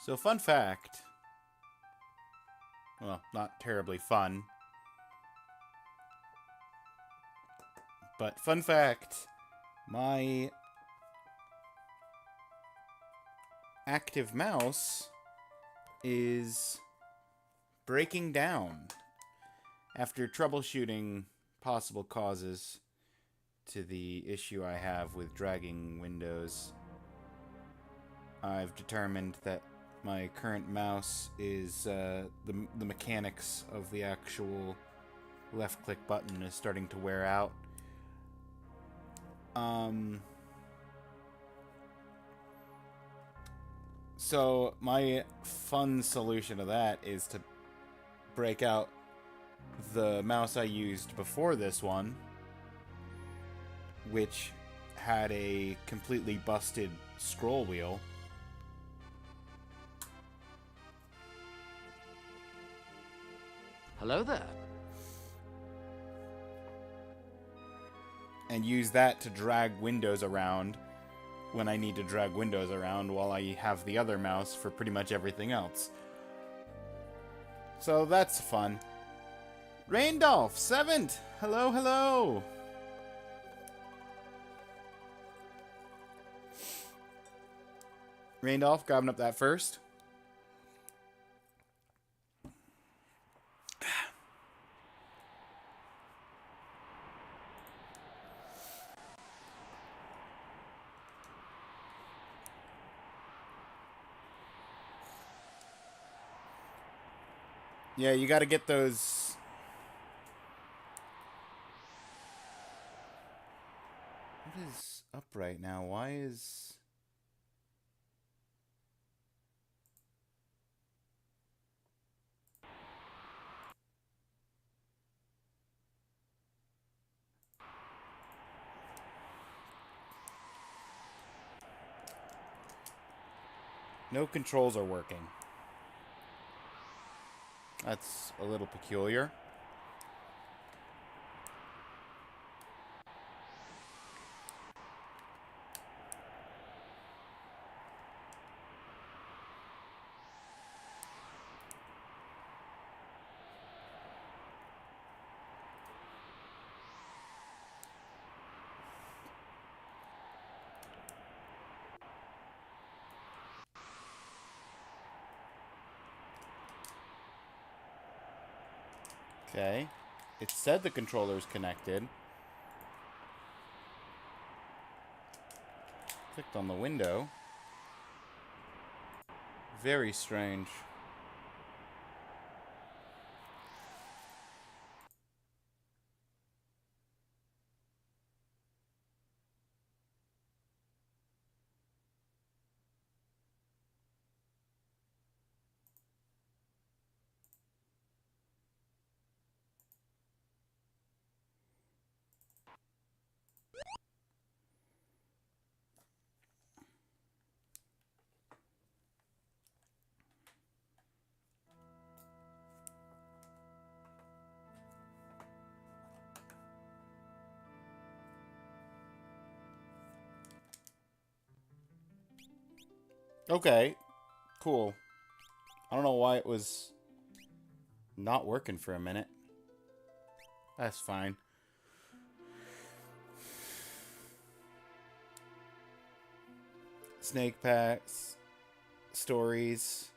So, fun fact. Well, not terribly fun. But, fun fact. My active mouse is breaking down after troubleshooting possible causes to the issue I have with dragging windows. I've determined that my current mouse is the mechanics of the actual left click button is starting to wear out. So my fun solution to that is to break out the mouse I used before this one, which had a completely busted scroll wheel. Hello there. And use that to drag windows around when I need to drag windows around while I have the other mouse for pretty much everything else. So that's fun. Raindolph, 7th! Hello, hello! Raindolph, grabbing up that first. Yeah, you gotta get those... What is up right now? Why is... No controls are working. That's a little peculiar. Okay. It said the controller's connected. Clicked on the window. Very strange. Okay. Cool. I don't know why it was not working for a minute. That's fine. Snake packs. Stories.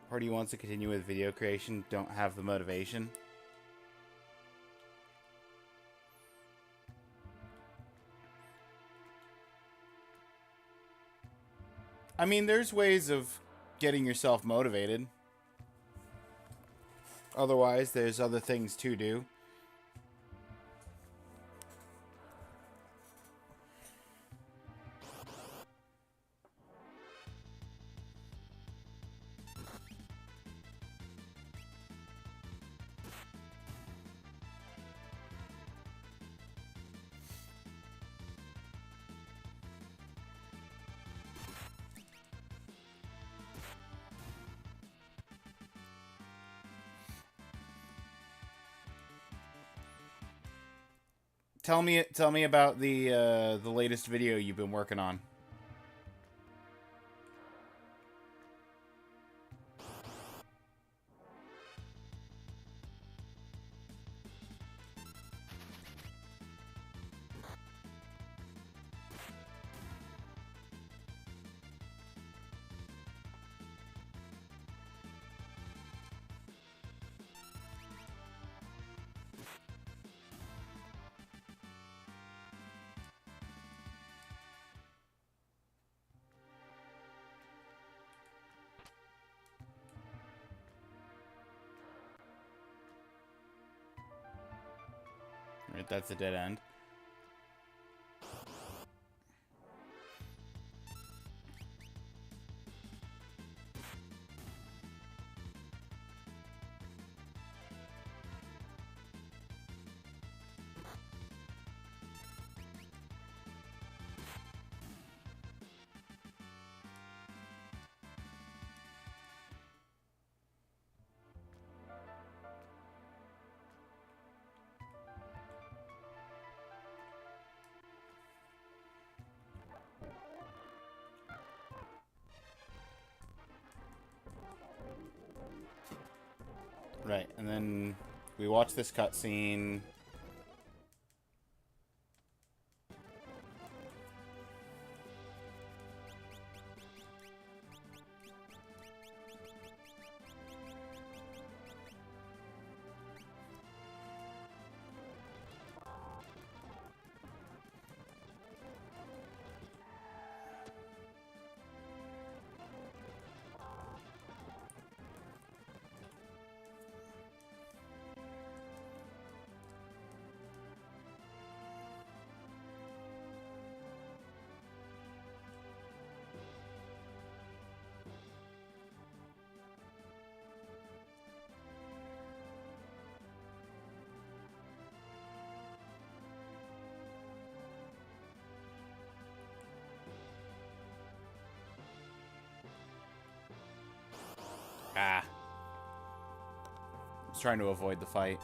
Party wants to continue with video creation. Don't have the motivation. I mean, there's ways of getting yourself motivated. Otherwise, there's other things to do. Tell me about the latest video you've been working on. That's a dead end. Right, and then we watch this cutscene. Ah. I was trying to avoid the fight.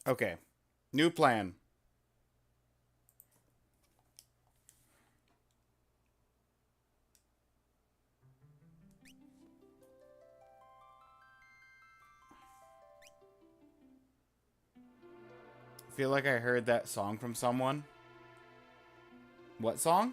Okay. New plan. I feel like I heard that song from someone. What song?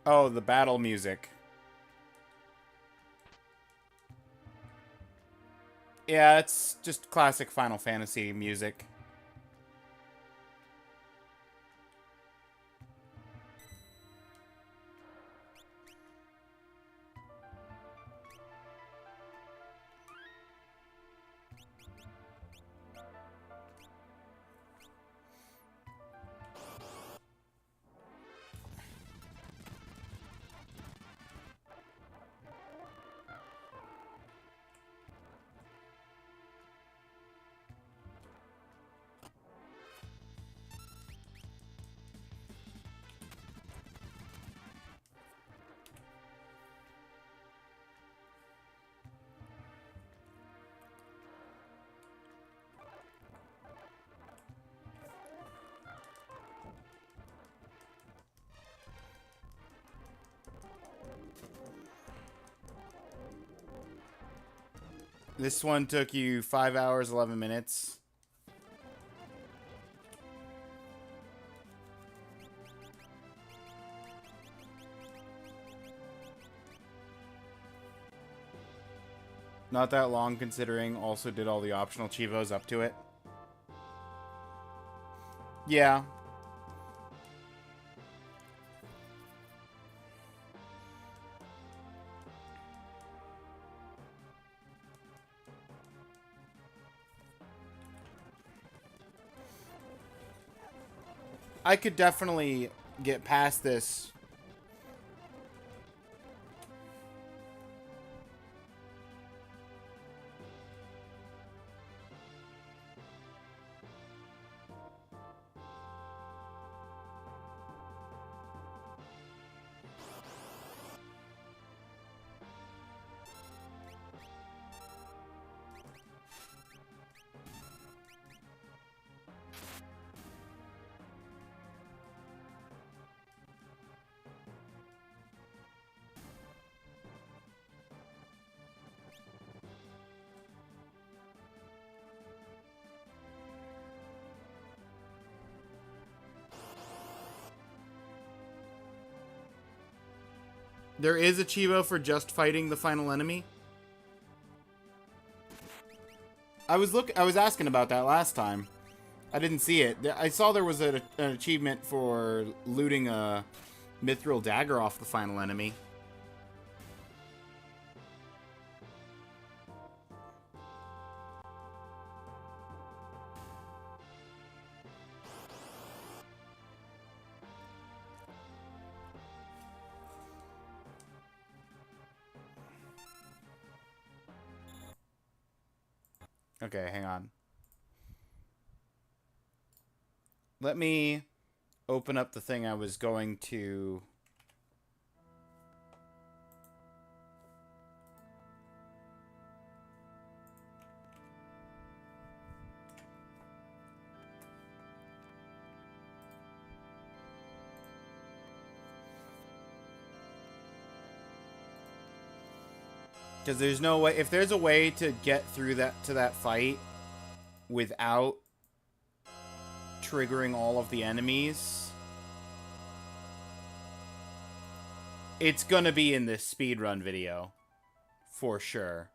Oh, the battle music. Yeah, it's just classic Final Fantasy music. This one took you 5 hours, 11 minutes. Not that long, considering also did all the optional Chivos up to it. Yeah. I could definitely get past this. There is a Chivo for just fighting the final enemy. I was asking about that last time. I didn't see it. I saw there was an achievement for looting a mithril dagger off the final enemy. Okay, hang on. Let me open up the thing I was going to... Because there's no way... If there's a way to get through that fight without triggering all of the enemies, it's gonna be in this speedrun video. For sure.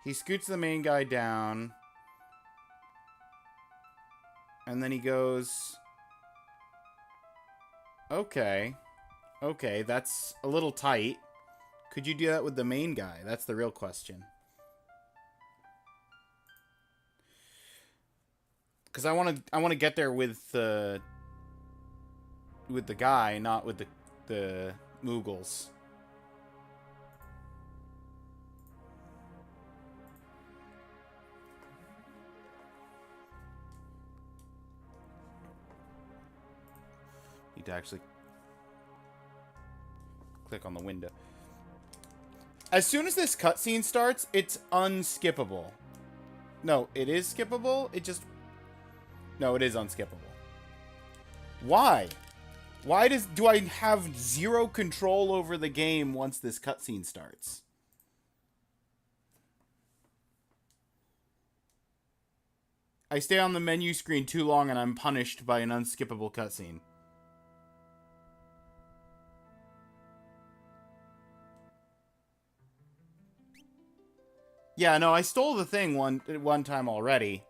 He scoots the main guy down. And then he goes... Okay. Okay, that's a little tight. Could you do that with the main guy? That's the real question. Because I want to get there with the guy, not with the Moogles. Need to actually click on the window. As soon as this cutscene starts, it's unskippable. No, it is skippable. It just... No, it is unskippable. Why? Why do I have zero control over the game once this cutscene starts? I stay on the menu screen too long and I'm punished by an unskippable cutscene. Yeah, no, I stole the thing one time already.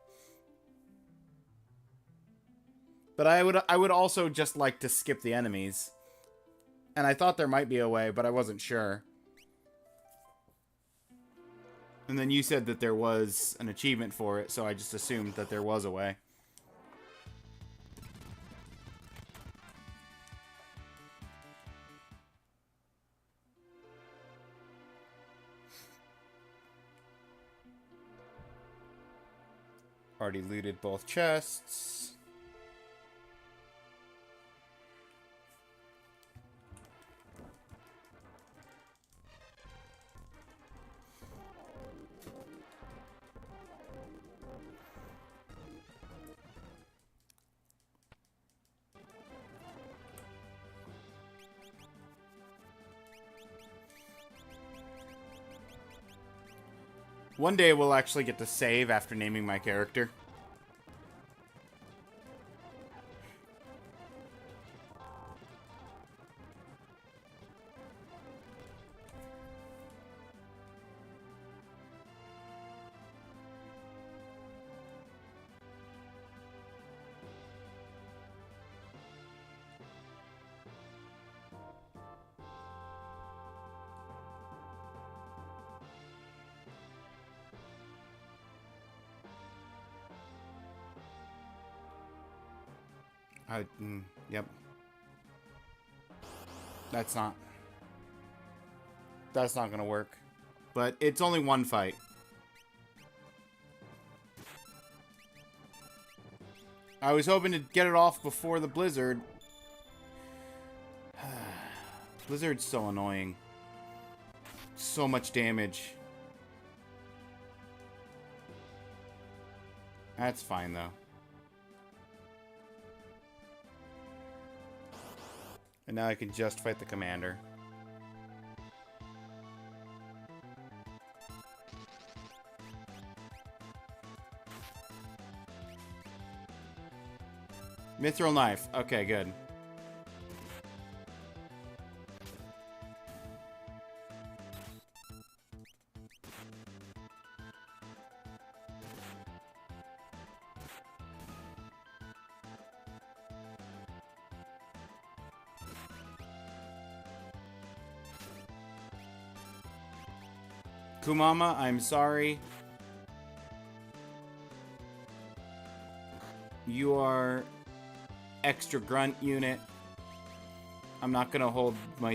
But I would also just like to skip the enemies. And I thought there might be a way, but I wasn't sure. And then you said that there was an achievement for it, so I just assumed that there was a way. Already looted both chests. One day we'll actually get to save after naming my character. Yep. That's not gonna work. But it's only one fight. I was hoping to get it off before the blizzard. Blizzard's so annoying. So much damage. That's fine, though. And now I can just fight the commander. Mithril knife. Okay, good. Kumama, I'm sorry. You are extra grunt unit. I'm not gonna hold my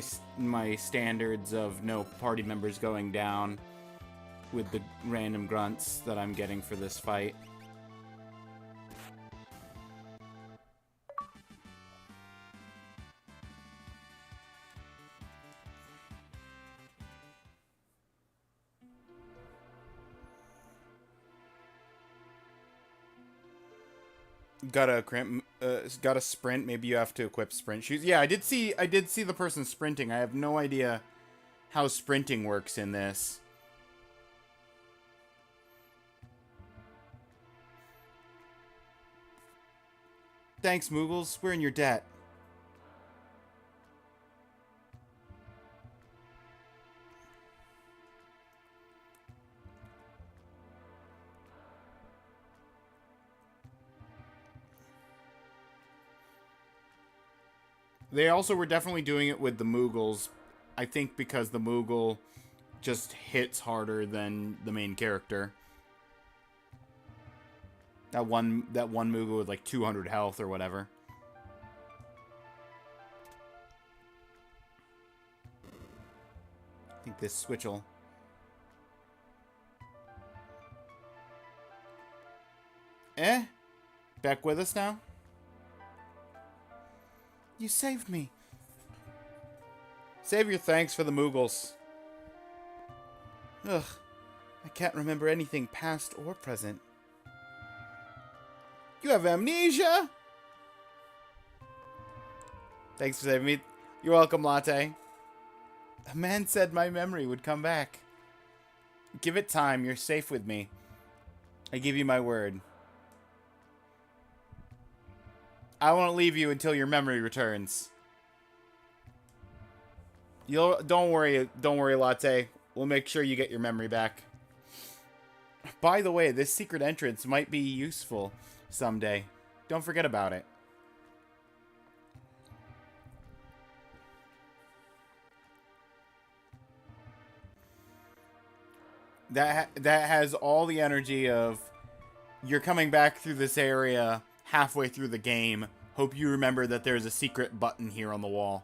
standards of no party members going down with the random grunts that I'm getting for this fight. Gotta sprint. Maybe you have to equip sprint shoes. Yeah, I did see the person sprinting. I have no idea how sprinting works in this. Thanks, Moogles. We're in your debt. They also were definitely doing it with the Moogles. I think because the Moogle just hits harder than the main character. That one Moogle with like 200 health or whatever. I think this switch'll... Back with us now? You saved me. Save your thanks for the Moogles. Ugh. I can't remember anything past or present. You have amnesia? Thanks for saving me. You're welcome, Latte. A man said my memory would come back. Give it time. You're safe with me. I give you my word. I won't leave you until your memory returns. Don't worry, Latte. We'll make sure you get your memory back. By the way, this secret entrance might be useful someday. Don't forget about it. That has all the energy of you're coming back through this area halfway through the game. Hope you remember that there's a secret button here on the wall.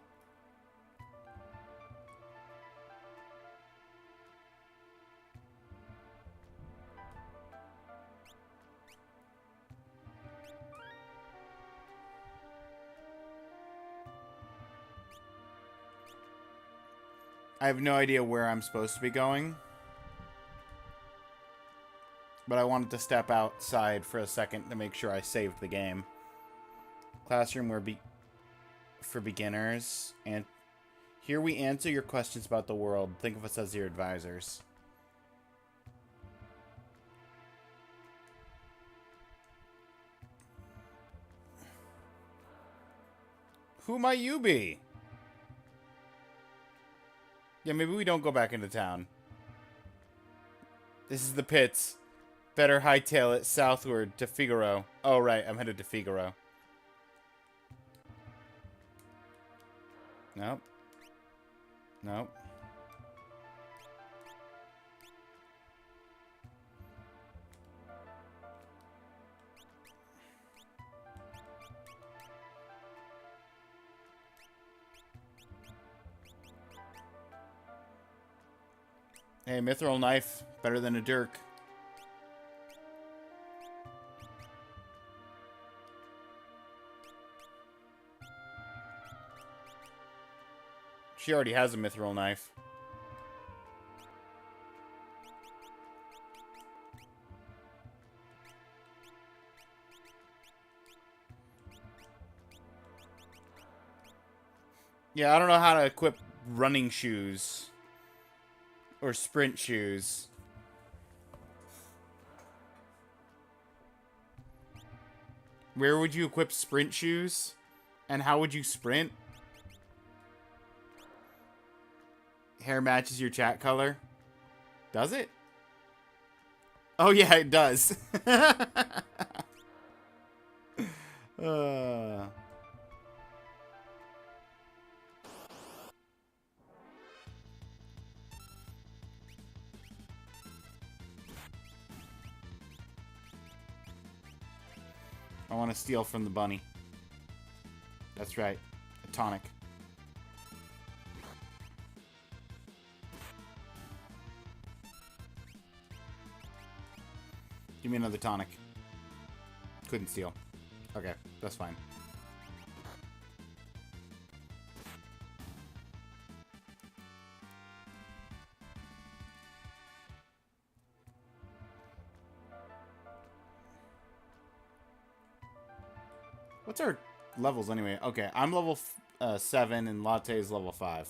I have no idea where I'm supposed to be going. But I wanted to step outside for a second to make sure I saved the game. Classroom for beginners. And here we answer your questions about the world. Think of us as your advisors. Who might you be? Yeah, maybe we don't go back into town. This is the pits. Better hightail it southward to Figaro. Oh, right. I'm headed to Figaro. Nope. Nope. Hey, mithril knife. Better than a dirk. She already has a mithril knife. Yeah, I don't know how to equip running shoes. Or sprint shoes. Where would you equip sprint shoes? And how would you sprint? Hair matches your chat color. Does it? Oh yeah, it does. I want to steal from the bunny. That's right. A tonic. Give me another tonic. Couldn't steal. Okay, that's fine. What's our levels anyway? Okay, I'm level 7 and Latte is level 5.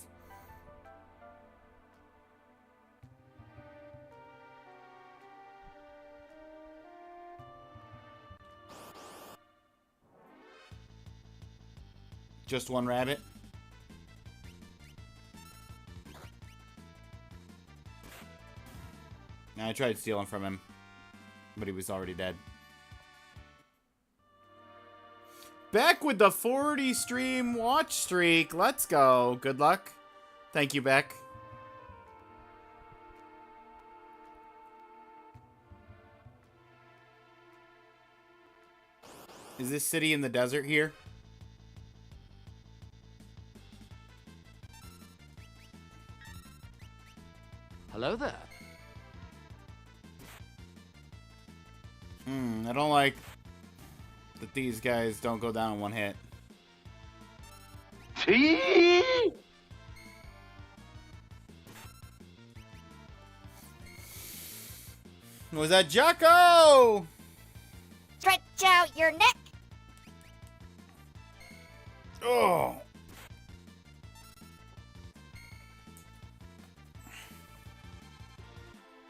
Just one rabbit? I tried stealing from him, but he was already dead. Beck with the 40 stream watch streak. Let's go. Good luck. Thank you, Beck. Is this city in the desert here? Hello there. I don't like that these guys don't go down in one hit. Was that Jocko? Stretch out your neck. Oh.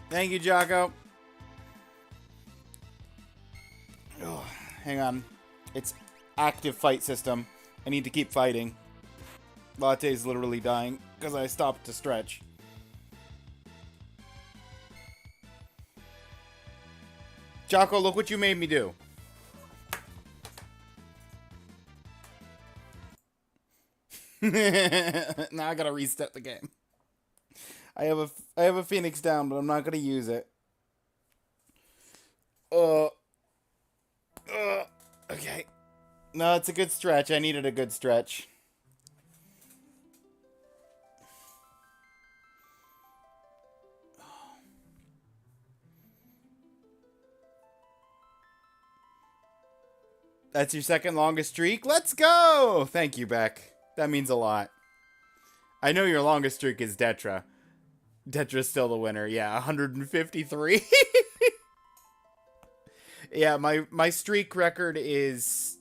Thank you, Jocko. Oh, hang on. It's active fight system. I need to keep fighting. Latte's literally dying because I stopped to stretch. Jocko, look what you made me do. Now I gotta reset the game. I have a Phoenix down, but I'm not gonna use it. Okay. No, it's a good stretch. I needed a good stretch. That's your second longest streak? Let's go! Thank you, Beck. That means a lot. I know your longest streak is Detra. Detra's still the winner. Yeah, 153. Yeah, my streak record is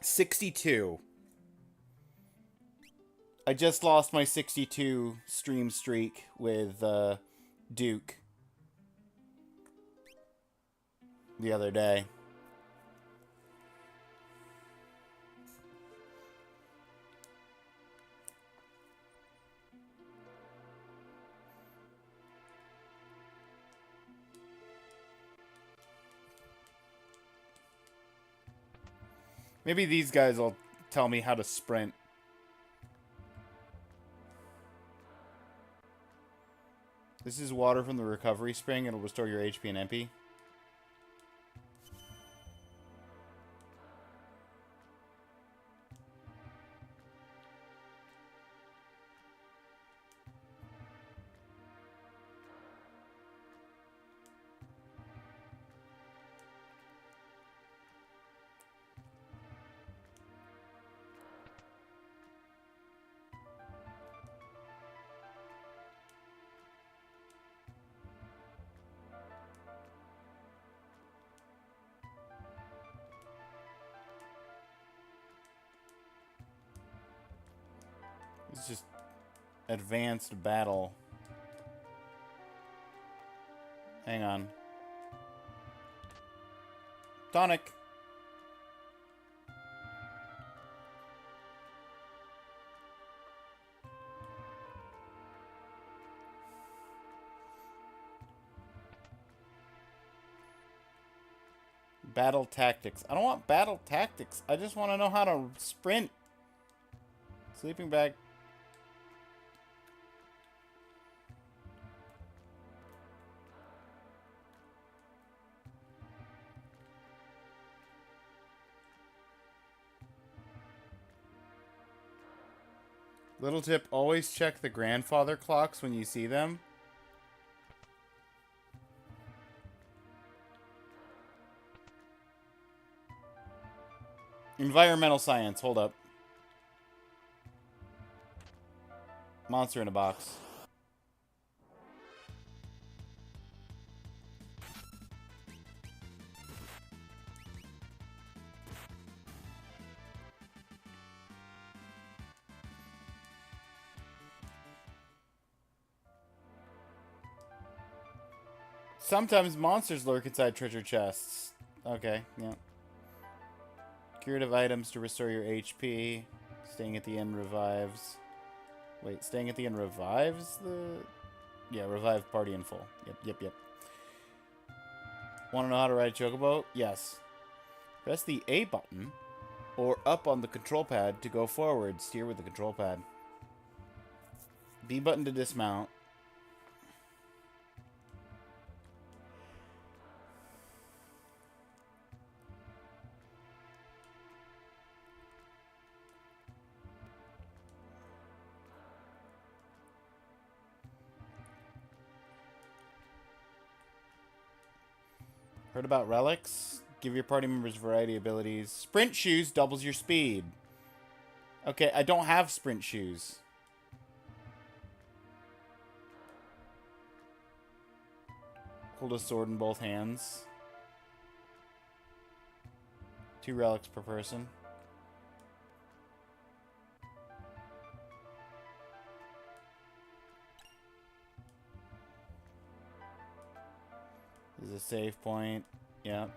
62. I just lost my 62 stream streak with Duke the other day. Maybe these guys will tell me how to sprint. This is water from the recovery spring. It'll restore your HP and MP. It's just advanced battle. Hang on. Tonic. Battle tactics. I don't want battle tactics. I just want to know how to sprint. Sleeping bag. Little tip, always check the grandfather clocks when you see them. Environmental science, hold up. Monster in a box. Sometimes monsters lurk inside treasure chests. Okay, yeah. Curative items to restore your HP. Staying at the end revives. Wait, staying at the end revives the... Yeah, revive party in full. Yep. Want to know how to ride a chocobo? Yes. Press the A button or up on the control pad to go forward. Steer with the control pad. B button to dismount. Heard about relics? Give your party members variety abilities. Sprint shoes doubles your speed. Okay, I don't have sprint shoes. Hold a sword in both hands. 2 relics per person. There's a save point. Yep.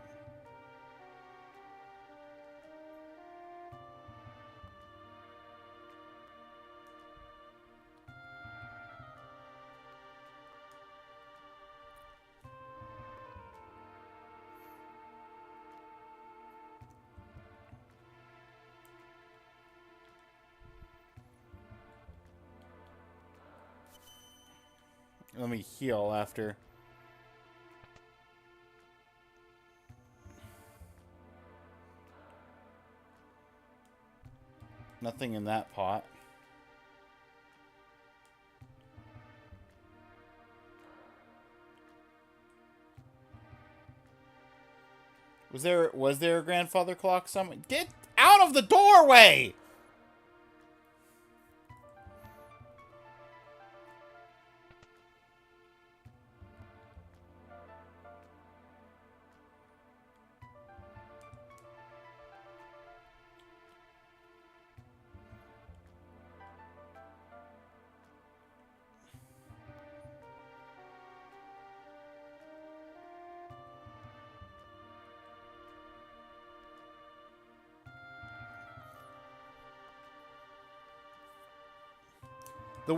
Let me heal after. Nothing in that pot. Was there a grandfather clock somewhere? Get out of the doorway!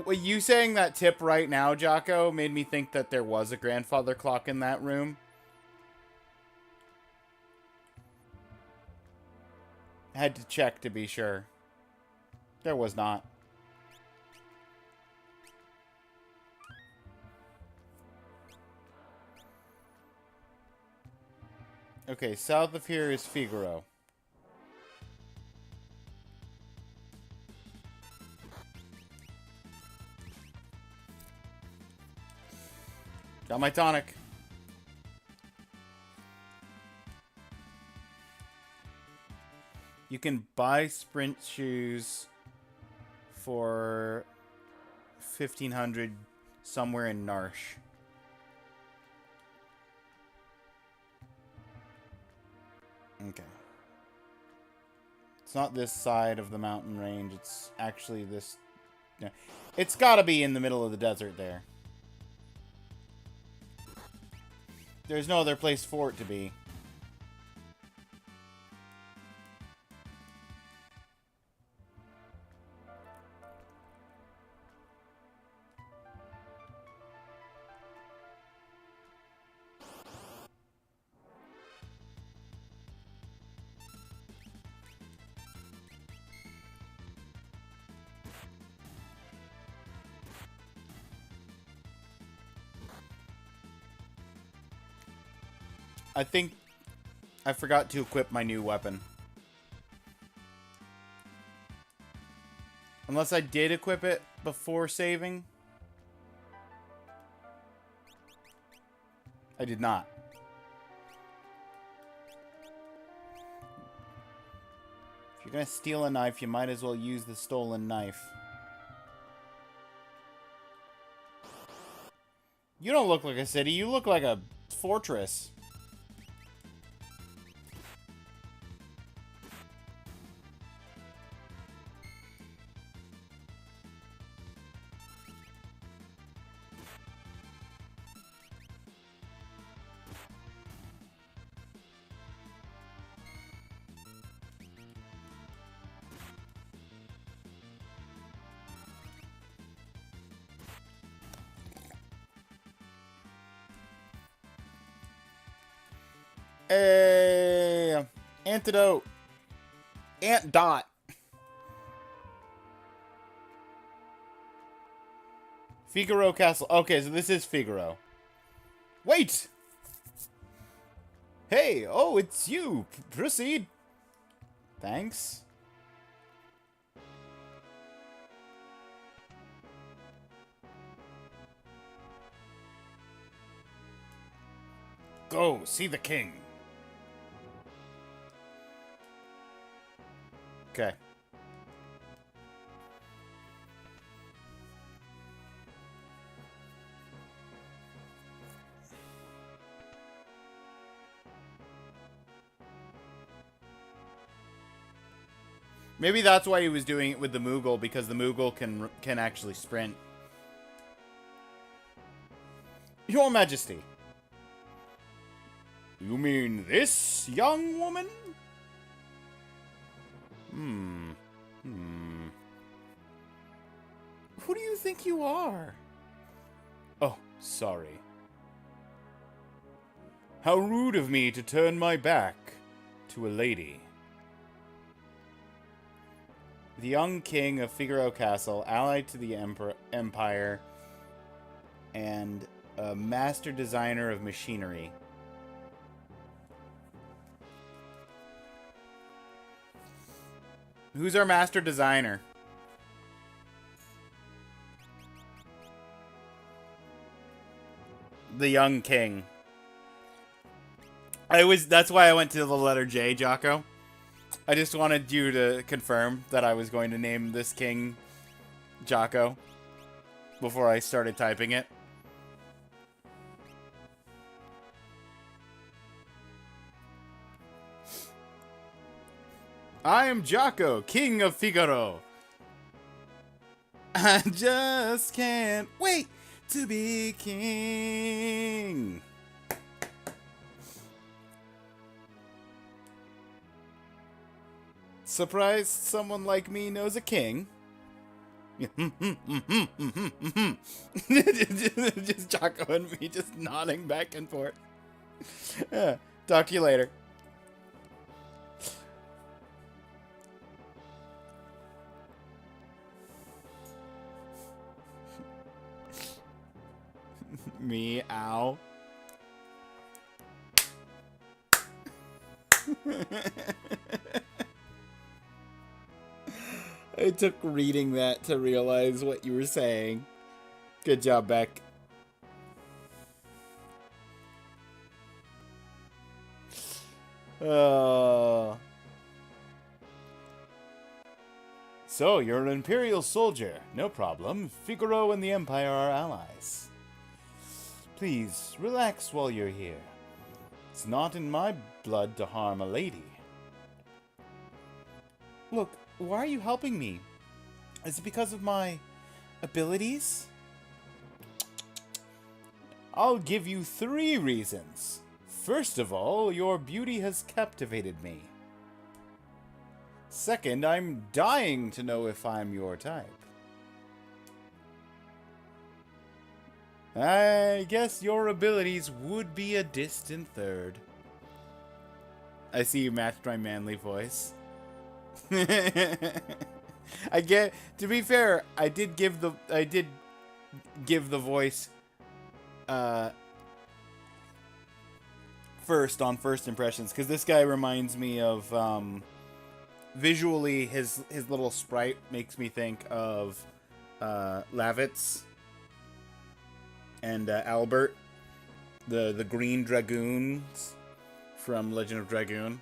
You saying that tip right now, Jocko, made me think that there was a grandfather clock in that room. Had to check to be sure. There was not. Okay, south of here is Figaro. Got my tonic. You can buy sprint shoes for 1,500 somewhere in Narsh. Okay. It's not this side of the mountain range. It's actually this... Yeah. It's gotta be in the middle of the desert there. There's no other place for it to be. I think I forgot to equip my new weapon. Unless I did equip it before saving. I did not. If you're gonna steal a knife, you might as well use the stolen knife. You don't look like a city, you look like a fortress. Hey, antidote. Ant dot. Figaro Castle. Okay, so this is Figaro. Wait! Hey, oh, it's you. Proceed. Thanks. Go, see the king. Okay. Maybe that's why he was doing it with the Moogle, because the Moogle can actually sprint. Your Majesty. You mean this young woman? Who do you think you are? Oh, sorry. How rude of me to turn my back to a lady. The young king of Figaro Castle, allied to the Empire, and a master designer of machinery. Who's our master designer? The young king. That's why I went to the letter J, Jocko. I just wanted you to confirm that I was going to name this king Jocko before I started typing it. I am Jocko, king of Figaro. I just can't wait to be king. Surprised someone like me knows a king? Just Jocko and me just nodding back and forth. Talk to you later. Meow. It took reading that to realize what you were saying. Good job, Beck. So, you're an Imperial soldier. No problem. Figaro and the Empire are allies. Please, relax while you're here. It's not in my blood to harm a lady. Look, why are you helping me? Is it because of my abilities? I'll give you 3 reasons. First of all, your beauty has captivated me. Second, I'm dying to know if I'm your type. I guess your abilities would be a distant third. I see you matched my manly voice. I get, to be fair, I did give the voice first on first impressions, because this guy reminds me of visually his little sprite makes me think of Lavitz and Albert, the green dragoons from Legend of Dragoon.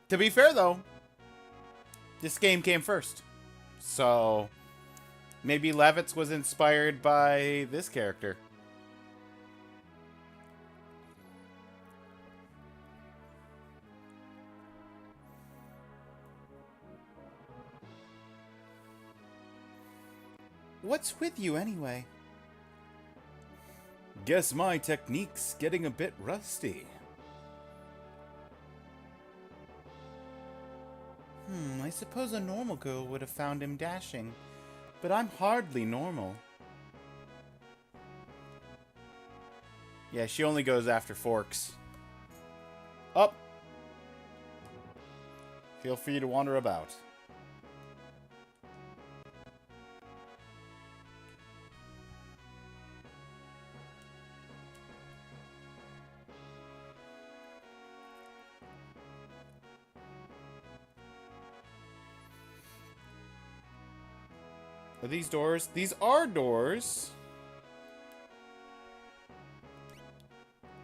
To be fair, though, this game came first. So, maybe Levitz was inspired by this character. What's with you, anyway? Guess my technique's getting a bit rusty. I suppose a normal girl would have found him dashing, but I'm hardly normal. Yeah, she only goes after forks. Up. Feel free to wander about. Are these doors? These are doors.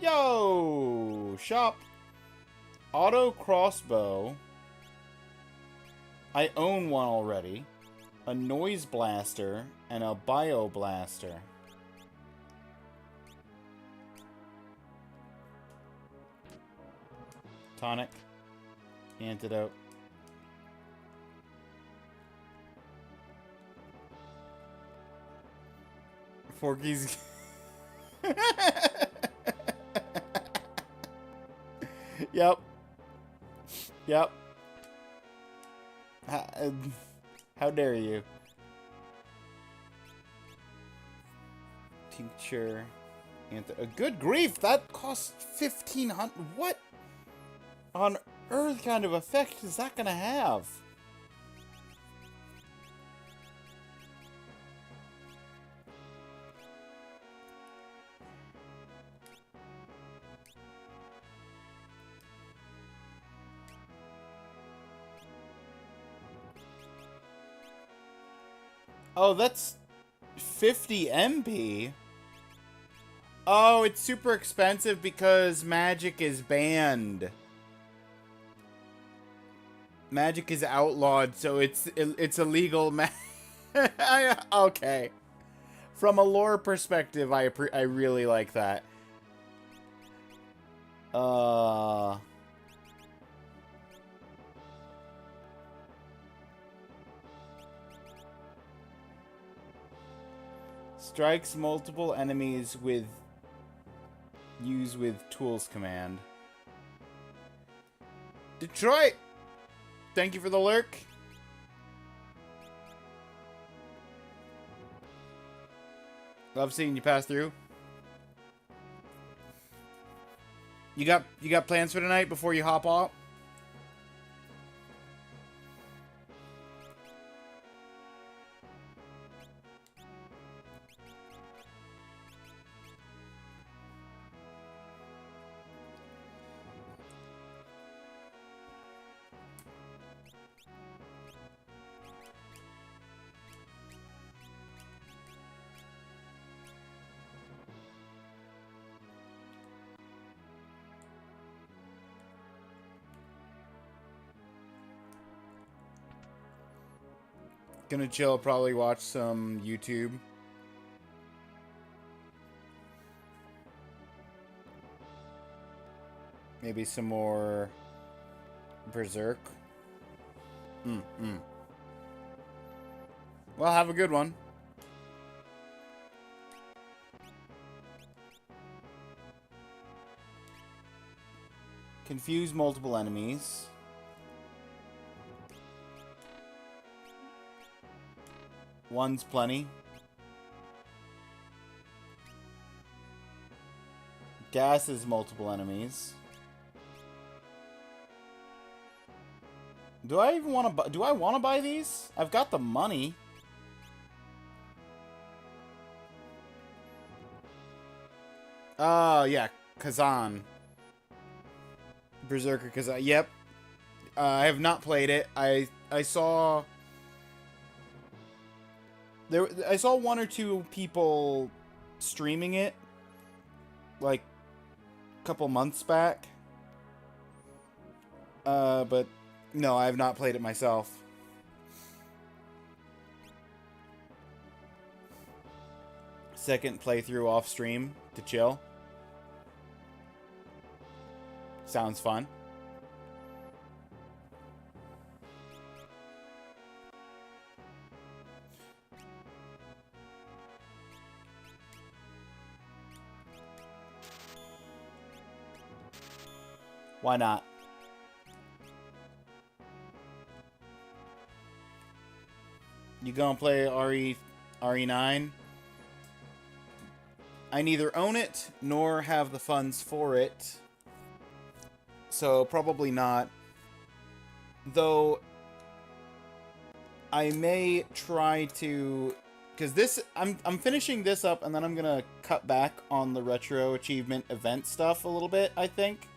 Yo! Shop. Auto crossbow. I own one already. A noise blaster and a bio blaster. Tonic. Antidote. Forky's. Yep. Yep. How dare you? Tincture. Good grief, that cost 1,500. What on earth kind of effect is that gonna have? Oh, that's 50 MP. Oh, it's super expensive because magic is banned. Magic is outlawed, so it's illegal. Okay. From a lore perspective, I really like that. Strikes multiple enemies with use with tools command. Detroit! Thank you for the lurk. Love seeing you pass through. You got plans for tonight before you hop off? Gonna chill, probably watch some YouTube. Maybe some more Berserk. Well, have a good one. Confuse multiple enemies. One's plenty. Gas is multiple enemies. Do I even want to? Do I want to buy these? I've got the money. Oh yeah, Kazan. Berserker Kazan. Yep. I have not played it. I saw. I saw one or two people streaming it, like, a couple months back. But no, I have not played it myself. Second playthrough off stream to chill. Sounds fun. Why not? You gonna play RE9? I neither own it nor have the funds for it. So probably not. Though I may try to, because this I'm finishing this up and then I'm gonna cut back on the retro achievement event stuff a little bit, I think.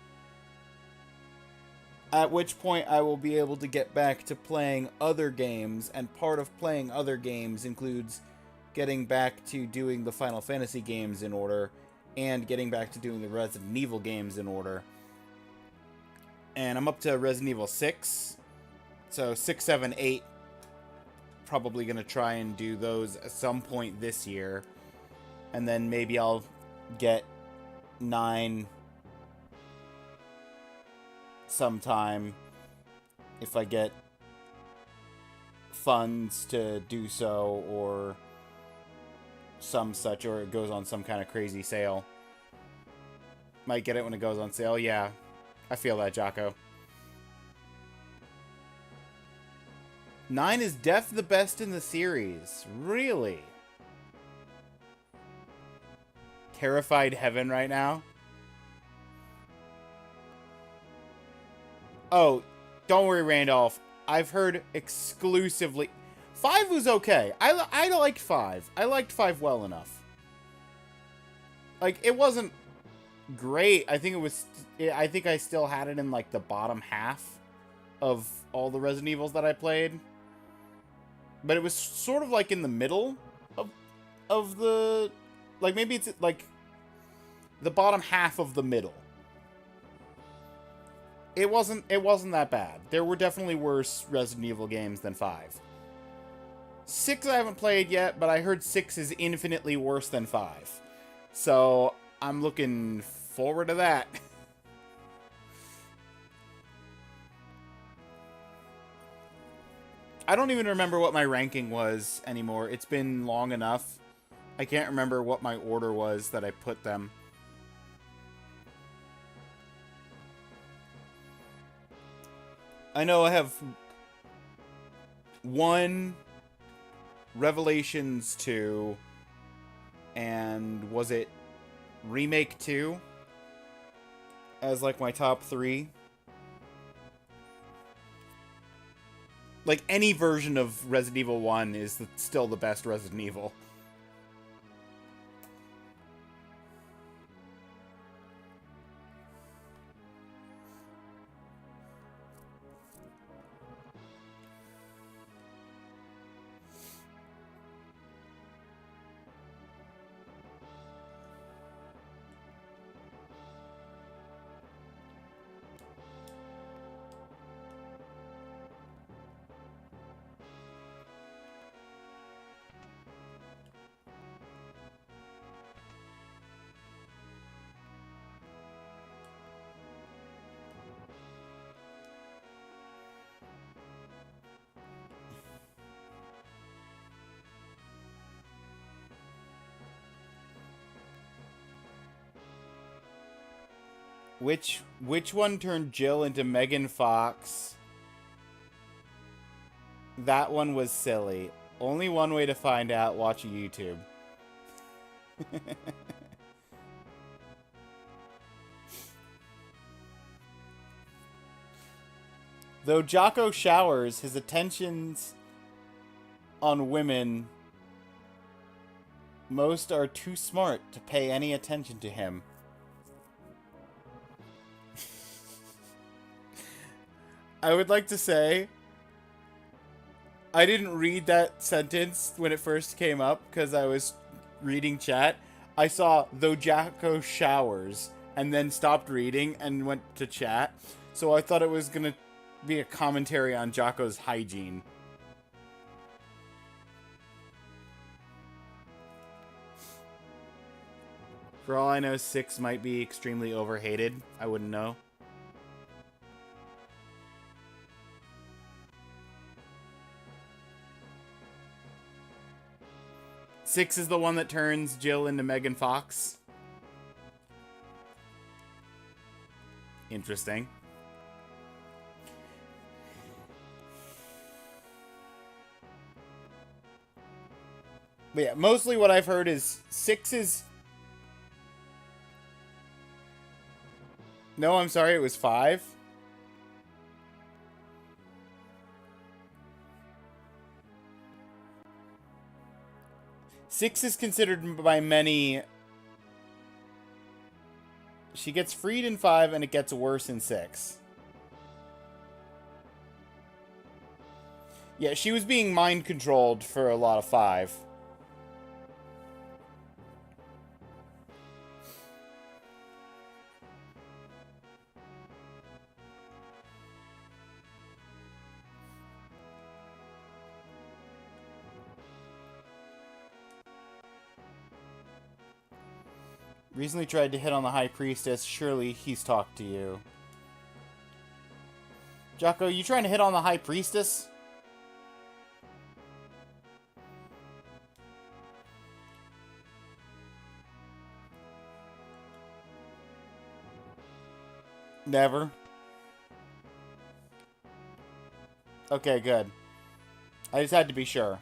At which point I will be able to get back to playing other games, and part of playing other games includes getting back to doing the Final Fantasy games in order, and getting back to doing the Resident Evil games in order. And I'm up to Resident Evil 6, so 6, 7, 8, probably going to try and do those at some point this year, and then maybe I'll get 9 sometime if I get funds to do so, or some such, or it goes on some kind of crazy sale. Might get it when it goes on sale. Yeah, I feel that, Jocko. 9 is the best in the series. Really? Terrified Heaven right now? Oh, don't worry, Randolph. I've heard exclusively... 5 was okay. I liked 5. I liked 5 well enough. Like, it wasn't great. I think it was... I think I still had it in, like, the bottom half of all the Resident Evils that I played. But it was sort of, like, in the middle of the... Like, maybe it's, like, the bottom half of the middle. It wasn't that bad. There were definitely worse Resident Evil games than 5. 6 I haven't played yet, but I heard 6 is infinitely worse than 5. So, I'm looking forward to that. I don't even remember what my ranking was anymore. It's been long enough. I can't remember what my order was that I put them. I know I have 1, Revelations 2, and was it Remake 2? as like my top 3. Like any version of Resident Evil 1 is still the best Resident Evil. Which one turned Jill into Megan Fox? That one was silly. Only one way to find out, watch YouTube. Though Jocko showers, his attentions on women, most are too smart to pay any attention to him. I would like to say, I didn't read that sentence when it first came up because I was reading chat. I saw, though Jocko showers, and then stopped reading and went to chat. So I thought it was going to be a commentary on Jocko's hygiene. For all I know, 6 might be extremely overhated. I wouldn't know. Six is the one that turns Jill into Megan Fox. Interesting. But yeah, mostly what I've heard is 6 is... No, I'm sorry, it was 5. Six is considered by many... She gets freed in 5, and it gets worse in 6. Yeah, she was being mind-controlled for a lot of 5. Recently tried to hit on the High Priestess. Surely he's talked to you. Jocko, you trying to hit on the High Priestess? Never. Okay, good. I just had to be sure.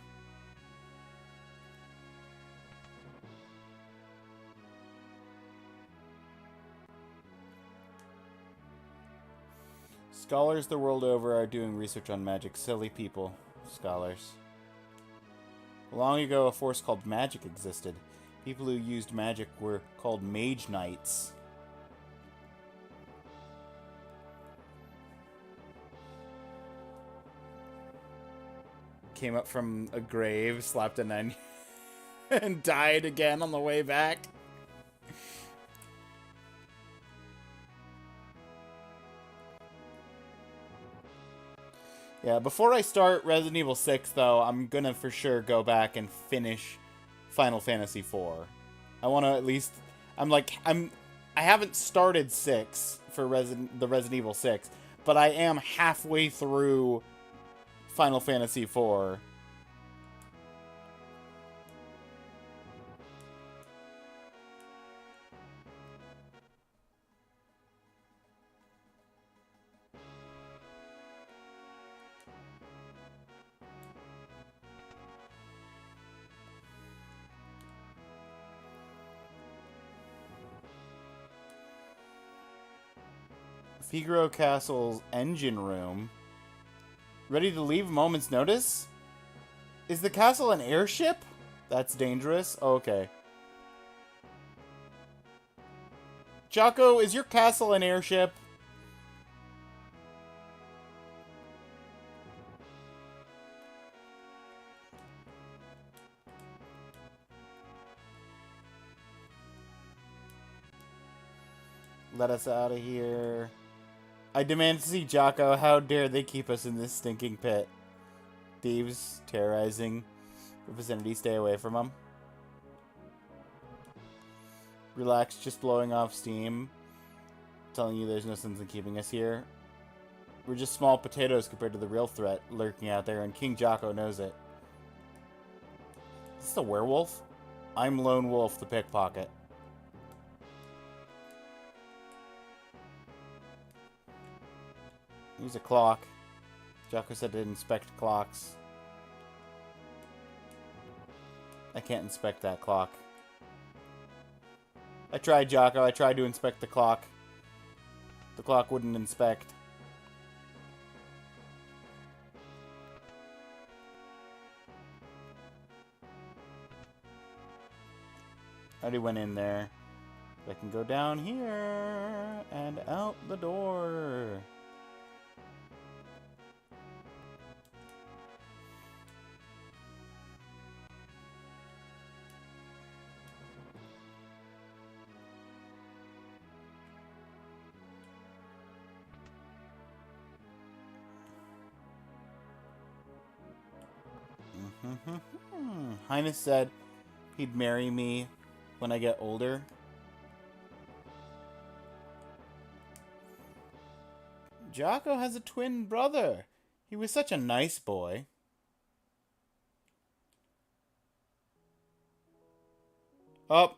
Scholars the world over are doing research on magic. Silly people. Scholars. Long ago, a force called magic existed. People who used magic were called mage knights. Came up from a grave, slapped an onion, and died again on the way back. Yeah, before I start Resident Evil 6, though, I'm gonna for sure go back and finish Final Fantasy IV. I want to at least... I haven't started 6 for the Resident Evil 6, but I am halfway through Final Fantasy IV. Figaro Castle's engine room. Ready to leave moment's notice? Is the castle an airship? That's dangerous. Oh, okay. Jocko, is your castle an airship? Let us out of here. I demand to see Jocko. How dare they keep us in this stinking pit? Thieves terrorizing the vicinity. Stay away from them. Relax, just blowing off steam. Telling you there's no sense in keeping us here. We're just small potatoes compared to the real threat lurking out there, and King Jocko knows it. Is this a werewolf? I'm Lone Wolf, the pickpocket. Use a clock. Jocko said to inspect clocks. I can't inspect that clock. I tried, Jocko. I tried to inspect the clock. The clock wouldn't inspect. I already went in there. I can go down here and out the door. Highness said he'd marry me when I get older. Jocko has a twin brother. He was such a nice boy. Oh,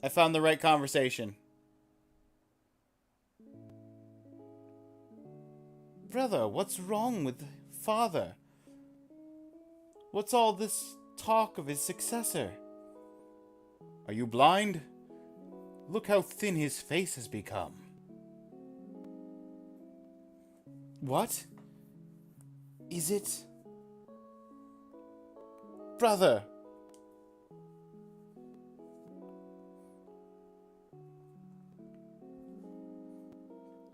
I found the right conversation. Brother, what's wrong with father? What's all this talk of his successor? Are you blind? Look how thin his face has become. What? Is it? Brother!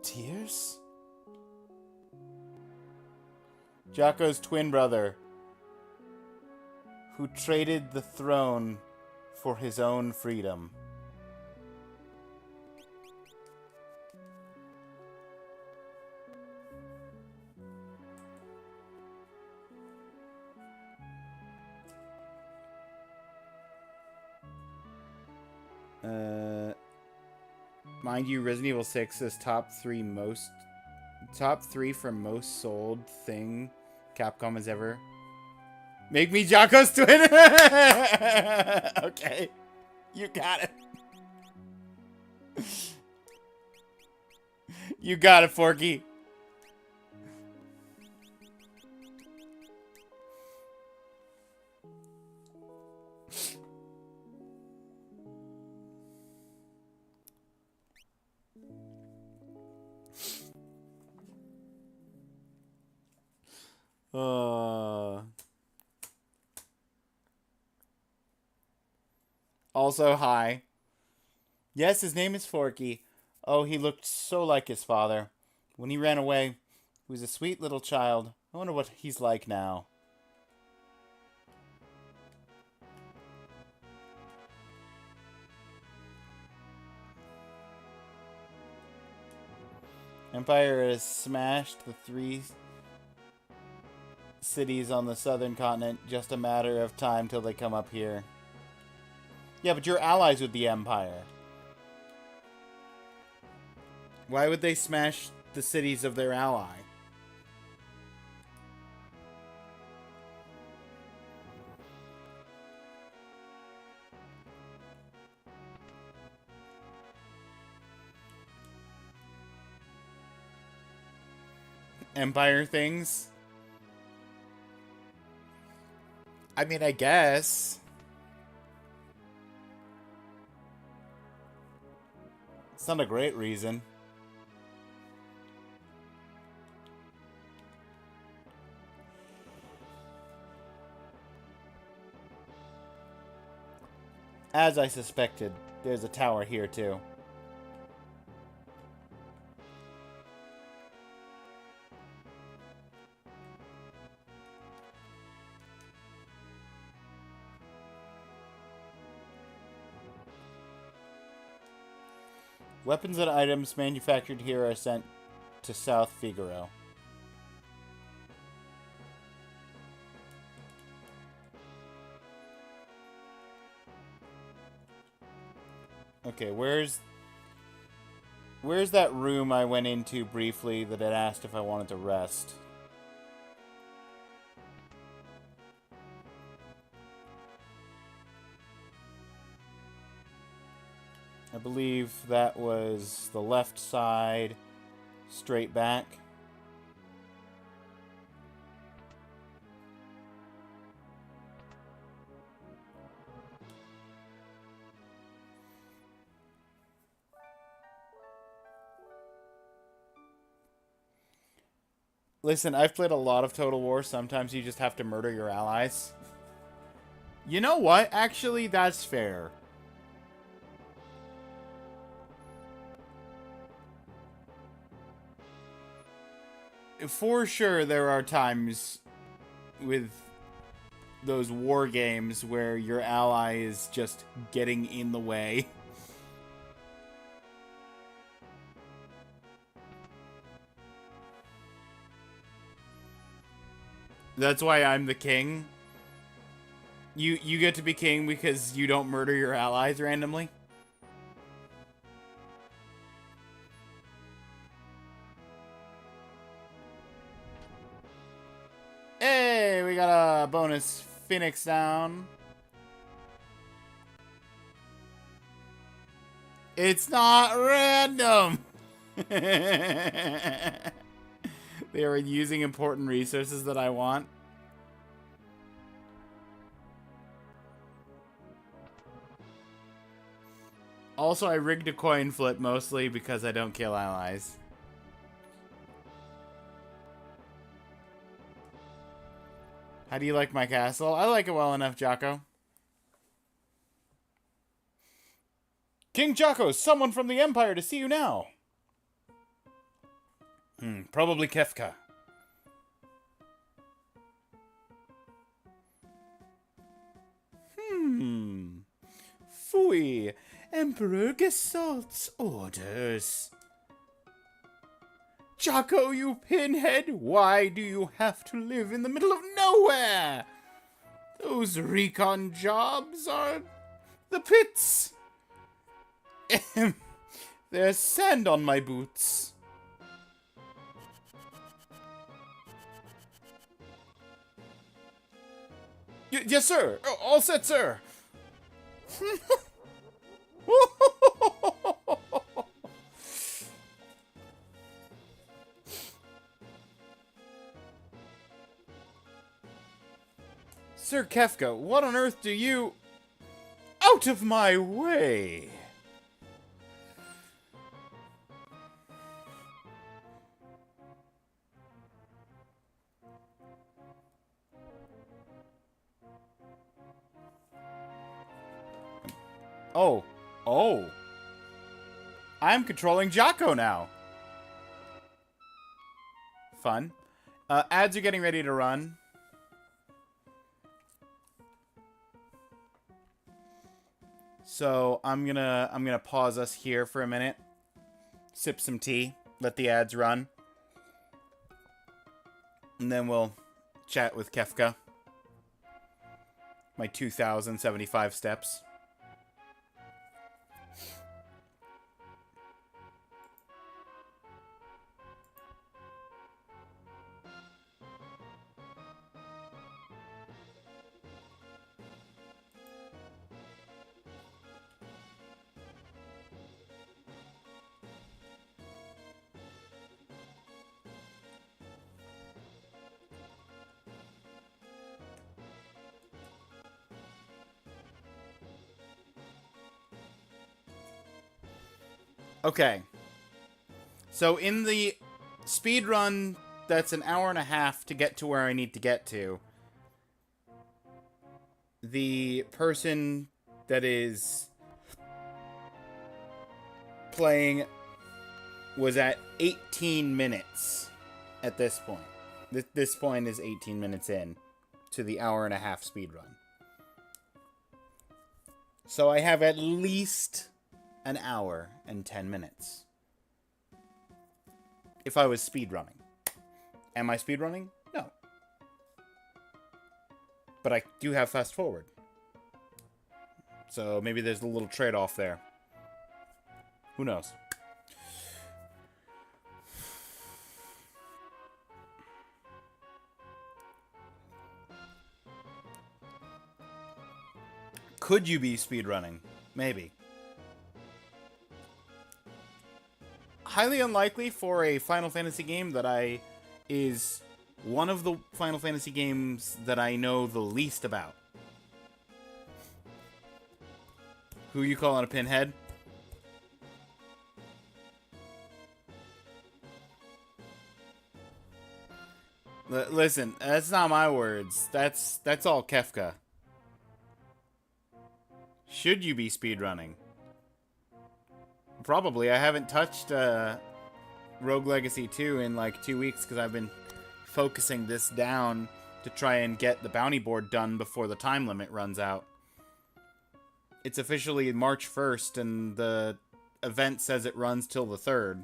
Tears? Jocko's twin brother, who traded the throne for his own freedom. Mind you, Resident Evil 6 is top three for most sold thing Capcom has ever. Make me Jocko's twin. Okay, you got it. You got it, Forky. Also, hi. Yes, his name is Forky. Oh, he looked so like his father. When he ran away, he was a sweet little child. I wonder what he's like now. Empire has smashed the 3 cities on the southern continent. Just a matter of time till they come up here. Yeah, but you're allies with the Empire. Why would they smash the cities of their ally? Empire things? I mean, I guess. It's not a great reason. As I suspected, there's a tower here too. Weapons and items manufactured here are sent to South Figaro. Okay, where's that room I went into briefly that had asked if I wanted to rest? I believe that was the left side, straight back. Listen, I've played a lot of Total War. Sometimes you just have to murder your allies. You know what? Actually, that's fair. For sure, there are times with those war games where your ally is just getting in the way. That's why I'm the king. You get to be king because you don't murder your allies randomly. Hey, we got a bonus Phoenix down. It's not random. They are using important resources that I want. Also, I rigged a coin flip mostly because I don't kill allies. How do you like my castle? I like it well enough, Jocko. King Jocko, someone from the Empire to see you now. Probably Kefka. Phooey. Emperor Gessalt's orders. Jocko, you pinhead, why do you have to live in the middle of nowhere? Those recon jobs are the pits. There's sand on my boots. Yes, sir. All set, sir. Sir Kefka, what on earth do you... Out of my way! Oh. I'm controlling Jocko now. Fun. Ads are getting ready to run. So I'm gonna pause us here for a minute. Sip some tea. Let the ads run. And then we'll chat with Kefka. My 2,075 steps. Okay. So in the speed run, that's an hour and a half to get to where I need to get to. The person that is playing was at 18 minutes at this point. This point is 18 minutes in to the hour-and-a-half speedrun. So I have at least an hour and 10 minutes. If I was speedrunning. Am I speedrunning? No. But I do have fast forward. So maybe there's a little trade-off there. Who knows? Could you be speedrunning? Maybe. Highly unlikely for a Final Fantasy game that is one of the Final Fantasy games that I know the least about. Who you calling a pinhead? Listen, that's not my words. That's all Kefka. Should you be speedrunning? Probably. I haven't touched Rogue Legacy 2 in like 2 weeks because I've been focusing this down to try and get the bounty board done before the time limit runs out. It's officially March 1st and the event says it runs till the 3rd.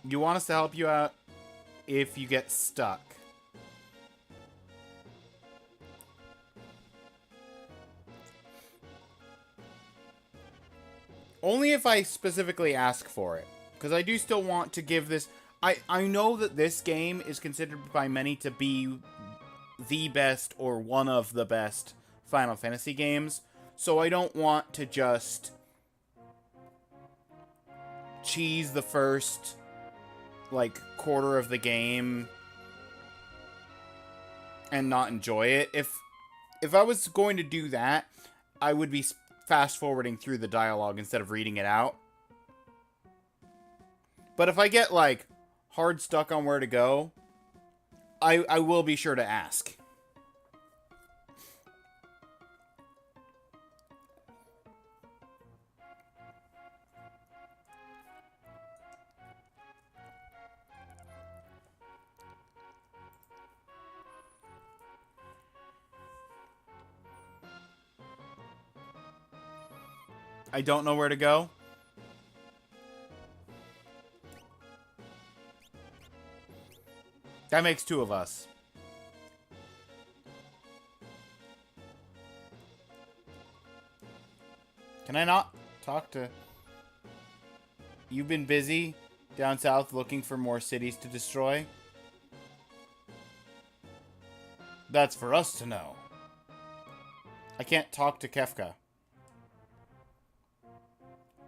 You want us to help you out if you get stuck. Only if I specifically ask for it. Because I do still want to give this... I know that this game is considered by many to be the best or one of the best Final Fantasy games. So I don't want to just cheese the first like quarter of the game and not enjoy it. If I was going to do that, I would be fast forwarding through the dialogue instead of reading it out. But if I get like hard stuck on where to go, I will be sure to ask. I don't know where to go. That makes 2 of us. Can I not talk to... You've been busy down south looking for more cities to destroy? That's for us to know. I can't talk to Kefka.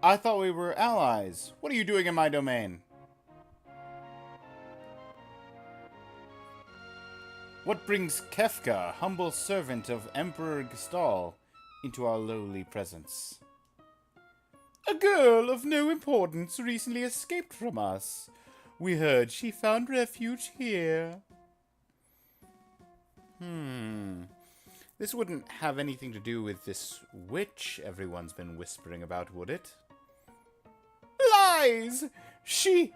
I thought we were allies. What are you doing in my domain? What brings Kefka, humble servant of Emperor Gestal, into our lowly presence? A girl of no importance recently escaped from us. We heard she found refuge here. This wouldn't have anything to do with this witch everyone's been whispering about, would it? Lies! She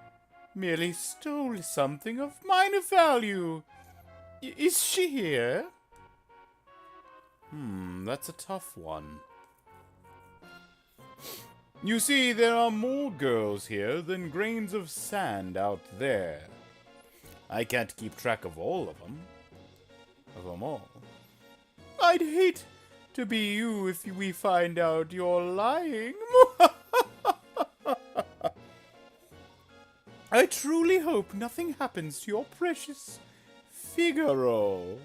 merely stole something of minor value. Is she here? That's a tough one. You see, there are more girls here than grains of sand out there. I can't keep track of all of them. Of them all. I'd hate to be you if we find out you're lying. I truly hope nothing happens to your precious Figaro.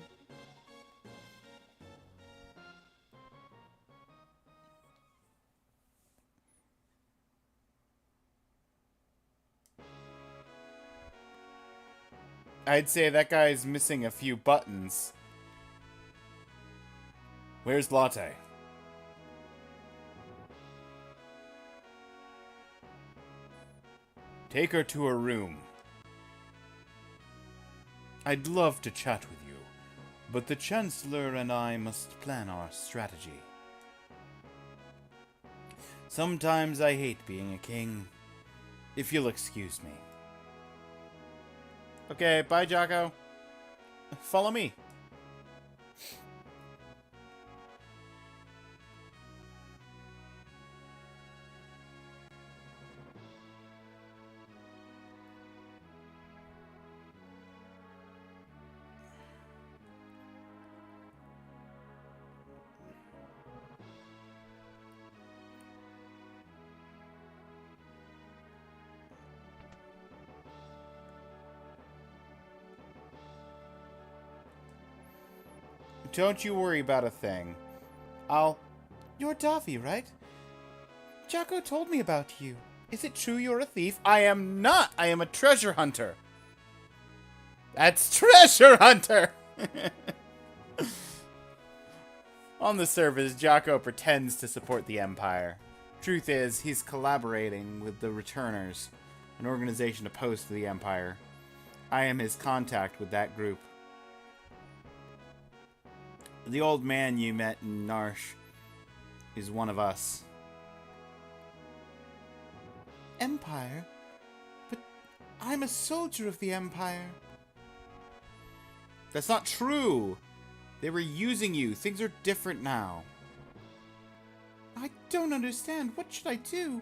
I'd say that guy's missing a few buttons. Where's Latte? Take her to her room. I'd love to chat with you, but the Chancellor and I must plan our strategy. Sometimes I hate being a king, if you'll excuse me. Okay, bye, Jocko. Follow me. Don't you worry about a thing. You're Davi, right? Jocko told me about you. Is it true you're a thief? I am not! I am a treasure hunter! That's treasure hunter! On the surface, Jocko pretends to support the Empire. Truth is, he's collaborating with the Returners, an organization opposed to the Empire. I am his contact with that group. The old man you met in Narsh is one of us. Empire? But I'm a soldier of the Empire. That's not true. They were using you. Things are different now. I don't understand. What should I do?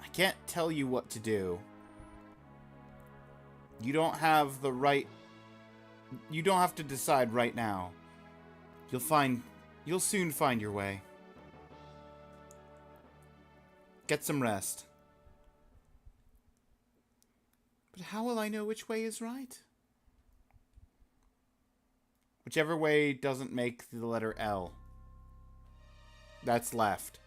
I can't tell you what to do. You don't have the right... You don't have to decide right now. You'll soon find your way. Get some rest. But how will I know which way is right? Whichever way doesn't make the letter L. That's left.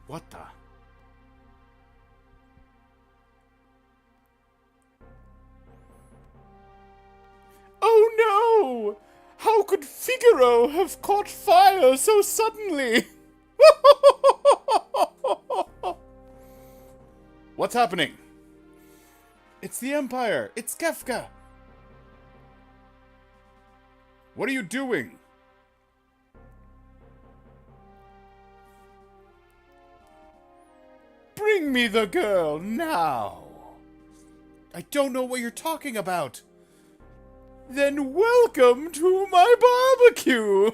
What the? Oh no! How could Figaro have caught fire so suddenly? What's happening? It's the Empire! It's Kefka! What are you doing? Bring me the girl now! I don't know what you're talking about! Then welcome to my barbecue!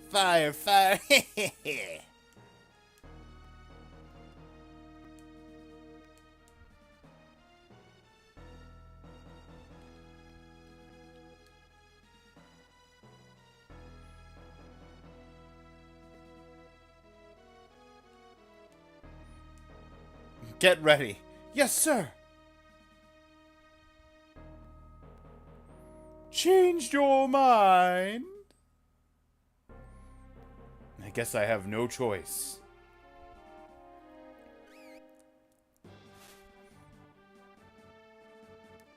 Fire, fire! Get ready. Yes, sir. Changed your mind? I guess I have no choice.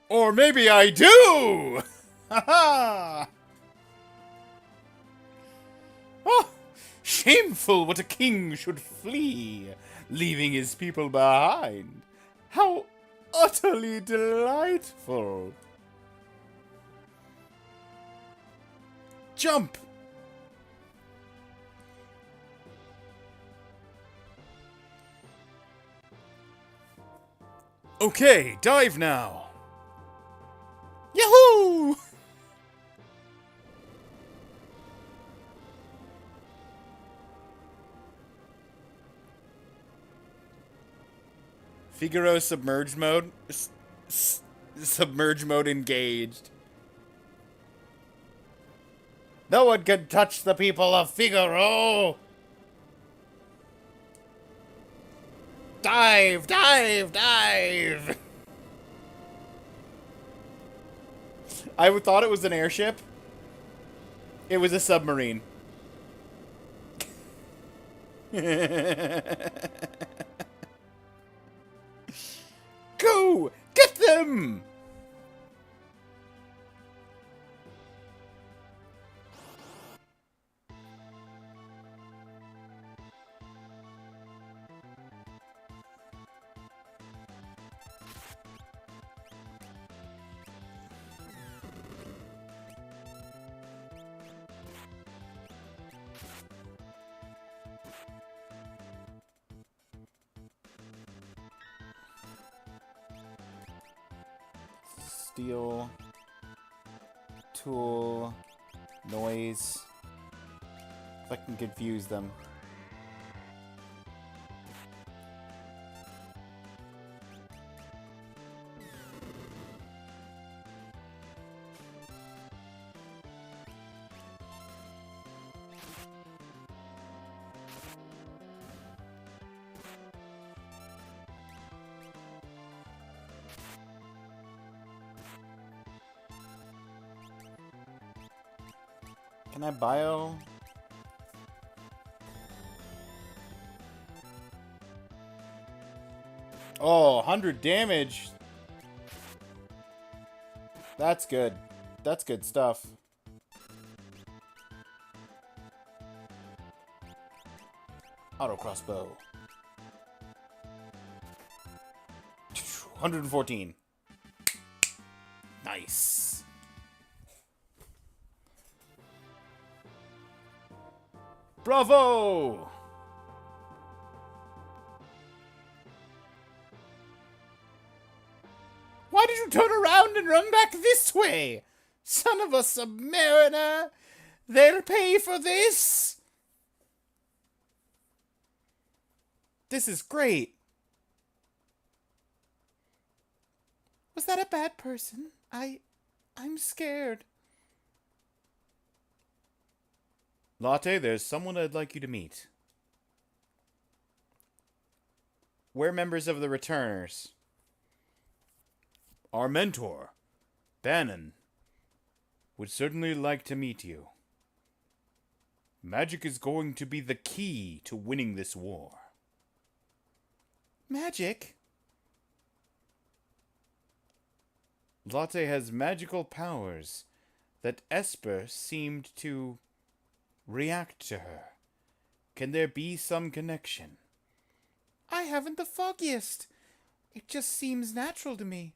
Or maybe I do! Ha ha! Oh, shameful what a king should flee, leaving his people behind. How utterly delightful. Jump! Okay, dive now. Yahoo! Figaro submerge mode? Submerge mode engaged. No one can touch the people of Figaro! Dive! Dive! Dive! I thought it was an airship. It was a submarine. Go! Get them! Steel. Tool. Noise. If I can confuse them. Can I bio? Oh, 100 damage. That's good. That's good stuff. Auto crossbow. 114. Nice. Bravo! Why did you turn around and run back this way? Son of a submariner! They'll pay for this! This is great. Was that a bad person? I'm scared. Latte, there's someone I'd like you to meet. We're members of the Returners. Our mentor, Bannon, would certainly like to meet you. Magic is going to be the key to winning this war. Magic? Latte has magical powers that Esper seemed to react to her. Can there be some connection? I haven't the foggiest. It just seems natural to me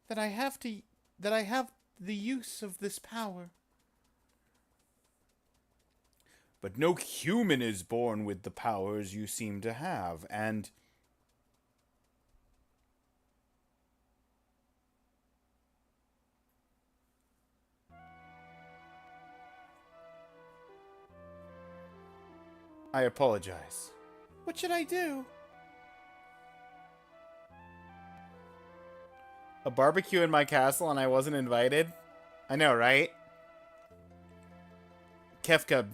that I have the use of this power. But no human is born with the powers you seem to have, and I apologize. What should I do? A barbecue in my castle and I wasn't invited? I know, right? Kefka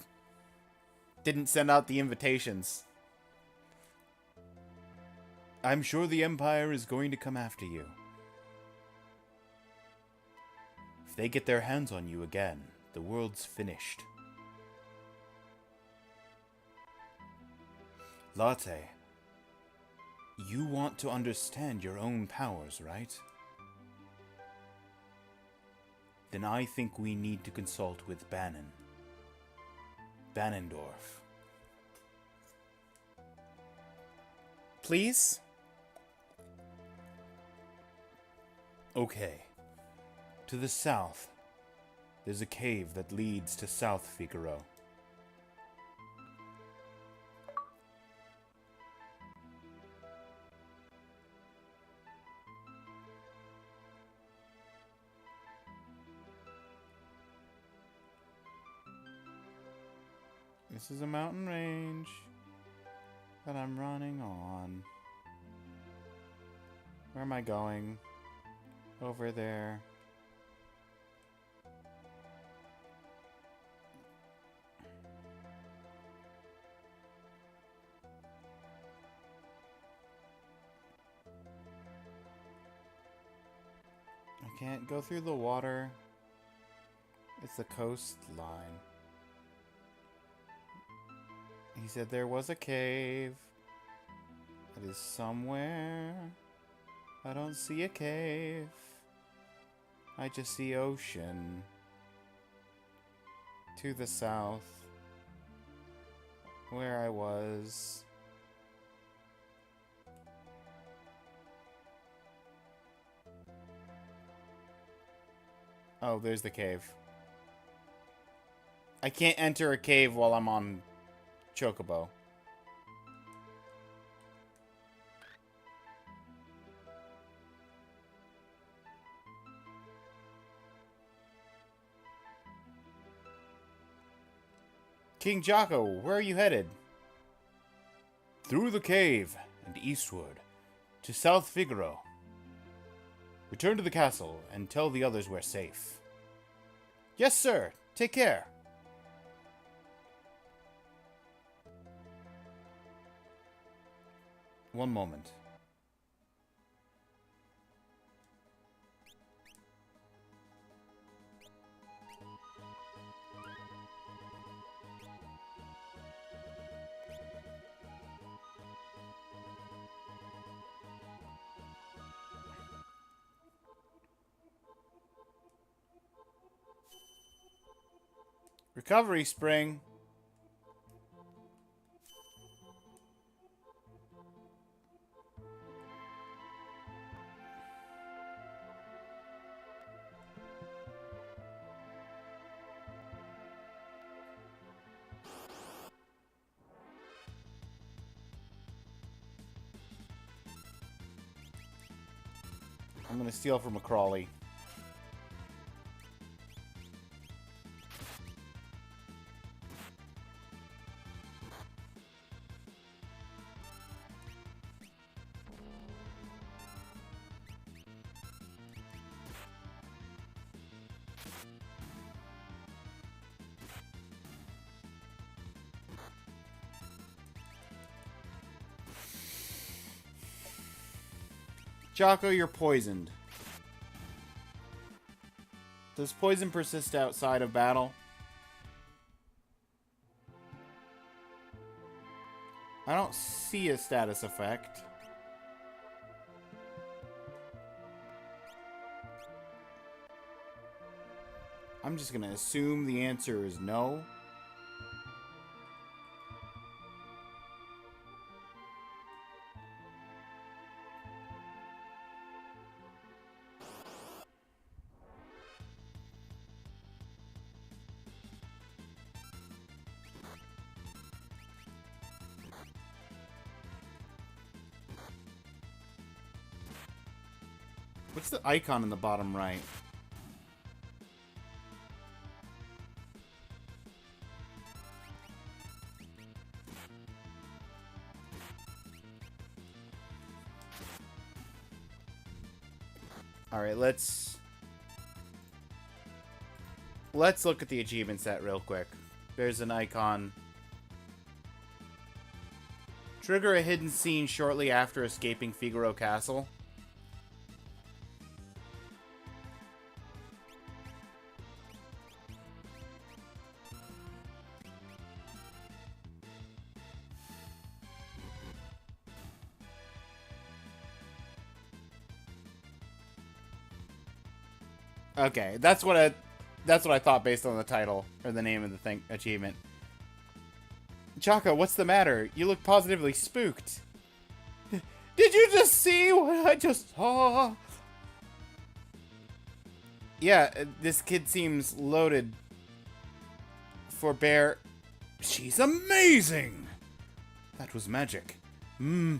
didn't send out the invitations. I'm sure the Empire is going to come after you. If they get their hands on you again, the world's finished. Latte, you want to understand your own powers, right? Then I think we need to consult with Bannon. Bannendorf. Please? Okay. To the south, there's a cave that leads to South Figaro. This is a mountain range that I'm running on. Where am I going? Over there. can't go through the water. It's the coastline. He said there was a cave. It is somewhere. I don't see a cave. I just see ocean. To the south. Where I was. Oh, there's the cave. I can't enter a cave while I'm on Chocobo. King Jocko, where are you headed? Through the cave and eastward to South Figaro. Return to the castle and tell the others we're safe. Yes, sir. Take care. One moment. Recovery spring. I'm gonna steal from a Crawley. Jocko, you're poisoned. Does poison persist outside of battle? I don't see a status effect. I'm just gonna assume the answer is no. What's the icon in the bottom right? Alright, let's look at the achievement set real quick. There's an icon. Trigger a hidden scene shortly after escaping Figaro Castle. Okay, that's what I thought based on the title or the name of the thing achievement. Chaka, what's the matter? You look positively spooked. Did you just see what I just saw? Yeah, this kid seems loaded for bear. She's amazing. That was magic. Ma.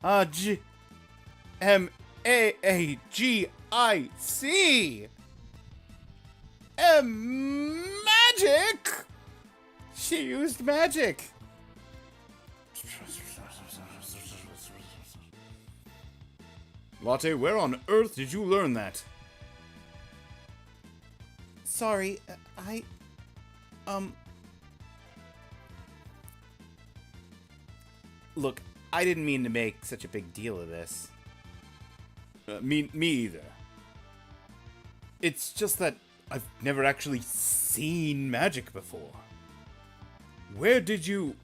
Magic. Magic. She used magic. Latte, where on earth did you learn that? Sorry, Look, I didn't mean to make such a big deal of this. Me either. It's just that I've never actually seen magic before. Where did you...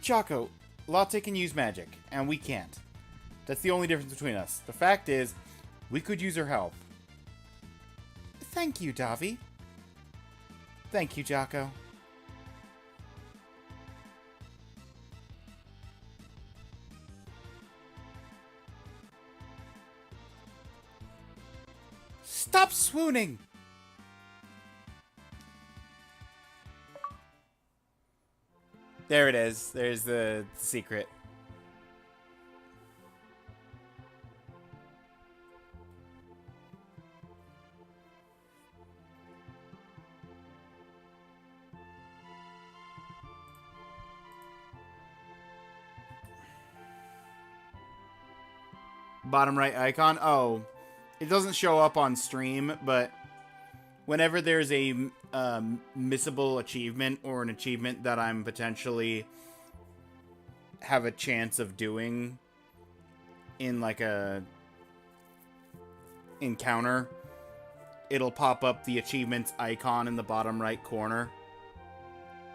Choco, Latte can use magic, and we can't. That's the only difference between us. The fact is, we could use her help. Thank you, Davi. Thank you, Jocko. Stop swooning! There it is. There's the secret. Bottom right icon. Oh, it doesn't show up on stream, but whenever there's a missable achievement or an achievement that I'm potentially have a chance of doing in like a encounter, it'll pop up the achievements icon in the bottom right corner.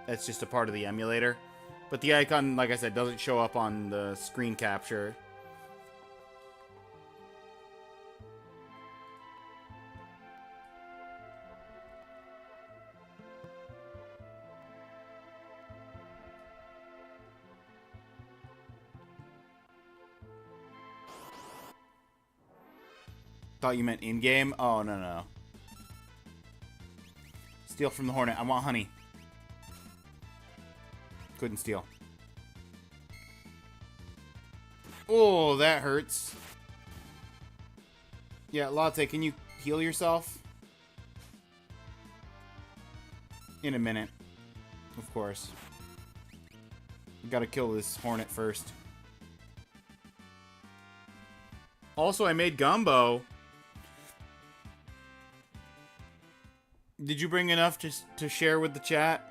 That's just a part of the emulator. But the icon, like I said, doesn't show up on the screen capture. Thought you meant in-game? Oh, no. Steal from the Hornet. I want honey. Couldn't steal. Oh, that hurts. Yeah, Latte, can you heal yourself? In a minute. Of course. We gotta kill this Hornet first. Also, I made gumbo. Did you bring enough to share with the chat?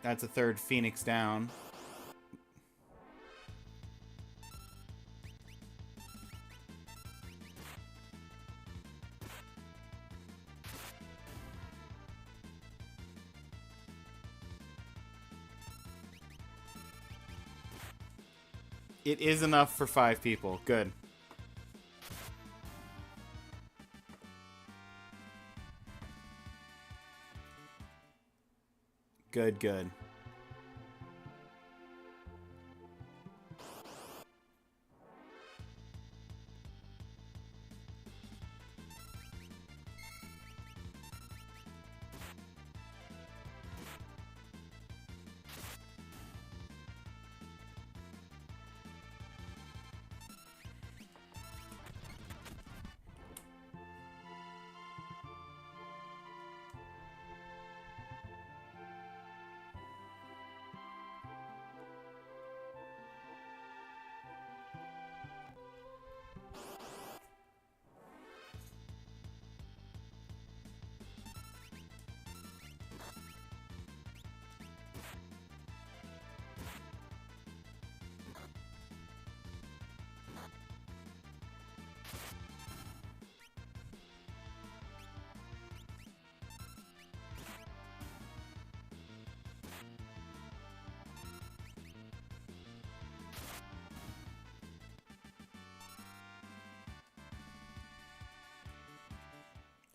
That's a third Phoenix down. It is enough for 5 people. Good. Good.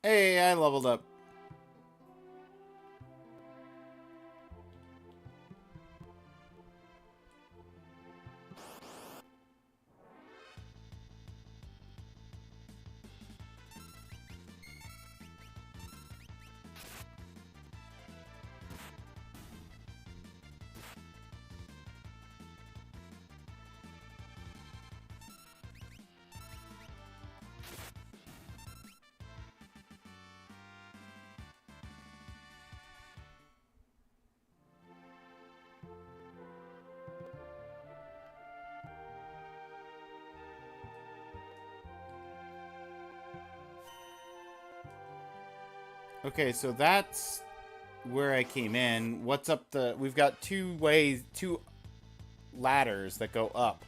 Hey, I leveled up. Okay, so that's where I came in. What's up the... We've got two ladders that go up.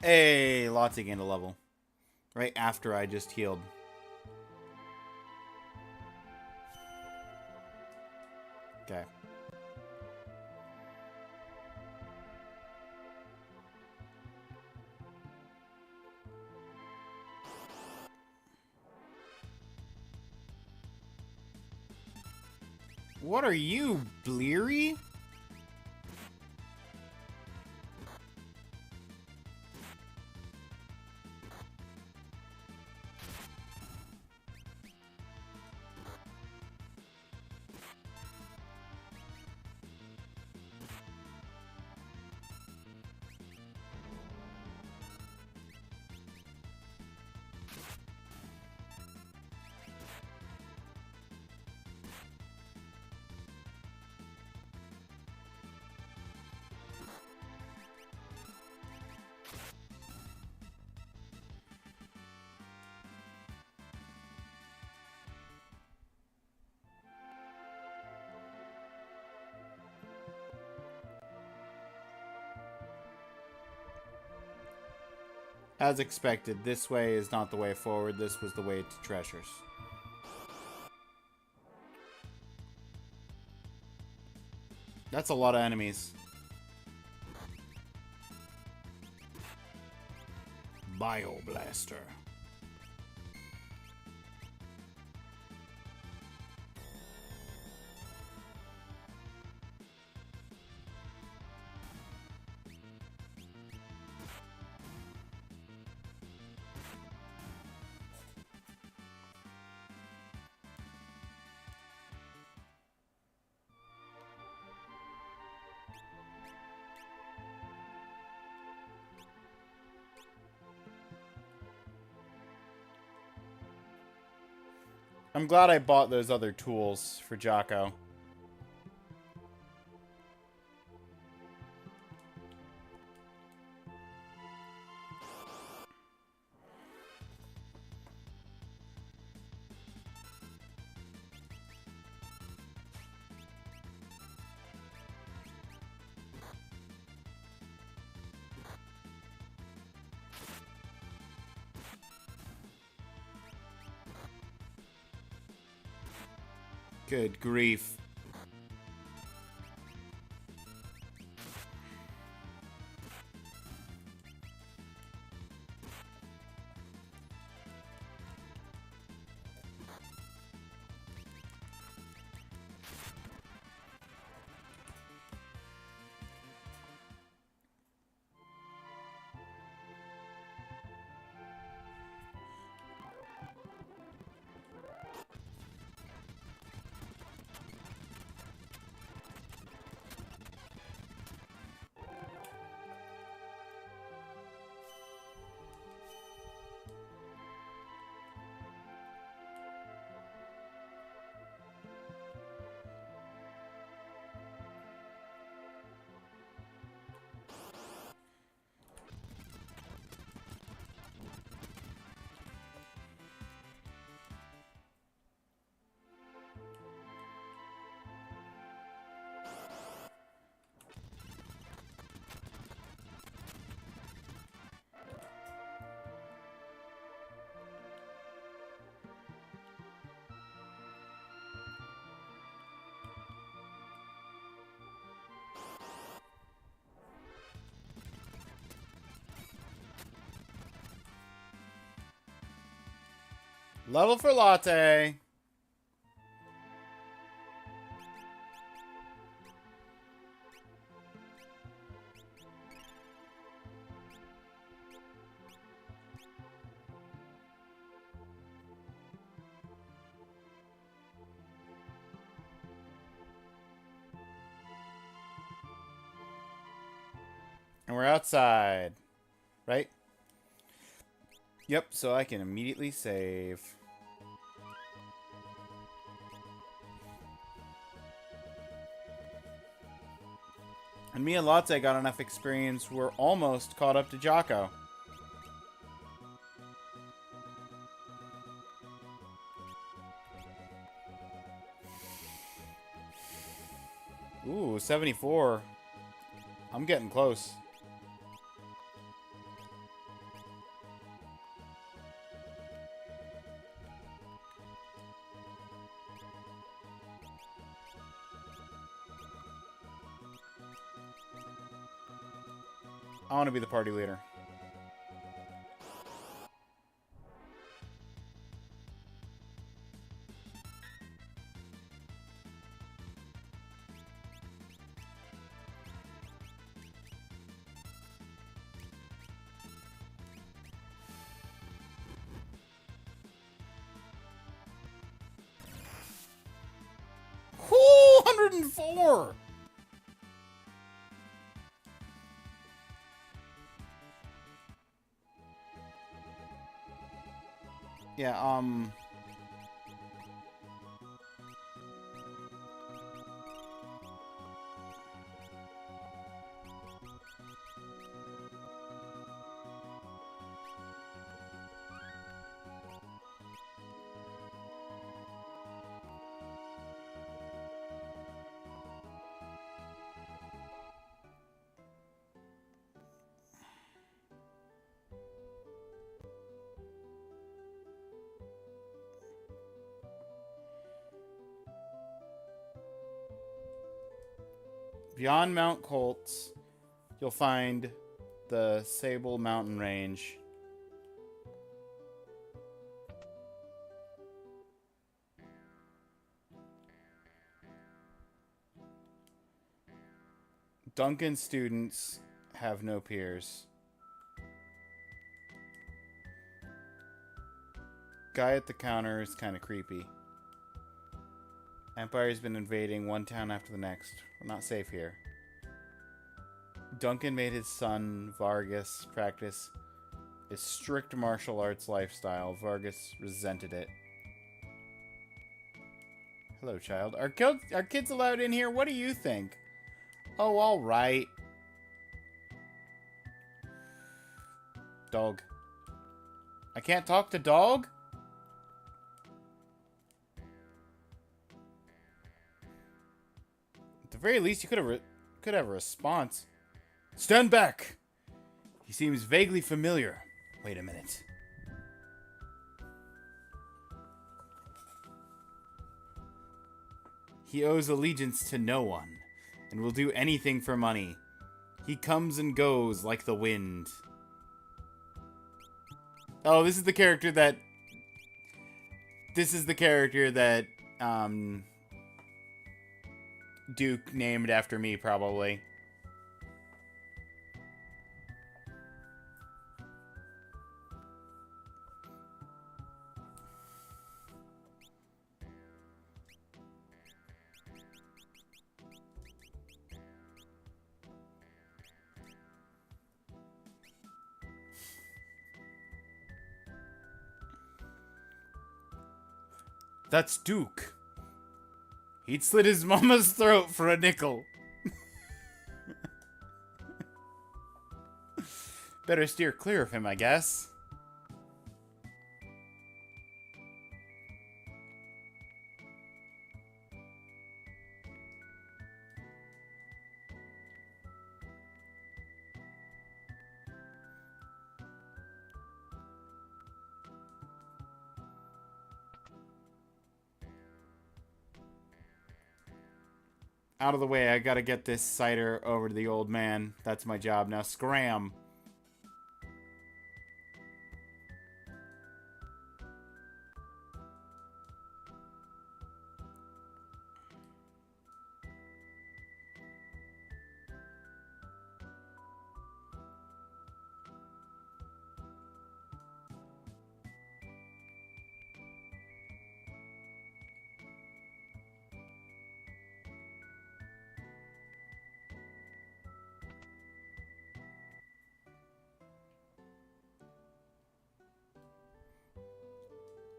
Hey, Lottie gained a level. Right after I just healed. Okay. What are you, Bleary? As expected, this way is not the way forward. This was the way to treasures. That's a lot of enemies. Bioblaster. I'm glad I bought those other tools for Jocko. Good grief. Level for Latte. And we're outside. Right? Yep, so I can immediately save. And me and Latte got enough experience, we're almost caught up to Jocko. Ooh, 74. I'm getting close. I want to be the party leader. Whoo! 104! Yeah, beyond Mount Colts, you'll find the Sable Mountain Range. Duncan students have no peers. Guy at the counter is kind of creepy. Empire's been invading one town after the next. We're not safe here. Duncan made his son, Vargas, practice a strict martial arts lifestyle. Vargas resented it. Hello, child. Are kids allowed in here? What do you think? Oh, all right. Dog. I can't talk to dog? At the very least, you could have a response. Stand back! He seems vaguely familiar. Wait a minute. He owes allegiance to no one, and will do anything for money. He comes and goes like the wind. Oh, this is the character that... Duke named after me, probably. That's Duke. He'd slit his mama's throat for a nickel. Better steer clear of him, I guess. Out of the way, I gotta get this cider over to the old man. That's my job. Now scram.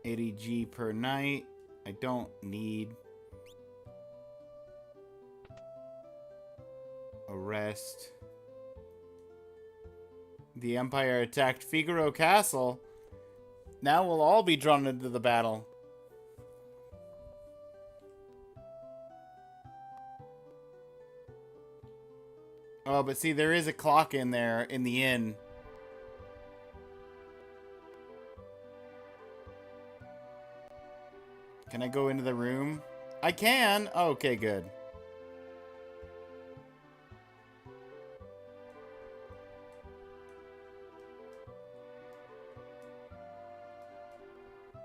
80G per night. I don't need. Arrest. The Empire attacked Figaro Castle. Now we'll all be drawn into the battle. Oh, but see, there is a clock in there in the inn. Can I go into the room? I can! Oh, okay, good.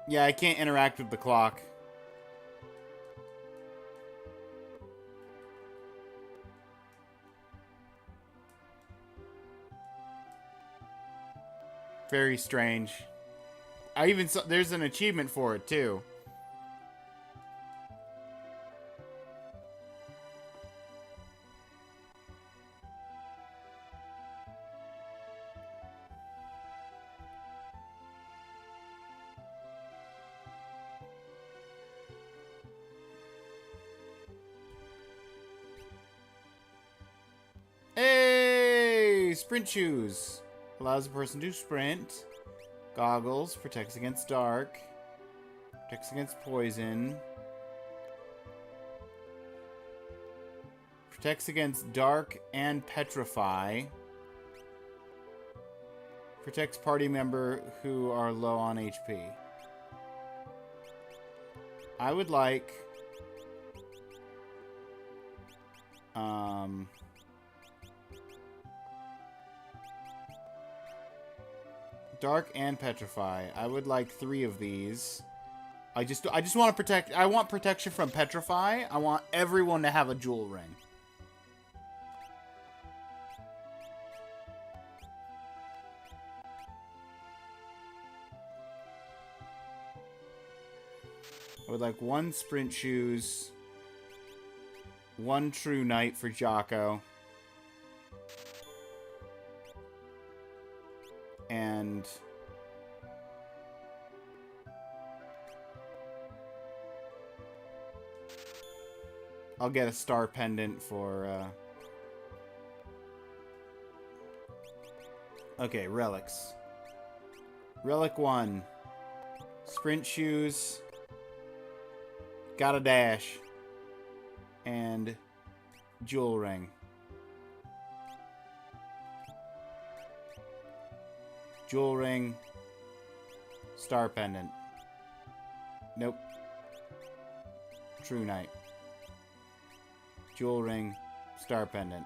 Yeah, I can't interact with the clock. Very strange. I even saw there's an achievement for it too. Hey! Sprint shoes. Allows a person to sprint. Goggles. Protects against dark. Protects against poison. Protects against dark and petrify. Protects party member who are low on HP. I would like... Dark and Petrify. I would like 3 of these. I just want to protect... I want protection from Petrify. I want everyone to have a jewel ring. I would like 1 sprint shoes. 1 true knight for Jocko. And I'll get a star pendant for okay, relics. Relic 1. Sprint shoes. Got a dash. And jewel ring. Jewel ring. Star pendant. Nope. True knight. Jewel ring. Star pendant.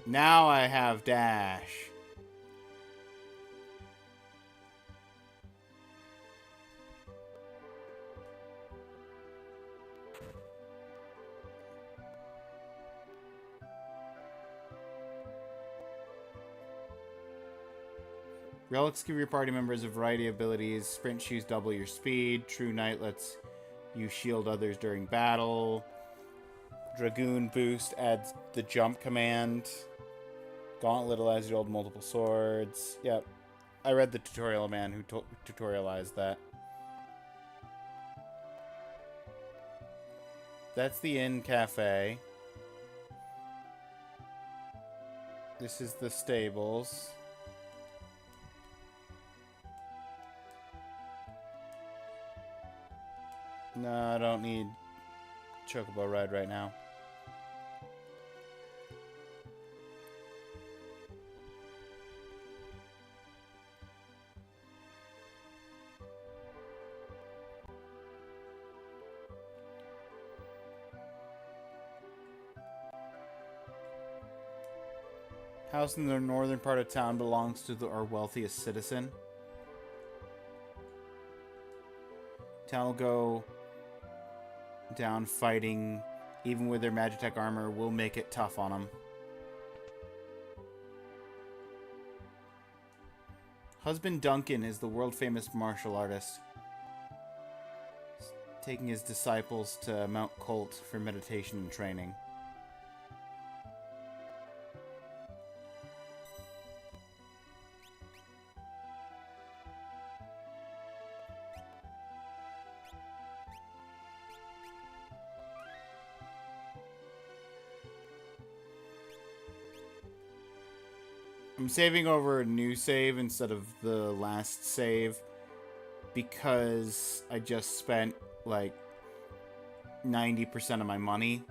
Now I have dash. Relics give your party members a variety of abilities. Sprint shoes double your speed. True Knight lets you shield others during battle. Dragoon boost adds the jump command. Gauntlet allows you to hold multiple swords. Yep. I read the tutorial man who tutorialized that. That's the inn cafe. This is the stables. No, I don't need Chocobo Ride right now. House in the northern part of town belongs to our wealthiest citizen. Town will go down fighting. Even with their Magitech armor, we'll make it tough on them. Husband Duncan is the world-famous martial artist. He's taking his disciples to Mount Colt for meditation and training. I'm saving over a new save instead of the last save because I just spent like 90% of my money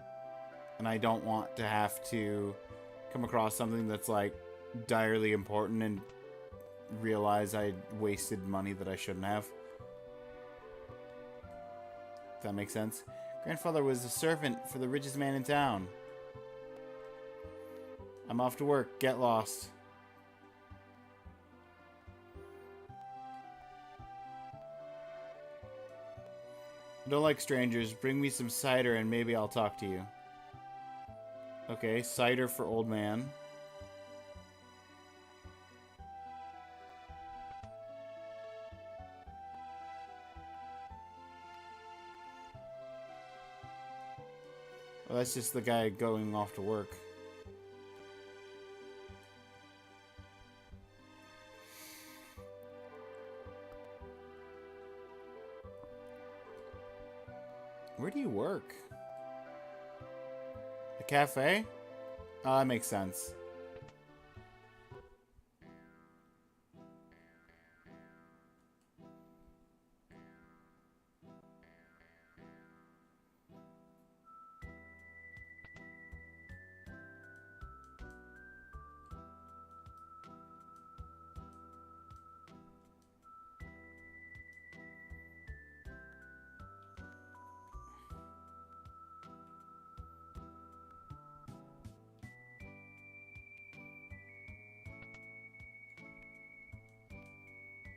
and I don't want to have to come across something that's like direly important and realize I wasted money that I shouldn't have. If that makes sense. Grandfather was a servant for the richest man in town. I'm off to work. Get lost. I don't like strangers. Bring me some cider and maybe I'll talk to you. Okay, cider for old man. Well, that's just the guy going off to work. Where do you work? A cafe? Oh, that makes sense.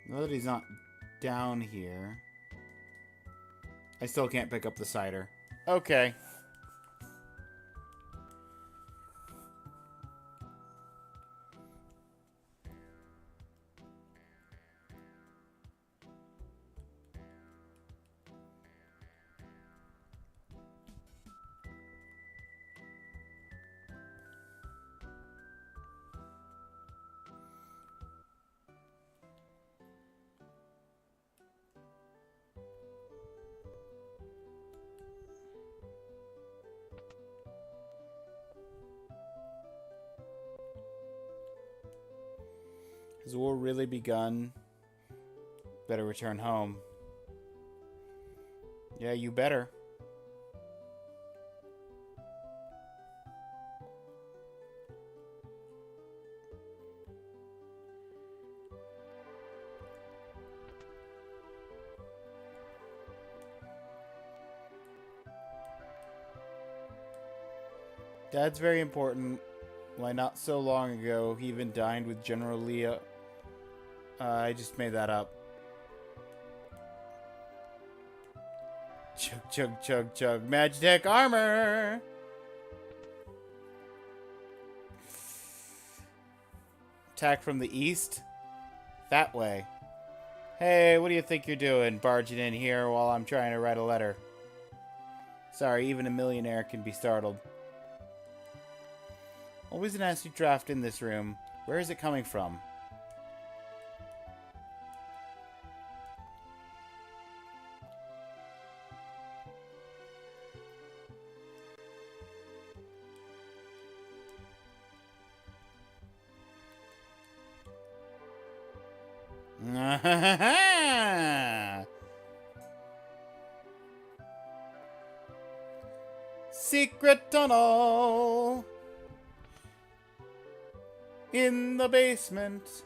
Now that he's not down here, I still can't pick up the cider. Okay. Has war really begun? Better return home. Yeah, you better. Dad's very important. Why, not so long ago, he even dined with General Leah. I just made that up. Chug, chug, chug, chug. Magitech armor! Attack from the east? That way. Hey, what do you think you're doing, barging in here while I'm trying to write a letter? Sorry, even a millionaire can be startled. Always a nasty draft in this room. Where is it coming from? Secret tunnel in the basement.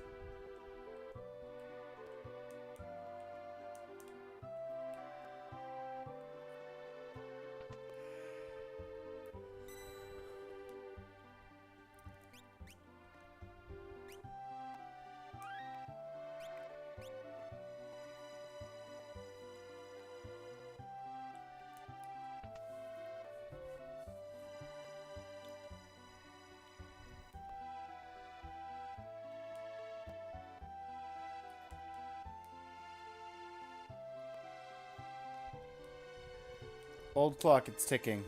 Old clock, it's ticking.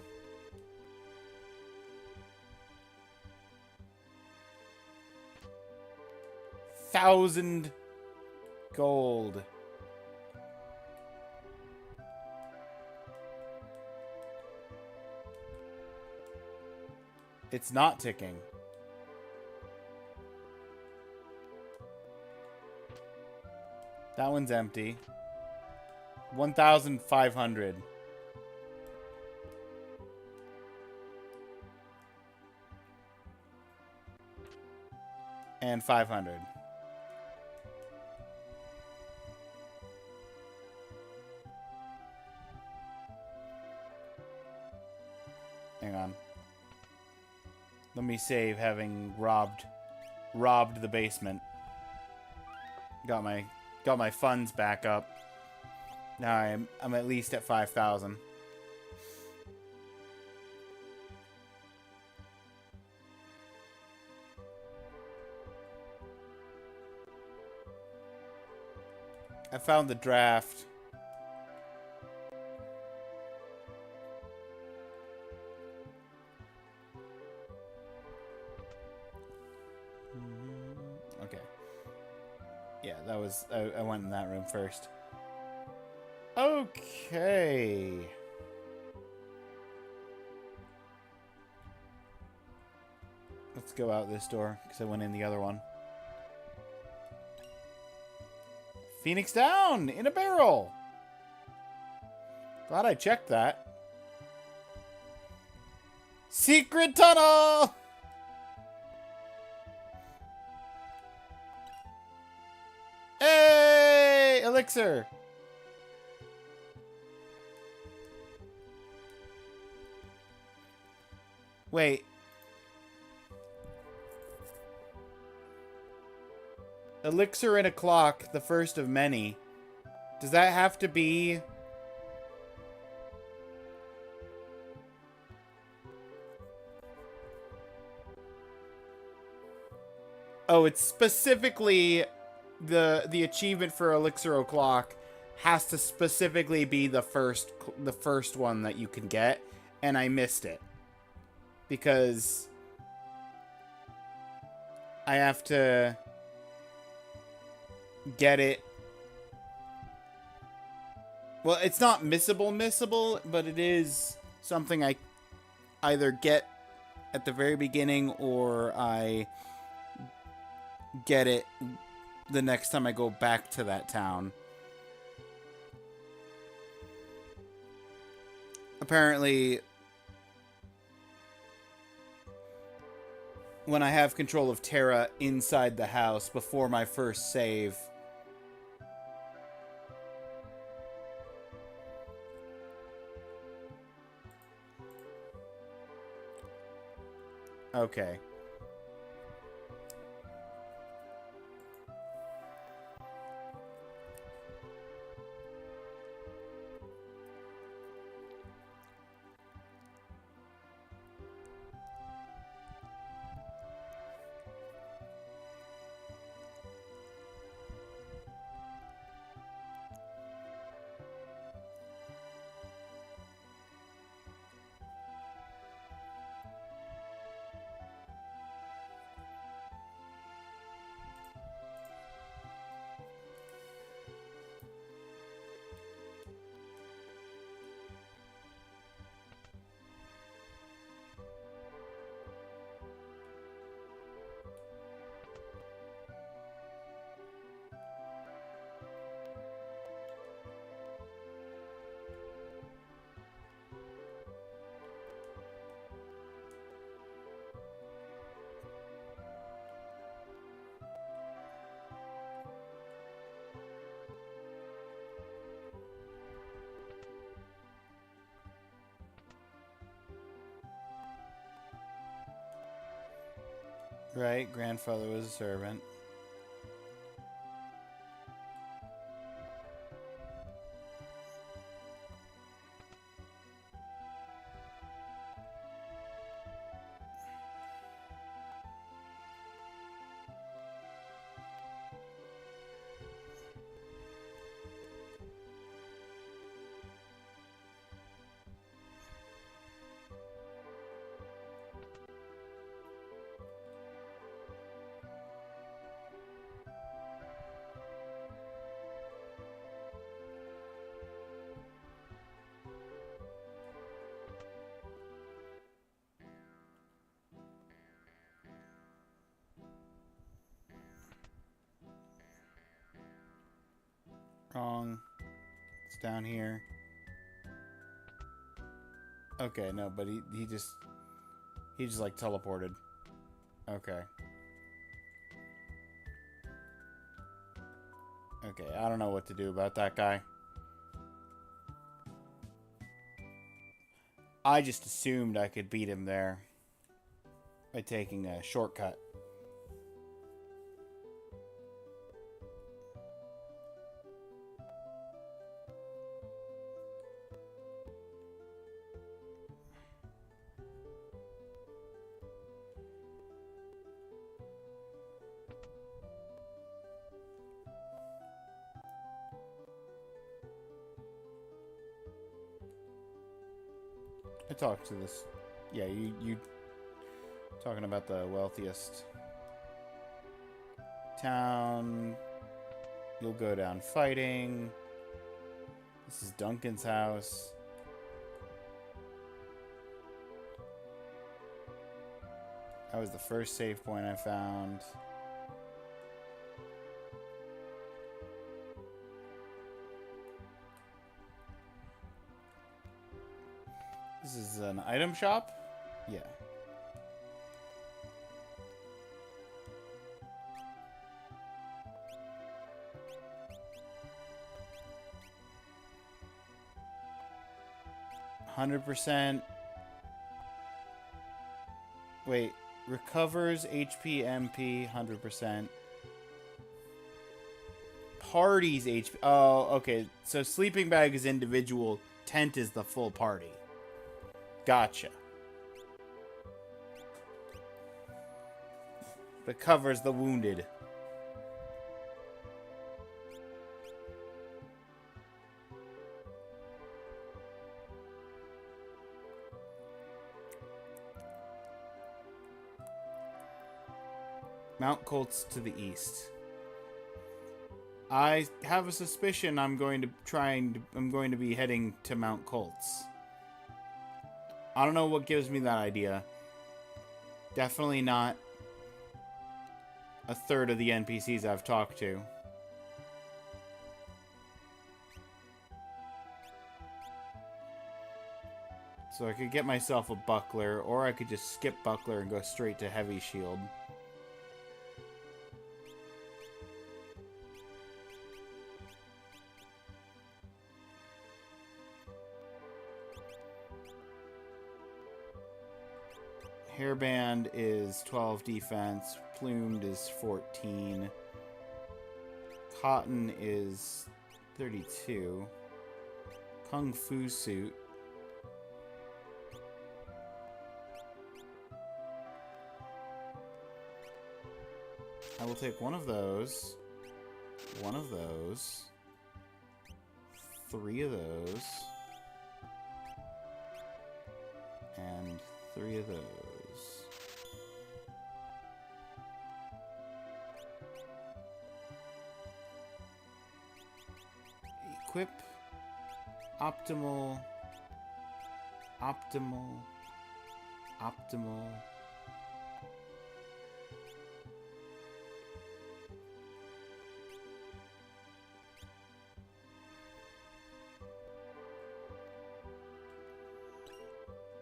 $1,000 gold. It's not ticking. That one's empty. 1,500. And 500. Hang on. Let me save having robbed the basement. Got my funds back up. Now I'm at least at 5,000. I found the draft. Okay. Yeah, that was... I went in that room first. Okay. Let's go out this door, because I went in the other one. Phoenix down! In a barrel! Glad I checked that. Secret tunnel! Hey! Elixir! Wait. Elixir in a clock, the first of many. Does that have to be... Oh, it's specifically the achievement for Elixir O'Clock has to specifically be the first one that you can get, and I missed it. Because I have to get it. Well, it's not missable, but it is something I either get at the very beginning or I get it the next time I go back to that town. Apparently, when I have control of Terra inside the house before my first save, okay. Right, grandfather was a servant. Wrong. It's down here. Okay, no, but he just like teleported. Okay. Okay, I don't know what to do about that guy. I just assumed I could beat him there by taking a shortcut. I talked to this. Yeah, you talking about the wealthiest town. You'll go down fighting. This is Duncan's house. That was the first save point I found. This is an item shop? Yeah. %. Wait, recovers HP, MP, 100%. Party's HP. Oh, okay. So sleeping bag is individual. Tent is the full party. Gotcha. But covers the wounded. Mount Colts to the east. I have a suspicion I'm going to be heading to Mount Colts. I don't know what gives me that idea. Definitely not a third of the NPCs I've talked to. So I could get myself a buckler, or I could just skip buckler and go straight to heavy shield. Hairband is 12 defense. Plumed is 14. Cotton is 32. Kung Fu suit. I will take one of those. One of those. 3 of those. And 3 of those. Equip. Optimal. Optimal. Optimal.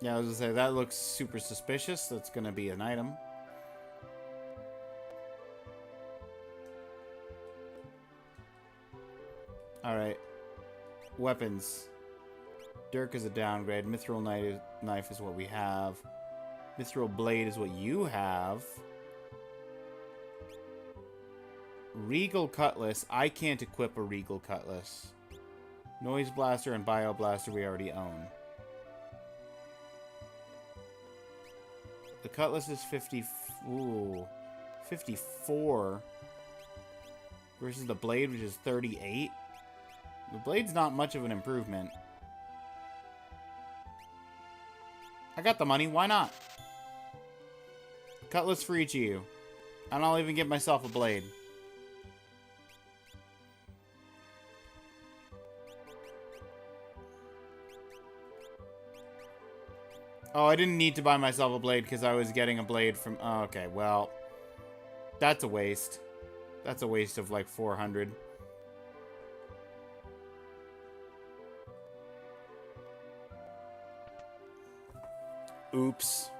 Yeah, I was gonna say, that looks super suspicious. That's gonna be an item. Alright. Weapons. Dirk is a downgrade. Mithril knife is what we have. Mithril blade is what you have. Regal cutlass. I can't equip a regal cutlass. Noise blaster and bio blaster we already own. The cutlass is 54 versus the blade, which is 38. The blade's not much of an improvement. I got the money. Why not? Cutlass for each of you. And I'll even get myself a blade. Oh, I didn't need to buy myself a blade because I was getting a blade from... Oh, okay, well... That's a waste. That's a waste of like 400. Oops.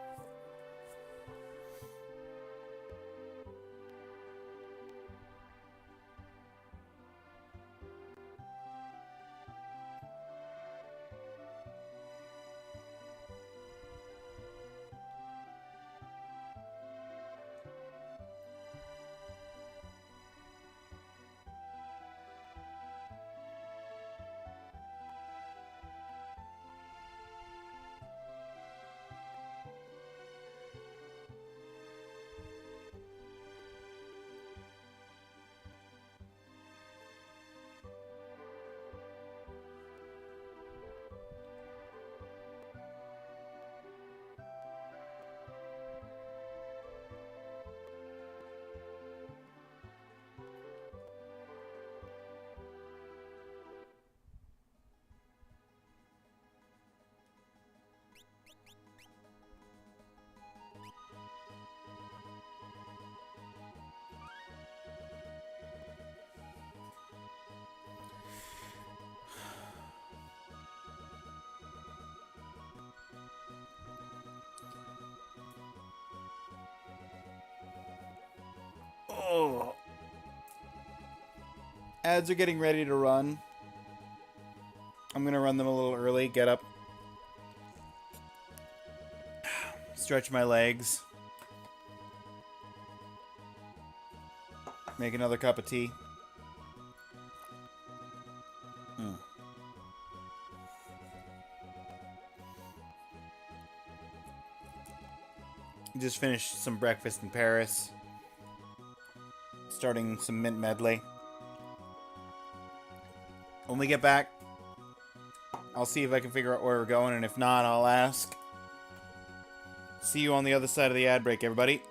Oh. Ads are getting ready to run. I'm gonna run them a little early, get up, stretch my legs, make another cup of tea. Just finished some breakfast in Paris. Starting some mint medley. When we get back, I'll see if I can figure out where we're going, and if not, I'll ask. See you on the other side of the ad break, everybody.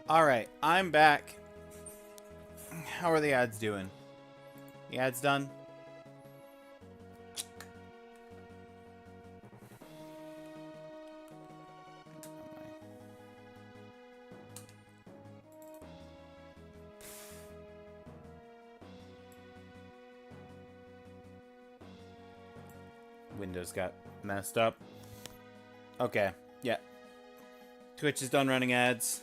Alright, I'm back. How are the ads doing? The ads done? Windows got messed up. Okay, yeah. Twitch is done running ads.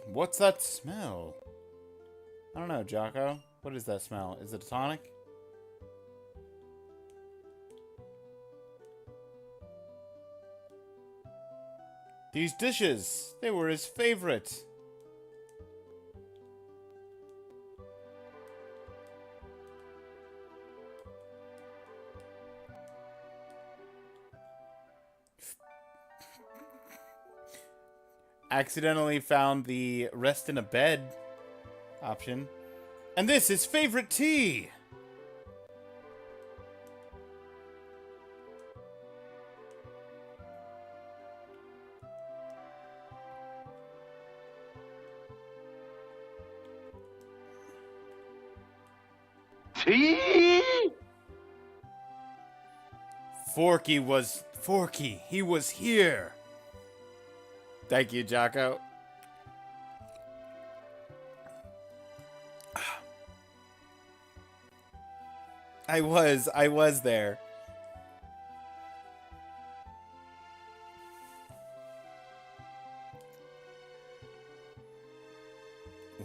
What's that smell? I don't know, Jocko. What is that smell? Is it a tonic? These dishes, they were his favorite. Accidentally found the rest in a bed option. And this is favorite tea! Tea? Forky, he was here! Thank you, Jocko. I was there.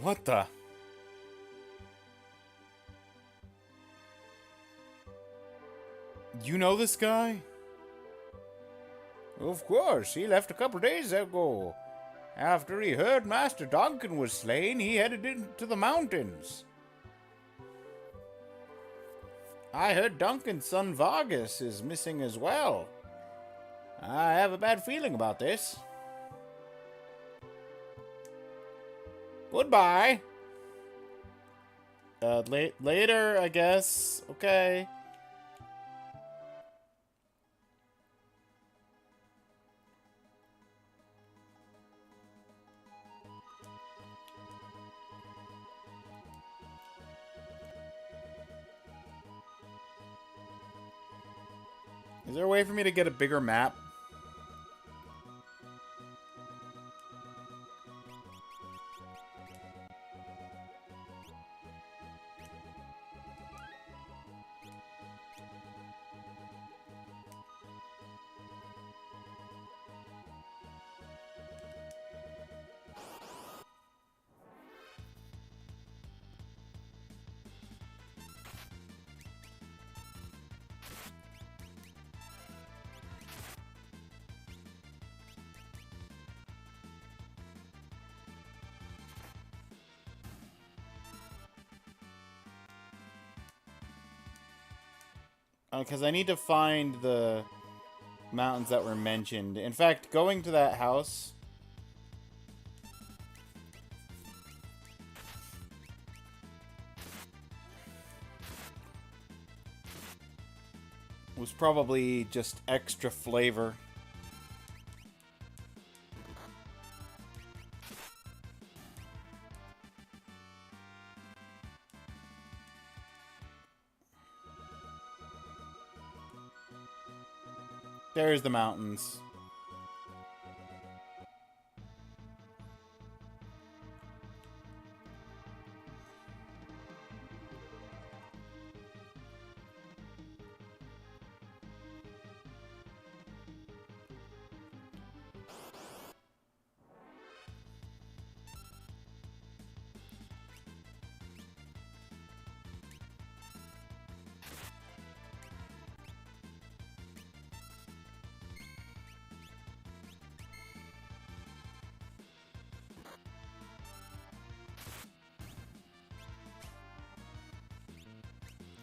What the? You know this guy? Of course, he left a couple days ago. After he heard Master Duncan was slain, he headed into the mountains. I heard Duncan's son Vargas is missing as well. I have a bad feeling about this. Goodbye. Later, I guess. Okay. Is there a way for me to get a bigger map? Because I need to find the mountains that were mentioned. In fact, going to that house... was probably just extra flavor. There's the mountains.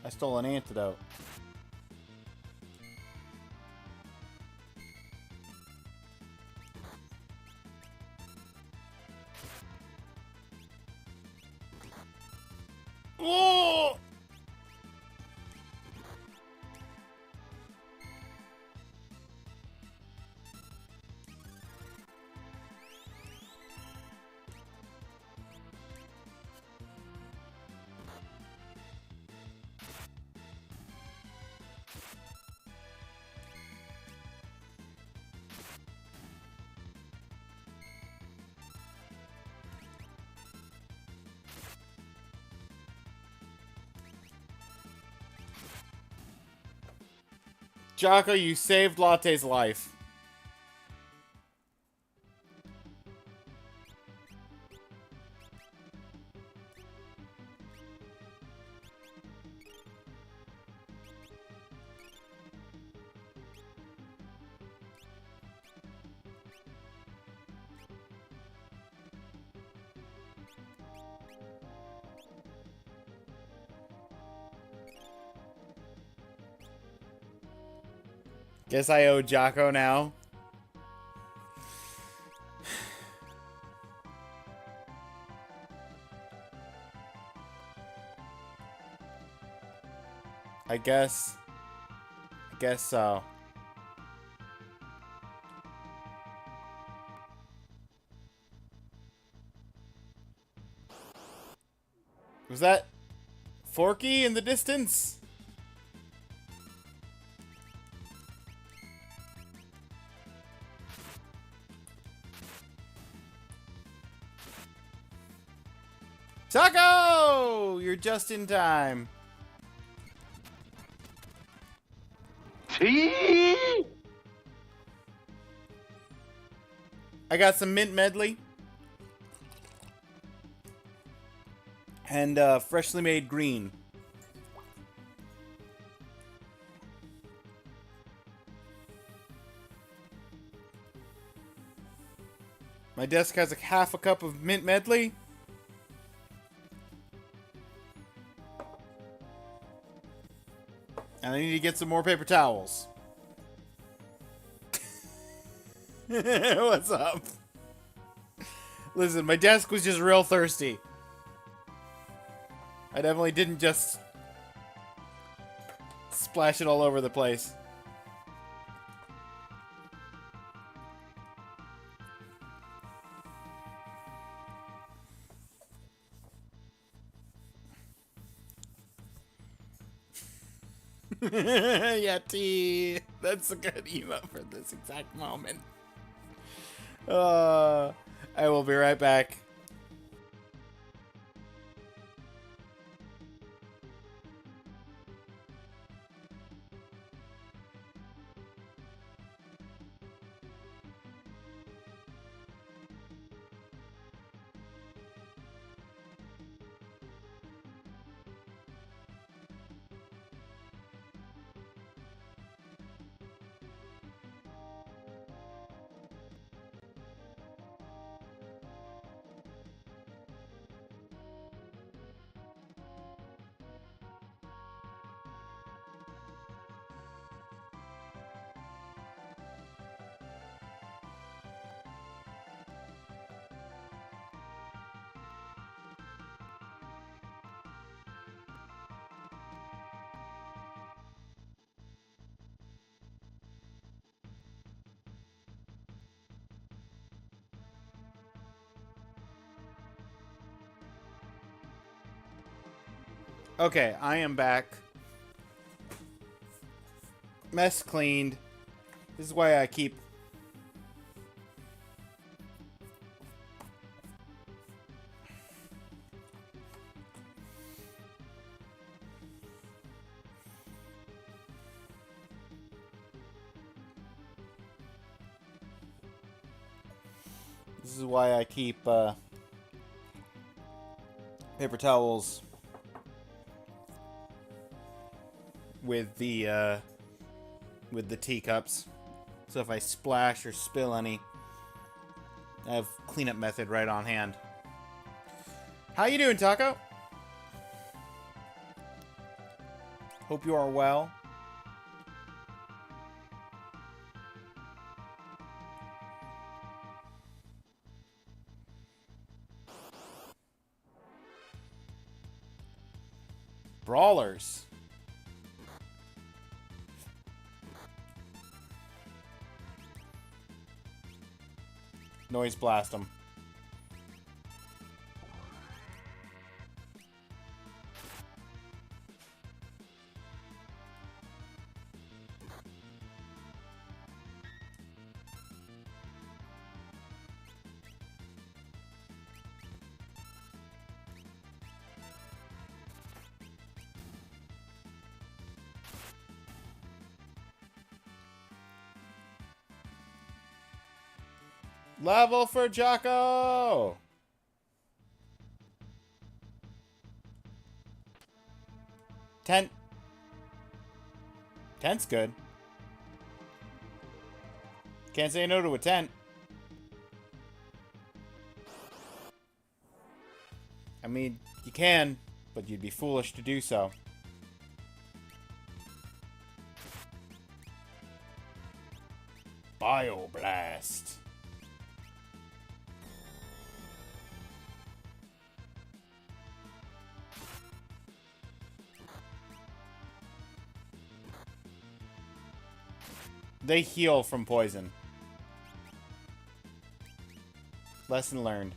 I stole an antidote. Oh! Jocko, you saved Latte's life. Guess I owe Jocko now. I guess so. Was that Forky in the distance? Jocko! You're just in time. See? I got some mint medley. And freshly made green. My desk has a half a cup of mint medley. And I need to get some more paper towels. What's up? Listen, my desk was just real thirsty. I definitely didn't just splash it all over the place. Yeah, T. That's a good emote for this exact moment. I will be right back. Okay, I am back. Mess cleaned. This is why I keep... This is why I keep, paper towels with the teacups. So if I splash or spill any, I have cleanup method right on hand. How you doing, Taco? Hope you are well. Brawlers. Noise blast them. Level for Jocko! 10. 10's good. Can't say no to a 10. I mean, you can, but you'd be foolish to do so. Bioblast. They heal from poison. Lesson learned.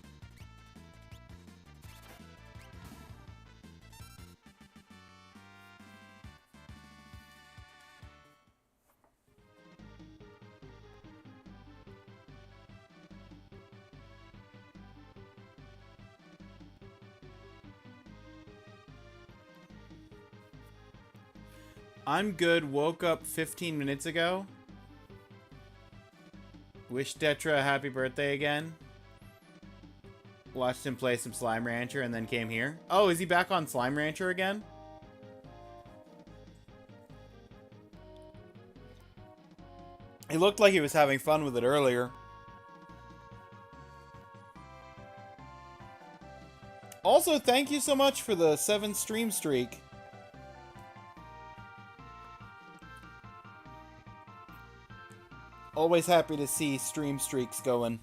I'm good. Woke up 15 minutes ago. Wish Detra a happy birthday again. Watched him play some Slime Rancher and then came here. Oh, is he back on Slime Rancher again? He looked like he was having fun with it earlier. Also, thank you so much for the 7 stream streak. Always happy to see stream streaks going.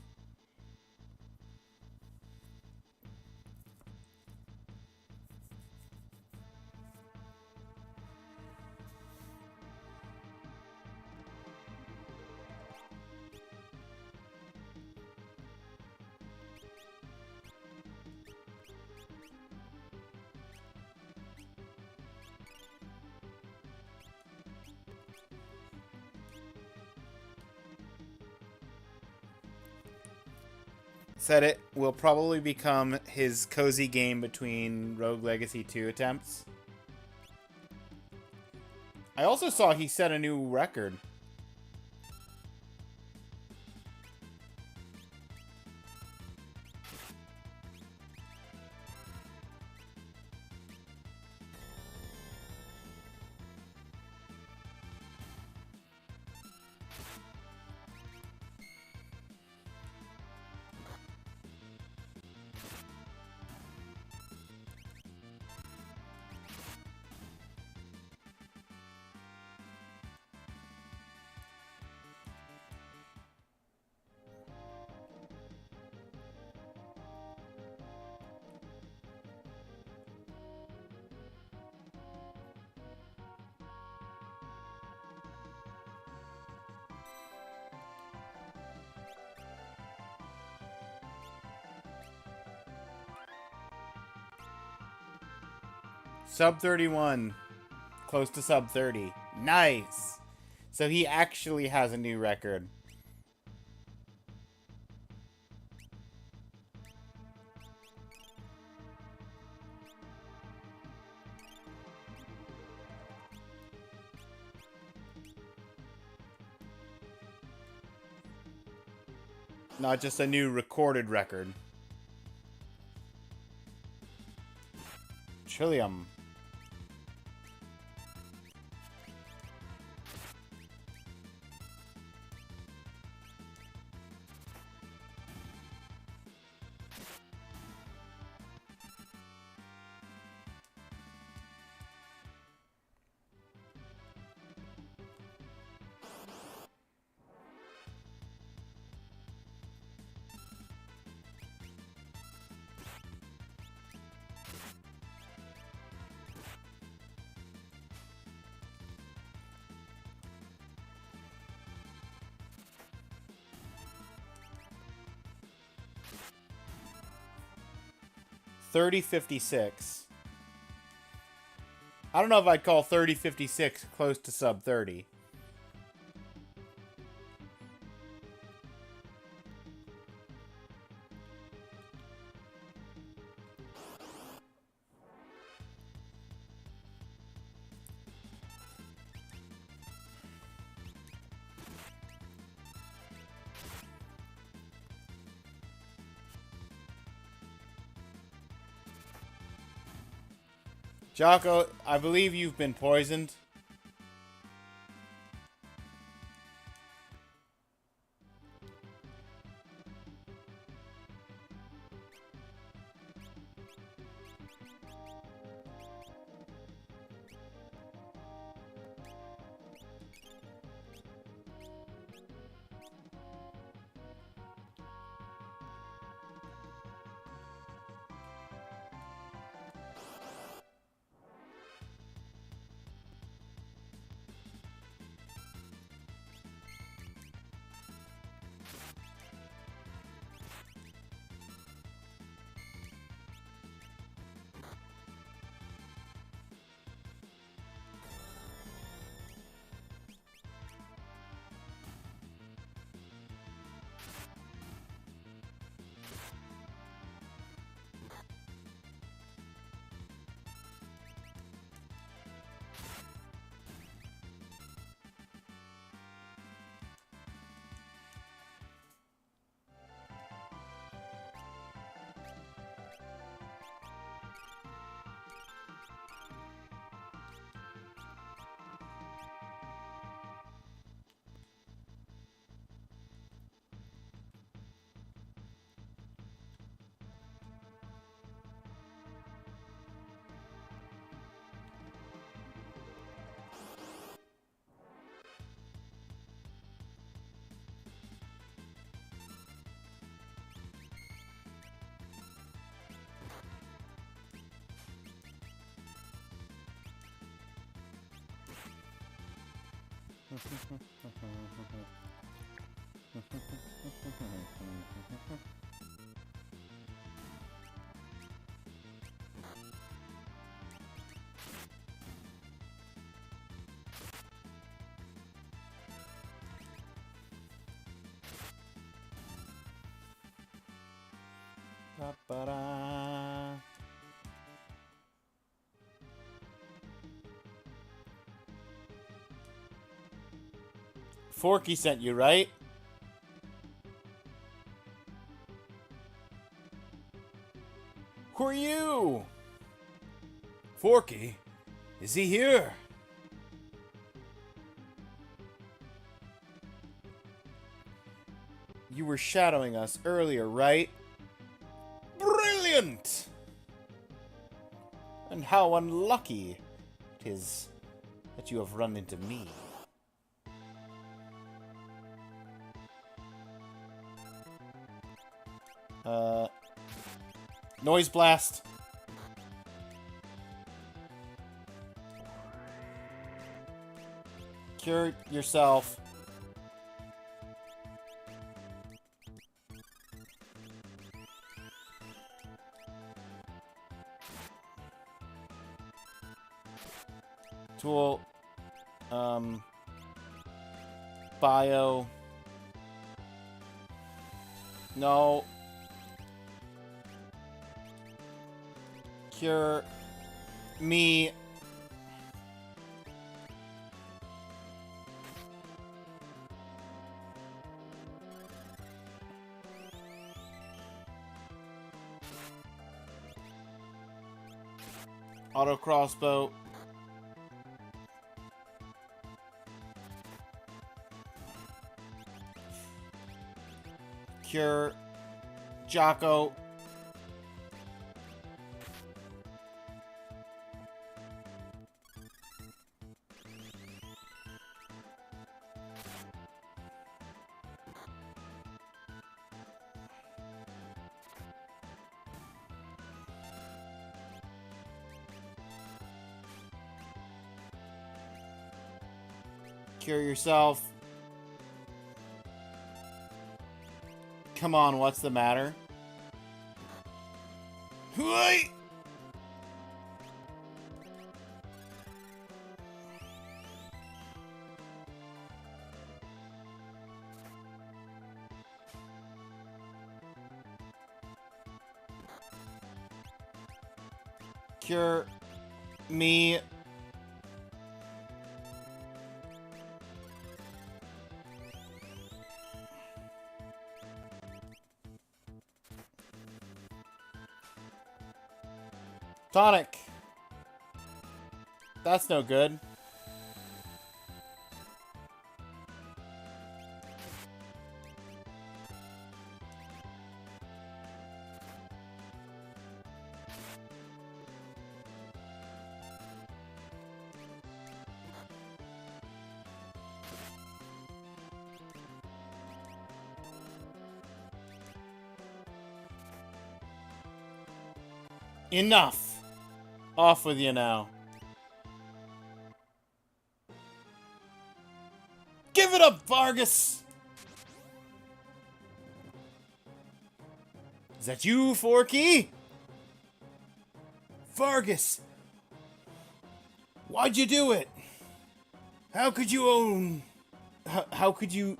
Said it will probably become his cozy game between Rogue Legacy 2 attempts. I also saw he set a new record. Sub 31. Close to sub 30. Nice. So he actually has a new record. Not just a new recorded record. Trillium. $30.56. I don't know if I'd call $30.56 close to sub 30. Jocko, I believe you've been poisoned. Ba-ba-da. Forky sent you, right? Who are you? Forky? Is he here? You were shadowing us earlier, right? Brilliant! And how unlucky it is that you have run into me. Noise blast. Cure yourself. Tool. Bio. No. Cure me. Auto crossbow. Cure Jocko. Cure yourself. Come on, what's the matter? Wait! Cure me. Tonic. That's no good. Enough. Off with you now. Give it up, Vargas! Is that you, Forky? Vargas! Why'd you do it? How could you own... How could you...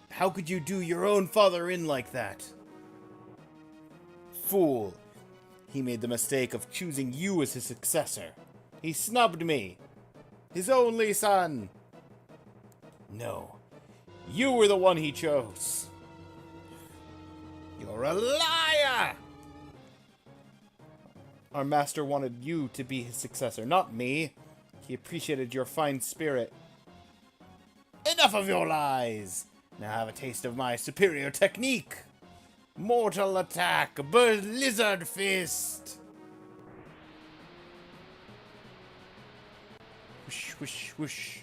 How could you do your own father in like that? Fool. He made the mistake of choosing you as his successor. He snubbed me. His only son. No. You were the one he chose. You're a liar! Our master wanted you to be his successor, not me. He appreciated your fine spirit. Enough of your lies! Now have a taste of my superior technique. Mortal attack, Blizzard Fist! Whoosh, whoosh, whoosh.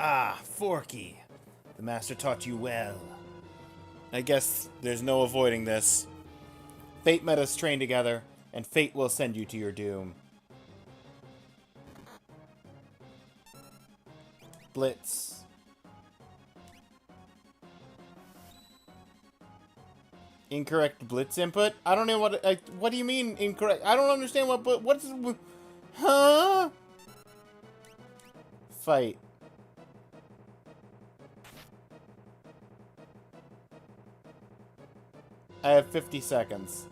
Ah, Forky. The master taught you well. I guess there's no avoiding this. Fate met us train together, and fate will send you to your doom. Blitz. Incorrect blitz input? I don't know what do you mean incorrect? I don't understand what's... Huh? Fight. I have 50 seconds.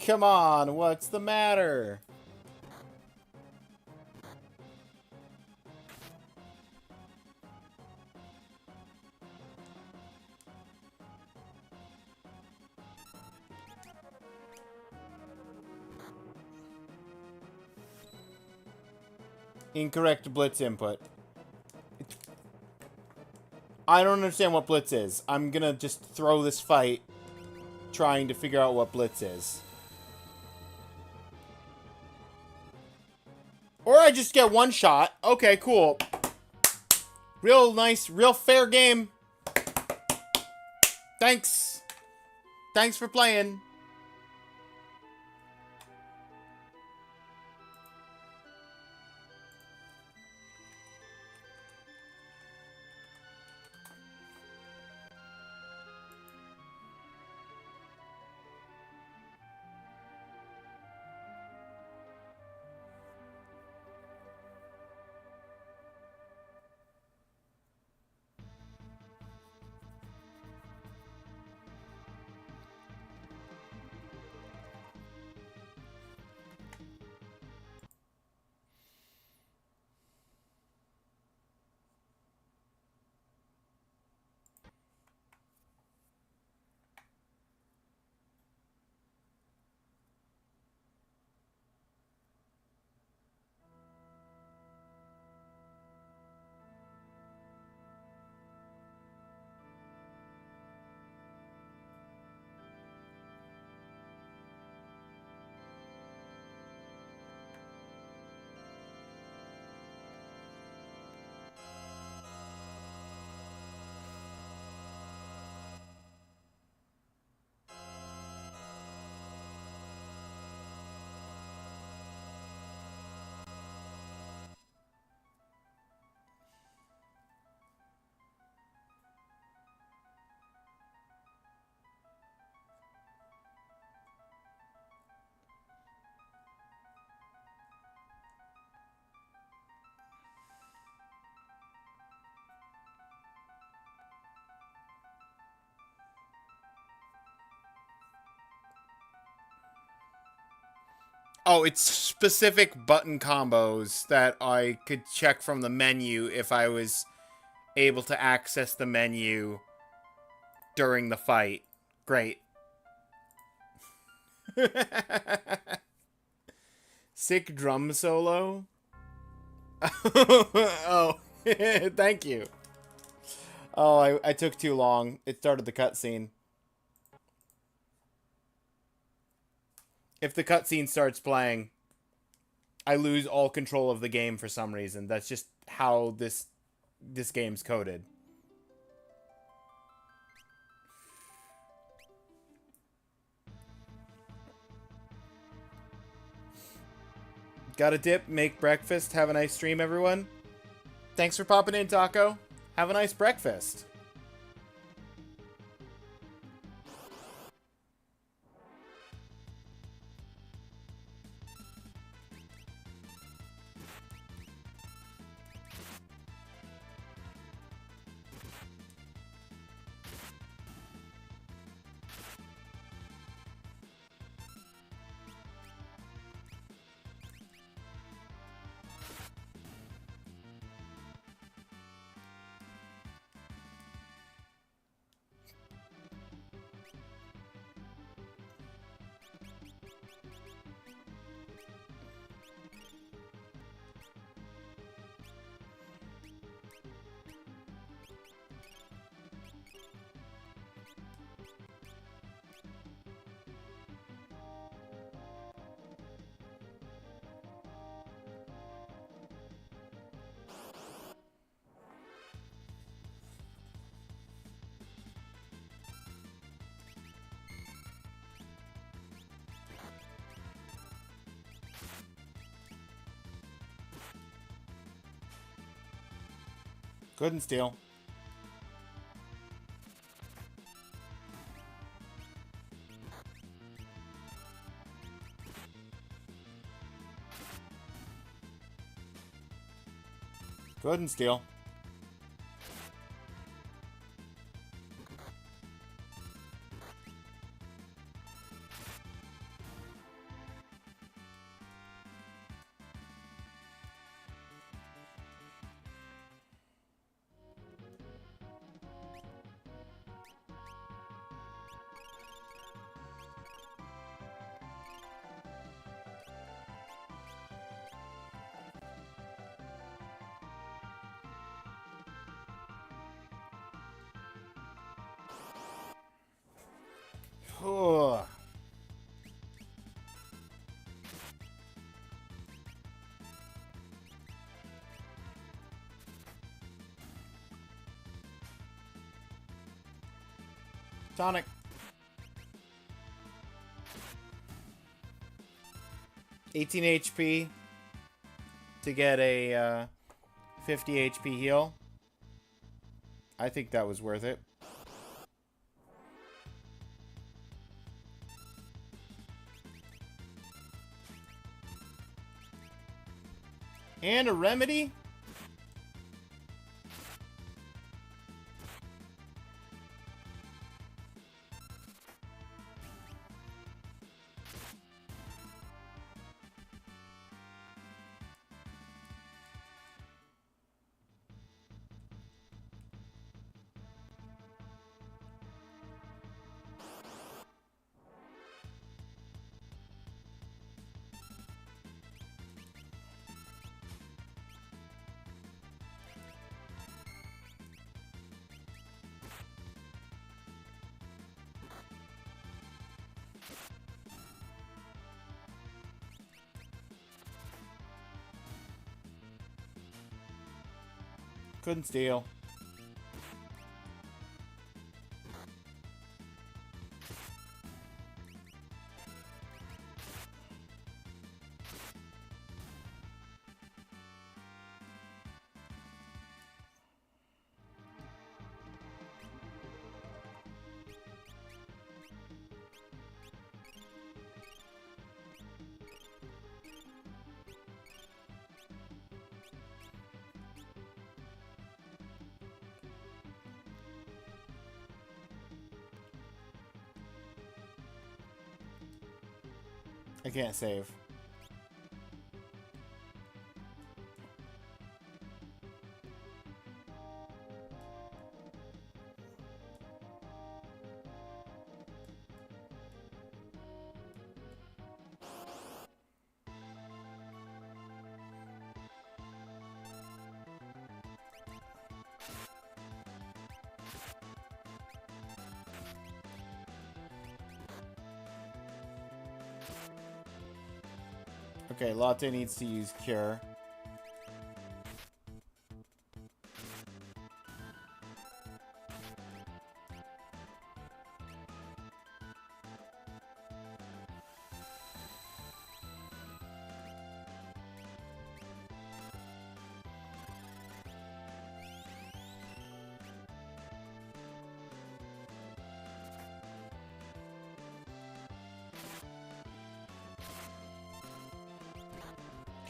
Come on, what's the matter? Incorrect blitz input. I don't understand what blitz is. I'm gonna just throw this fight trying to figure out what blitz is. Or I just get one shot. Okay, cool. Real nice, real fair game. Thanks. Thanks for playing. Oh, it's specific button combos that I could check from the menu if I was able to access the menu during the fight. Great. Sick drum solo? Oh, thank you. Oh, I took too long. It started the cutscene. If the cutscene starts playing, I lose all control of the game for some reason. That's just how this game's coded. Got a dip, make breakfast, have a nice stream, everyone. Thanks for popping in, Taco. Have a nice breakfast. Couldn't steal. Couldn't steal. Ugh. Sonic. $18 HP to get a 50 HP heal. I think that was worth it. And a remedy? Couldn't steal. I can't save. Okay, Latte needs to use Cure.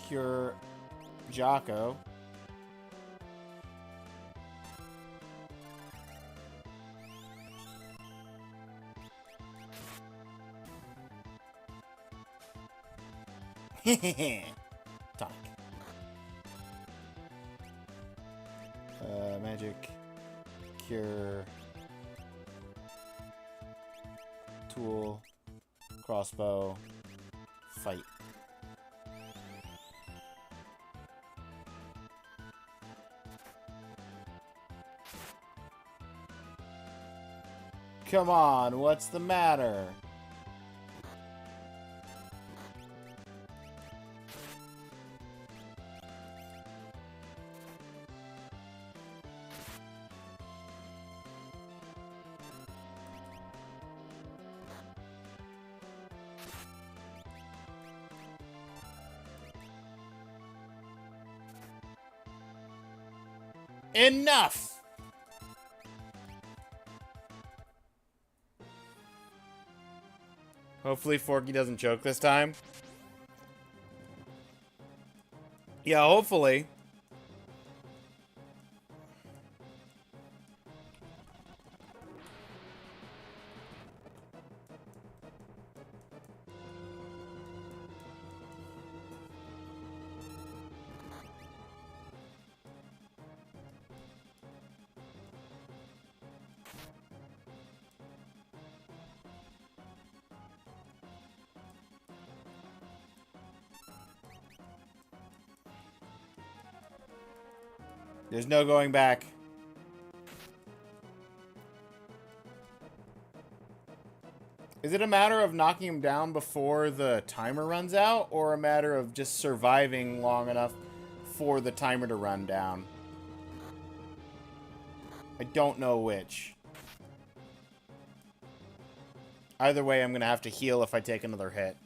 Cure Jocko. Tonic. Magic. Cure. Tool. Crossbow. Fight. Come on, what's the matter? Enough! Hopefully Forky doesn't choke this time. Yeah, hopefully. There's no going back. Is it a matter of knocking him down before the timer runs out, or a matter of just surviving long enough for the timer to run down? I don't know which. Either way, I'm gonna have to heal if I take another hit.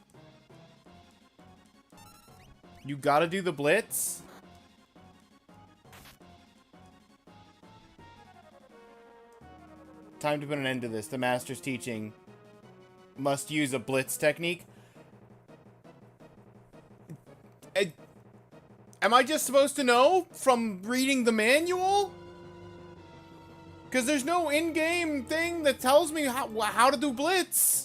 You gotta do the blitz? Time to put an end to this. The master's teaching must use a blitz technique. Am I just supposed to know from reading the manual? Because there's no in-game thing that tells me how to do blitz.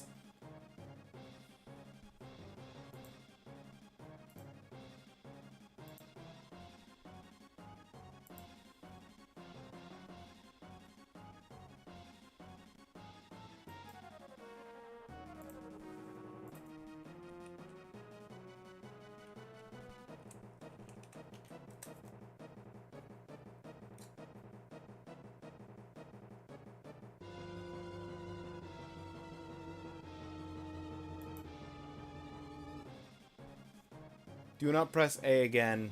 Do not press A again.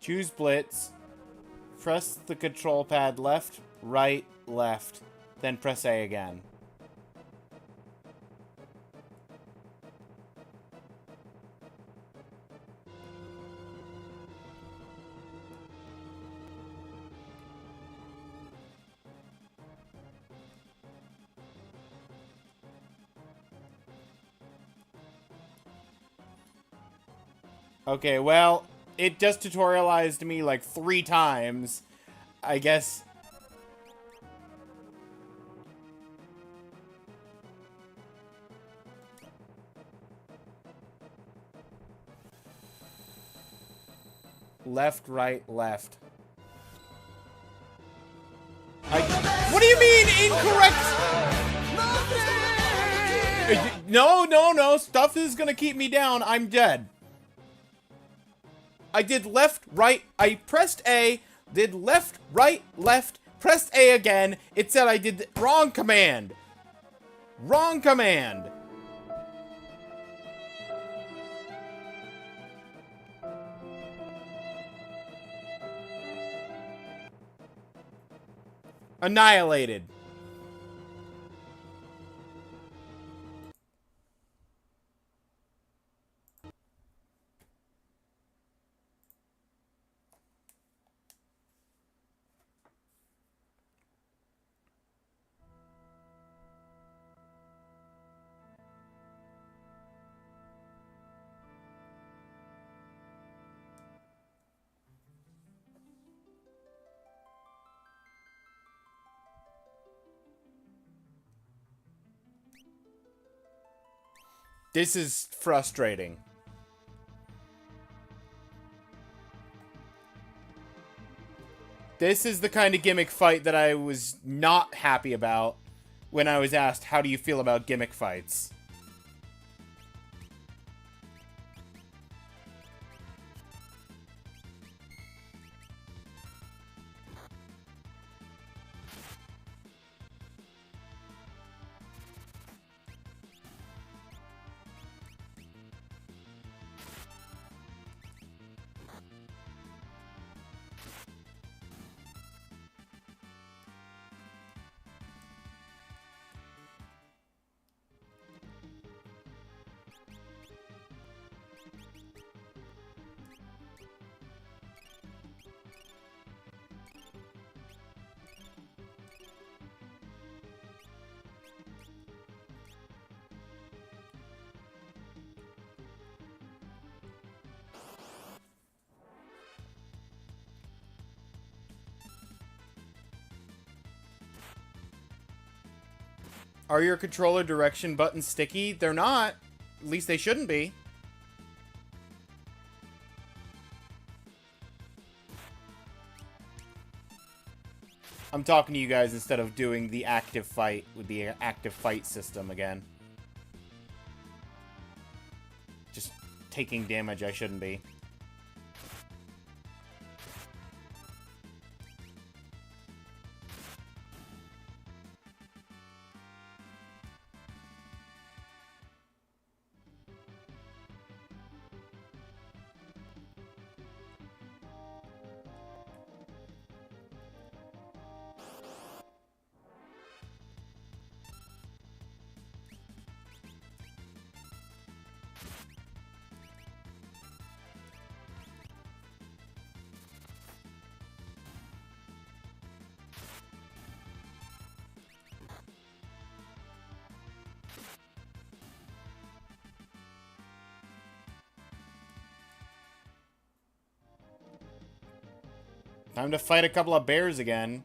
Choose blitz. Press the control pad left, right, left. Then press A again. Okay, well, it just tutorialized me like 3 times. I guess... Left, right, left. What do you mean, incorrect? No, no, no. Stuff is gonna keep me down. I'm dead. I did left, right. I pressed A, did left, right, left, pressed A again. It said I did the wrong command. Wrong command. Annihilated. This is frustrating. This is the kind of gimmick fight that I was not happy about when I was asked, how do you feel about gimmick fights? Are your controller direction buttons sticky? They're not. At least they shouldn't be. I'm talking to you guys instead of doing the active fight with the active fight system again. Just taking damage I shouldn't be. Time to fight a couple of bears again.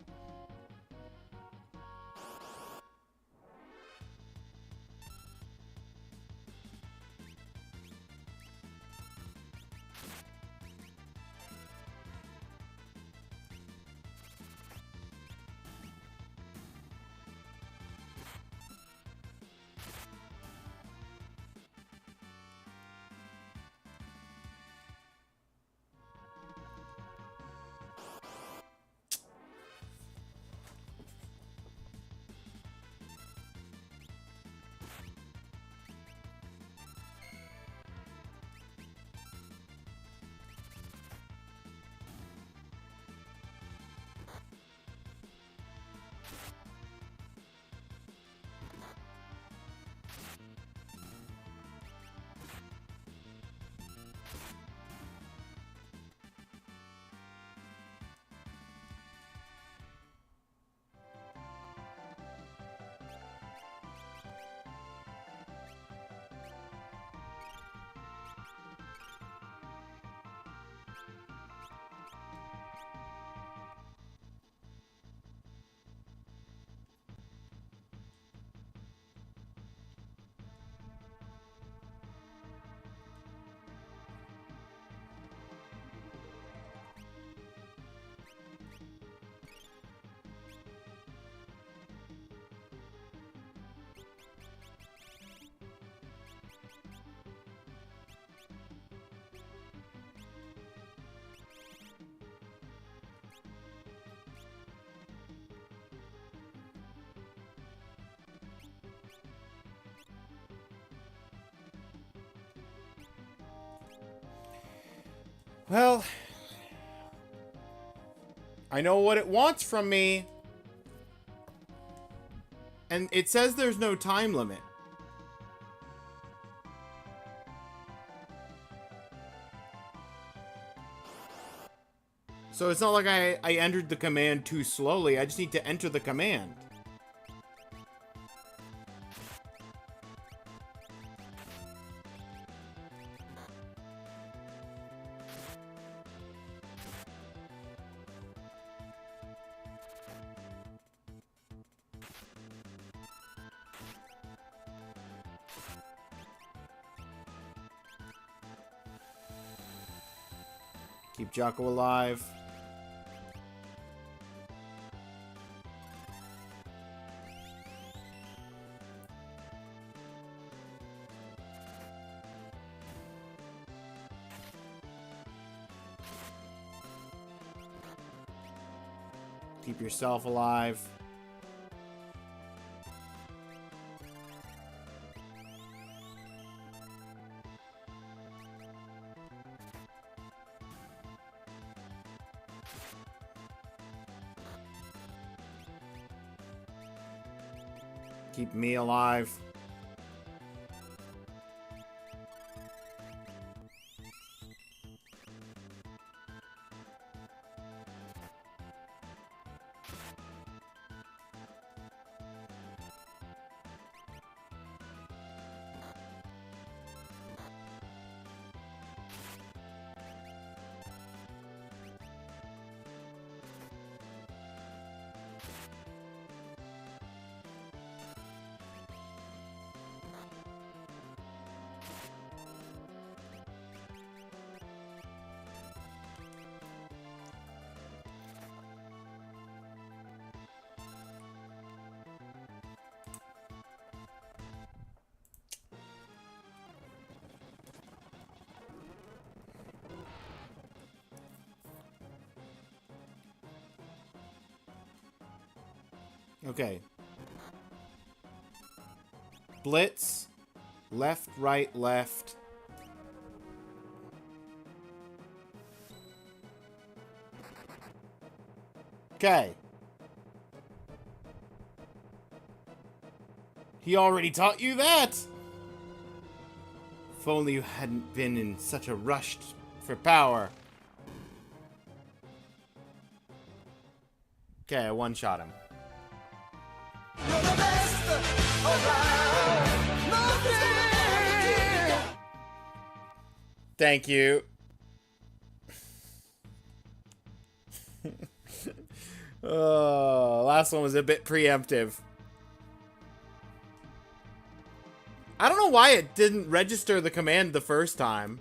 Well, I know what it wants from me. And it says there's no time limit. So it's not like I entered the command too slowly. I just need to enter the command. Keep Jocko alive. Keep yourself alive. Keep me alive. Okay. Blitz. Left, right, left. Okay. He already taught you that! If only you hadn't been in such a rush for power. Okay, I one-shot him. Thank you. Oh, last one was a bit preemptive. I don't know why it didn't register the command the first time.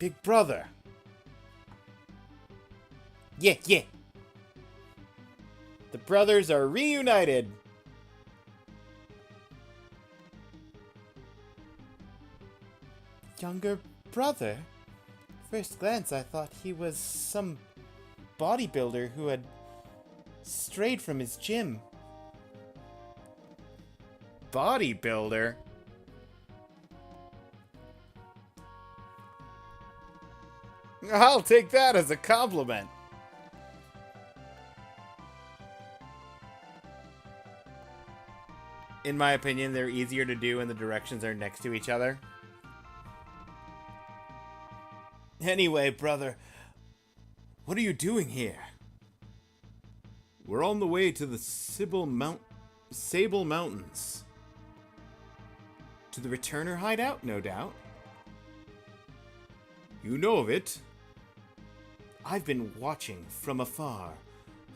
Big brother. Yeah, yeah. The brothers are reunited. Younger brother? First glance, I thought he was some bodybuilder who had strayed from his gym. Bodybuilder? I'll take that as a compliment. In my opinion, they're easier to do when the directions are next to each other. Anyway, brother, what are you doing here? We're on the way to the Sable Mountains. To the Returner hideout, no doubt. You know of it. I've been watching from afar,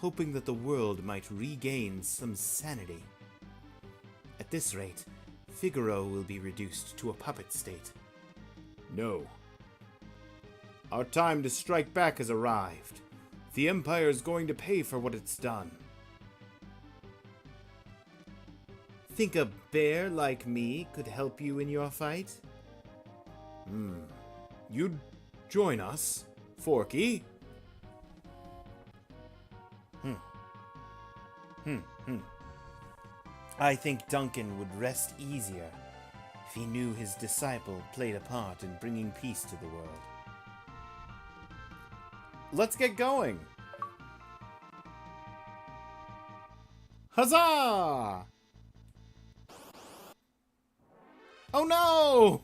hoping that the world might regain some sanity. At this rate, Figaro will be reduced to a puppet state. No. Our time to strike back has arrived. The Empire is going to pay for what it's done. Think a bear like me could help you in your fight? You'd join us, Forky? I think Duncan would rest easier if he knew his disciple played a part in bringing peace to the world. Let's get going! Huzzah! Oh no!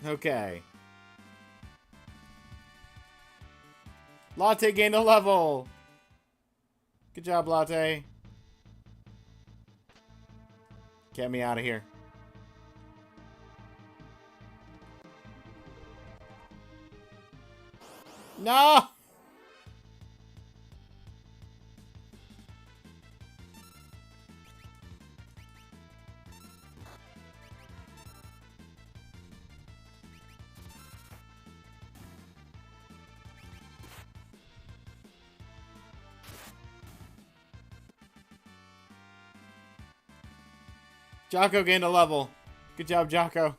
Okay. Latte gained a level! Good job, Latte. Get me out of here. No! Jocko gained a level. Good job, Jocko.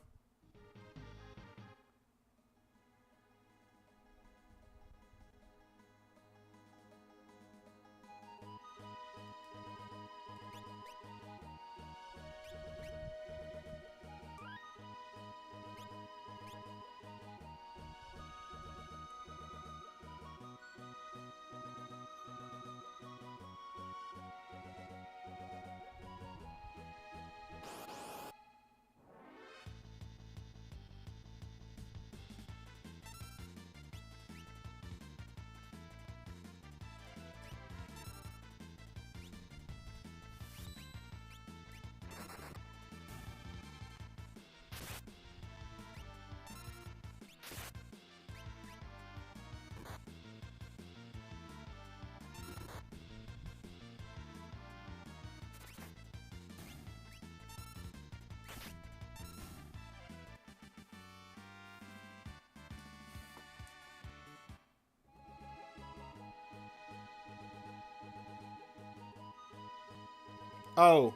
Oh.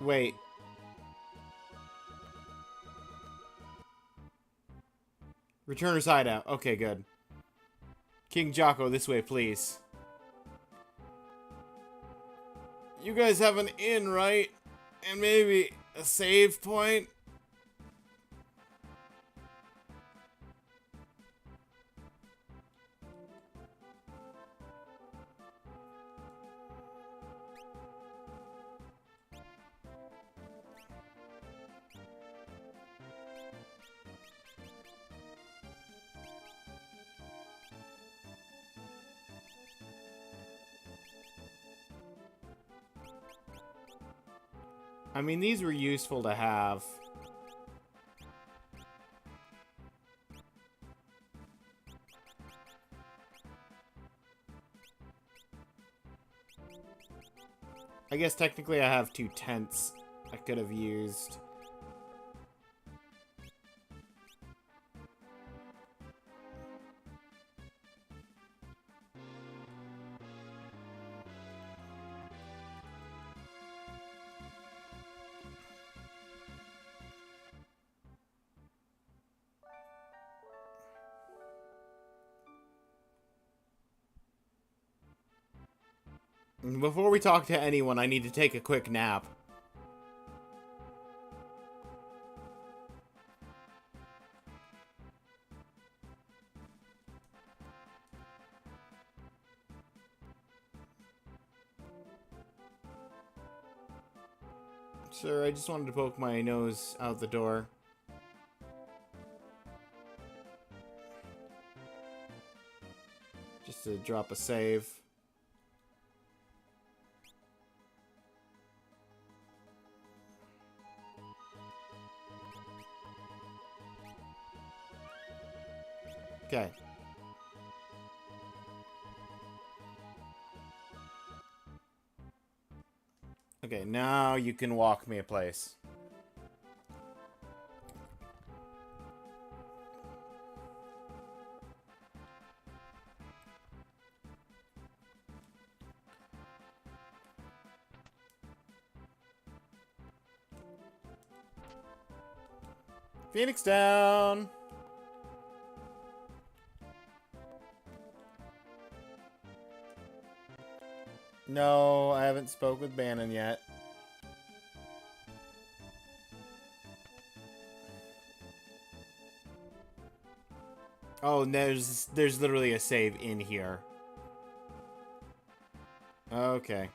Wait. Returner's hideout. Okay, good. King Jocko, this way, please. You guys have an inn, right? And maybe a save point? I mean, these were useful to have. I guess technically I have 2 tents I could have used. Before we talk to anyone, I need to take a quick nap. Sir, I just wanted to poke my nose out the door. Just to drop a save. Okay. Okay, now you can walk me a place. Phoenix down. No, I haven't spoke with Bannon yet. Oh, there's literally a save in here. Okay.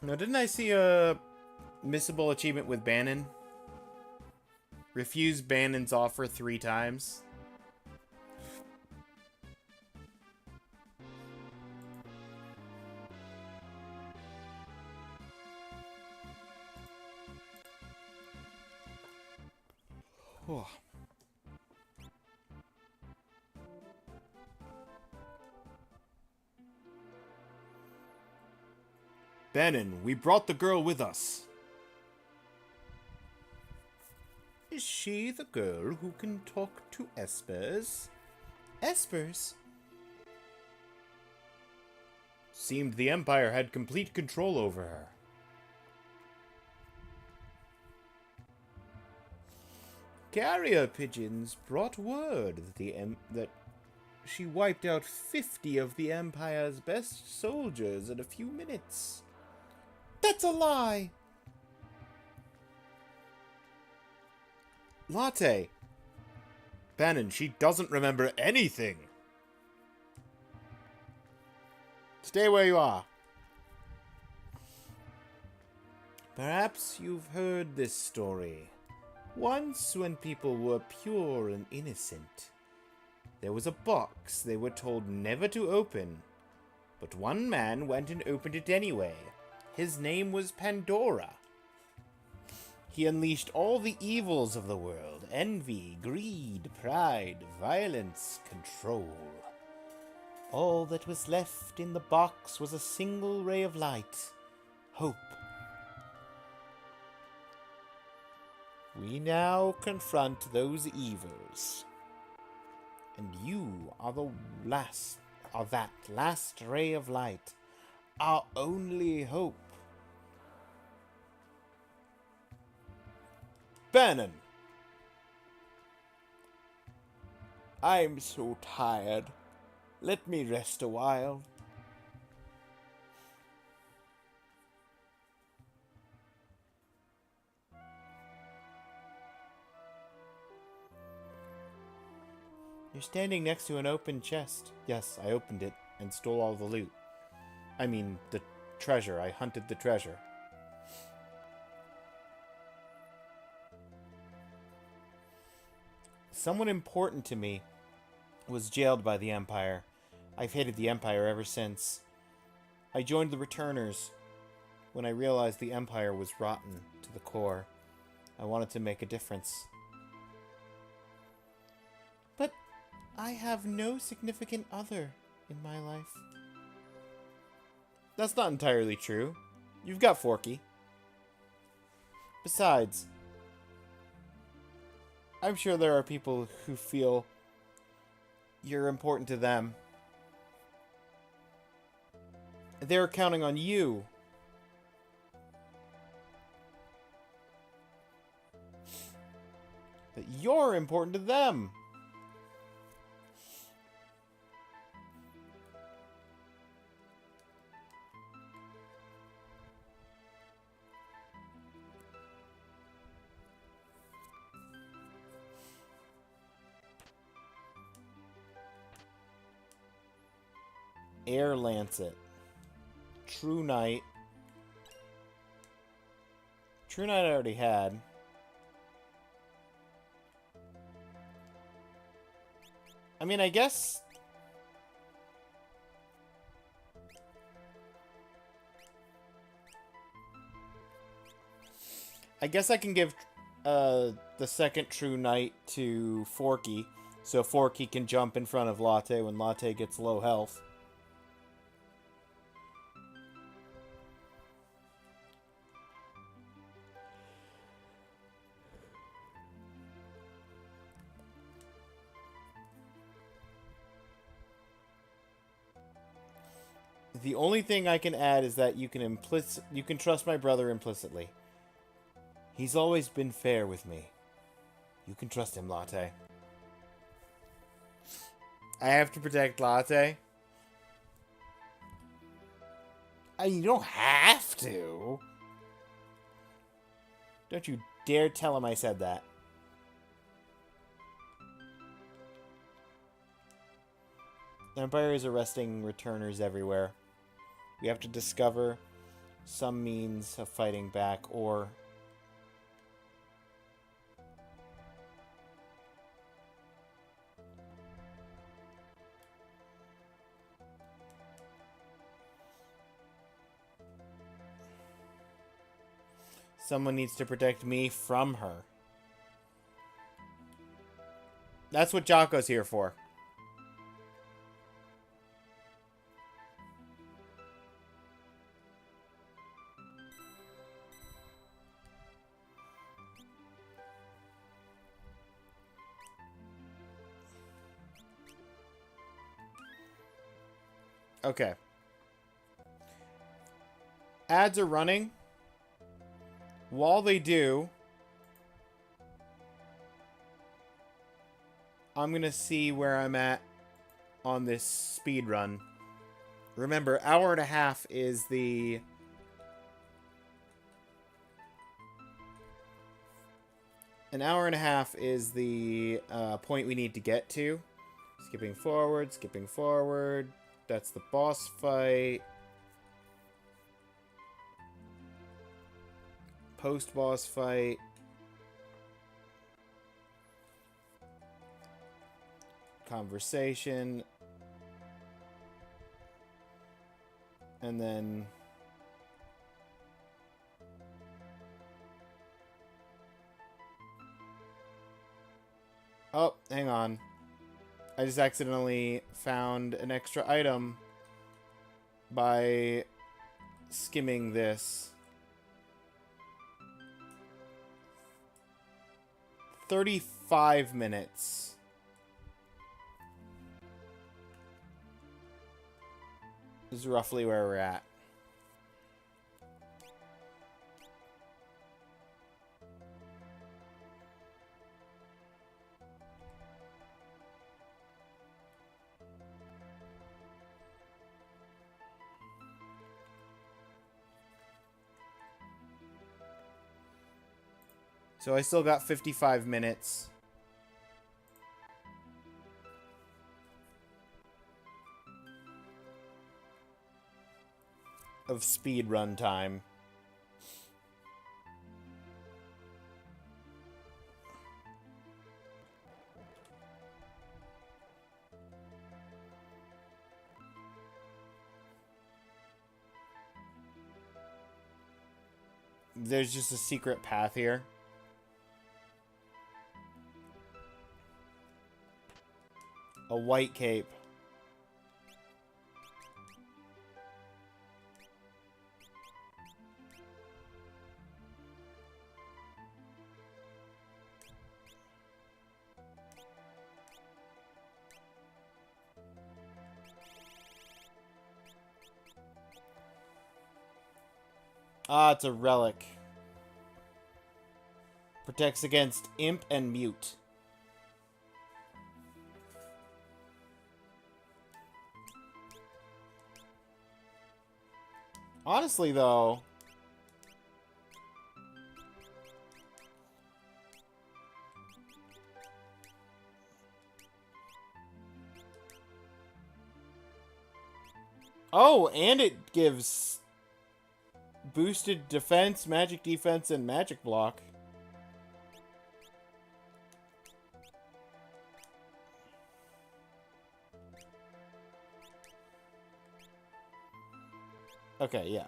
Now, didn't I see a missable achievement with Bannon? Refuse Bannon's offer 3 times. Oh. Bannon, we brought the girl with us. Is she the girl who can talk to espers? Espers? Seemed the Empire had complete control over her. Carrier pigeons brought word that she wiped out 50 of the Empire's best soldiers in a few minutes. That's a lie! Latte! Bannon, she doesn't remember anything! Stay where you are. Perhaps you've heard this story. Once, when people were pure and innocent, there was a box they were told never to open. But one man went and opened it anyway. His name was Pandora. He unleashed all the evils of the world: envy, greed, pride, violence, control. All that was left in the box was a single ray of light: hope. We now confront those evils. And you are that last ray of light, our only hope. Bannon! I'm so tired. Let me rest a while. You're standing next to an open chest. Yes, I opened it and stole all the loot. I mean, the treasure. I hunted the treasure. Someone important to me was jailed by the Empire. I've hated the Empire ever since. I joined the Returners when I realized the Empire was rotten to the core. I wanted to make a difference. But I have no significant other in my life. That's not entirely true. You've got Forky. Besides, I'm sure there are people who feel you're important to them. They're counting on you. That you're important to them. Air Lancet. True Knight. True Knight I already had. I mean, I guess... I guess I can give the second True Knight to Forky, so Forky can jump in front of Latte when Latte gets low health. The only thing I can add is that you can trust my brother implicitly. He's always been fair with me. You can trust him, Latte. I have to protect Latte. You don't have to. Don't you dare tell him I said that. The Empire is arresting returners everywhere. We have to discover some means of fighting back, or... someone needs to protect me from her. That's what Jocko's here for. Okay. Ads are running. While they do, I'm going to see where I'm at on this speed run. Remember, hour and a half is the... An hour and a half is the point we need to get to. Skipping forward, skipping forward. That's the boss fight. Post-boss fight. Conversation. And then... oh, hang on. I just accidentally found an extra item by skimming this. 35 minutes. Is roughly where we're at. So I still got 55 minutes. Of speed run time. There's just a secret path here. A white cape. Ah, it's a relic. Protects against imp and mute. Honestly, though... oh, and it gives boosted defense, magic defense, and magic block. Okay, yeah.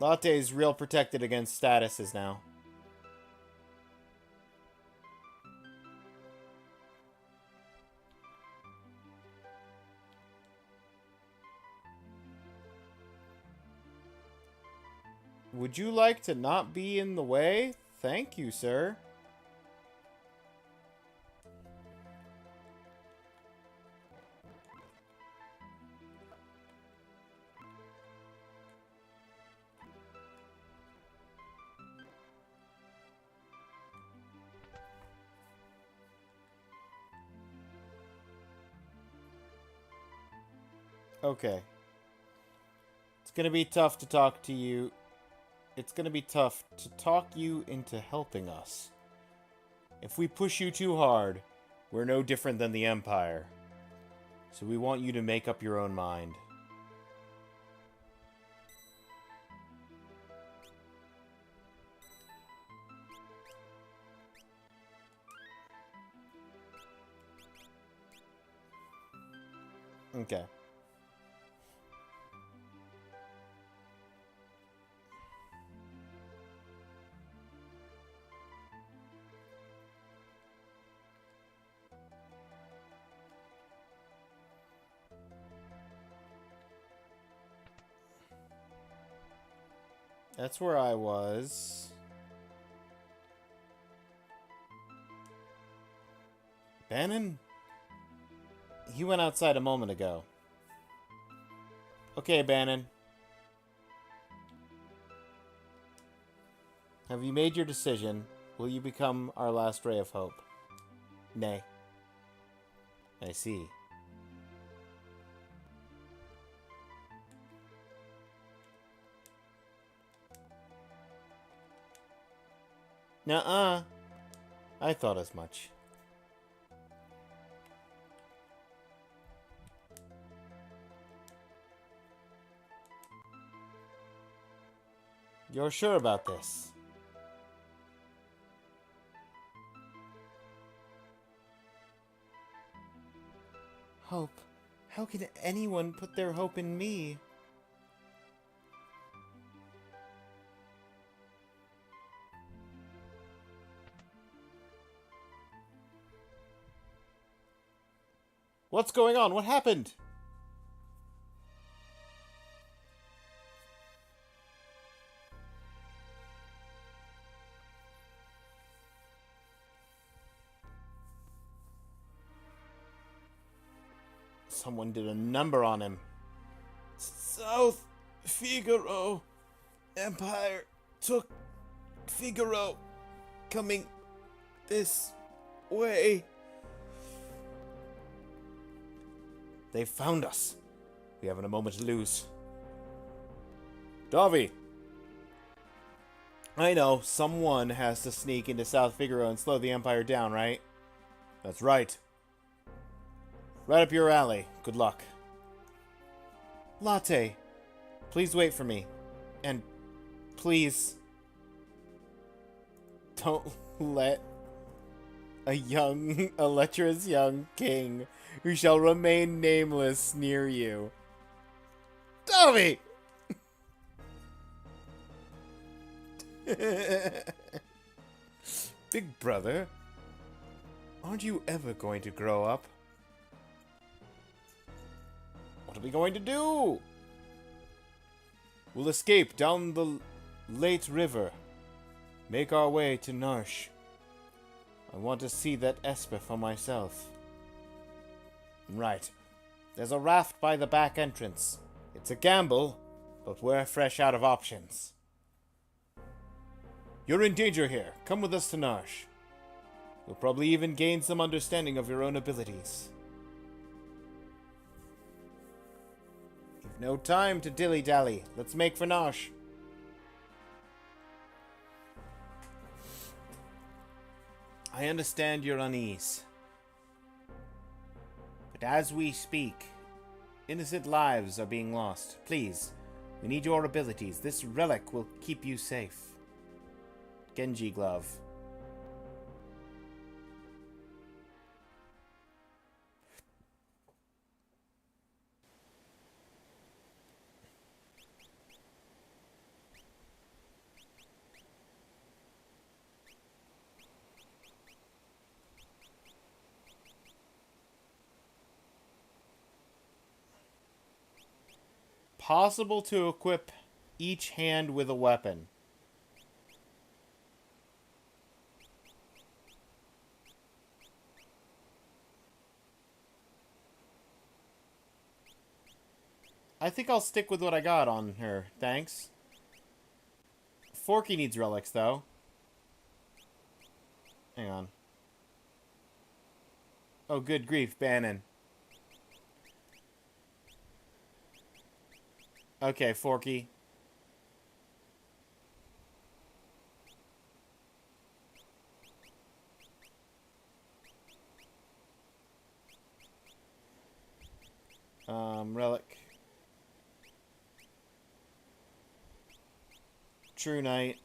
Latte is real protected against statuses now. Would you like to not be in the way? Thank you, sir. Okay. It's gonna be tough to talk to you. It's gonna be tough to talk you into helping us. If we push you too hard, we're no different than the Empire. So we want you to make up your own mind. Okay. That's where I was. Bannon? He went outside a moment ago. Okay, Bannon. Have you made your decision? Will you become our last ray of hope? Nay. I see. Nuh-uh. I thought as much. You're sure about this? Hope? How can anyone put their hope in me? What's going on? What happened? Someone did a number on him. South Figaro. Empire took Figaro. Coming this way. They found us. We haven't a moment to lose. Davi! I know, someone has to sneak into South Figaro and slow the Empire down, right? That's right. Right up your alley. Good luck. Latte, please wait for me. And please don't let a lecherous young king who shall remain nameless near you. Davi! Big brother, aren't you ever going to grow up? What are we going to do? We'll escape down the late river. Make our way to Narsh. I want to see that Esper for myself. Right. There's a raft by the back entrance. It's a gamble, but we're fresh out of options. You're in danger here. Come with us to Narsh. You'll probably even gain some understanding of your own abilities. You've no time to dilly-dally. Let's make for Narsh. I understand your unease. But as we speak, innocent lives are being lost. Please, we need your abilities. This relic will keep you safe. Genji glove. Possible to equip each hand with a weapon. I think I'll stick with what I got on her. Thanks. Forky needs relics, though. Hang on. Oh, good grief, Bannon. Okay, Forky. Relic. True Knight.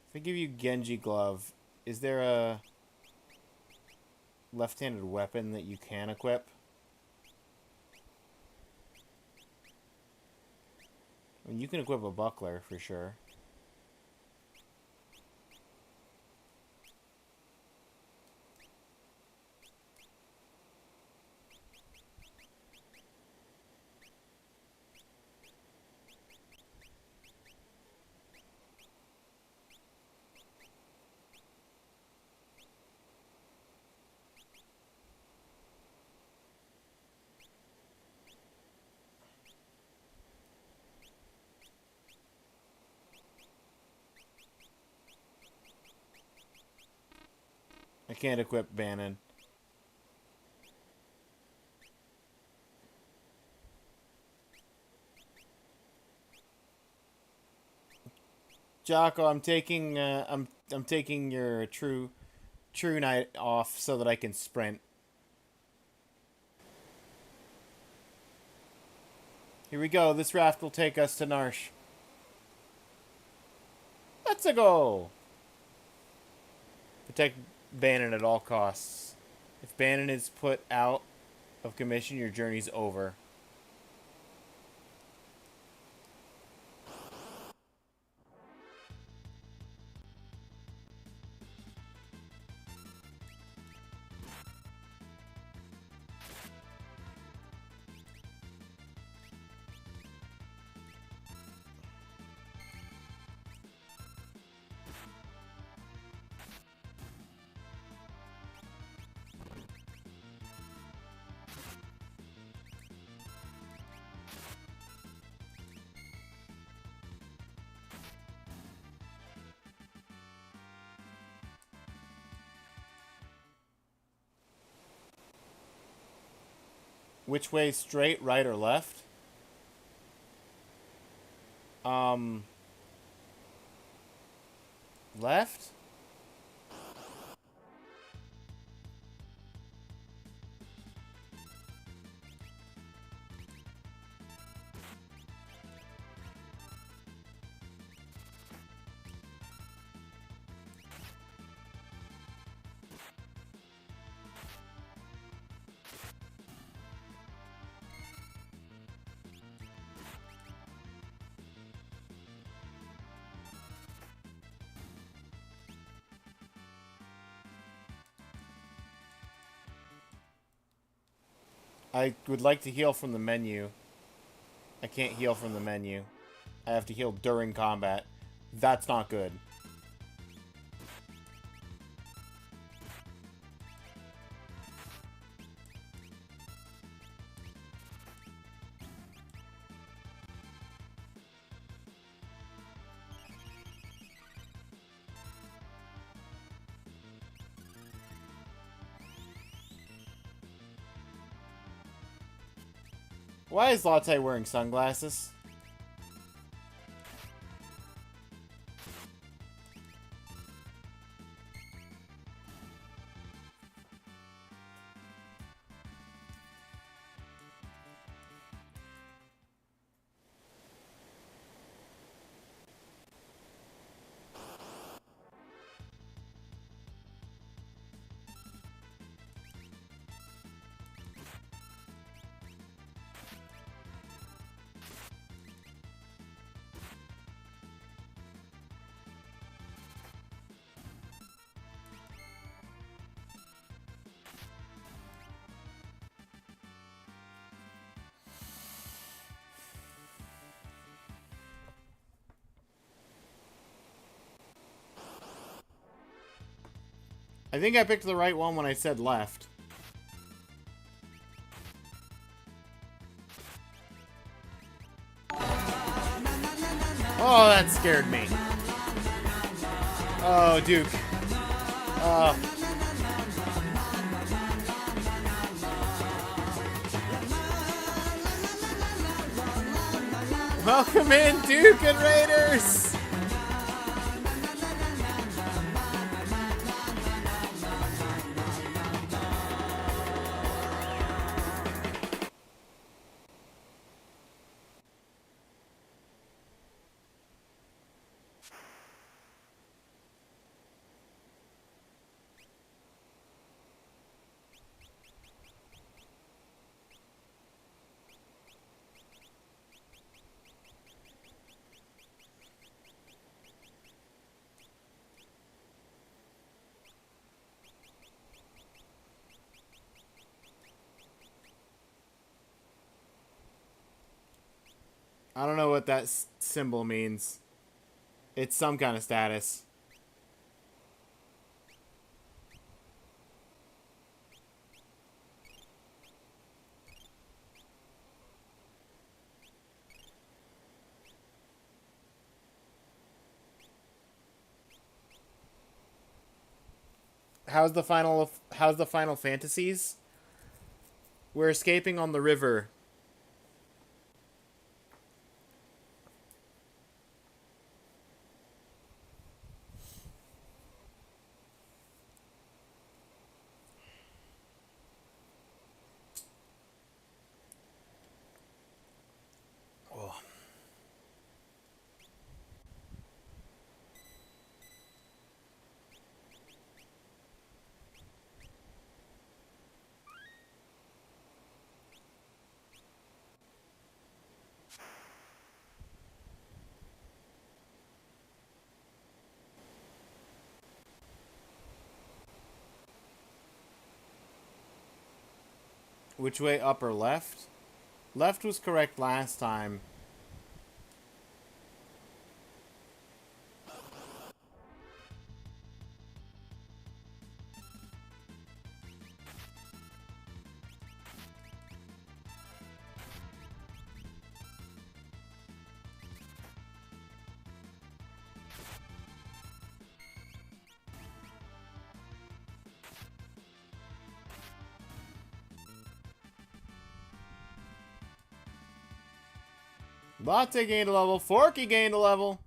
If I give you Genji Glove, is there a left-handed weapon that you can equip? I mean, you can equip a buckler for sure. I can't equip Bannon. Jocko, I'm taking I'm taking your True Knight off so that I can sprint. Here we go. This raft will take us to Narsh. Let's go. Protect Bannon at all costs. If Bannon is put out of commission, your journey's over. Which way? Straight, right, or left? Left? I would like to heal from the menu. I can't heal from the menu. I have to heal during combat. That's not good. Why is Latte wearing sunglasses? I think I picked the right one when I said left. Oh, that scared me. Oh, Duke. Oh. Welcome in, Duke and Raiders! I don't know what that symbol means. It's some kind of status. How's the Final Fantasies? We're escaping on the river. Oh. Which way, up or left? Left was correct last time. Latte gained a level. Forky gained a level.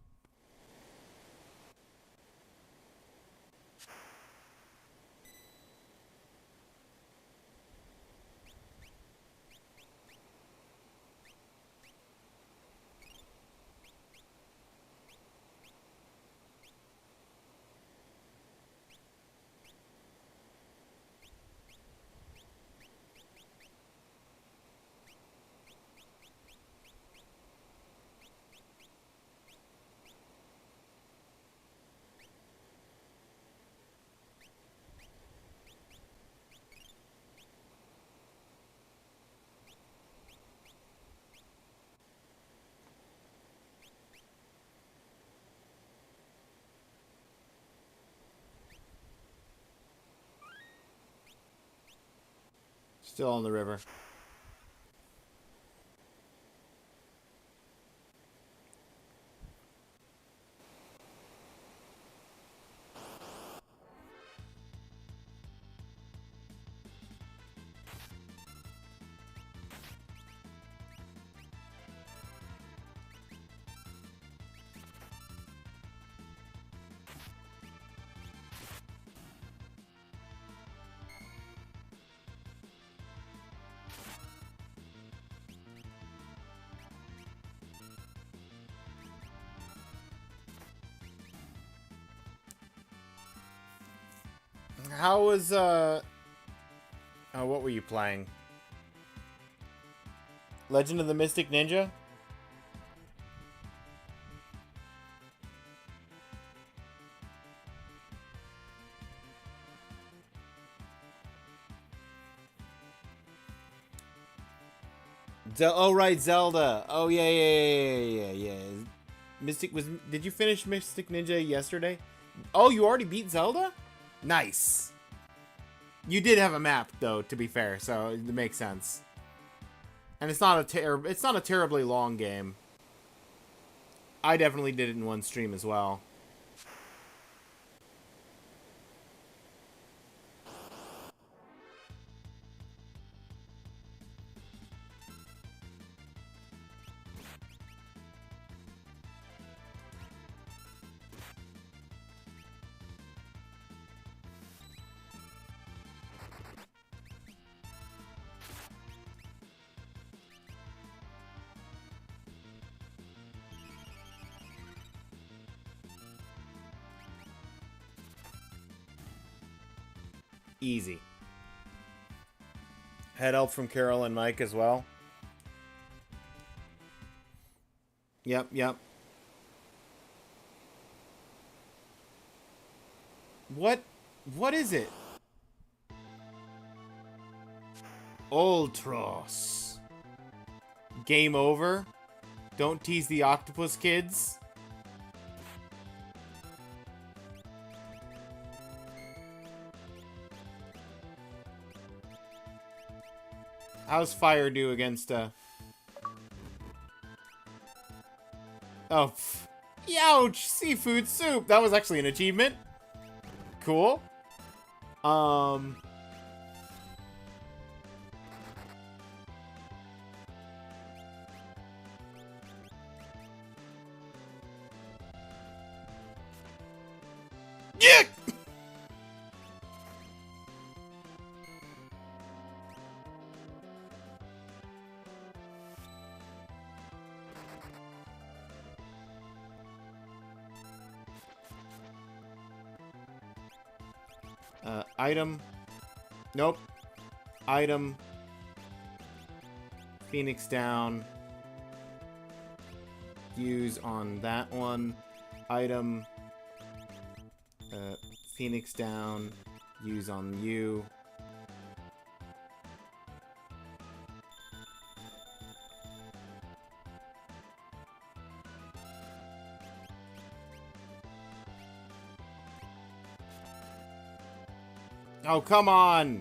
Still on the river. How was, oh, what were you playing? Legend of the Mystic Ninja? Oh, right, Zelda. Oh, yeah. Mystic was... Did you finish Mystic Ninja yesterday? Oh, you already beat Zelda? Nice. You did have a map, though, to be fair, so it makes sense. And it's not a terribly long game. I definitely did it in one stream as well. Easy. Head help from Carol and Mike as well. Yep, yep. What is it? Ultros. Game over? Don't tease the octopus kids? How's fire do against Oh, ouch! Seafood soup! That was actually an achievement. Cool. Yeah! Item. Nope. Item. Phoenix down. Use on that one. Item. Phoenix down. Use on you. Oh, come on!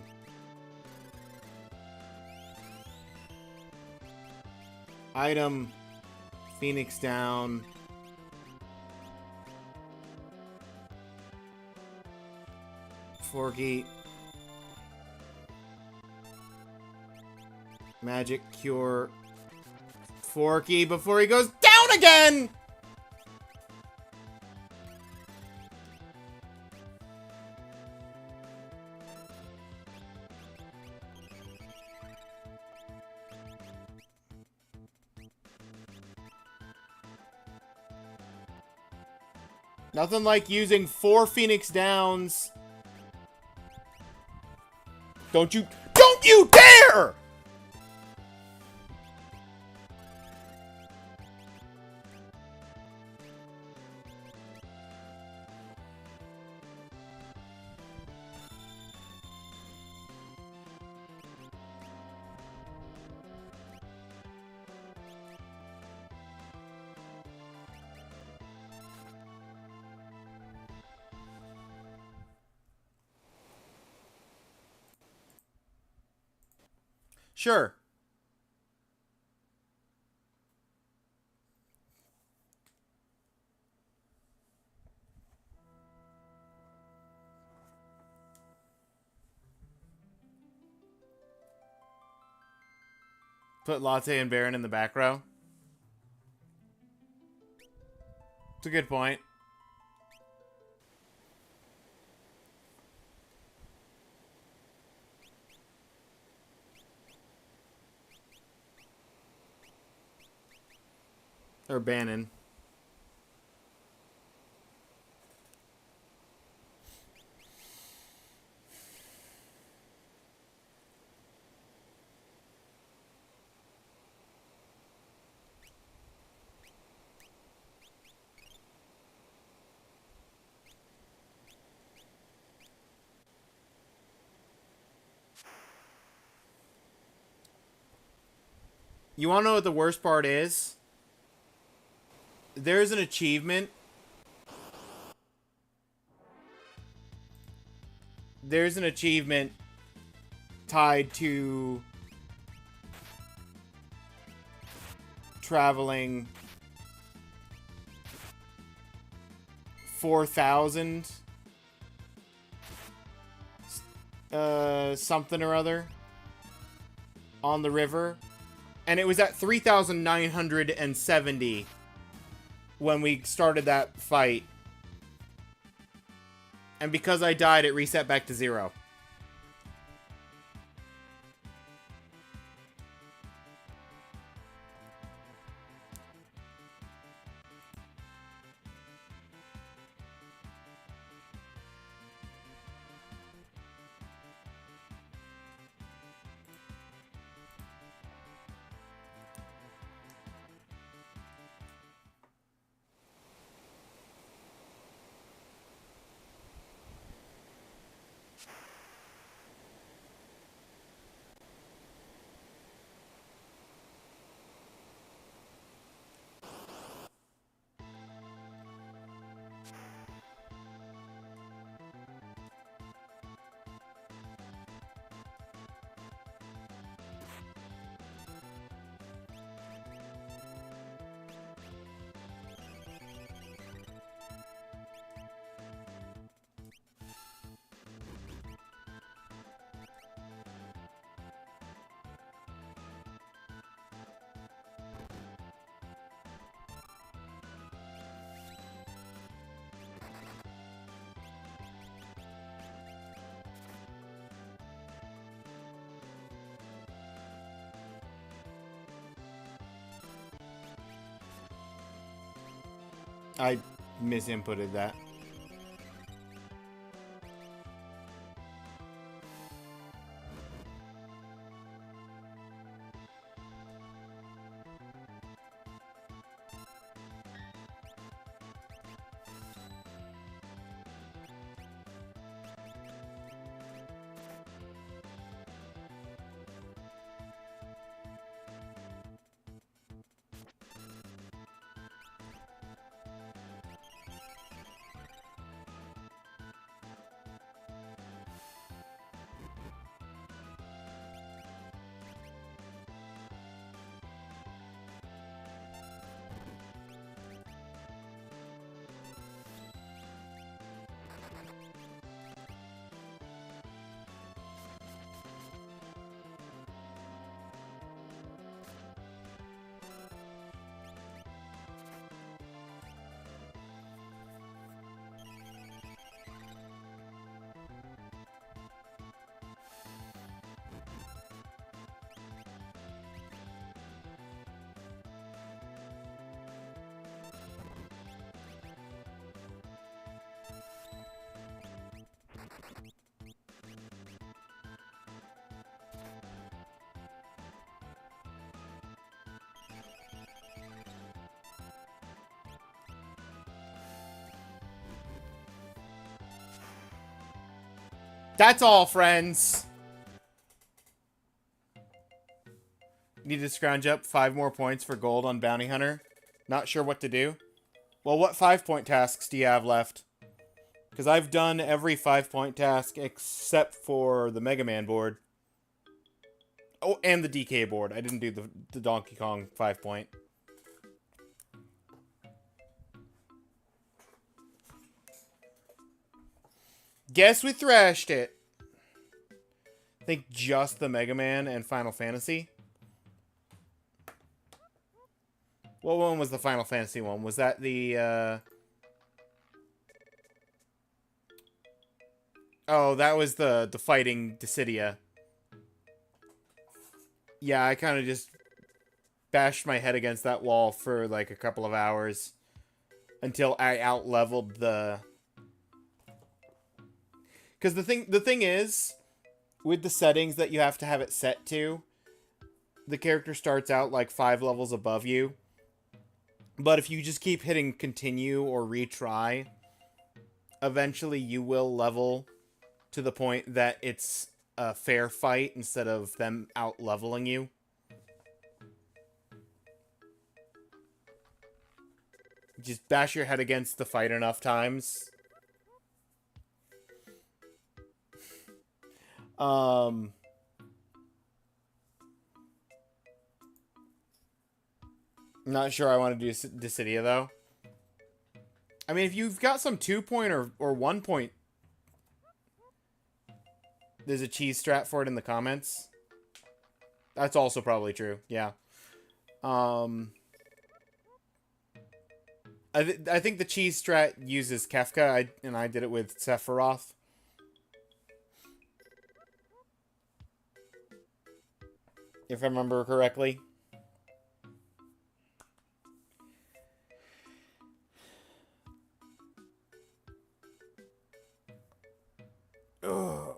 Item. Phoenix down. Forky. Magic cure. Forky before he goes down again! Nothing like using 4 Phoenix Downs. Don't you dare! Sure. Put Latte and Baron in the back row. It's a good point. Or Bannon. You want to know what the worst part is? There's an achievement. There's an achievement tied to traveling 4,000 something or other on the river. And it was at 3,970 when we started that fight. And because I died, it reset back to 0. I misinputted that. That's all, friends. Need to scrounge up 5 more points for gold on Bounty Hunter. Not sure what to do. Well, what 5-point tasks do you have left? Because I've done every 5-point task except for the Mega Man board. Oh, and the DK board. I didn't do the Donkey Kong 5-point. Guess we thrashed it. I think just the Mega Man and Final Fantasy. What one was the Final Fantasy one? Was that the, Oh, that was the fighting Dissidia. Yeah, I kind of just bashed my head against that wall for like a couple of hours until I out-leveled the... Because the thing is, with the settings that you have to have it set to, the character starts out like 5 levels above you. But if you just keep hitting continue or retry, eventually you will level to the point that it's a fair fight instead of them out-leveling you. Just bash your head against the fight enough times. Not sure I want to do Dissidia, though. I mean, if you've got some 2-point or 1-point... There's a cheese strat for it in the comments. That's also probably true, yeah. I think the cheese strat uses Kefka, and I did it with Sephiroth. If I remember correctly. Ugh.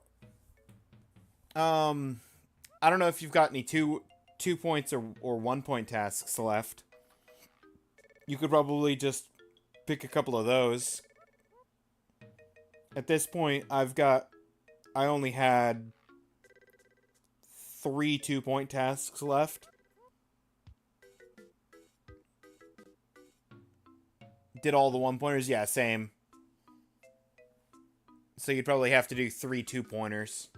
I don't know if you've got any 2 points or 1-point tasks left. You could probably just pick a couple of those. At this point, I only had 3 2-point tasks left. Did all the 1-pointers? Yeah, same. So you'd probably have to do 3 2-pointers.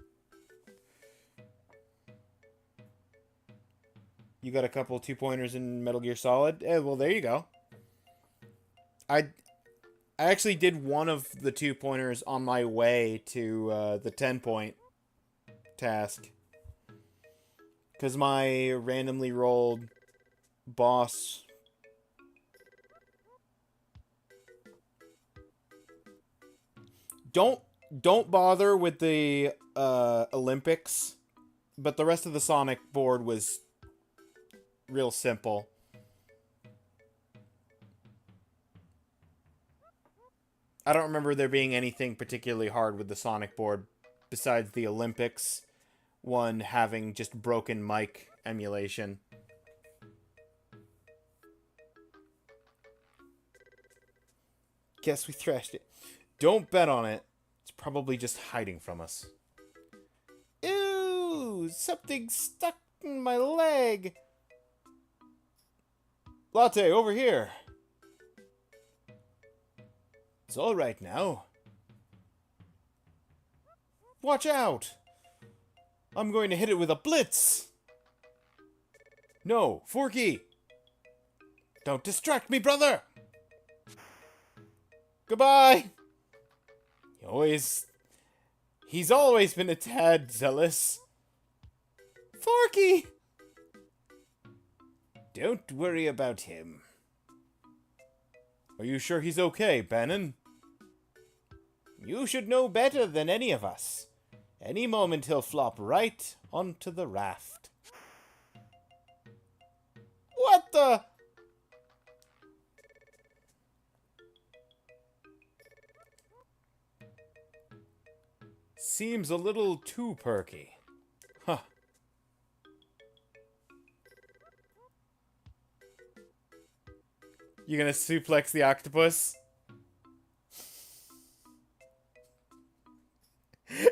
You got a couple 2-pointers in Metal Gear Solid? Well, there you go. I actually did one of the 2-pointers on my way to the 10-point task. Because my randomly rolled boss... Don't bother with the Olympics, but the rest of the Sonic board was real simple. I don't remember there being anything particularly hard with the Sonic board besides the Olympics one having just broken mic emulation. Guess we thrashed it. Don't bet on it. It's probably just hiding from us. Ew! Something stuck in my leg! Latte, over here! It's alright now. Watch out! I'm going to hit it with a blitz! No, Forky! Don't distract me, brother! Goodbye! He's always been a tad zealous. Forky! Don't worry about him. Are you sure he's okay, Bannon? You should know better than any of us. Any moment he'll flop right onto the raft. What the? Seems a little too perky. Huh. You gonna suplex the octopus?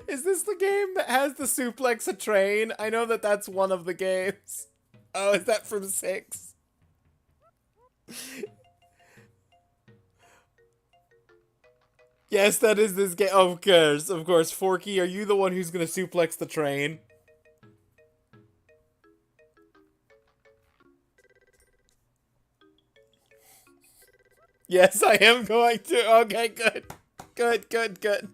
Is this the game that has the suplex a train? I know that that's one of the games. Oh, is that from 6? Yes, that is this game. Of course, of course. Forky, are you the one who's gonna suplex the train? Yes, I am going to. Okay, good. Good, good, good.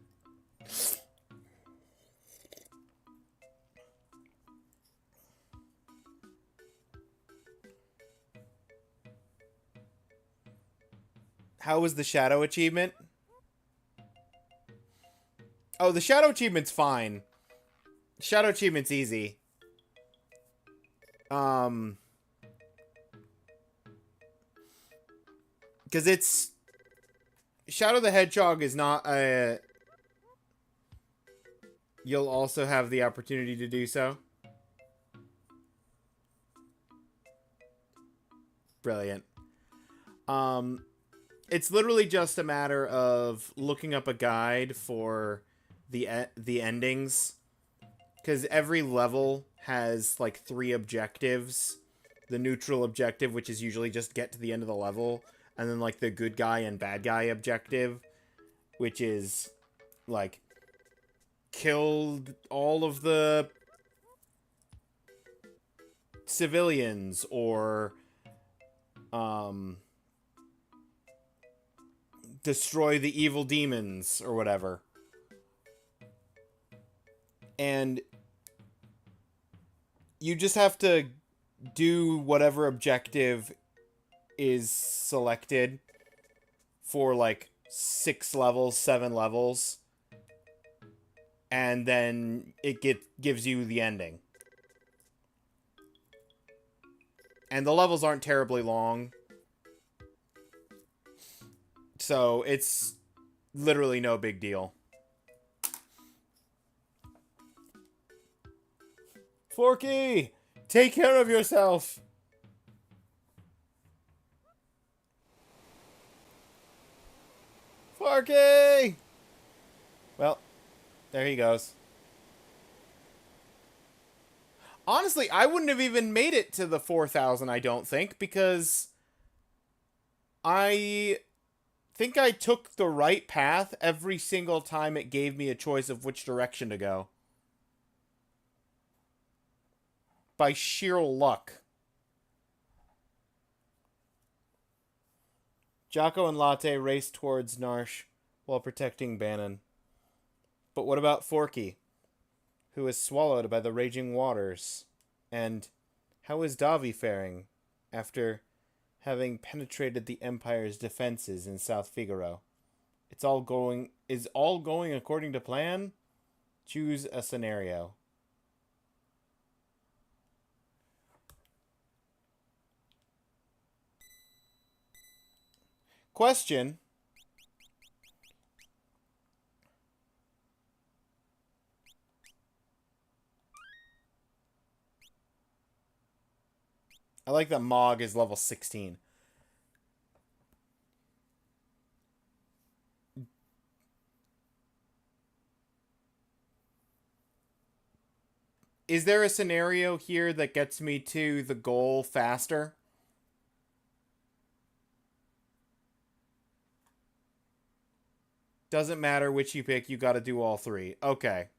How was the shadow achievement? Oh, the shadow achievement's fine. Shadow achievement's easy. Because it's... Shadow the Hedgehog is not a... You'll also have the opportunity to do so. Brilliant. It's literally just a matter of looking up a guide for the endings, because every level has like 3 objectives. The neutral objective, which is usually just get to the end of the level, and then like the good guy and bad guy objective, which is like killed all of the civilians, or destroy the evil demons or whatever. And you just have to do whatever objective is selected for like 6 levels, 7 levels. And then it gives you the ending. And the levels aren't terribly long. So it's literally no big deal. Forky! Take care of yourself! Forky! Well, there he goes. Honestly, I wouldn't have even made it to the 4,000, I don't think, because I think I took the right path every single time it gave me a choice of which direction to go. By sheer luck. Jocko and Latte race towards Narsh while protecting Bannon. But what about Forky, who is swallowed by the raging waters? And how is Davi faring after having penetrated the Empire's defenses in South Figaro? Is all going according to plan? Choose a scenario. Question: I like that Mog is level 16. Is there a scenario here that gets me to the goal faster? Doesn't matter which you pick, you gotta do all three. Okay.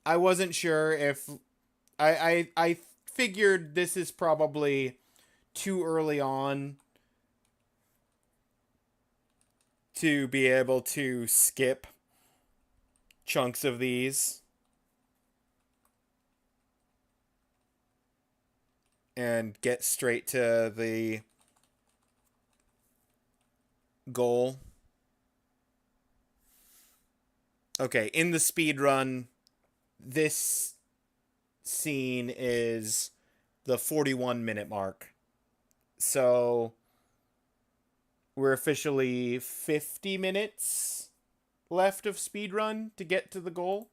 I wasn't sure if... I figured this is probably too early on to be able to skip chunks of these and get straight to the goal. Okay, in the speed run, this scene is the 41-minute mark. So we're officially 50 minutes left of speedrun to get to the goal.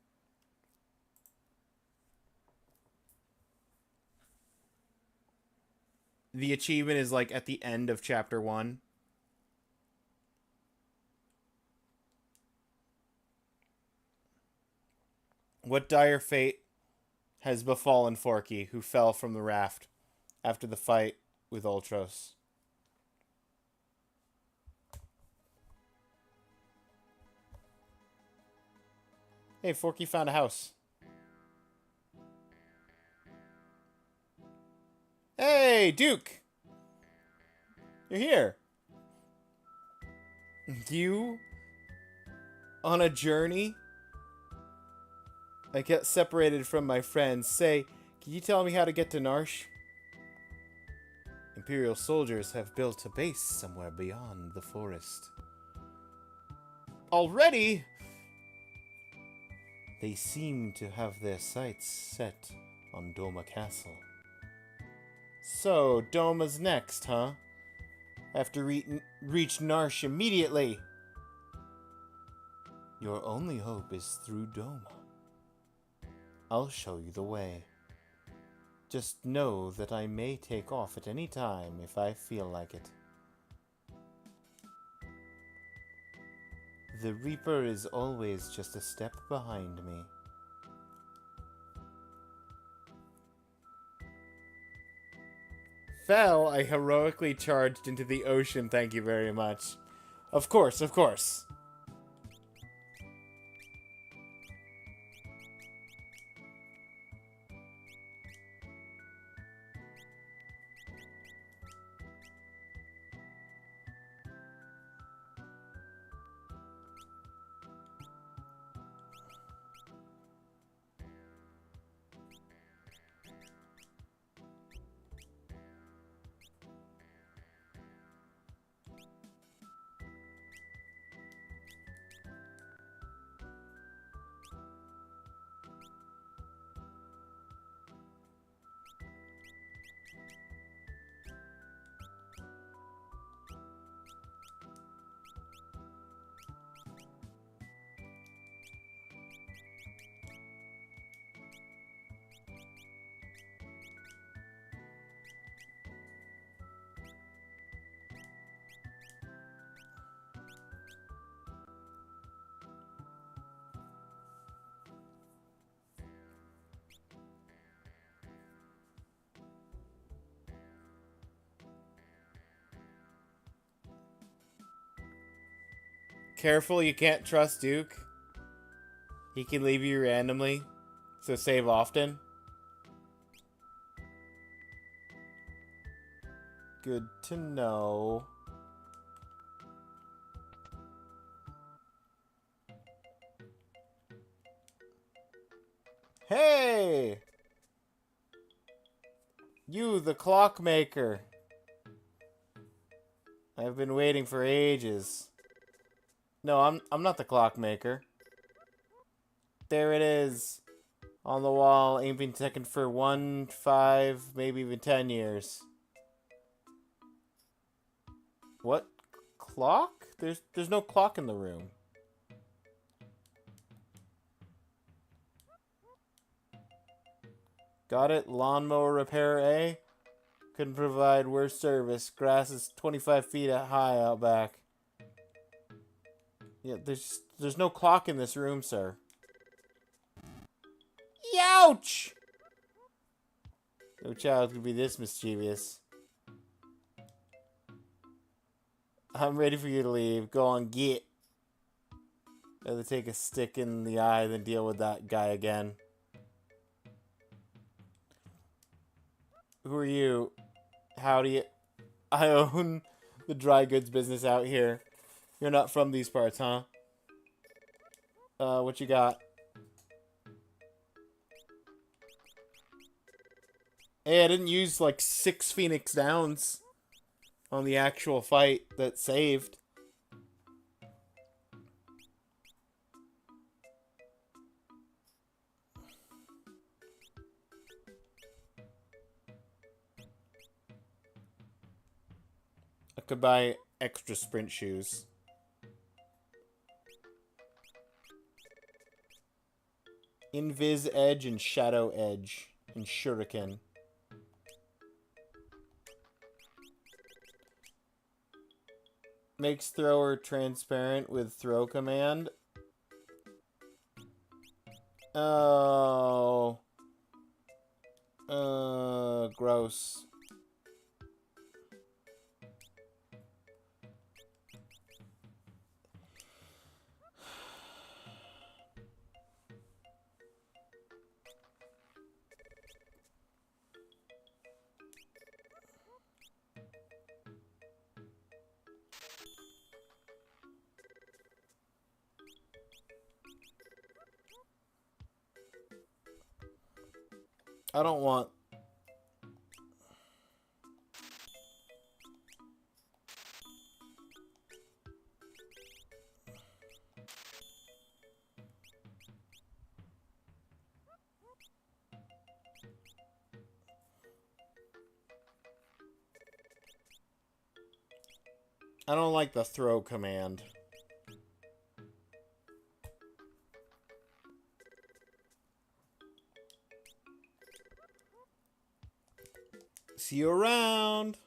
The achievement is like at the end of chapter 1. What dire fate has befallen Forky, who fell from the raft after the fight with Ultros? Hey, Forky found a house. Hey, Duke! You're here. You on a journey? I get separated from my friends. Say, can you tell me how to get to Narsh? Imperial soldiers have built a base somewhere beyond the forest. Already? They seem to have their sights set on Doma Castle. So, Doma's next, huh? I have to reach Narsh immediately. Your only hope is through Doma. I'll show you the way. Just know that I may take off at any time if I feel like it. The Reaper is always just a step behind me. Fell, I heroically charged into the ocean, thank you very much. Of course, of course. Careful, you can't trust Duke. He can leave you randomly, so save often. Good to know. Hey! You, the clockmaker. I've been waiting for ages. No, I'm not the clockmaker. There it is. On the wall, aiming second for 1, 5, maybe even 10 years. What? Clock? There's no clock in the room. Got it? Lawnmower repair A? Couldn't provide worse service. Grass is 25 feet high out back. Yeah, there's no clock in this room, sir. Youch! No child could be this mischievous. I'm ready for you to leave. Go on, get. Rather take a stick in the eye than deal with that guy again. Who are you? Howdy. I own the dry goods business out here. You're not from these parts, huh? What you got? Hey, I didn't use like 6 Phoenix Downs on the actual fight that saved. I could buy extra sprint shoes. Invis Edge and Shadow Edge and Shuriken. Makes thrower transparent with throw command. Oh. Gross. I don't want... I don't like the throw command. See you around.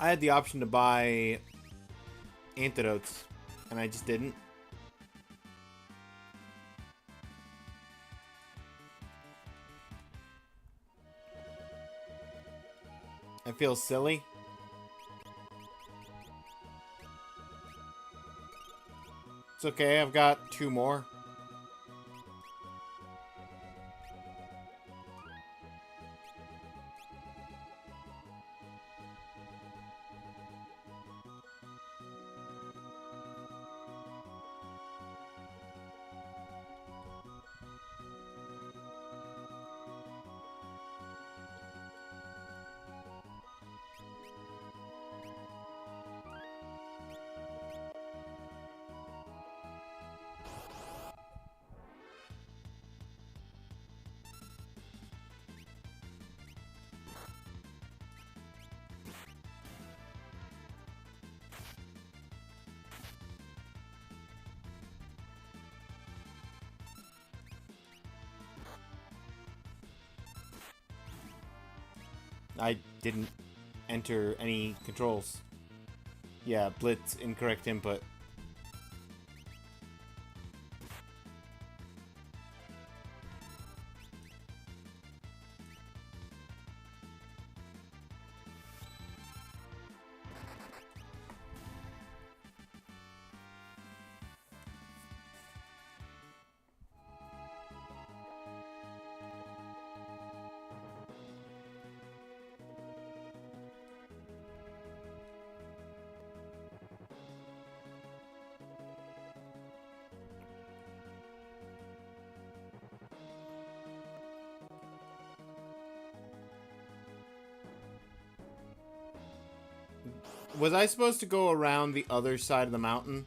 I had the option to buy antidotes, and I just didn't. I feel silly. It's okay, I've got 2 more. I didn't enter any controls. Yeah, blitz, incorrect input. Was I supposed to go around the other side of the mountain?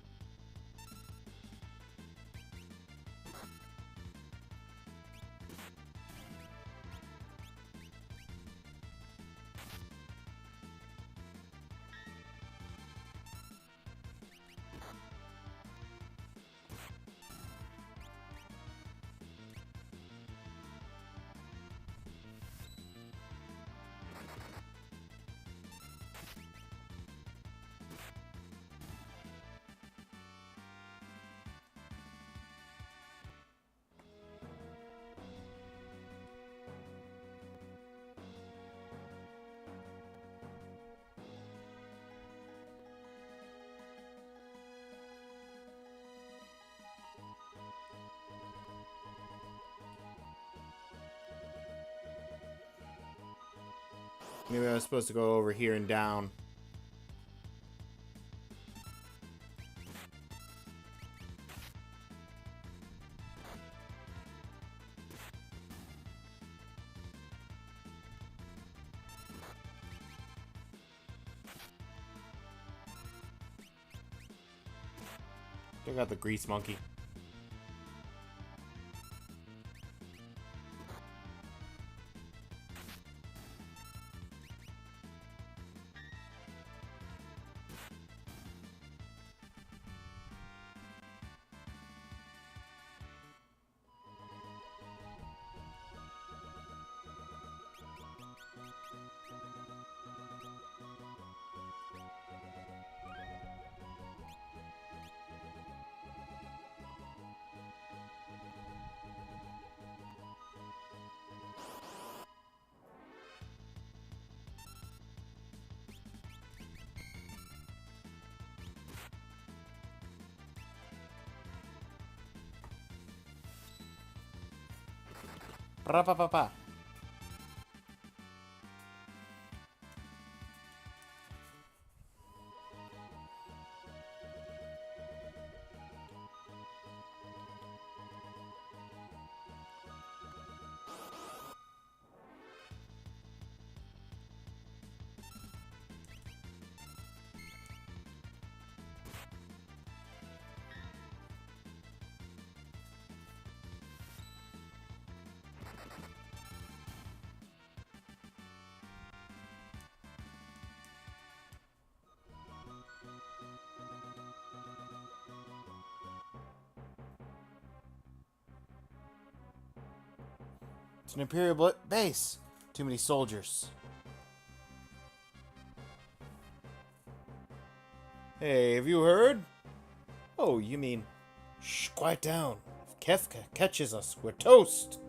Maybe I was supposed to go over here and down. I got the grease monkey. Pa-pa-pa-pa. It's an Imperial base. Too many soldiers. Hey, have you heard? Oh, you mean... Shh, quiet down. If Kefka catches us, we're toast.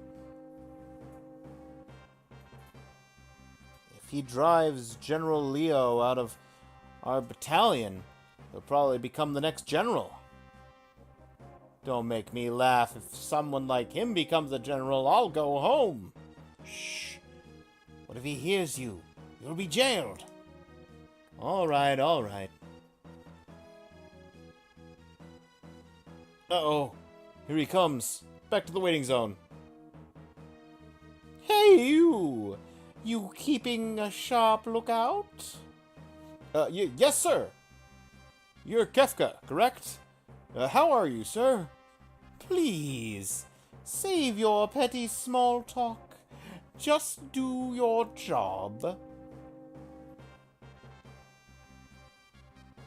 If he drives General Leo out of our battalion, he'll probably become the next general. Don't make me laugh. If someone like him becomes a general, I'll go home. Shh. What if he hears you? You'll be jailed. All right, all right. Uh-oh. Here he comes. Back to the waiting zone. Hey, you! You keeping a sharp lookout? Yes, sir. You're Kefka, correct? How are you, sir? Please, save your petty small talk. Just do your job.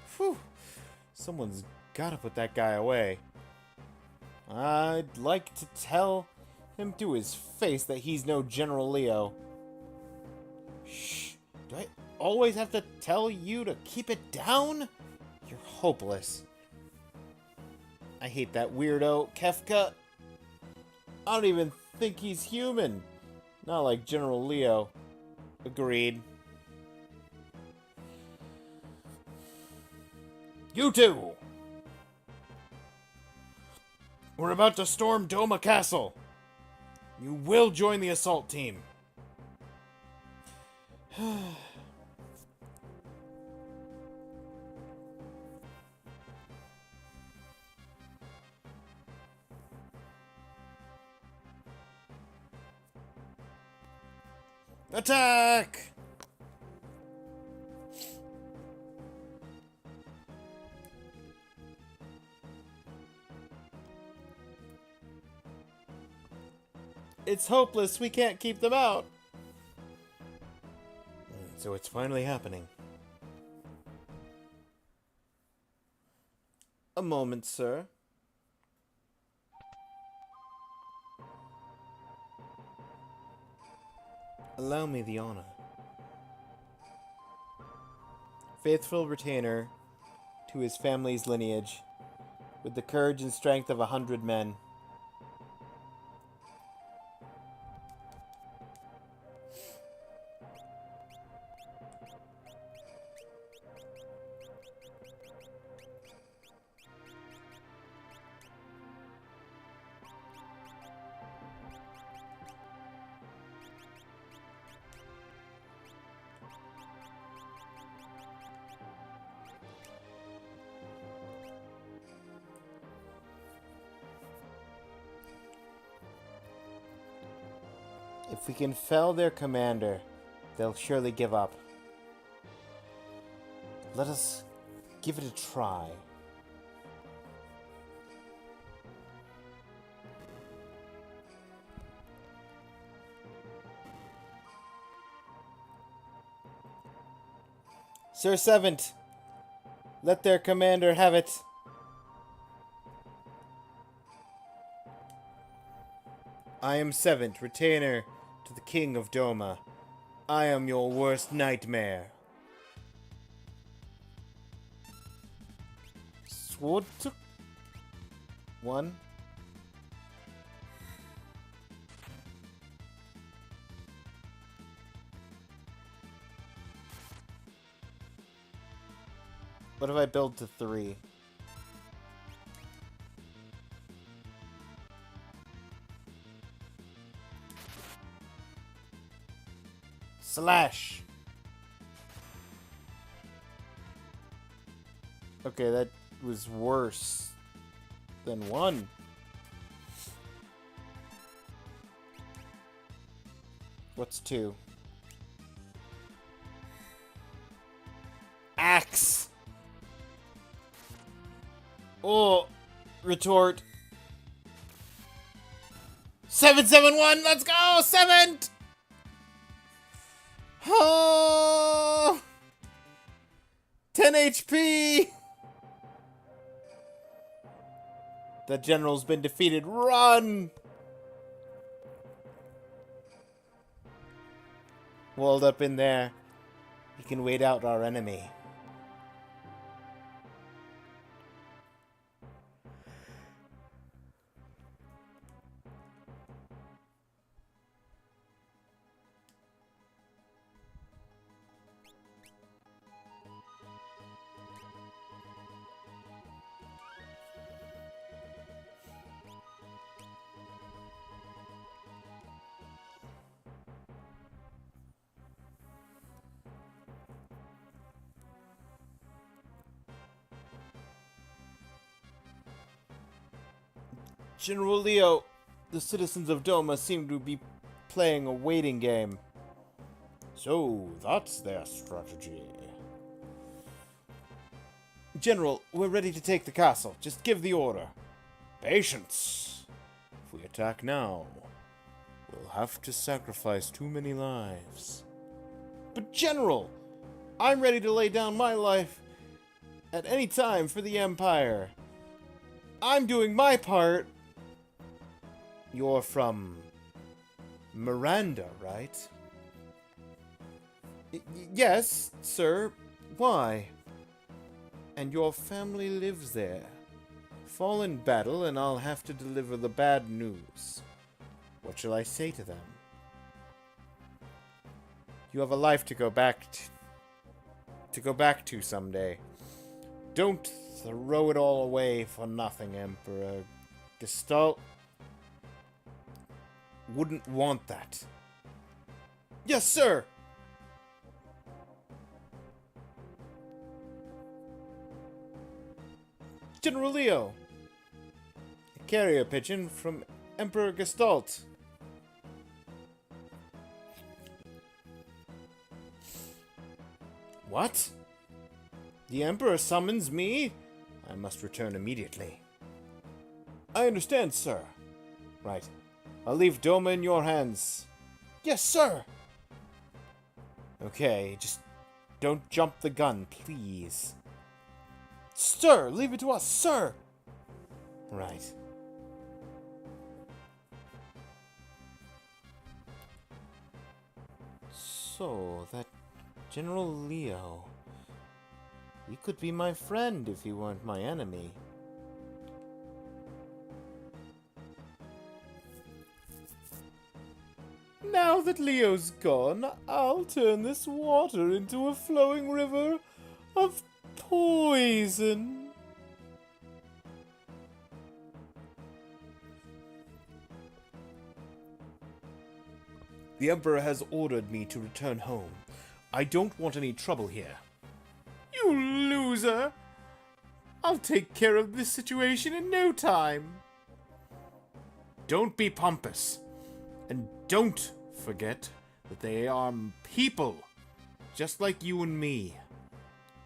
Phew. Someone's gotta put that guy away. I'd like to tell him to his face that he's no General Leo. Shh. Do I always have to tell you to keep it down? You're hopeless. I hate that weirdo, Kefka. I don't even think he's human. Not like General Leo. Agreed. You two! We're about to storm Doma Castle. You will join the assault team. Attack! It's hopeless. We can't keep them out. So it's finally happening. A moment, sir. Allow me the honor. Faithful retainer to his family's lineage, with the courage and strength of 100 men. If we can fell their commander, they'll surely give up. Let us give it a try. Sir Seventh, let their commander have it. I am Seventh, retainer to the King of Doma. I am your worst nightmare. Sword took one. What if I build to 3? Slash! Okay, that was worse than 1. What's 2? Axe! Oh! Retort! 771! Let's go! 7! Oh! 10 HP! The general's been defeated. Run! Walled up in there. We can wait out our enemy. General Leo, the citizens of Doma seem to be playing a waiting game. So, that's their strategy. General, we're ready to take the castle. Just give the order. Patience. If we attack now, we'll have to sacrifice too many lives. But General, I'm ready to lay down my life at any time for the Empire. I'm doing my part. You're from Miranda, right? Yes, sir. Why? And your family lives there. Fall in battle, and I'll have to deliver the bad news. What shall I say to them? You have a life to go back to someday. Don't throw it all away for nothing, Emperor. Gestalt wouldn't want that. Yes, sir! General Leo! A carrier pigeon from Emperor Gestalt. What? The Emperor summons me? I must return immediately. I understand, sir. Right. I'll leave Doma in your hands. Yes, sir! Okay, just don't jump the gun, please. Sir, leave it to us, sir! Right. So, that General Leo... He could be my friend if he weren't my enemy. Now that Leo's gone, I'll turn this water into a flowing river of poison. The Emperor has ordered me to return home. I don't want any trouble here. You loser! I'll take care of this situation in no time. Don't be pompous. And don't forget that they are people, just like you and me.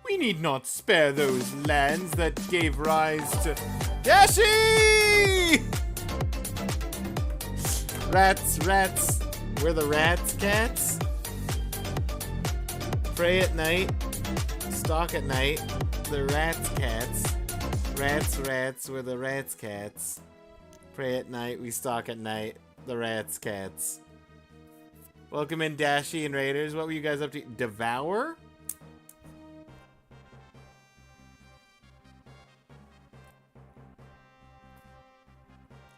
We need not spare those lands that gave rise to... Dashi! Rats, rats. We're the rats, cats. Pray at night. Stalk at night. The rats, cats. Rats, rats. We're the rats, cats. Pray at night. We stalk at night. The rats, cats. Welcome in, Dashi and Raiders. What were you guys up to? Devour?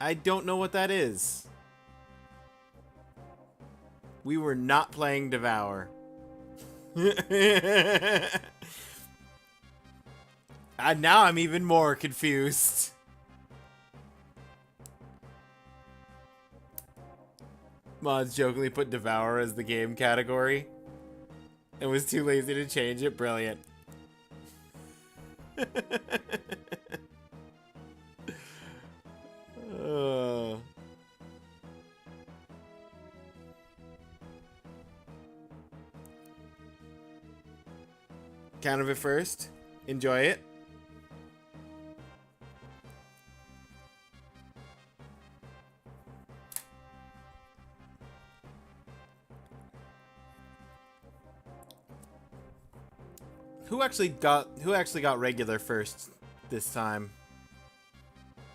I don't know what that is. We were not playing Devour. Now I'm even more confused. Mods jokingly put Devour as the game category and was too lazy to change it. Brilliant. Count of it first. Enjoy it. Who actually got regular first this time?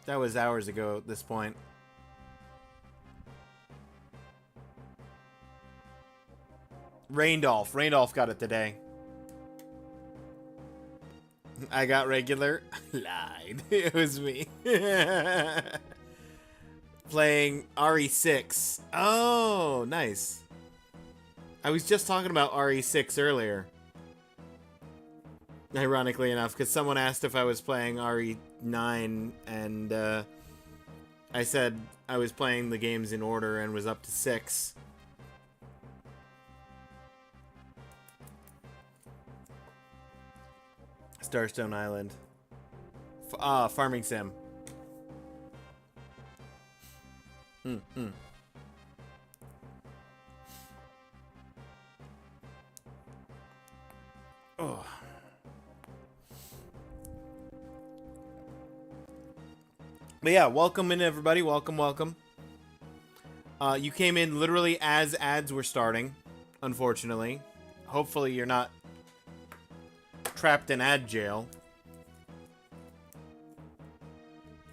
That was hours ago at this point. Raindolph. Raindolph got it today. I got regular. Lied. It was me. Playing RE6. Oh, nice. I was just talking about RE6 earlier. Ironically enough, because someone asked if I was playing RE9, and I said I was playing the games in order and was up to 6. Starstone Island. Farming Sim. Oh. But yeah, welcome in everybody. Welcome, welcome. You came in literally as ads were starting, unfortunately. Hopefully you're not trapped in ad jail.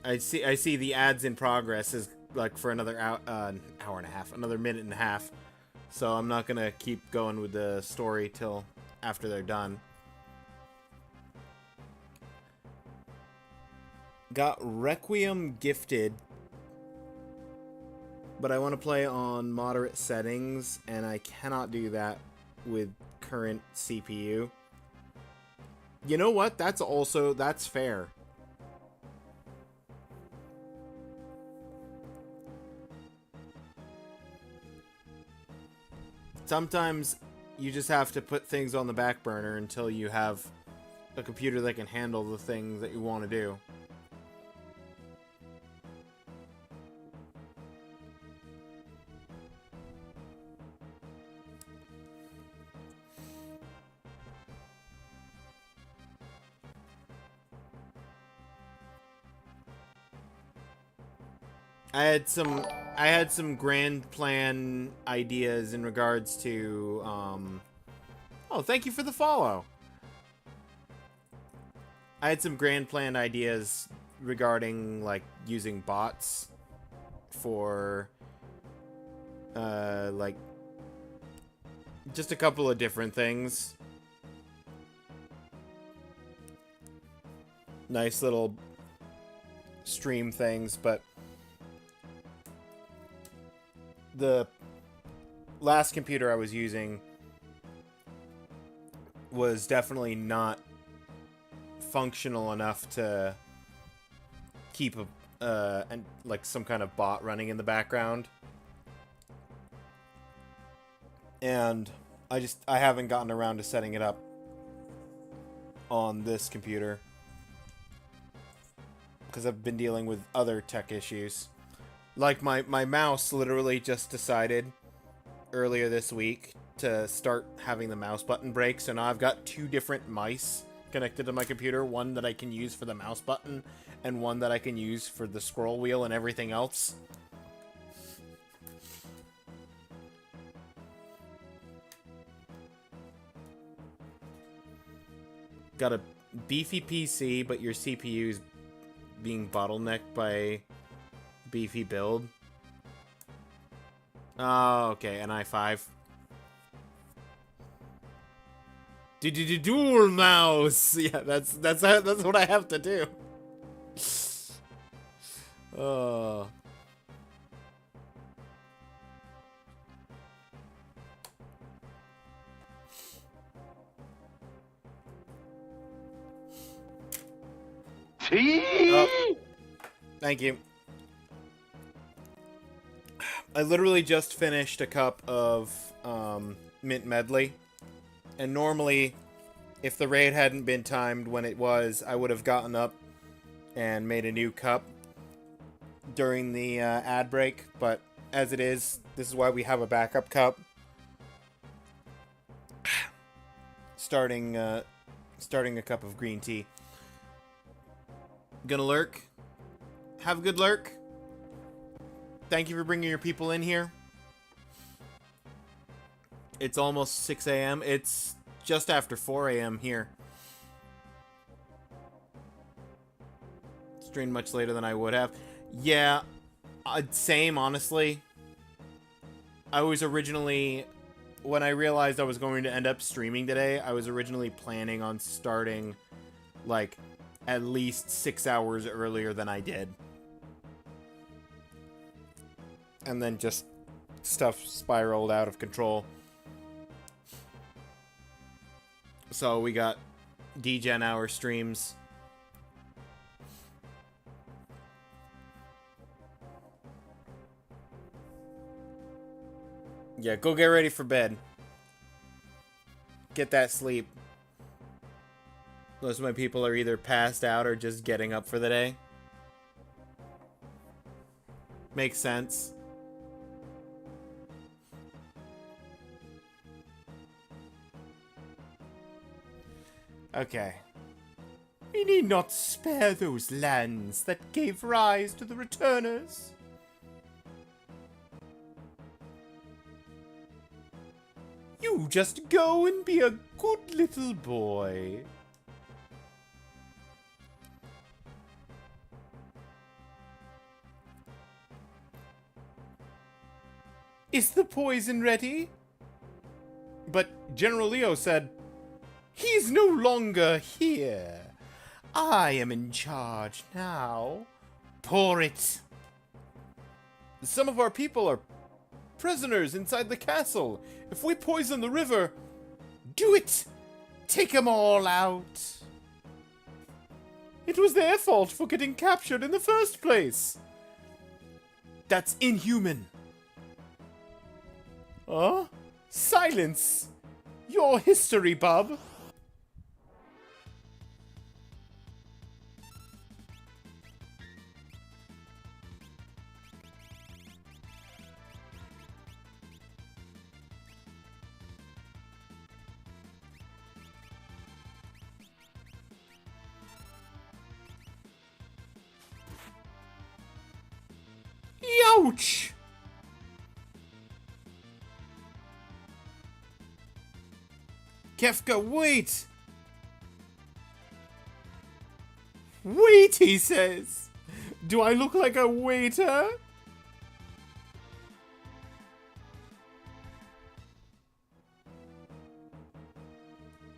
I see the ads in progress is like for another hour and a half, another minute and a half. So I'm not gonna keep going with the story till after they're done. Got Requiem gifted, but I want to play on moderate settings, and I cannot do that with current CPU. You know what? That's fair. Sometimes you just have to put things on the back burner until you have a computer that can handle the things that you want to do. I had some grand plan ideas in regards to oh, thank you for the follow. I had some grand plan ideas regarding like using bots for like just a couple of different things. Nice little stream things, but the last computer I was using was definitely not functional enough to keep like some kind of bot running in the background. And I haven't gotten around to setting it up on this computer because I've been dealing with other tech issues. Like, my mouse literally just decided earlier this week to start having the mouse button break, so now I've got two different mice connected to my computer, one that I can use for the mouse button, and one that I can use for the scroll wheel and everything else. Got a beefy PC, but your CPU's being bottlenecked by beefy build. Oh, okay, an i5. Dual mouse. Yeah, that's what I have to do. Oh. Oh. Thank you. I literally just finished a cup of mint medley, and normally, if the raid hadn't been timed when it was, I would have gotten up and made a new cup during the ad break, but as it is, this is why we have a backup cup. Starting a cup of green tea. Gonna lurk. Have a good lurk. Thank you for bringing your people in here. It's almost 6 a.m. It's just after 4 a.m. here. Streamed much later than I would have. Yeah, same, honestly. I was originally, when I realized I was going to end up streaming today, I was originally planning on starting, like, at least 6 hours earlier than I did. And then just stuff spiraled out of control. So we got DGen hour streams. Yeah, go get ready for bed. Get that sleep. Most of my people are either passed out or just getting up for the day. Makes sense. Okay. We need not spare those lands that gave rise to the returners. You just go and be a good little boy. Is the poison ready? But General Leo said, he's no longer here. I am in charge now. Pour it. Some of our people are prisoners inside the castle. If we poison the river, do it. Take them all out. It was their fault for getting captured in the first place. That's inhuman. Huh? Silence! Your history, bub. Ouch! Kefka, wait! Wait, he says! Do I look like a waiter?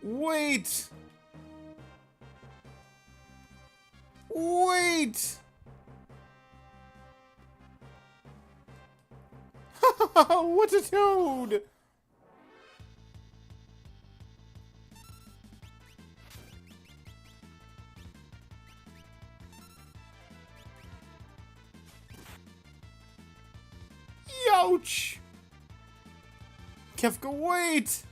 Wait! Wait! What a toad! Ouch! Kefka, wait!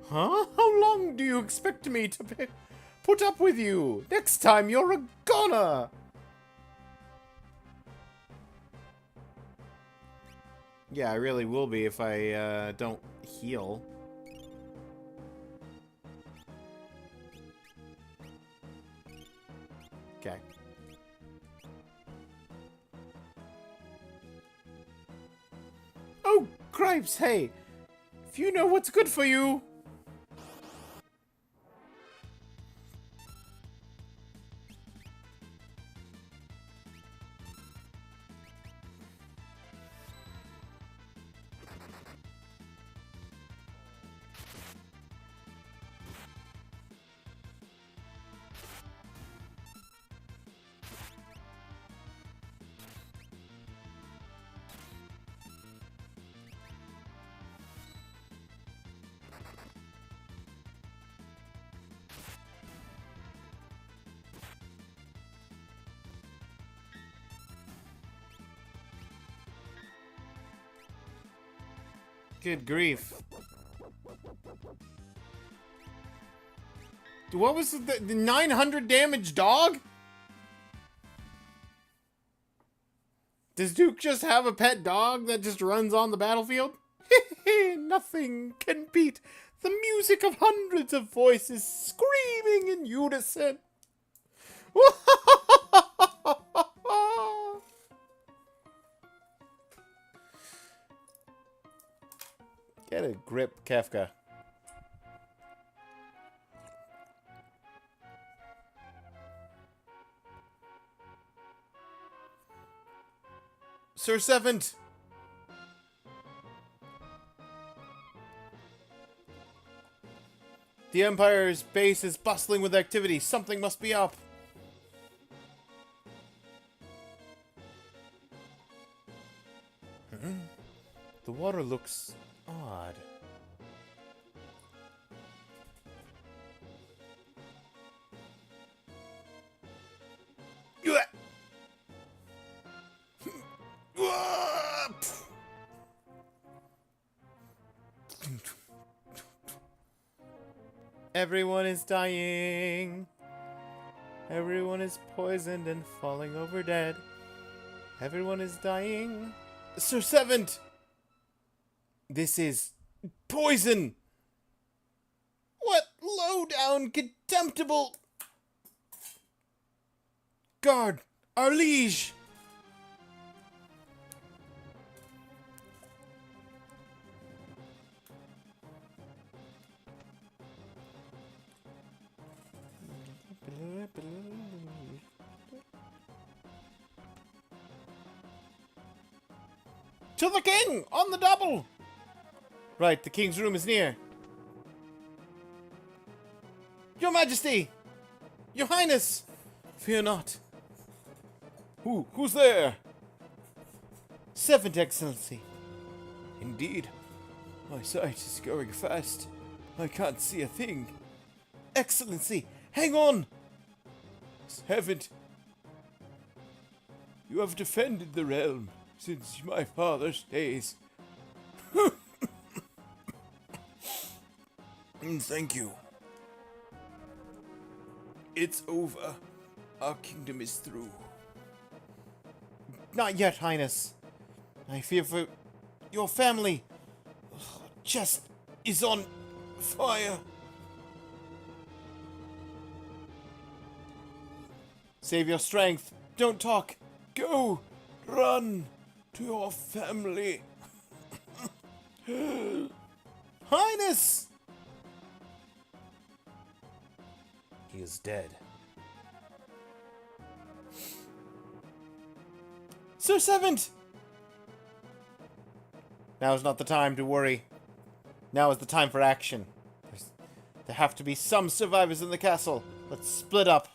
Huh? How long do you expect me to put up with you? Next time you're a goner! Yeah, I really will be if I don't heal. Okay. Oh, cripes, hey! If you know what's good for you... Good grief. What was the 900 damage dog? Does Duke just have a pet dog that just runs on the battlefield? Nothing can beat the music of hundreds of voices screaming in unison. Get a grip, Kefka. Sir Seventh! The Empire's base is bustling with activity. Something must be up. The water looks odd. Everyone is dying. Everyone is poisoned and falling over dead. Everyone is dying. Sir Seventh! This is poison! What low-down, contemptible... Guard! Our liege! To the king! On the double! Right, the king's room is near. Your Majesty! Your Highness! Fear not. Who's there? Seventh Excellency. Indeed. My sight is going fast. I can't see a thing. Excellency, hang on! Seventh. You have defended the realm since my father's days. Thank you. It's over. Our kingdom is through. Not yet, Highness. I fear for your family. Chest is on fire. Save your strength. Don't talk. Go. Run to your family. Highness! He is dead. Sir Seventh! Now is not the time to worry. Now is the time for action. There have to be some survivors in the castle. Let's split up.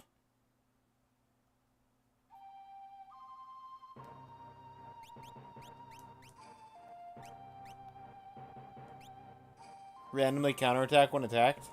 Randomly counterattack when attacked.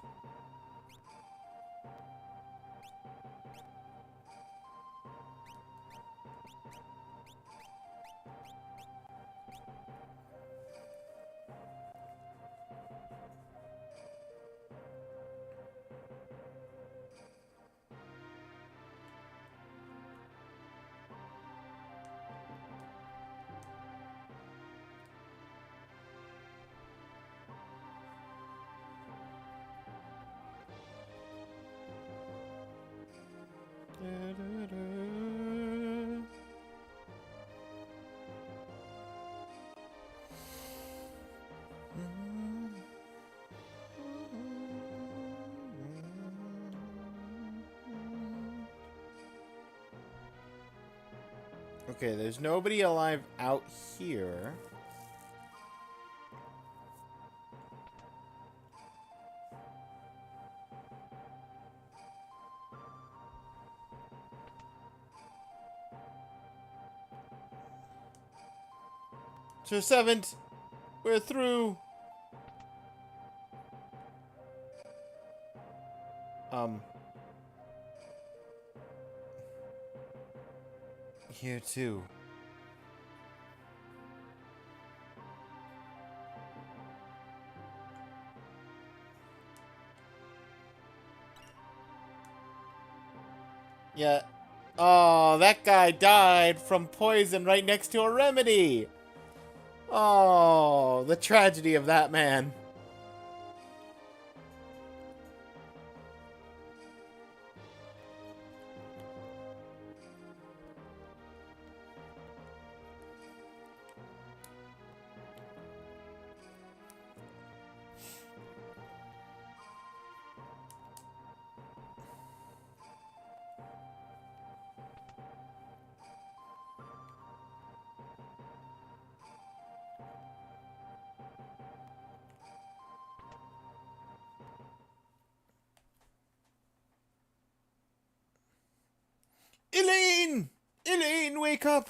Okay, there's nobody alive out here. Sir Seventh, we're through. Here too. Yeah. Oh, that guy died from poison right next to a remedy. Oh, the tragedy of that man. Elaine! Elaine, wake up!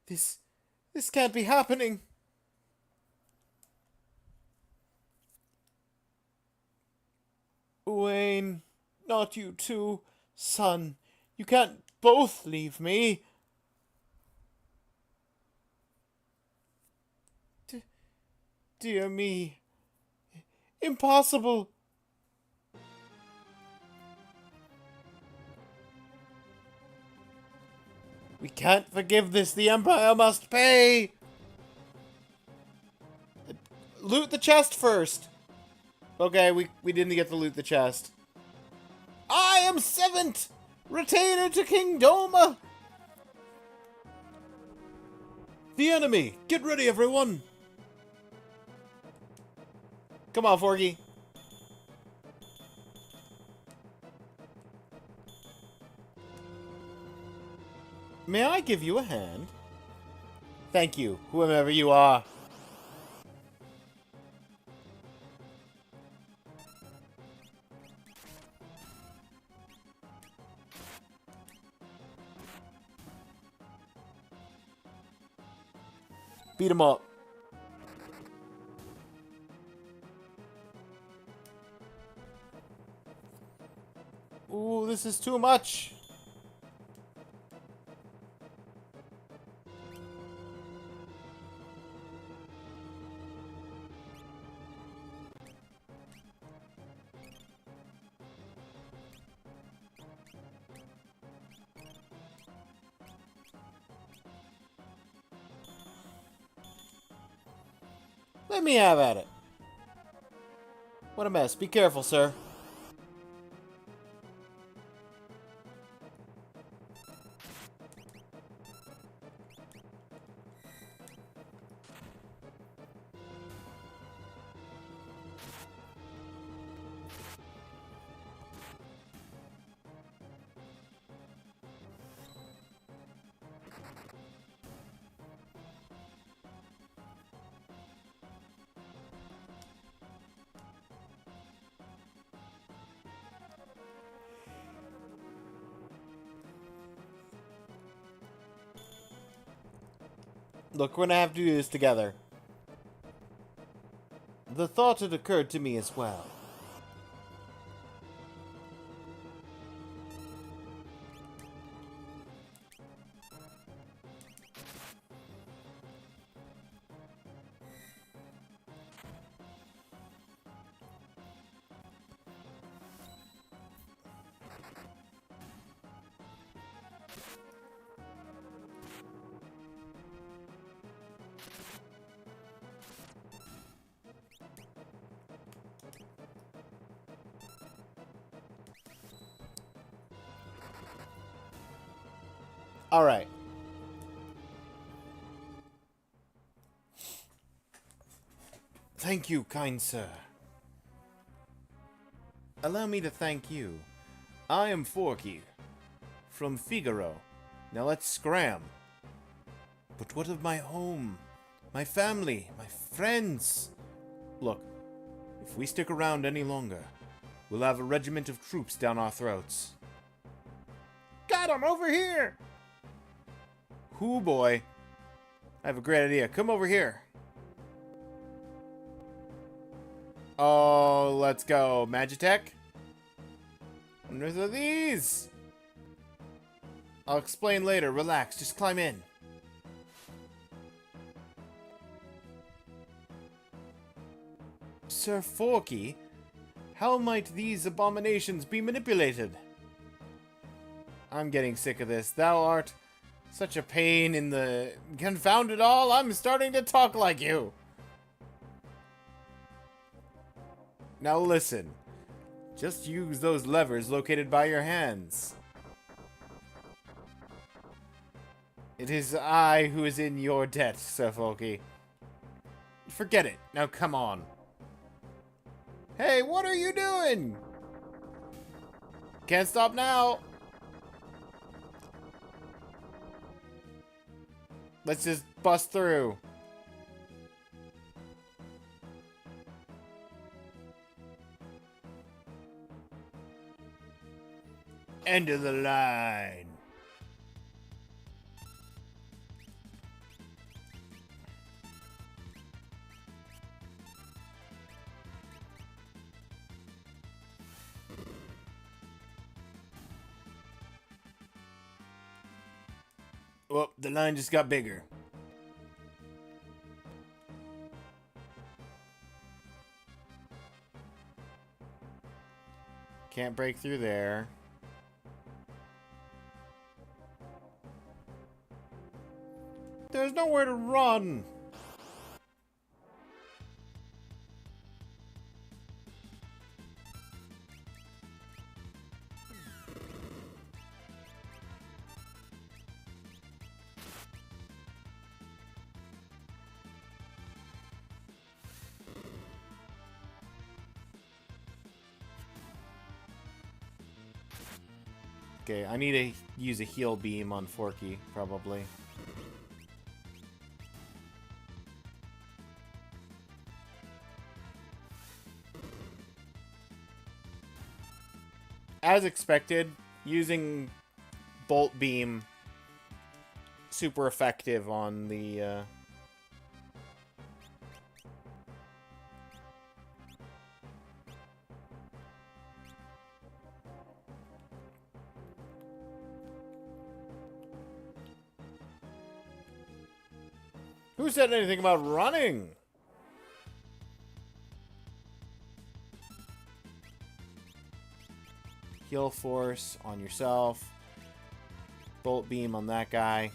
This can't be happening. Wayne, not you too, son. You can't both leave me. Dear me. Impossible. We can't forgive this. The Empire must pay. Loot the chest first. Okay, we didn't get to loot the chest. I am Seventh, retainer to King Doma. The enemy. Get ready, everyone. Come on, Forgy. May I give you a hand? Thank you, whoever you are. Beat him up. Ooh, this is too much. Let me have at it. What a mess. Be careful, sir. Look, we're gonna have to do this together. The thought had occurred to me as well. Alright. Thank you, kind sir. Allow me to thank you. I am Forky, from Figaro. Now let's scram. But what of my home? My family? My friends? Look, if we stick around any longer, we'll have a regiment of troops down our throats. Got 'em over here! Hoo boy. I have a great idea. Come over here. Oh, let's go. Magitech? What are these? I'll explain later. Relax. Just climb in. Sir Forky, how might these abominations be manipulated? I'm getting sick of this. Thou art such a pain in the... Confound it all, I'm starting to talk like you. Now listen. Just use those levers located by your hands. It is I who is in your debt, Sir Forky. Forget it. Now come on. Hey, what are you doing? Can't stop now. Let's just bust through. End of the line. Well, the line just got bigger. Can't break through there. There's nowhere to run. Okay, I need to use a heal beam on Forky, probably. as expected, using Bolt Beam super effective on the Who said anything about running? Heal Force on yourself. Bolt Beam on that guy.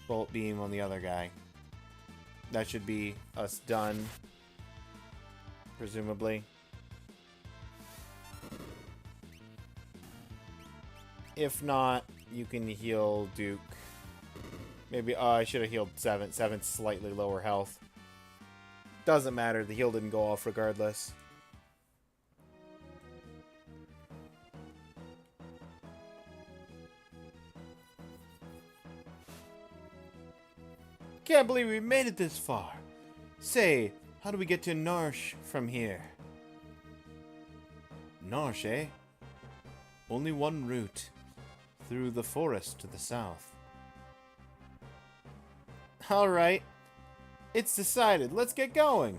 Bolt Beam on the other guy. That should be us done. Presumably. If not, you can heal Duke. Maybe, I should have healed 7. 7's slightly lower health. Doesn't matter, the heal didn't go off regardless. Can't believe we made it this far. Say, how do we get to Narsh from here? Narsh, eh? Only one route. Through the forest to the south. Alright. It's decided. Let's get going.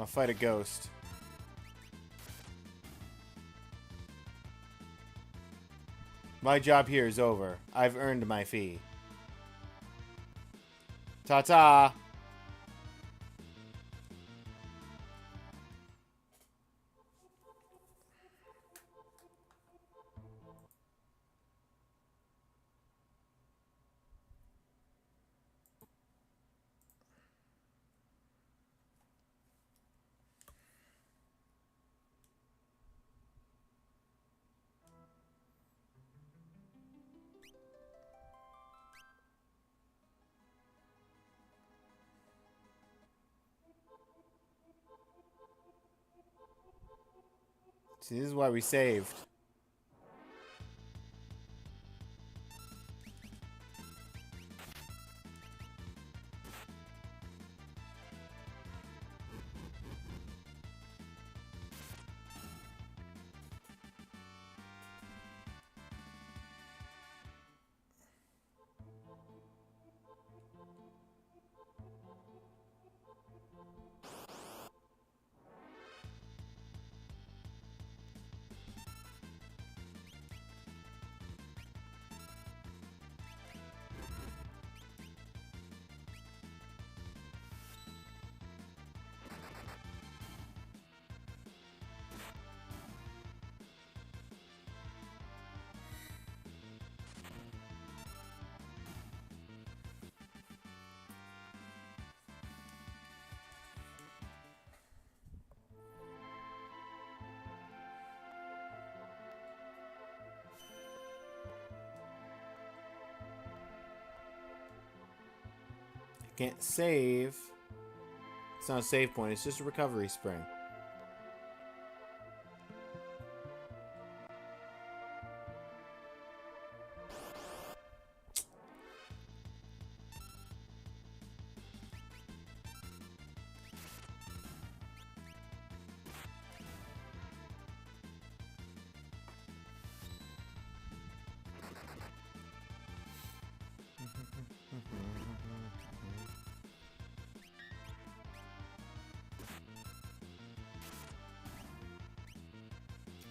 I'm gonna fight a ghost. My job here is over. I've earned my fee. Ta-ta! See, this is why we saved. Can't save. It's not a save point, it's just a recovery spring.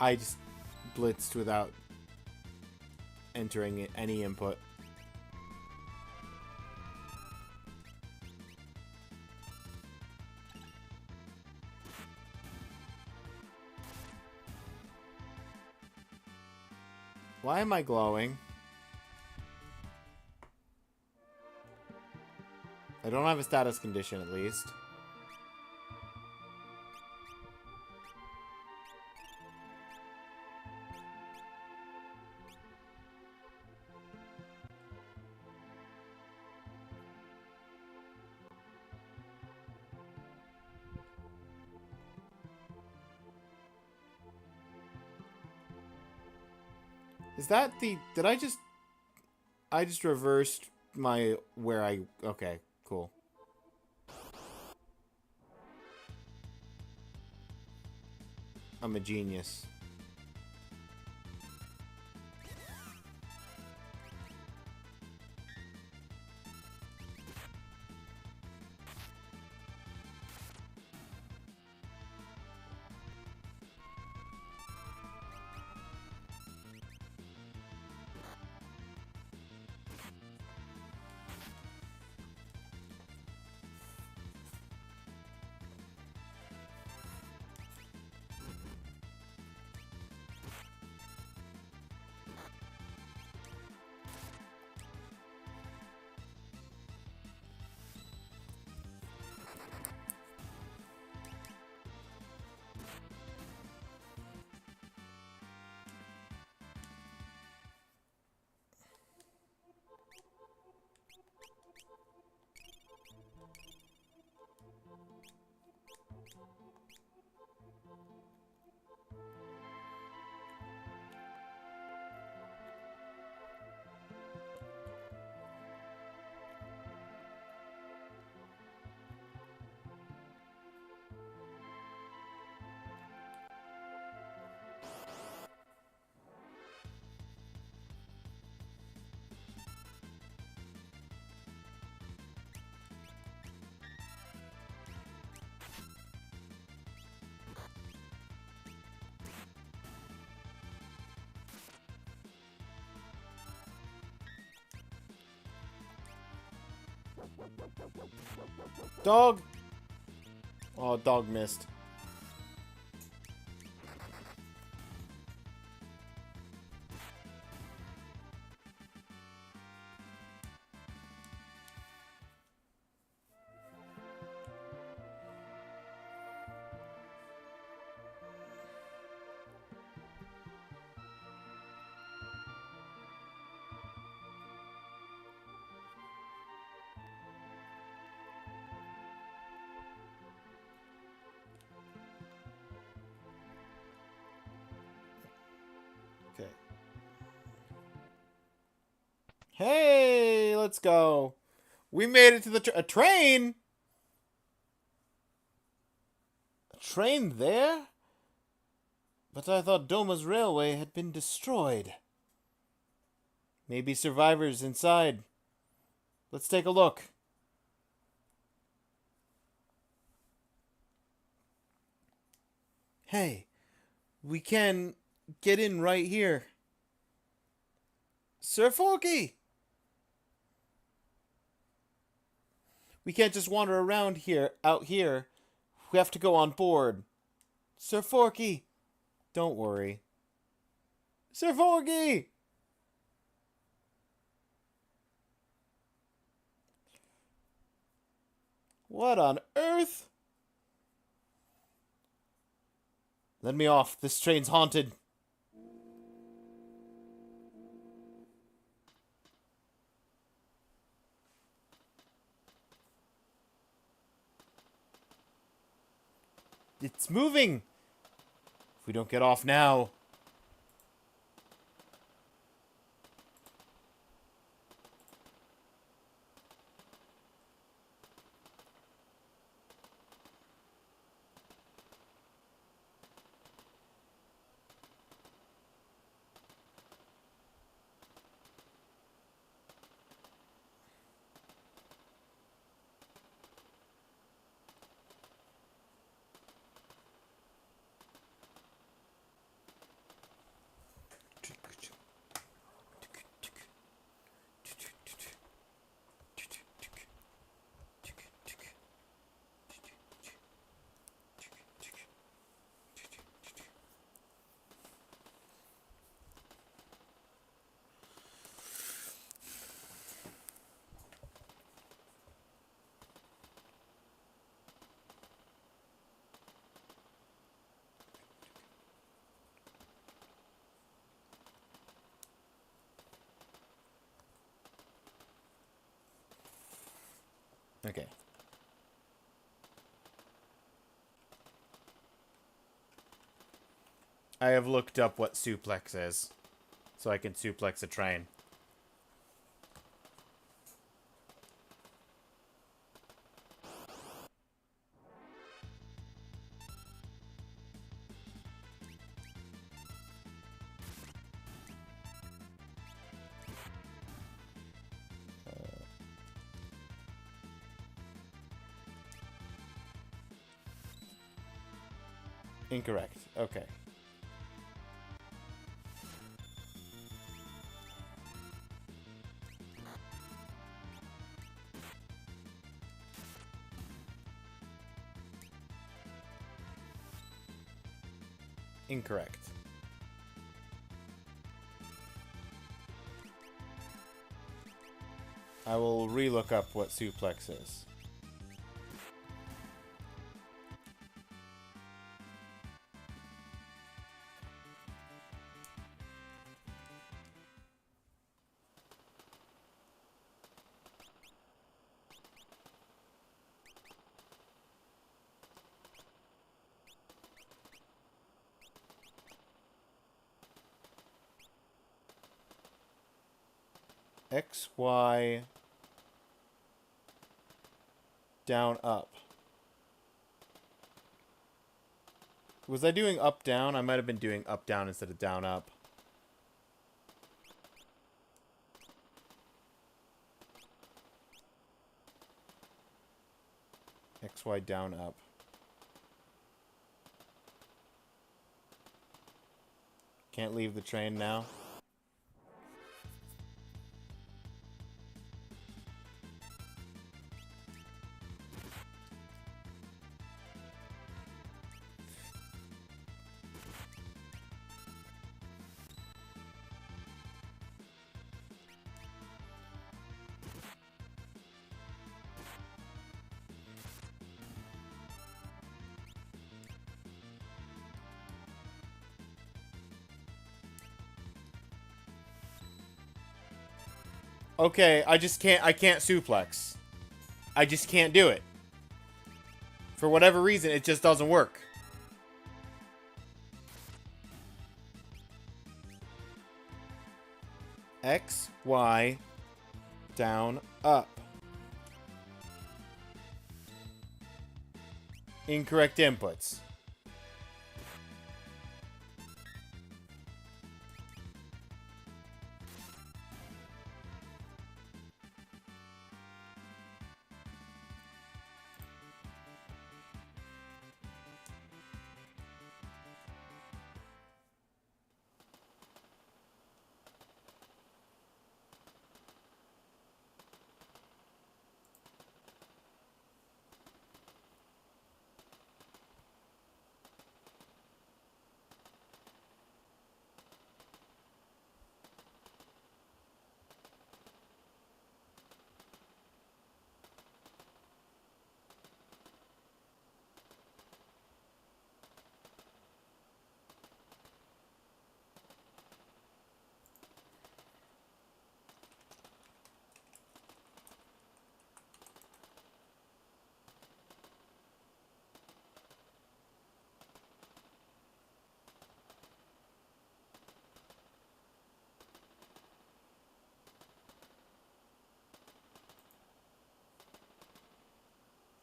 I just blitzed without entering any input. Why am I glowing? I don't have a status condition, at least. Is that the... Did I just... I just reversed my... Where I... Okay, cool. I'm a genius. Dog! Oh, dog missed. Okay. Hey, let's go. We made it to the a train. A train there? But I thought Doma's railway had been destroyed. Maybe survivors inside. Let's take a look. Hey, we can get in right here. Sir Forky! We can't just wander around here, out here. We have to go on board. Sir Forky! Don't worry. Sir Forky! What on earth? Let me off. This train's haunted. It's moving. If we don't get off now. Okay. I have looked up what suplex is, so I can suplex a train. Incorrect. Okay. Incorrect. I will relook up what suplex is. X, Y, down, up. Was I doing up, down? I might have been doing up, down instead of down, up. X, Y, down, up. Can't leave the train now. Okay, I can't suplex. I just can't do it. For whatever reason, it just doesn't work. X, Y, down, up. Incorrect inputs.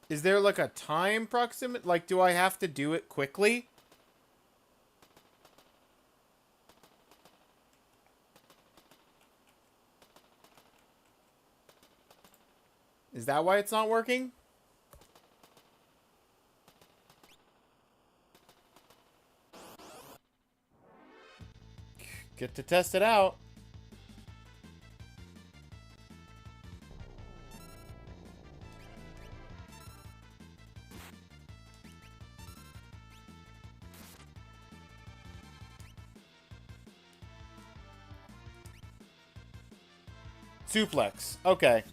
Is there like a time proximate? Like, do I have to do it quickly? Is that why it's not working? Get to test it out. Suplex. Okay.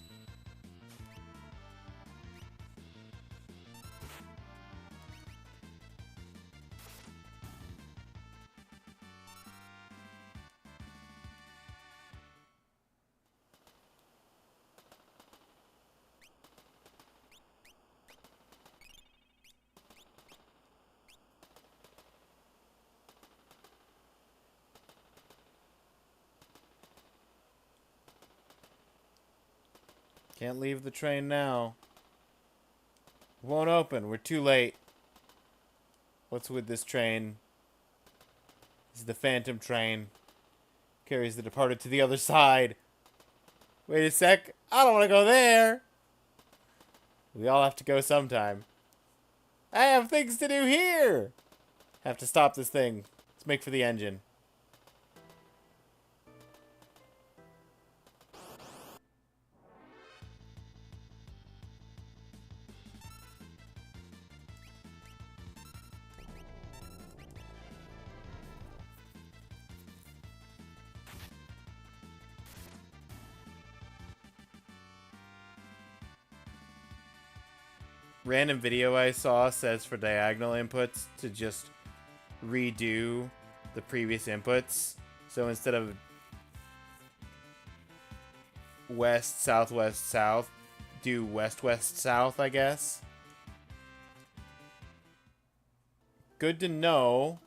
Can't leave the train now. Won't open. We're too late. What's with this train? This is the Phantom train. Carries the departed to the other side. Wait a sec. I don't want to go there. We all have to go sometime. I have things to do here. Have to stop this thing. Let's make for the engine. Random video I saw says for diagonal inputs to just redo the previous inputs. So instead of west, southwest, south, do west, west, south, I guess. Good to know.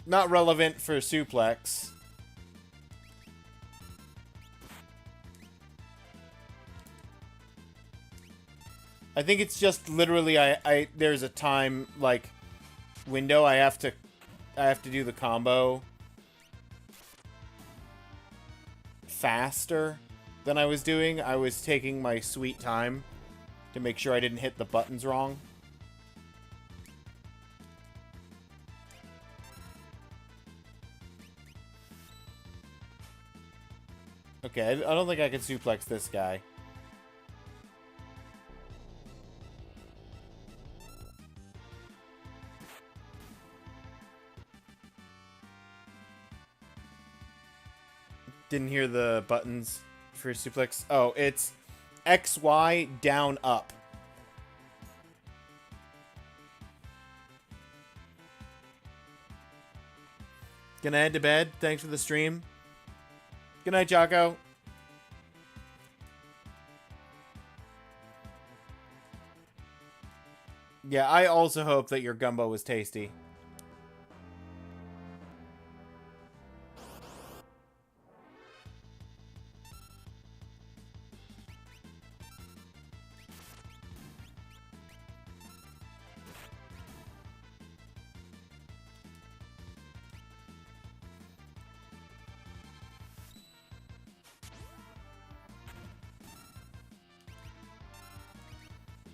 Not relevant for suplex. I think it's just literally there's a time like window I have to do the combo faster than I was doing. I was taking my sweet time to make sure I didn't hit the buttons wrong. Okay, I don't think I can suplex this guy. Didn't hear the buttons for suplex. Oh, it's X, Y, down, up. Gonna head to bed. Thanks for the stream. Good night, Jocko. Yeah, I also hope that your gumbo was tasty.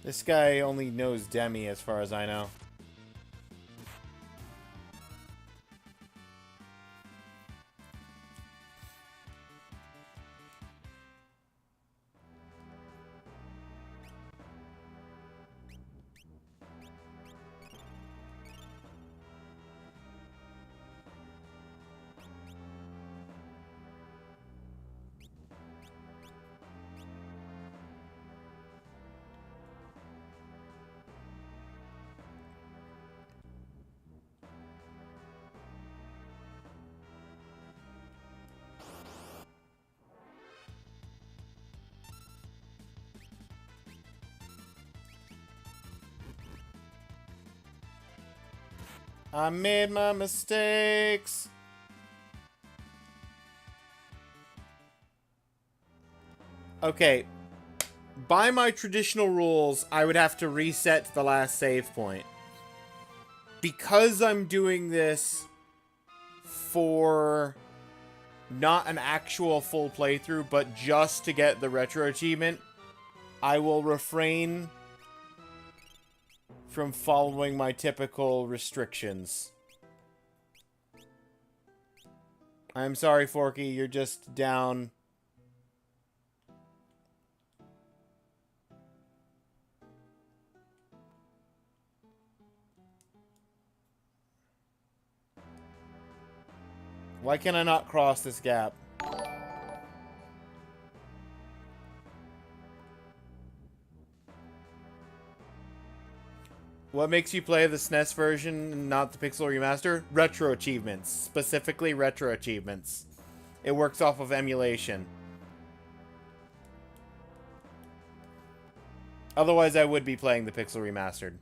This guy only knows Demi as far as I know. I made my mistakes. Okay. By my traditional rules, I would have to reset the last save point. Because I'm doing this for not an actual full playthrough, but just to get the retro achievement, I will refrain from following my typical restrictions. I'm sorry, Forky, you're just down. Why can I not cross this gap? What makes you play the SNES version and not the Pixel Remaster? Retro achievements. Specifically retro achievements. It works off of emulation. Otherwise, I would be playing the Pixel Remastered.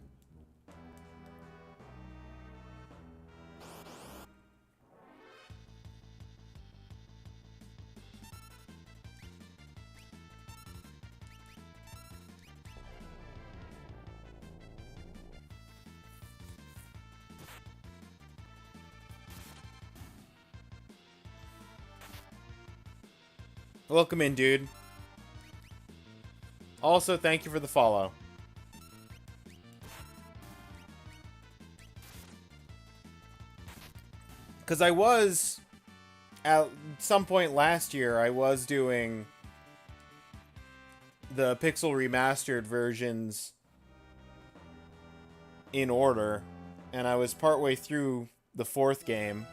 Welcome in, dude. Also, thank you for the follow. Because I was, at some point last year, I was doing the Pixel Remastered versions in order, and I was partway through the 4th game.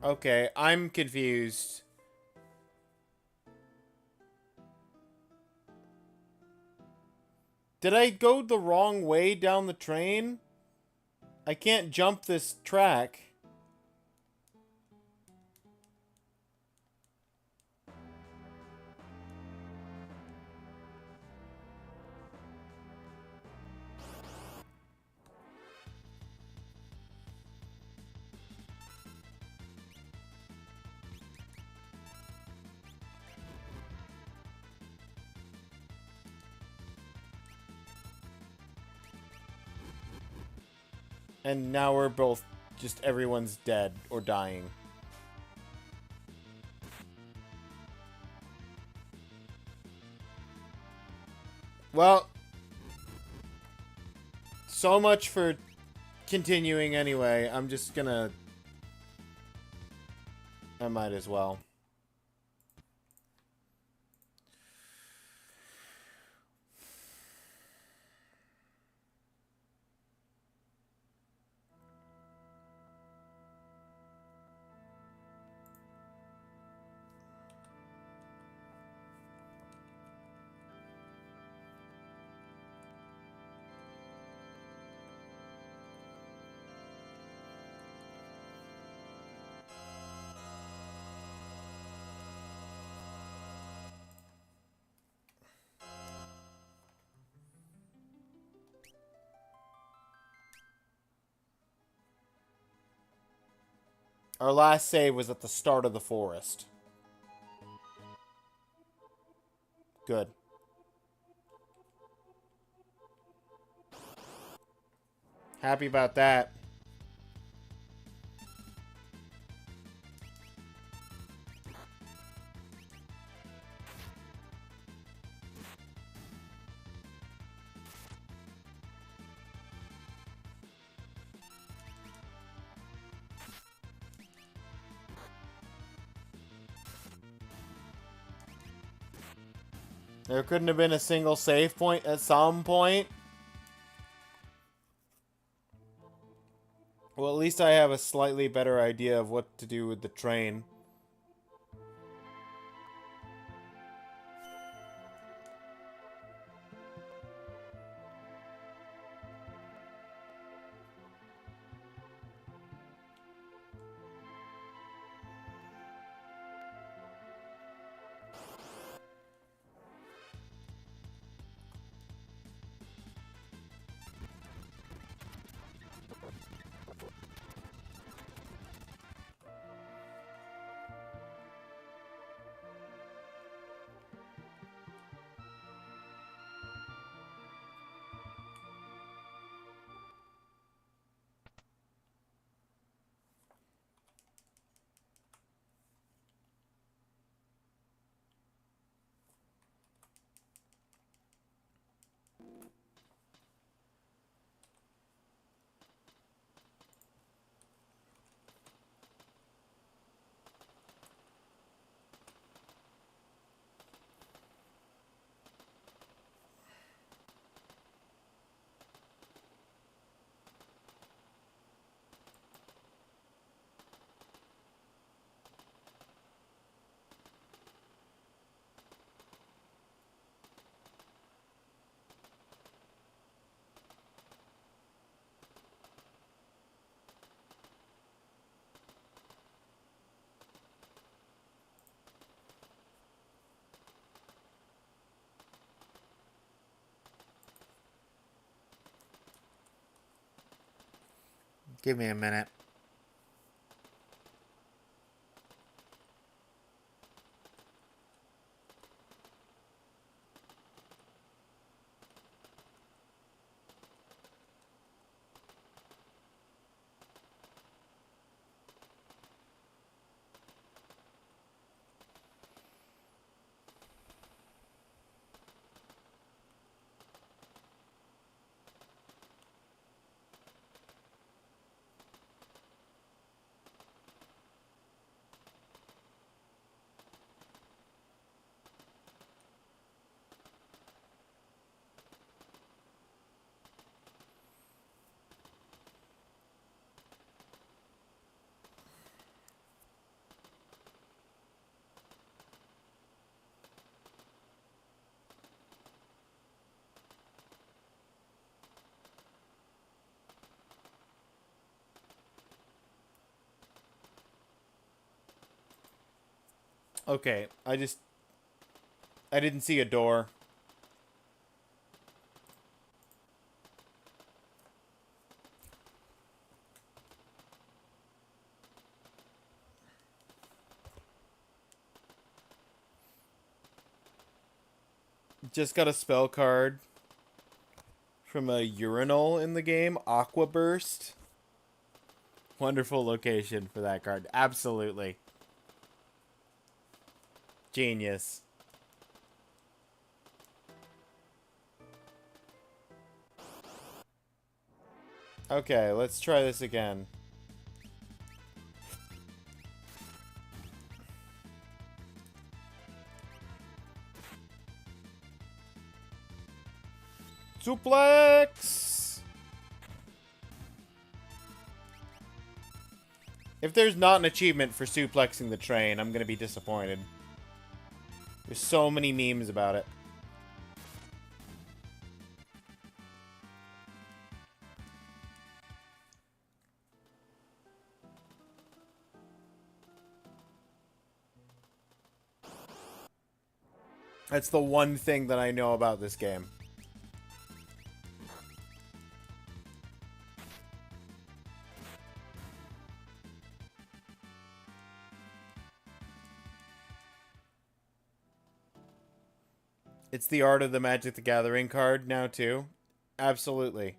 Okay, I'm confused. Did I go the wrong way down the train? I can't jump this track. And now we're both, just everyone's dead or dying. Well, so much for continuing anyway. I'm just gonna... I might as well. Our last save was at the start of the forest. Good. Happy about that. There couldn't have been a single save point at some point. Well, at least I have a slightly better idea of what to do with the train. Give me a minute. Okay, I didn't see a door. Just got a spell card from a urinal in the game, Aqua Burst. Wonderful location for that card. Absolutely. Genius. Okay, let's try this again. Suplex! If there's not an achievement for suplexing the train, I'm gonna be disappointed. There's so many memes about it. That's the one thing that I know about this game. It's the Art of the Magic the Gathering card now, too. Absolutely.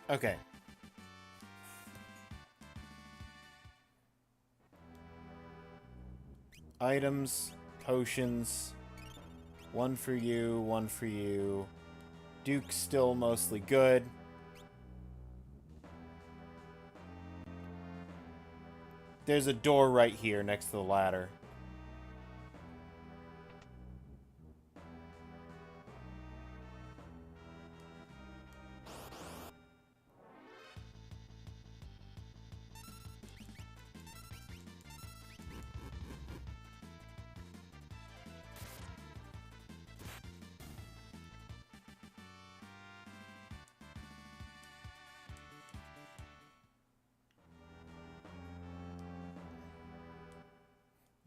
Okay. Items, potions. One for you, one for you. Duke's still mostly good. There's a door right here next to the ladder.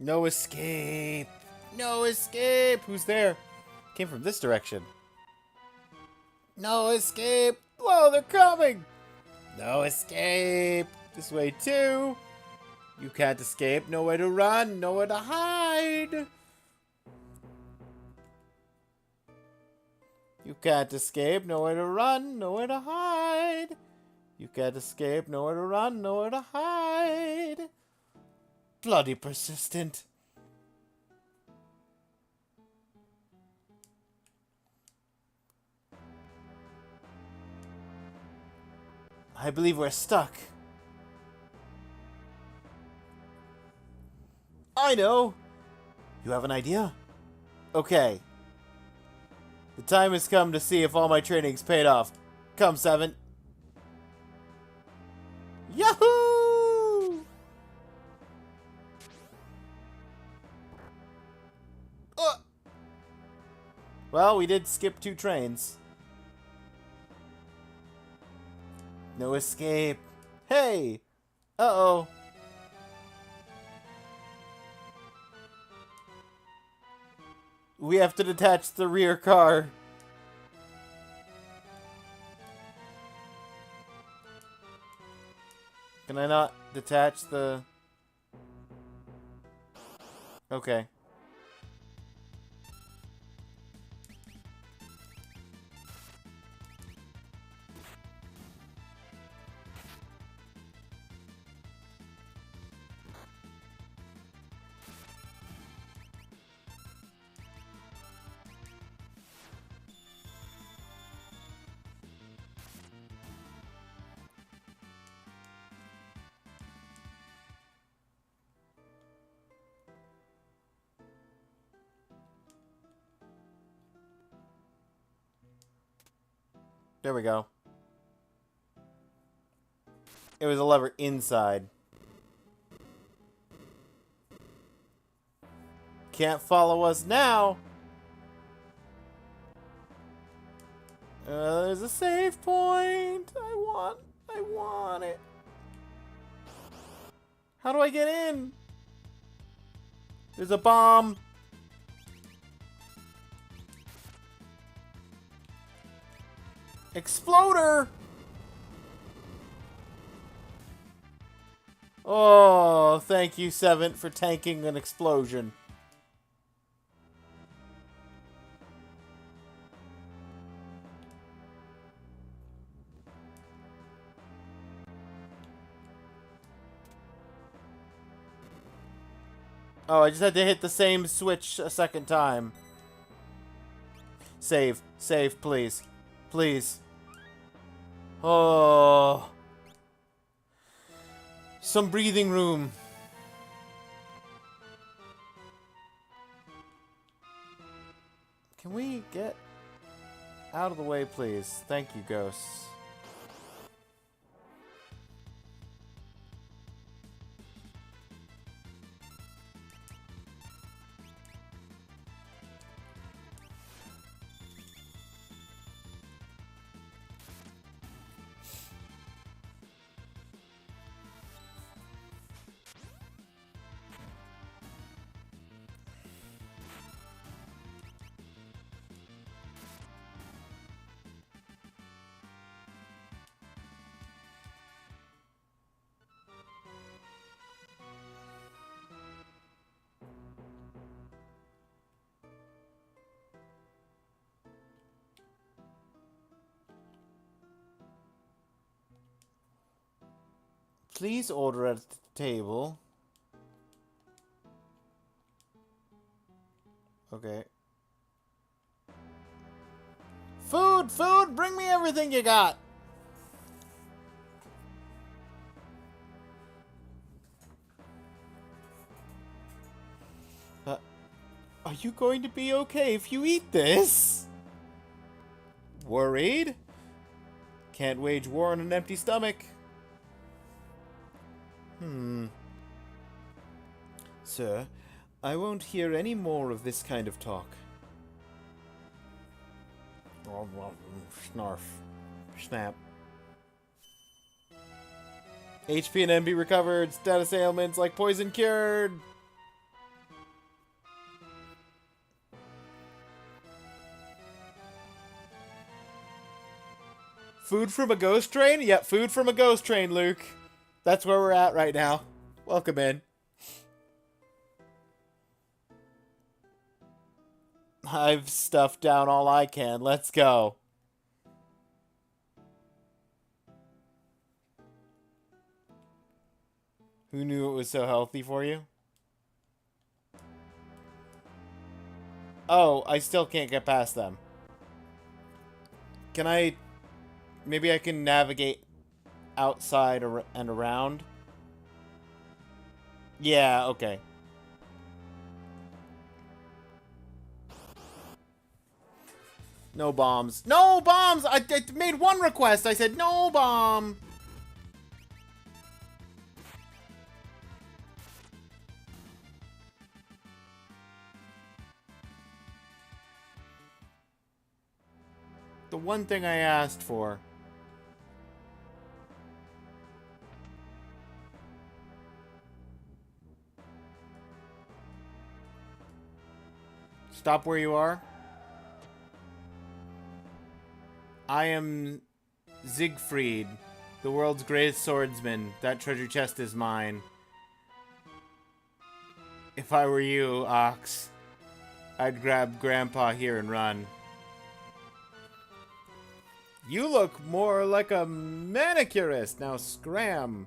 No escape! No escape! Who's there? Came from this direction. No escape! Whoa, they're coming! No escape! This way too! You can't escape. Nowhere to run. Nowhere to hide. You can't escape. Nowhere to run. Nowhere to hide. You can't escape. Nowhere to run. Nowhere to hide. Bloody persistent. I believe we're stuck. I know! You have an idea? Okay. The time has come to see if all my training's paid off. Come, Seven. Yahoo! Well, we did skip 2 trains. No escape. Hey! Uh-oh. We have to detach the rear car. Can I not detach the... Okay. There we go. It was a lever inside. Can't follow us now. There's a save point. I want it. How do I get in? There's a bomb. Exploder! Oh, thank you, Seven, for tanking an explosion. Oh, I just had to hit the same switch a second time. Save. Save, please. Please. Oh. Some breathing room. Can we get out of the way, please? Thank you, ghosts. Please order at the table. Okay. Food! Food! Bring me everything you got! Are you going to be okay if you eat this? Worried? Can't wage war on an empty stomach. Sir, I won't hear any more of this kind of talk. Snarf. Snap. HP and MB recovered. Status ailments like poison cured. Food from a ghost train? Yep, food from a ghost train, Luke. That's where we're at right now. Welcome in. I've stuffed down all I can. Let's go. Who knew it was so healthy for you? Oh, I still can't get past them. Can I... Maybe I can navigate outside and around. Yeah, okay. No bombs. No bombs! I made one request. I said no bomb. The one thing I asked for. Stop where you are. I am Siegfried, the world's greatest swordsman. That treasure chest is mine. If I were you, Ox, I'd grab Grandpa here and run. You look more like a manicurist. Now scram.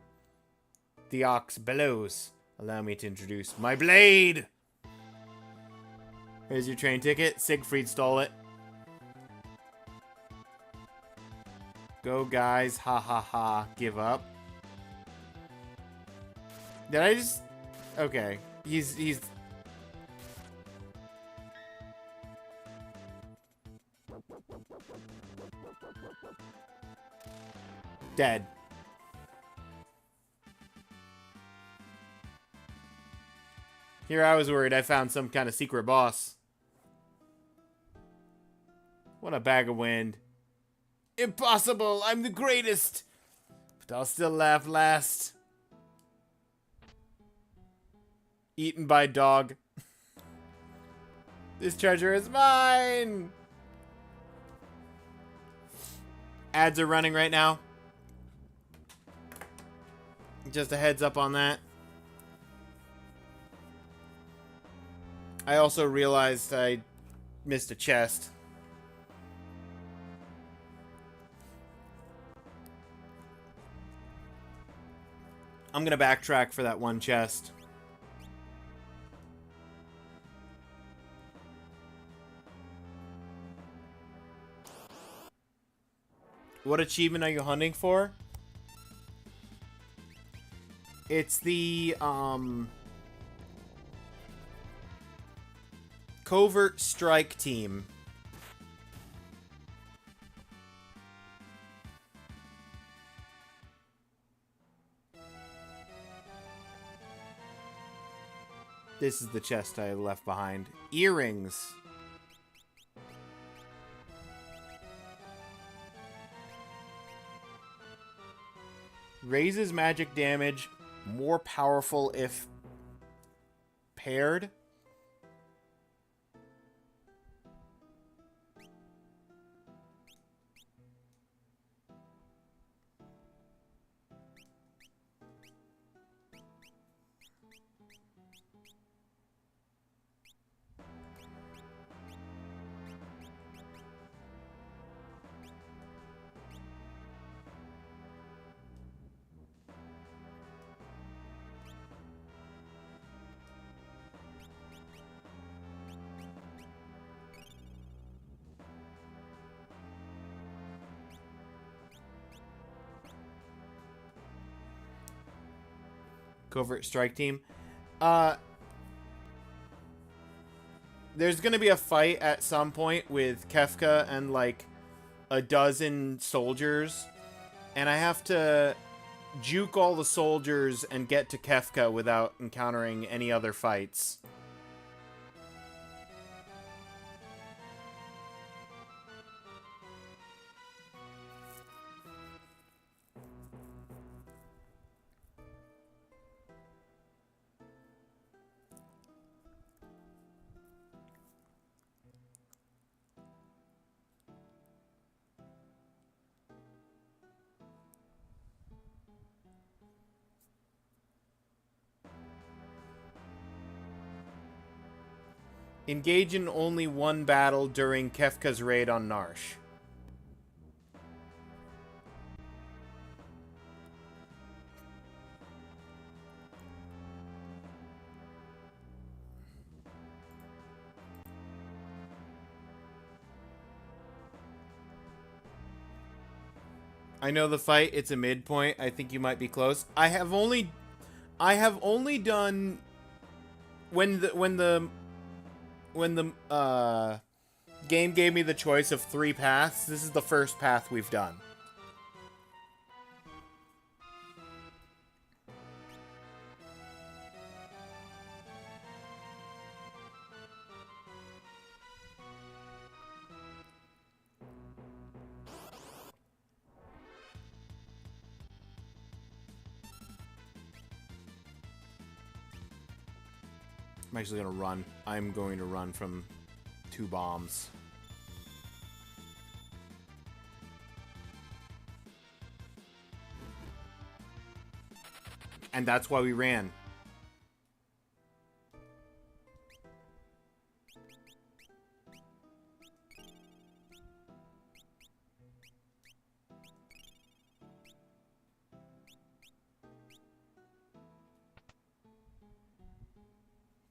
The Ox bellows. Allow me to introduce my blade. Here's your train ticket. Siegfried stole it. Go, guys. Ha ha ha. Give up. Did I just... Okay. He's... Dead. Here I was worried I found some kind of secret boss. What a bag of wind. Impossible! I'm the greatest! But I'll still laugh last. Eaten by dog. This treasure is mine! Ads are running right now. Just a heads up on that. I also realized I missed a chest. I'm gonna backtrack for that one chest. What achievement are you hunting for? It's the, Covert Strike Team. This is the chest I left behind. Earrings. Raises magic damage. More powerful if paired. Covert Strike Team. There's gonna be a fight at some point with Kefka and like a dozen soldiers, and I have to juke all the soldiers and get to Kefka without encountering any other fights. Engage in only one battle during Kefka's raid on Narsh. I know the fight. It's a midpoint. I think you might be close. I have only done when the game gave me the choice of 3 paths. This is the first path we've done. I'm actually going to run. I'm going to run from 2 bombs. And that's why we ran.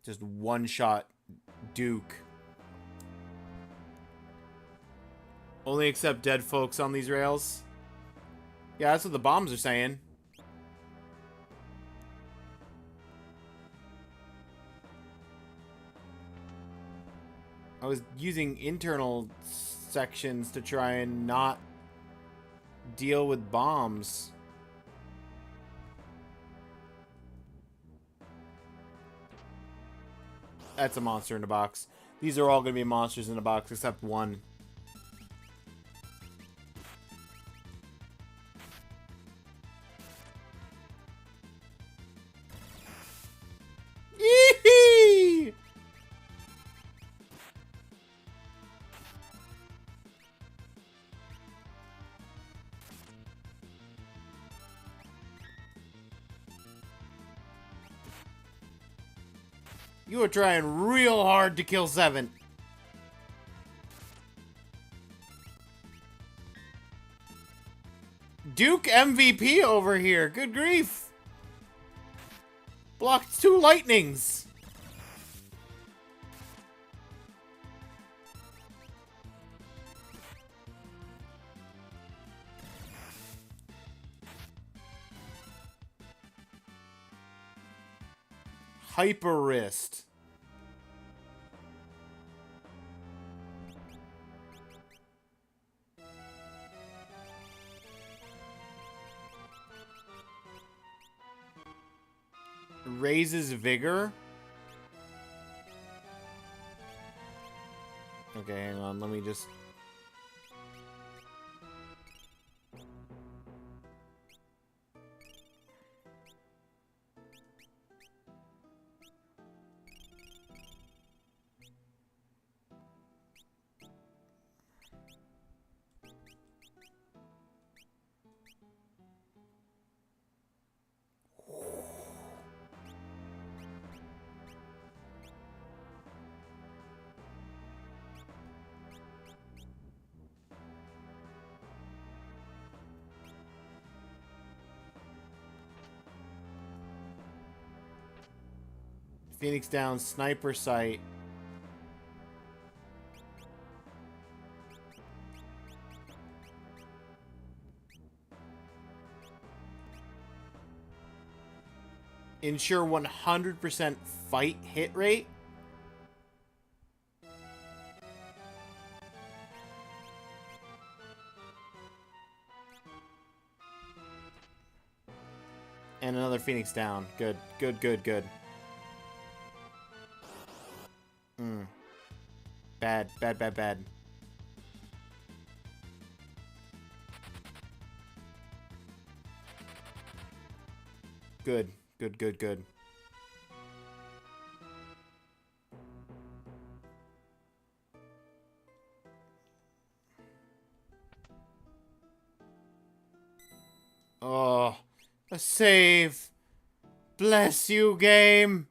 Just one-shot Duke. Only accept dead folks on these rails? Yeah, that's what the bombs are saying. I was using internal sections to try and not deal with bombs. That's a monster in a box. These are all going to be monsters in a box except one. Yee-hee! You are trying real hard to kill 7. Duke MVP over here. Good grief. Blocked 2 lightnings. Hyper wrist. Raises vigor. Okay, hang on. Let me just... Phoenix down, sniper sight. Ensure 100% fight hit rate. And another Phoenix down. Good, good, good, good. Bad, bad, bad, bad. Good, good, good, good. Oh, a save. Bless you, game.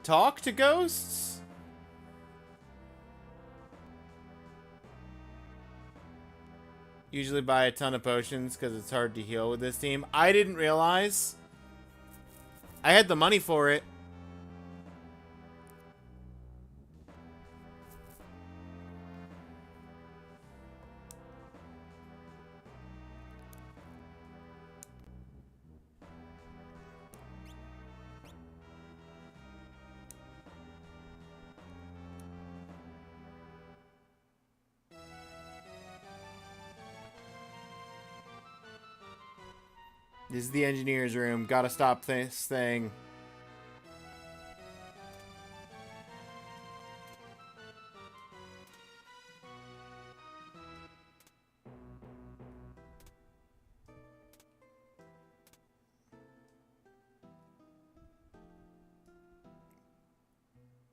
Talk to ghosts? Usually buy a ton of potions because it's hard to heal with this team. I didn't realize. I had the money for it. This is the engineer's room. Gotta stop this thing.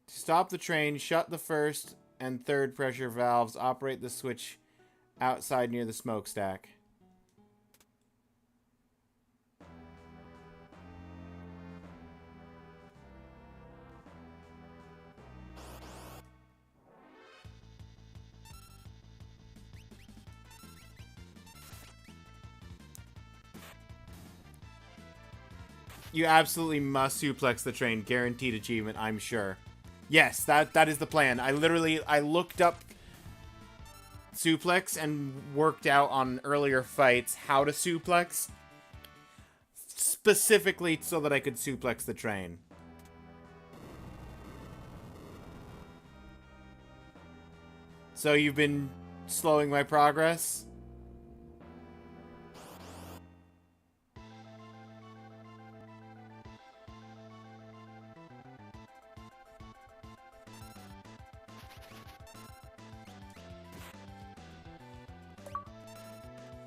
Stop the train, shut the first and third pressure valves, operate the switch outside near the smokestack. You absolutely must suplex the train. Guaranteed achievement, I'm sure. Yes, that is the plan. I looked up suplex and worked out on earlier fights how to suplex. Specifically so that I could suplex the train. So you've been slowing my progress?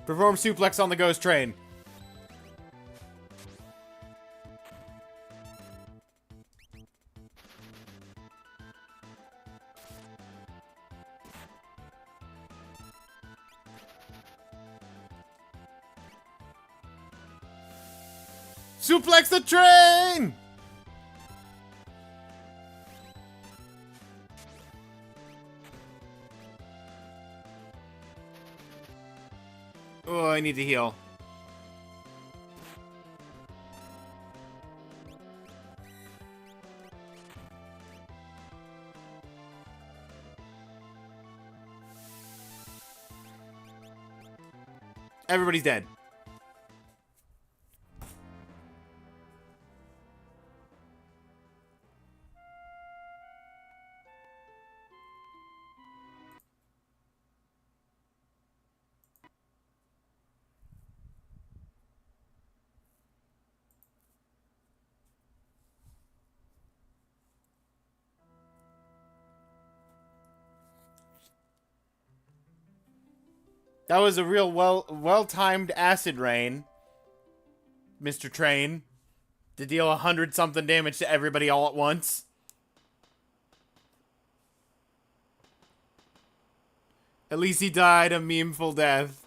Perform suplex on the ghost train. Suplex the train! Oh, I need to heal. Everybody's dead. That was a real well-timed acid rain, Mr. Train, to deal 100-something damage to everybody all at once. At least he died a memeful death.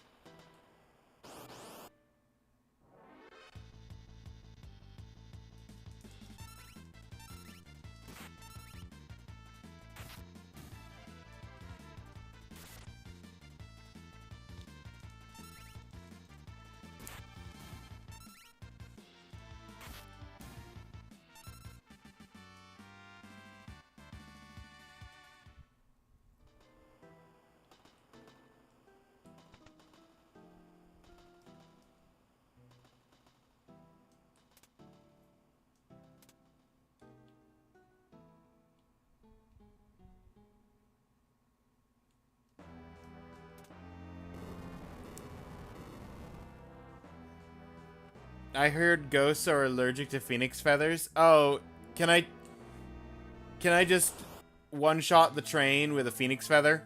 I heard ghosts are allergic to phoenix feathers. Oh, can I just one-shot the train with a phoenix feather?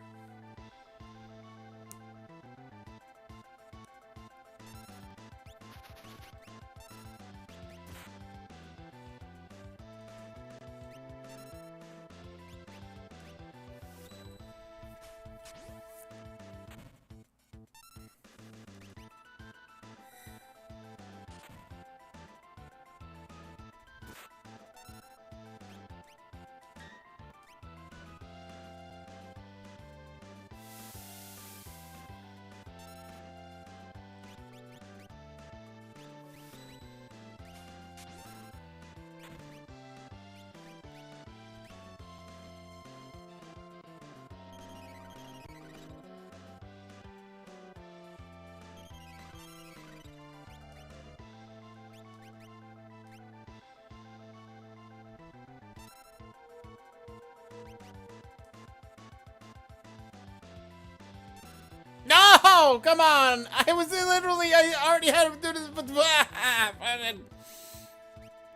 No! Come on! I was literally... I already had him do this, but...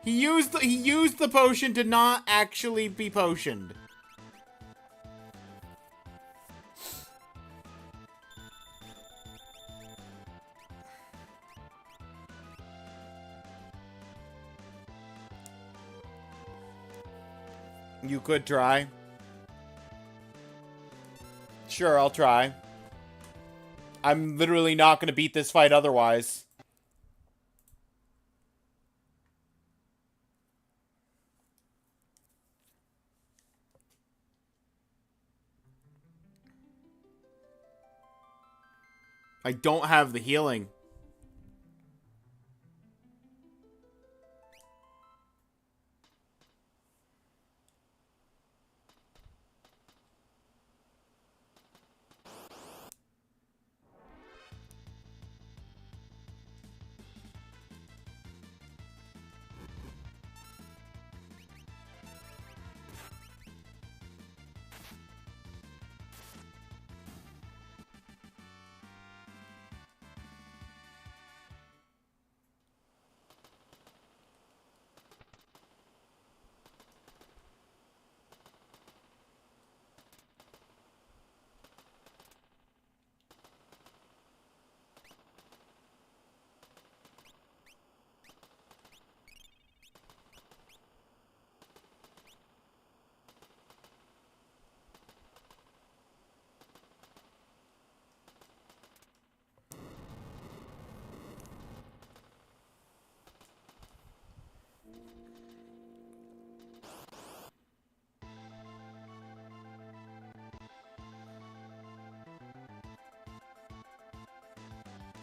He used the potion to not actually be potioned. You could try. Sure, I'll try. I'm literally not going to beat this fight otherwise. I don't have the healing.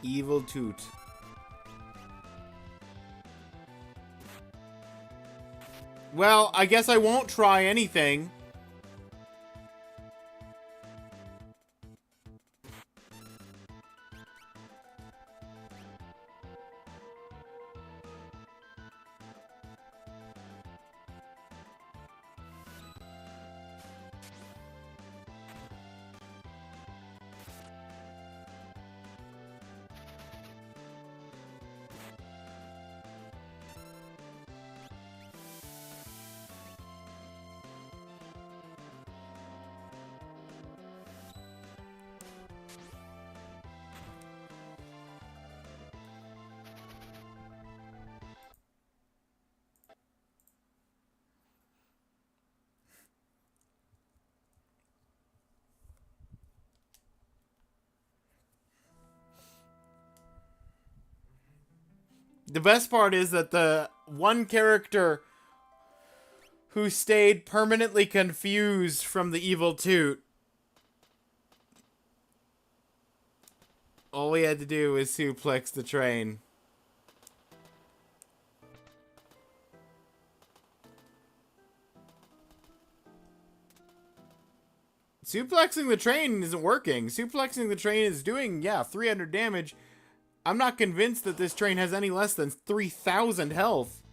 Evil Toot. Well, I guess I won't try anything. The best part is that the one character who stayed permanently confused from the evil toot, all we had to do was suplex the train. Suplexing the train isn't working. Suplexing the train is doing, yeah, 300 damage. I'm not convinced that this train has any less than 3,000 health.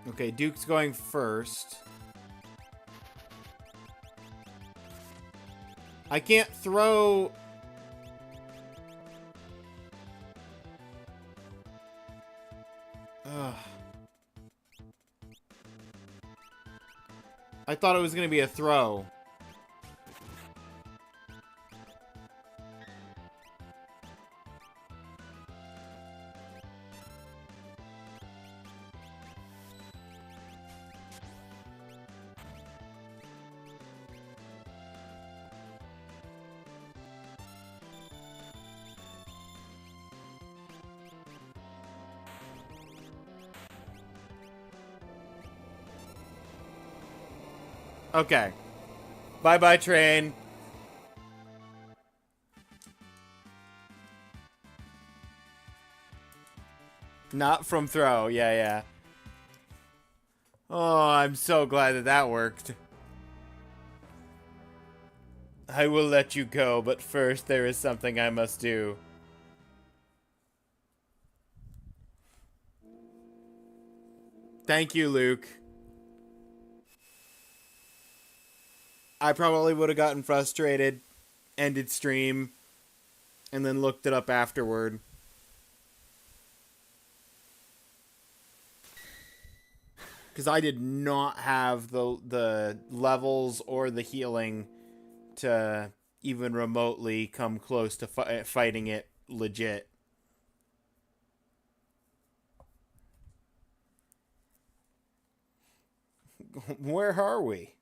Okay, Duke's going first. I can't throw... Ugh. I thought it was going to be a throw. Okay. Bye-bye, train. Not from throw. Yeah, yeah. Oh, I'm so glad that that worked. I will let you go, but first there is something I must do. Thank you, Luke. I probably would have gotten frustrated, ended stream, and then looked it up afterward. Because I did not have the levels or the healing to even remotely come close to fighting it legit. Where are we?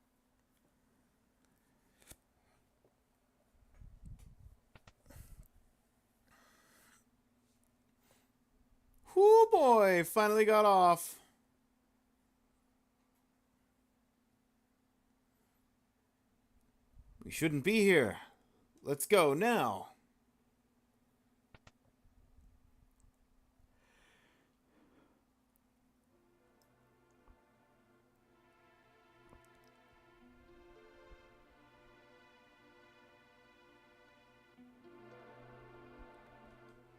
Whoo boy, finally got off. We shouldn't be here. Let's go now.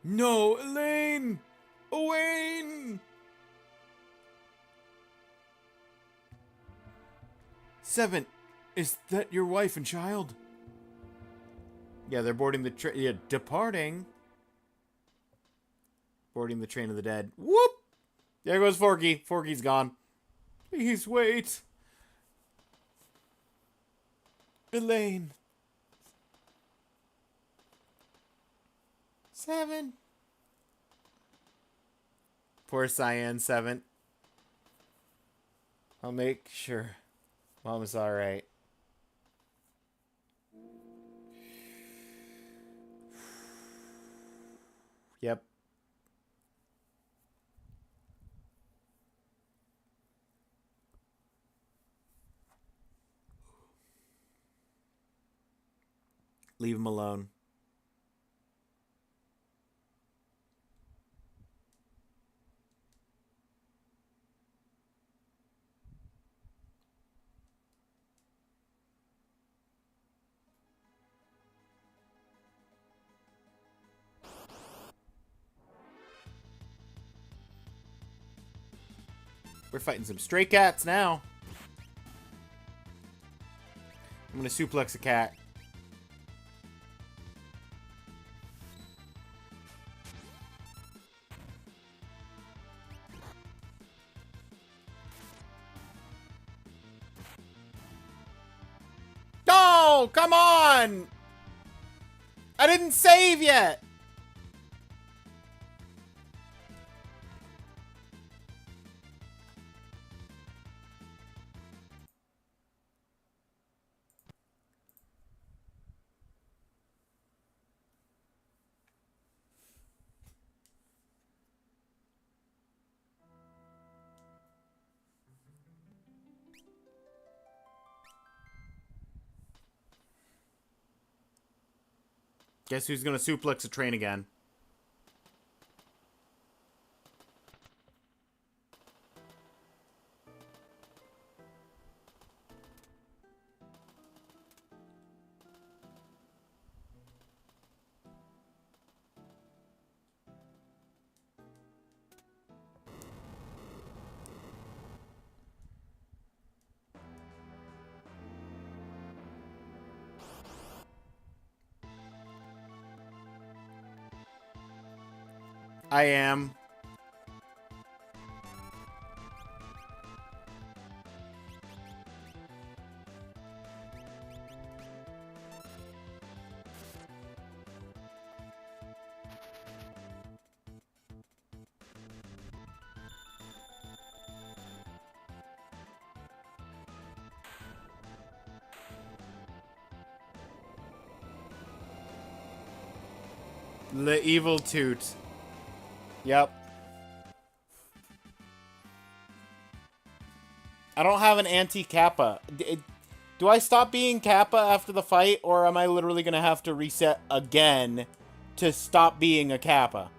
No, Elaine! Owain! Seven, is that your wife and child? Yeah, they're boarding the train. Yeah, departing. Boarding the train of the dead. Whoop! There goes Forky. Forky's gone. Please wait. Elaine. Seven. Poor Cyan, Seven. I'll make sure Mom's alright. Yep. Leave him alone. We're fighting some stray cats now. I'm gonna suplex a cat. Oh, come on! I didn't save yet! Guess who's gonna suplex a train again? I am. The evil toot. Yep. I don't have an anti-kappa. Do I stop being Kappa after the fight, or am I literally going to have to reset again to stop being a Kappa?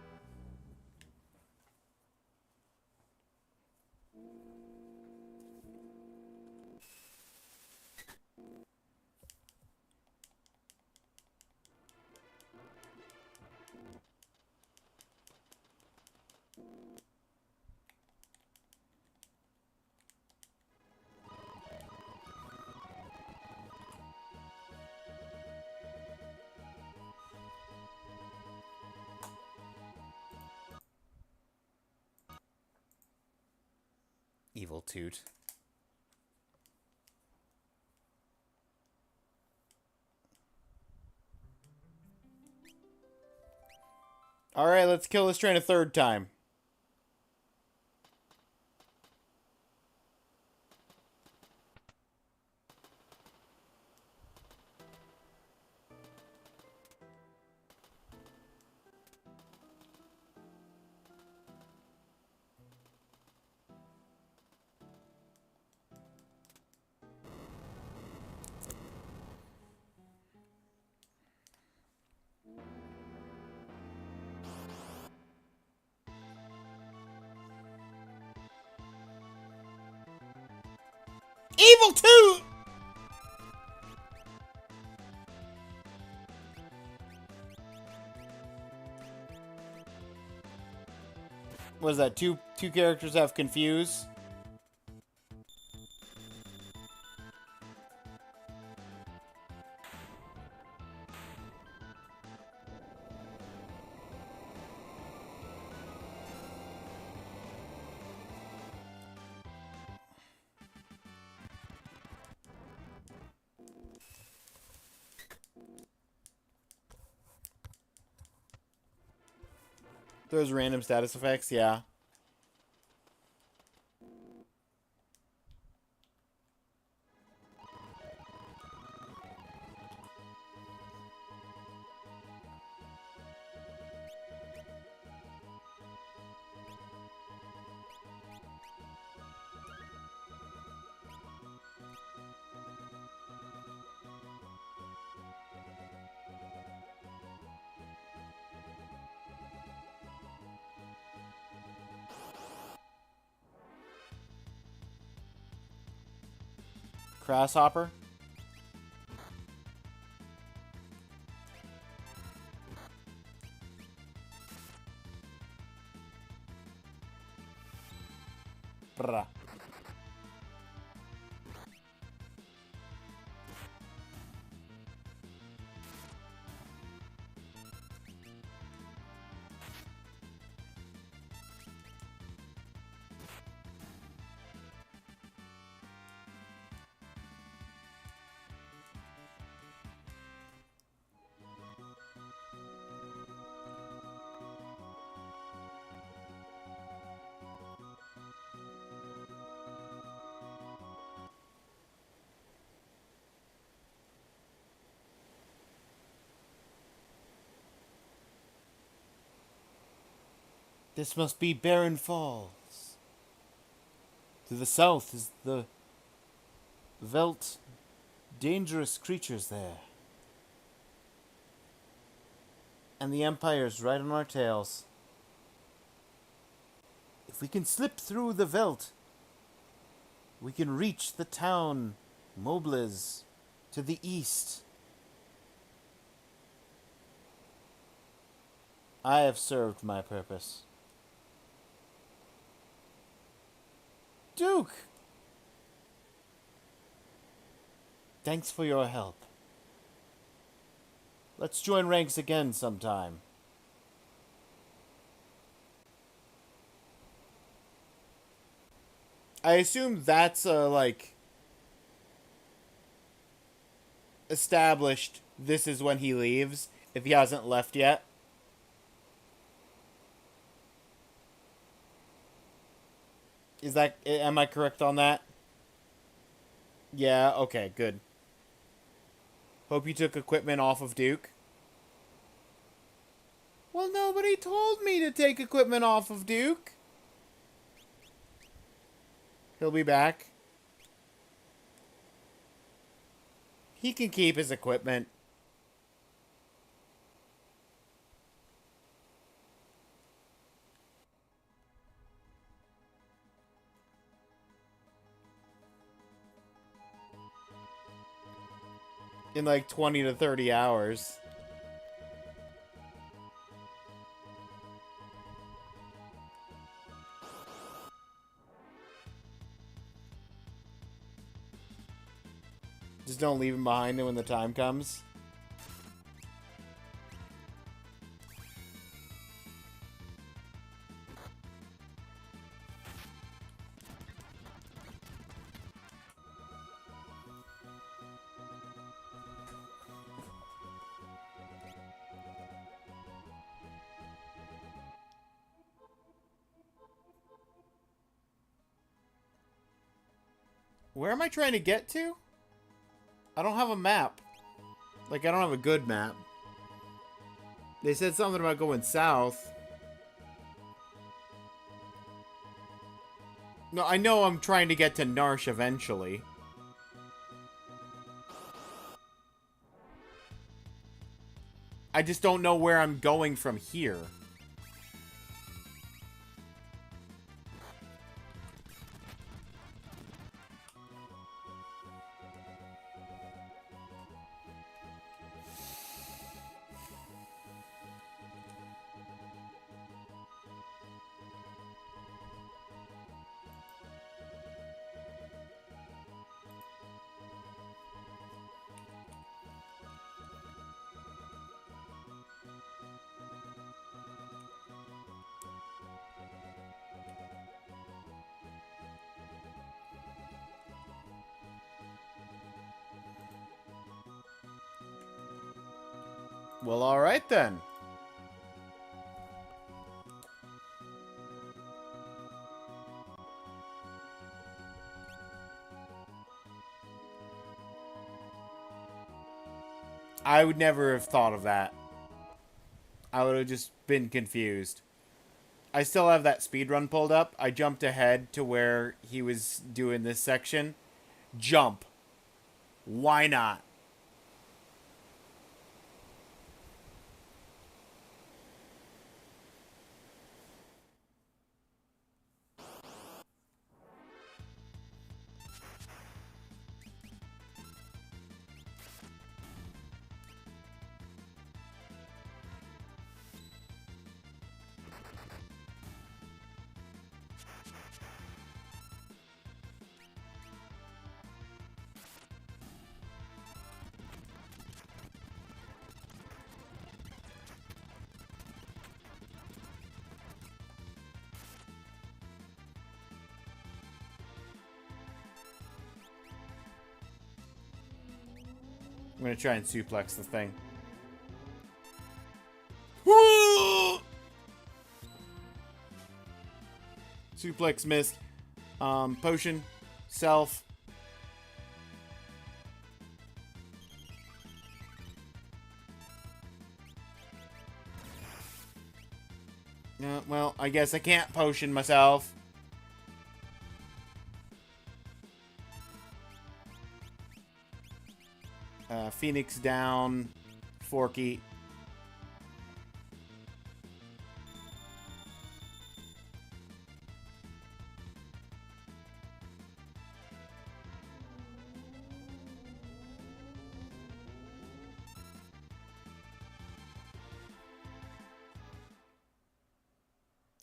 Evil toot. Alright, let's kill this train a third time. Evil toot! What is that? Two characters have confuse? Those random status effects, yeah. Grasshopper? Brah. This must be Barren Falls. To the south is the Velt. Dangerous creatures there. And the Empire's right on our tails. If we can slip through the Velt, we can reach the town, Mobliz, to the east. I have served my purpose. Duke! Thanks for your help. Let's join ranks again sometime. I assume that's established this is when he leaves, if he hasn't left yet. Am I correct on that? Yeah, okay, good. Hope you took equipment off of Duke. Well, nobody told me to take equipment off of Duke. He'll be back. He can keep his equipment. In like 20 to 30 hours. Just don't leave him behind when the time comes. Where am I trying to get to? I don't have a map. Like, I don't have a good map. They said something about going south. No, I know I'm trying to get to Narsh eventually. I just don't know where I'm going from here. Well, alright then. I would never have thought of that. I would have just been confused. I still have that speedrun pulled up. I jumped ahead to where he was doing this section. Jump. Why not? I'm gonna try and suplex the thing. Suplex missed. Potion. Self. Well, I guess I can't potion myself. Phoenix down. Forky.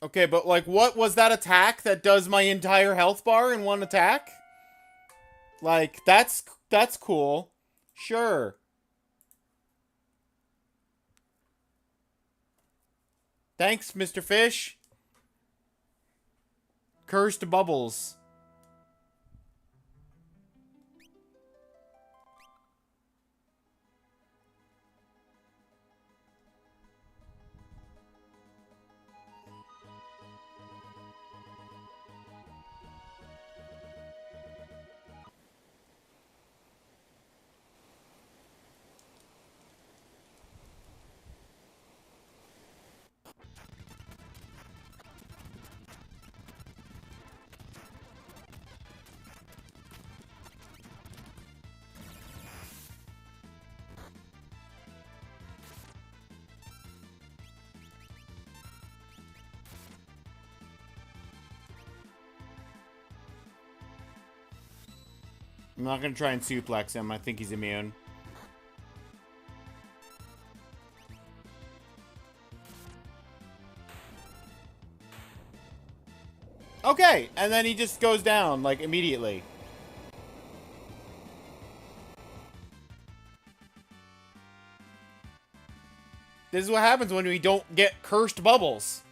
Okay, but like, what was that attack that does my entire health bar in one attack? Like, that's cool. Sure. Thanks, Mr. Fish. Cursed bubbles. I'm not gonna try and suplex him. I think he's immune. Okay, and then he just goes down, like, immediately. This is what happens when we don't get cursed bubbles.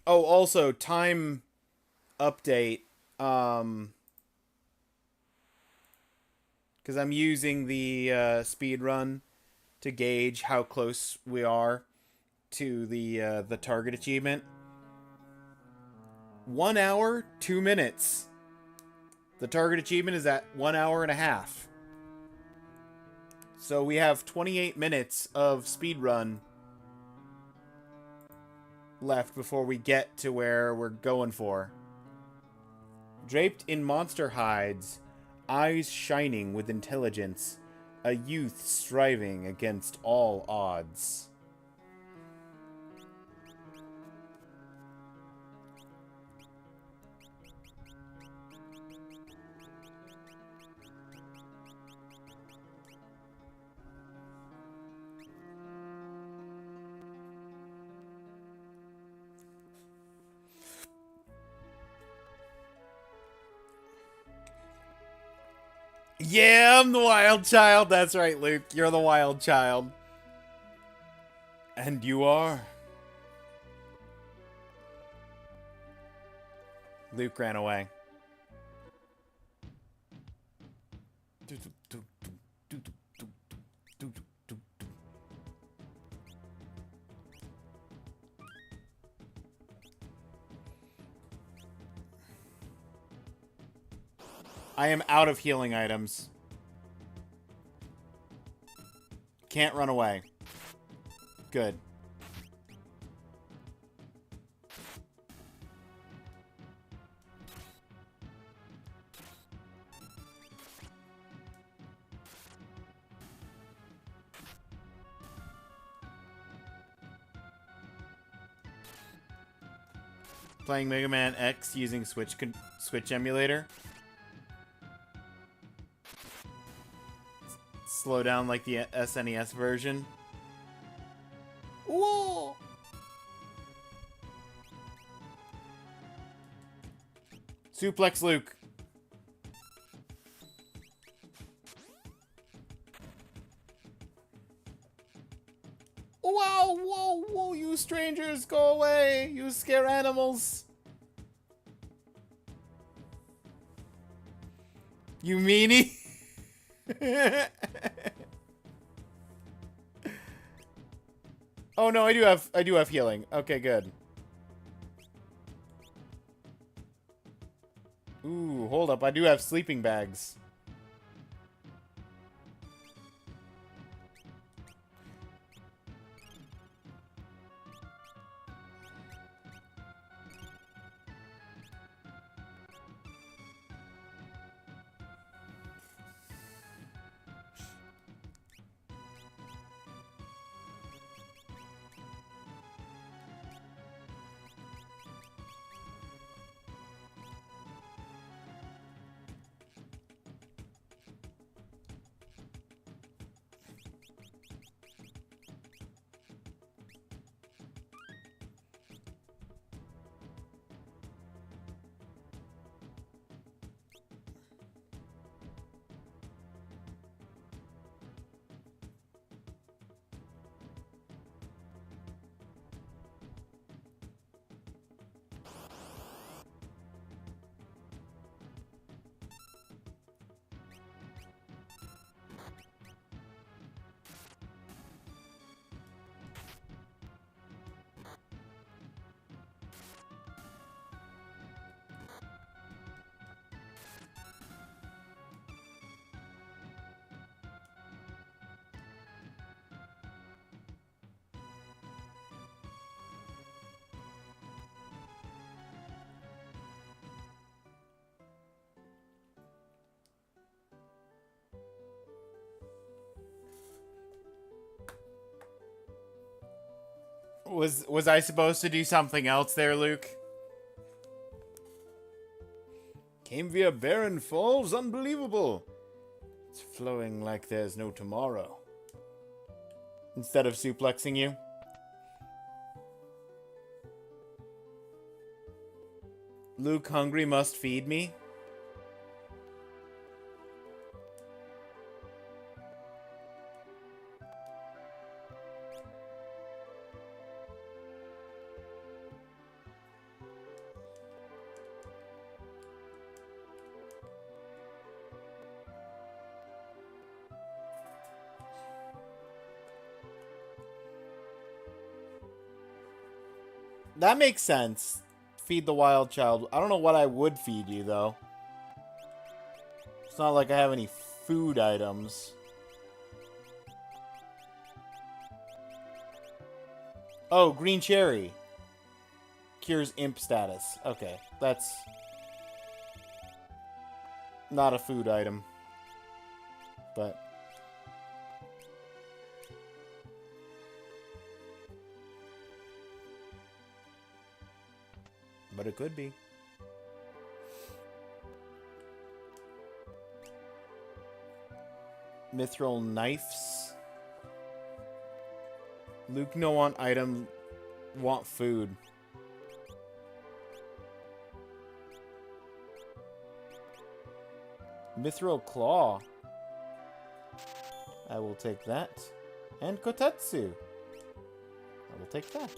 Oh, also, time update. Because I'm using the speed run to gauge how close we are to the target achievement. 1 hour, 2 minutes. The target achievement is at 1 hour and a half. So we have 28 minutes of speed run left before we get to where we're going for. Draped in monster hides, eyes shining with intelligence, a youth striving against all odds. Yeah, I'm the wild child. That's right, Luke. You're the wild child. And you are. Luke ran away. I am out of healing items. Can't run away. Good. Playing Mega Man X using Switch emulator. Slow down like the SNES version. Whoa! Suplex Luke. Wow, whoa, whoa, you strangers, go away, you scare animals. You meanie? Oh no, I do have healing. Okay, good. Ooh, hold up, I do have sleeping bags. Was I supposed to do something else there, Luke? Came via barren falls, unbelievable. It's flowing like there's no tomorrow. Instead of suplexing you. Luke, hungry, must feed me. That makes sense. Feed the wild child. I don't know what I would feed you, though. It's not like I have any food items. Oh, green cherry. Cures imp status. Okay, that's not a food item. But it could be. Mithril knives. Luke no want item, want food. Mithril claw. I will take that. And kotetsu. I will take that.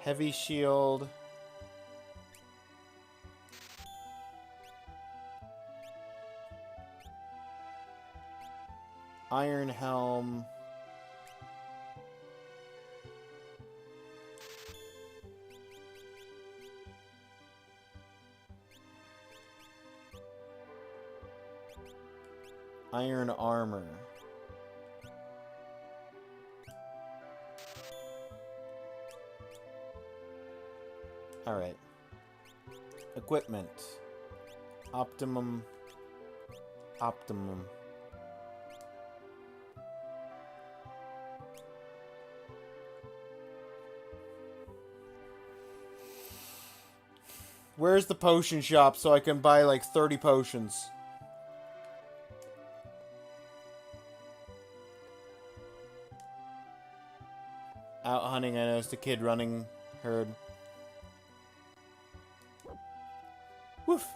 Heavy shield. Iron helm. Iron armor. Alright. Equipment. Optimum. Optimum. Where's the potion shop so I can buy like 30 potions? Out hunting, I noticed a kid running herd. Woof.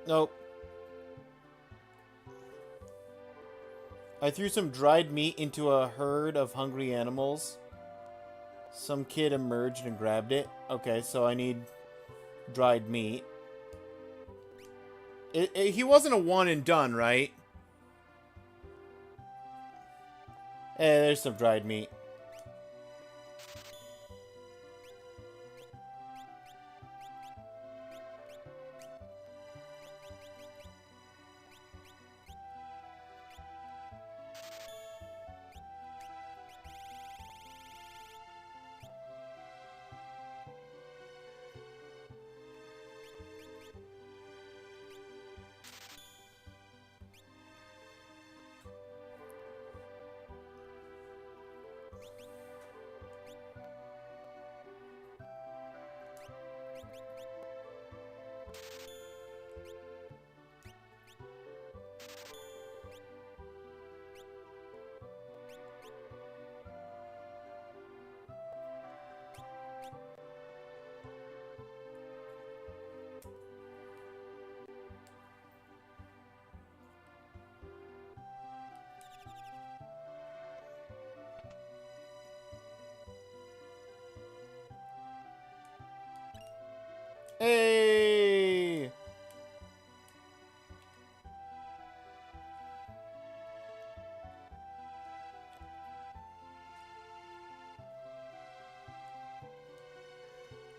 Nope. I threw some dried meat into a herd of hungry animals. Some kid emerged and grabbed it. Okay, so I need dried meat. He wasn't a one and done, right? There's some dried meat.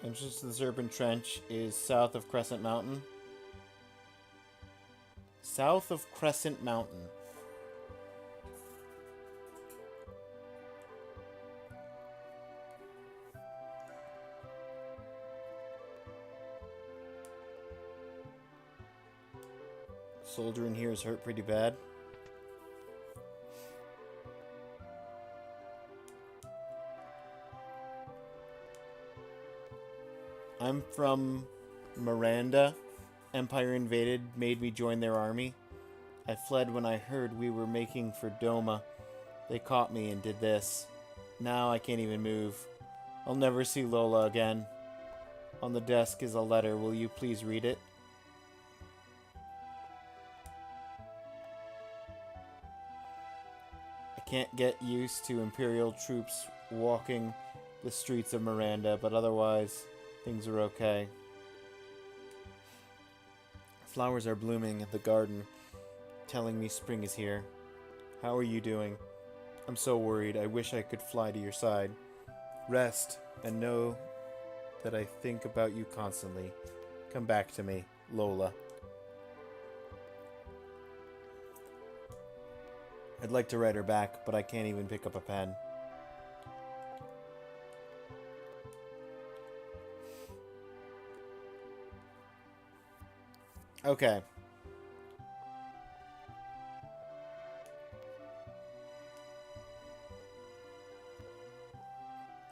Entrance to the Serpent Trench is south of Crescent Mountain. South of Crescent Mountain. Soldier in here is hurt pretty bad. I'm from Miranda. Empire invaded, made me join their army. I fled when I heard we were making for Doma. They caught me and did this. Now I can't even move. I'll never see Lola again. On the desk is a letter. Will you please read it? I can't get used to Imperial troops walking the streets of Miranda, but otherwise, things are okay. Flowers are blooming in the garden, telling me spring is here. How are you doing? I'm so worried. I wish I could fly to your side. Rest, and know that I think about you constantly. Come back to me, Lola. I'd like to write her back, but I can't even pick up a pen. Okay.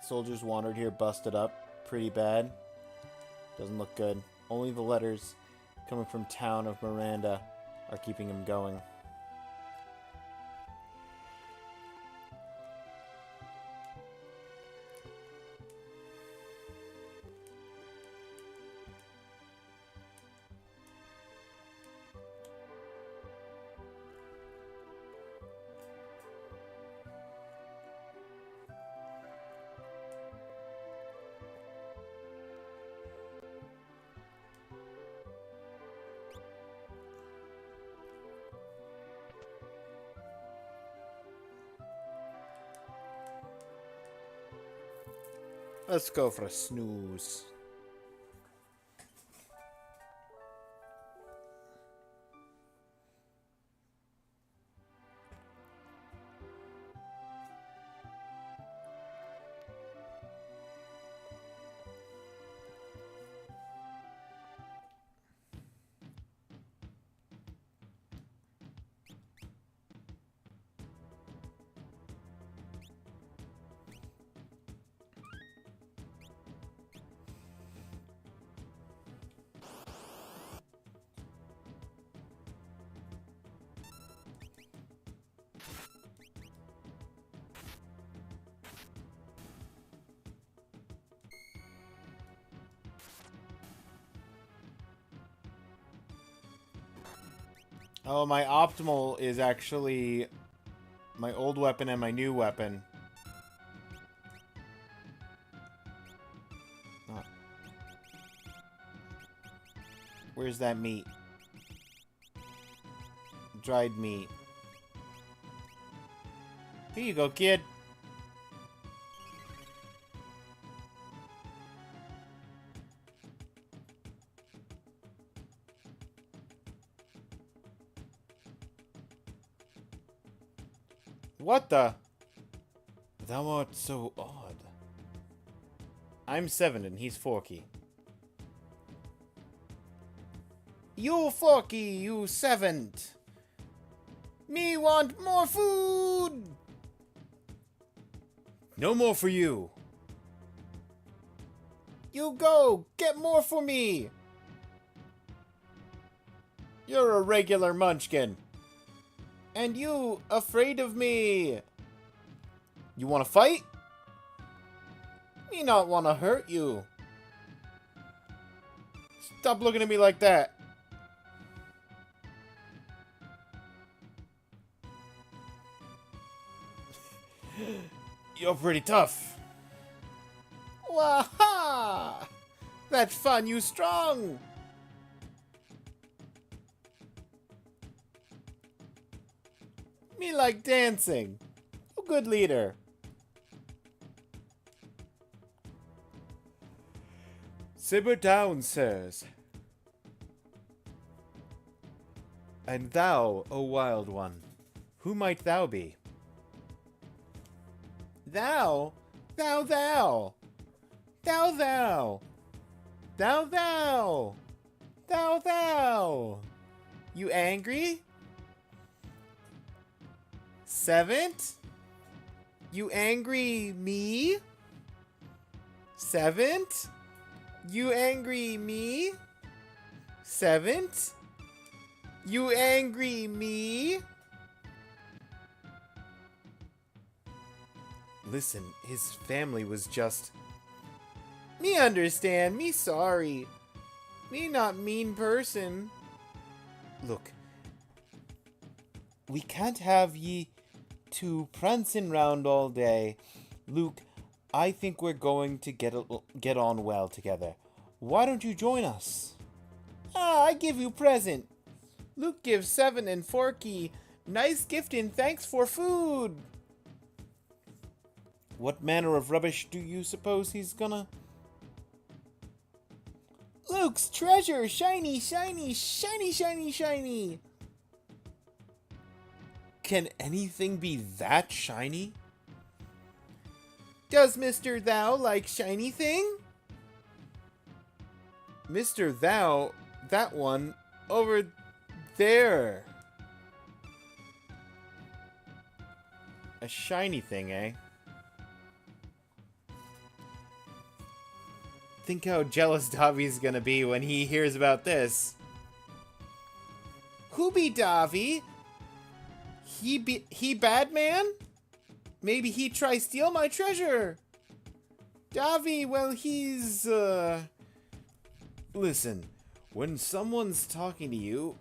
Soldiers wandered here, busted up pretty bad. Doesn't look good. Only the letters coming from town of Miranda are keeping him going. Let's go for a snooze. Oh, my optimal is actually my old weapon and my new weapon. Oh. Where's that meat? Dried meat. Here you go, kid. What the? Thou art so odd. I'm 7 and he's Forky. You Forky, you 7th. Me want more food. No more for you. You go, get more for me. You're a regular munchkin. And you afraid of me? You wanna fight? Me not wanna hurt you. Stop looking at me like that. You're pretty tough. Waha! That's fun, you strong. Me like dancing. A good leader. Simmer down, sirs. And thou, O wild one, who might thou be? Thou, thou, thou, thou, thou, thou, thou, thou, thou. You angry? Seventh? You angry me? Seventh? You angry me? Seventh? You angry me? Listen, his family was just... Me understand, me sorry. Me not mean person. Look, we can't have ye two prancing round all day. Luke, I think we're going to get on well together. Why don't you join us? Ah, I give you present. Luke gives Seven and Forky nice gift and thanks for food. What manner of rubbish do you suppose he's gonna... Luke's treasure! Shiny, shiny, shiny, shiny, shiny! Can anything be that shiny? Does Mr. Thou like shiny thing? Mr. Thou, that one, over there. A shiny thing, eh? Think how jealous Davi's gonna be when he hears about this. Who be Davi? He bad man? Maybe he try steal my treasure. Davi, well, he's, Listen, when someone's talking to you,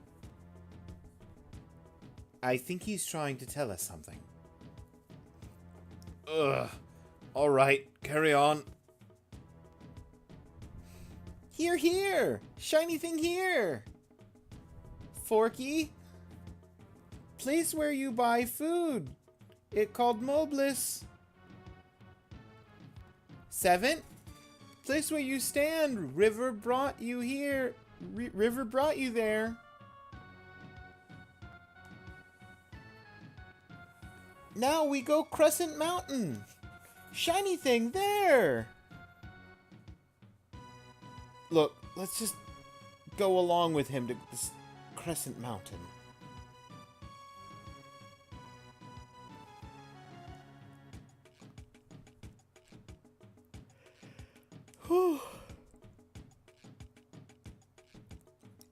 I think he's trying to tell us something. Ugh. Alright, carry on. Here, here! Shiny thing here! Forky? Place where you buy food. It called Mobliss. Seven? Place where you stand. River brought you here. River brought you there. Now we go Crescent Mountain. Shiny thing there. Look, let's just go along with him to this Crescent Mountain. Whew.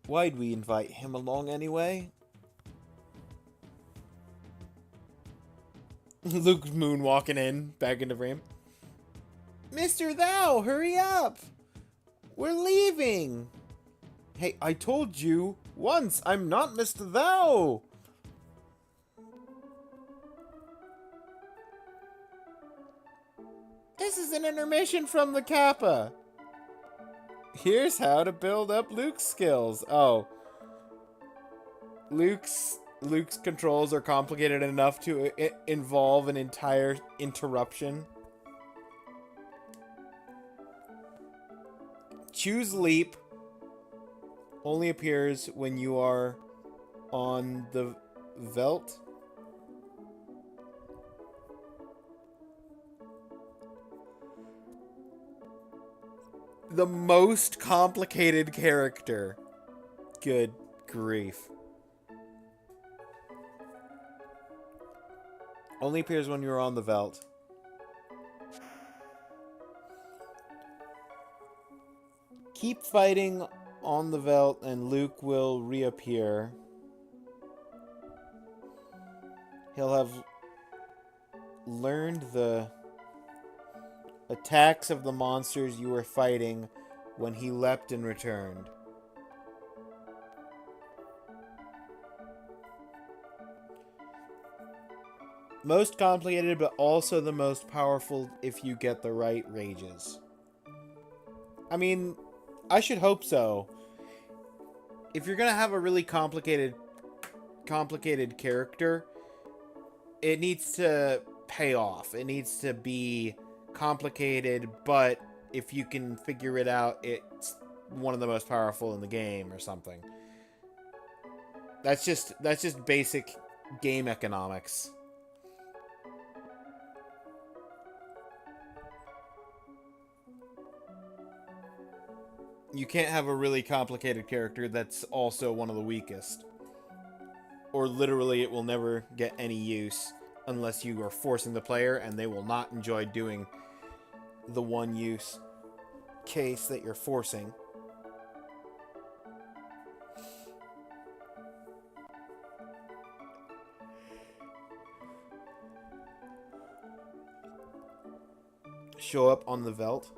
Why'd we invite him along anyway? Luke moonwalking in, back into frame. Mr. Thou, hurry up! We're leaving! Hey, I told you once, I'm not Mr. Thou! This is an intermission from the Kappa. Here's how to build up Luke's skills. Oh. Luke's controls are complicated enough to involve an entire interruption. Choose leap. Only appears when you are on the veldt. The most complicated character. Good grief. Only appears when you're on the veldt. Keep fighting on the veldt and Luke will reappear. He'll have learned the attacks of the monsters you were fighting when he leapt and returned. Most complicated, but also the most powerful if you get the right rages. I mean, I should hope so. If you're gonna have a really complicated character, it needs to pay off. It needs to be complicated, but if you can figure it out, it's one of the most powerful in the game or something. That's just basic game economics. You can't have a really complicated character that's also one of the weakest. Or literally it will never get any use unless you are forcing the player, and they will not enjoy doing the one use case that you're forcing. Show up on the veldt.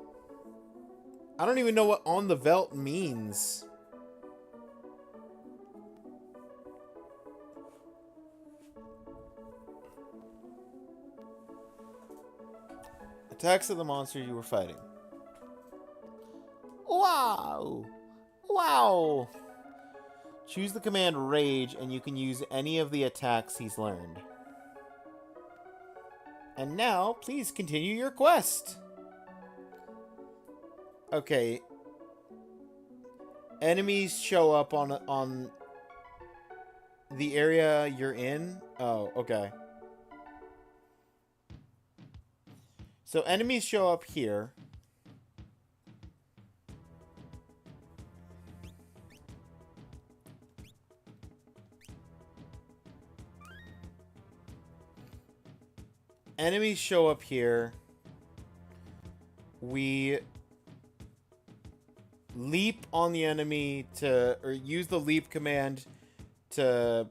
I don't even know what on the veldt means. Attacks of the monster you were fighting. Wow! Wow! Choose the command Rage, and you can use any of the attacks he's learned. And now, please continue your quest. Okay. Enemies show up on the area you're in. Oh, okay. So enemies show up here. Enemies show up here. We leap on the enemy or use the leap command to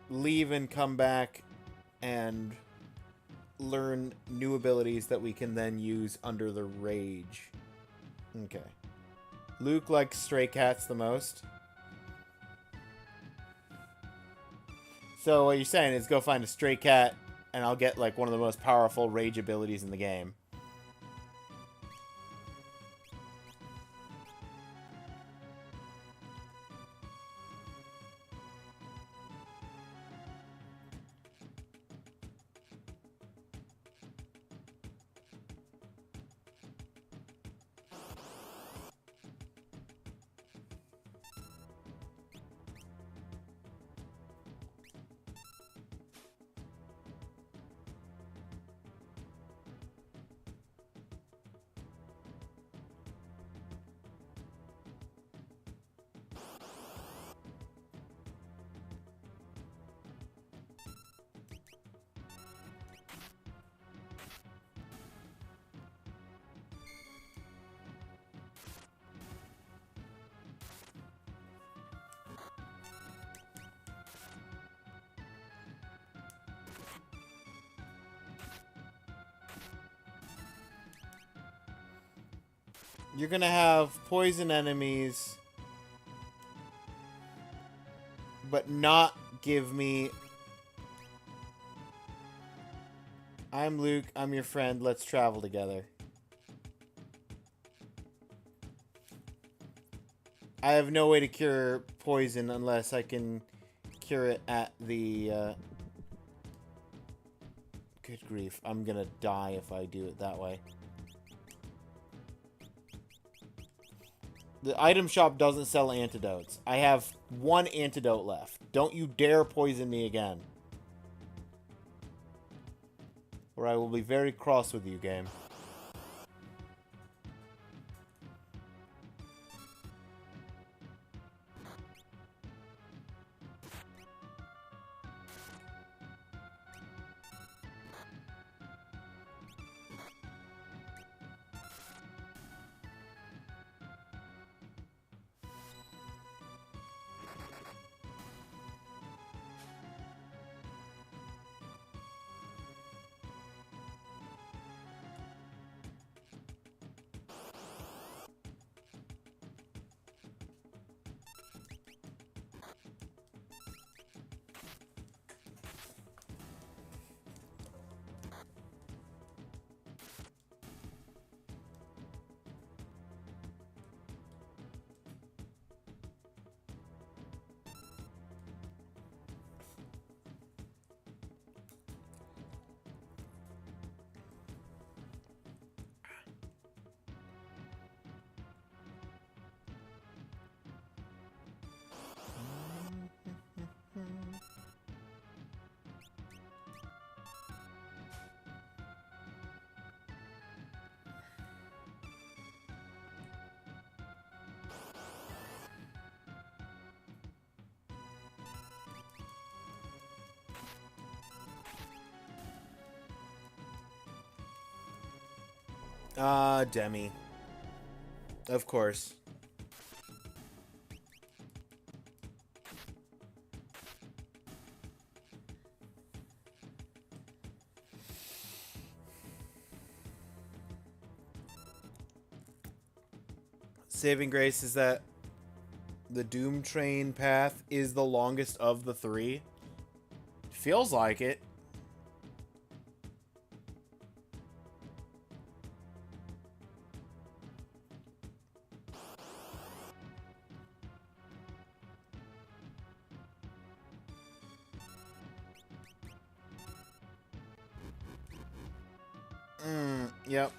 leave and come back and learn new abilities that we can then use under the rage. Okay. Luke likes stray cats the most. So what you're saying is go find a stray cat and I'll get like one of the most powerful rage abilities in the game. You're gonna have poison enemies, but not give me... I'm Luke, I'm your friend, let's travel together. I have no way to cure poison unless I can cure it at the... Good grief, I'm gonna die if I do it that way. The item shop doesn't sell antidotes. I have one antidote left. Don't you dare poison me again. Or I will be very cross with you, game. Demi. Of course. Saving grace is that the Doom Train path is the longest of the three. Feels like it. Yep.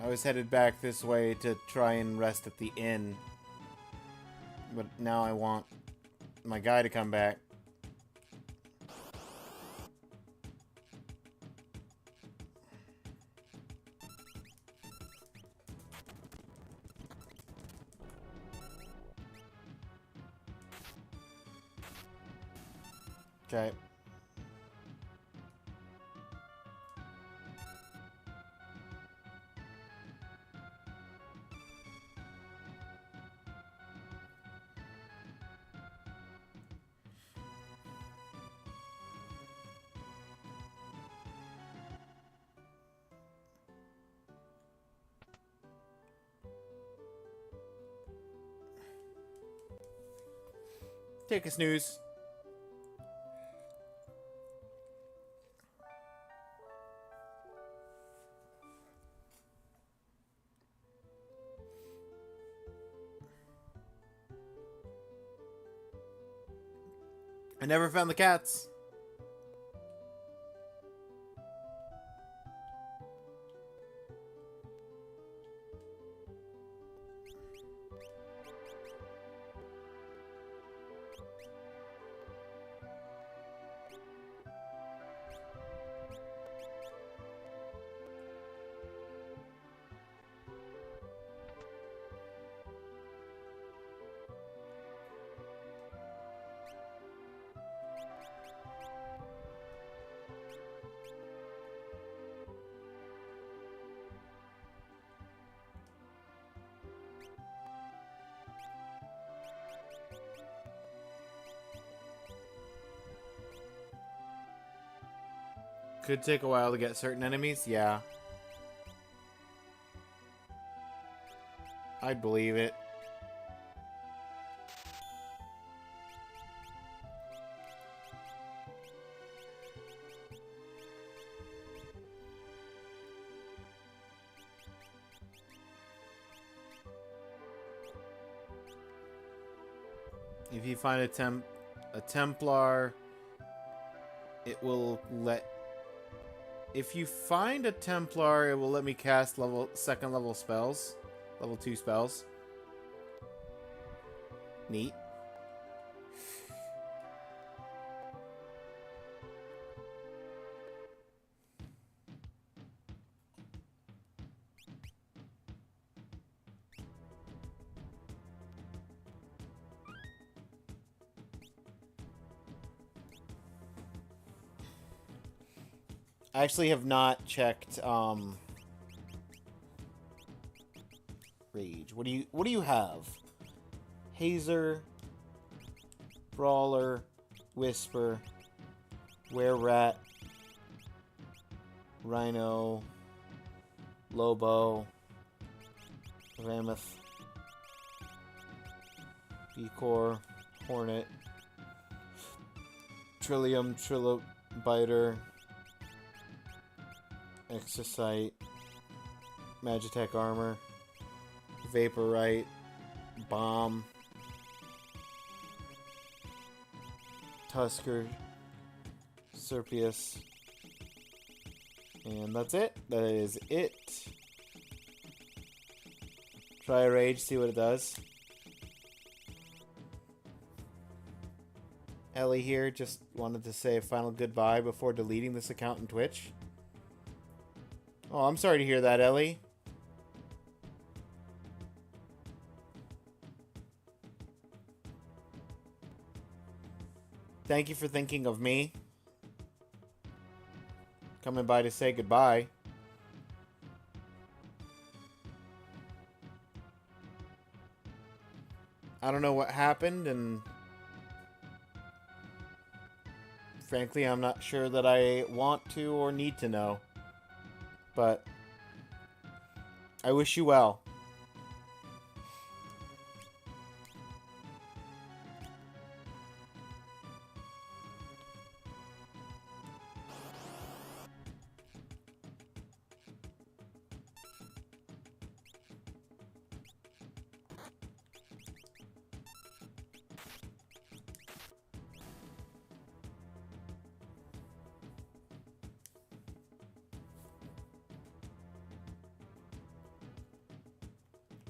I was headed back this way to try and rest at the inn. But now I want my guy to come back. Okay. Take a snooze. I never found the cats. Could take a while to get certain enemies, yeah. I'd believe it. If you find a Templar, it will let... If you find a Templar, it will let me cast second level spells. Level 2 spells. Neat. I actually have not checked Rage. What do you have? Hazer, Brawler, Whisper, Were-Rat, Rhino, Lobo, Mammoth, Beacor, Hornet, Trillium, Trilobiter, Exocite, Magitech Armor, Vaporite, Bomb, Tusker, Serpius, and that's it. That is it. Try a Rage, see what it does. Ellie here just wanted to say a final goodbye before deleting this account in Twitch. Oh, I'm sorry to hear that, Ellie. Thank you for thinking of me. Coming by to say goodbye. I don't know what happened, and frankly, I'm not sure that I want to or need to know. But I wish you well.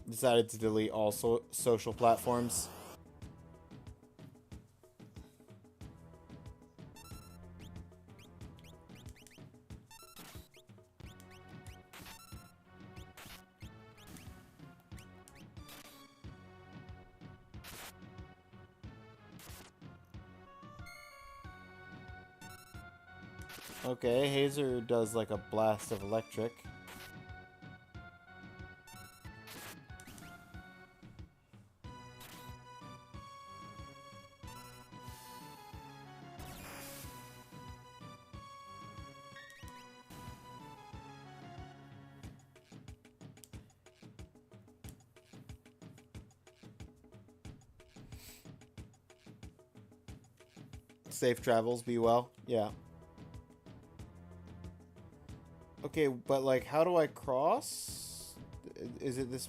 Decided to delete all social platforms. Okay, Hazer does like a blast of electric. Safe travels, be well. Yeah. Okay, but like, how do I cross? Is it this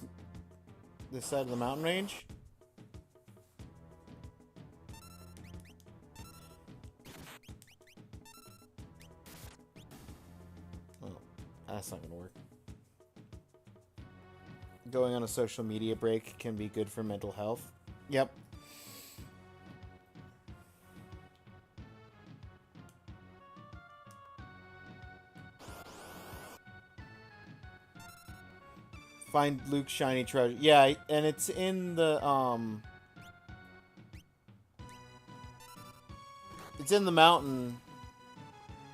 side of the mountain range? Oh, that's not gonna work. Going on a social media break can be good for mental health. Yep. Find Luke's shiny treasure. Yeah, and it's in the it's in the mountain.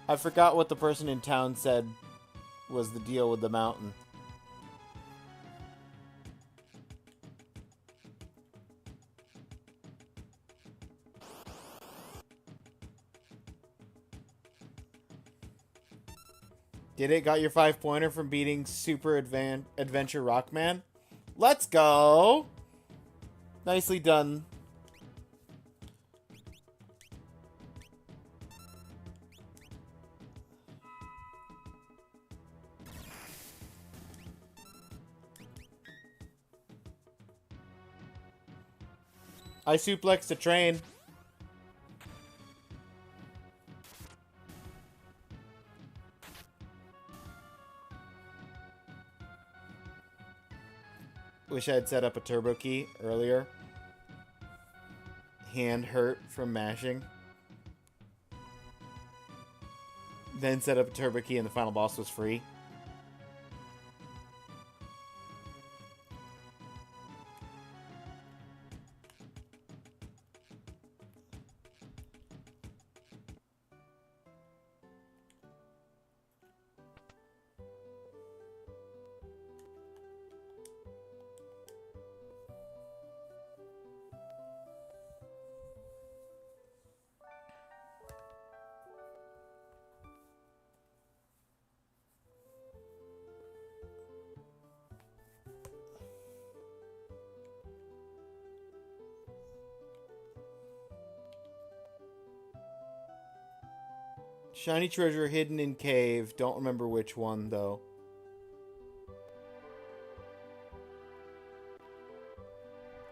I forgot what the person in town said was the deal with the mountain. Did it? Got your 5-pointer from beating Super Adventure Rockman? Let's go! Nicely done. I suplexed a train. Wish I had set up a turbo key earlier. Hand hurt from mashing. Then set up a turbo key and the final boss was free. Shiny treasure hidden in cave. Don't remember which one, though.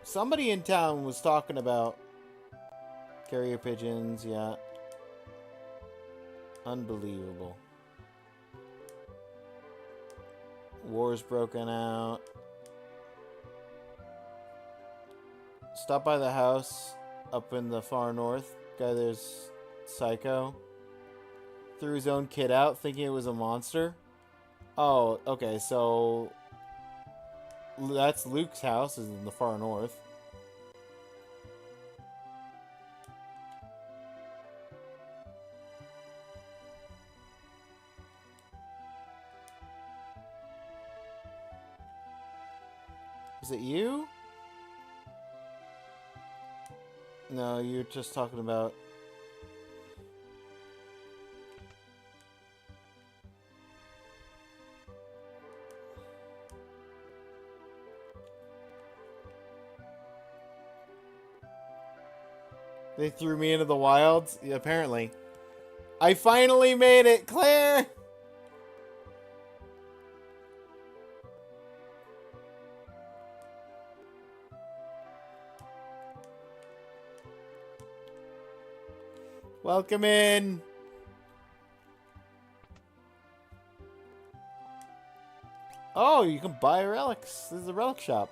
Somebody in town was talking about carrier pigeons, yeah. Unbelievable. War's broken out. Stop by the house up in the far north. Guy there's Psycho. Threw his own kid out thinking it was a monster. Oh, okay, so that's Luke's house is in the far north. Is it you? No, you're just talking about... They threw me into the wilds? Yeah, apparently. I finally made it, Claire! Welcome in! Oh, you can buy relics. This is a relic shop.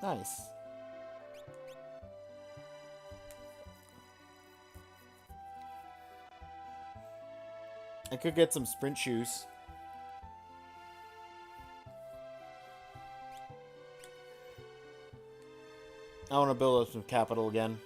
Nice. I could get some sprint shoes. I want to build up some capital again.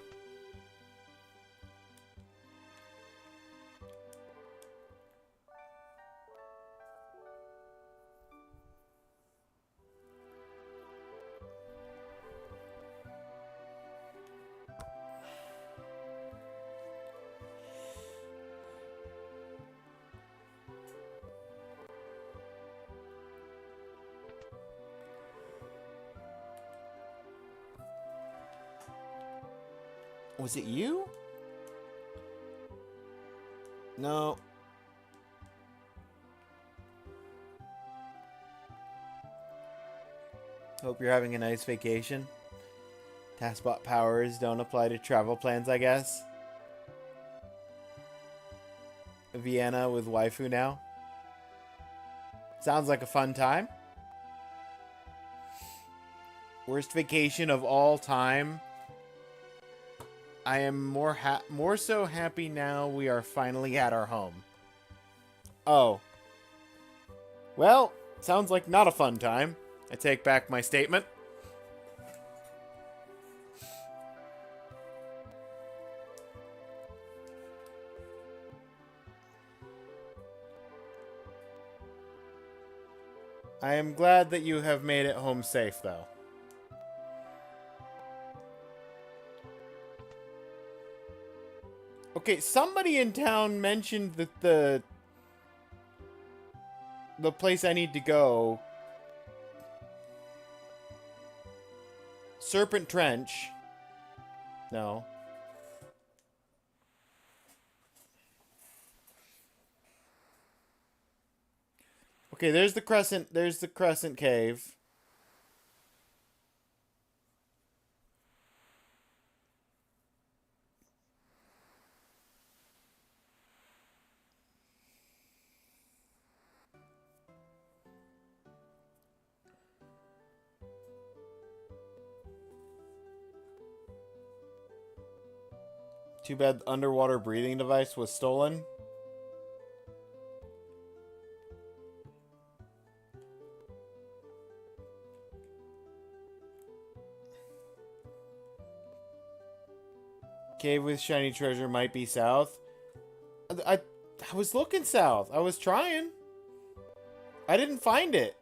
Was it you? No. Hope you're having a nice vacation. Taskbot powers don't apply to travel plans, I guess. Vienna with waifu now. Sounds like a fun time. Worst vacation of all time. I am more so happy now we are finally at our home. Oh. Well, sounds like not a fun time. I take back my statement. I am glad that you have made it home safe, though. Okay, somebody in town mentioned that the place I need to go, Serpent Trench. No. Okay, there's the crescent. There's the crescent cave. Too bad the underwater breathing device was stolen. Cave with shiny treasure might be south. I was looking south. I was trying. I didn't find it.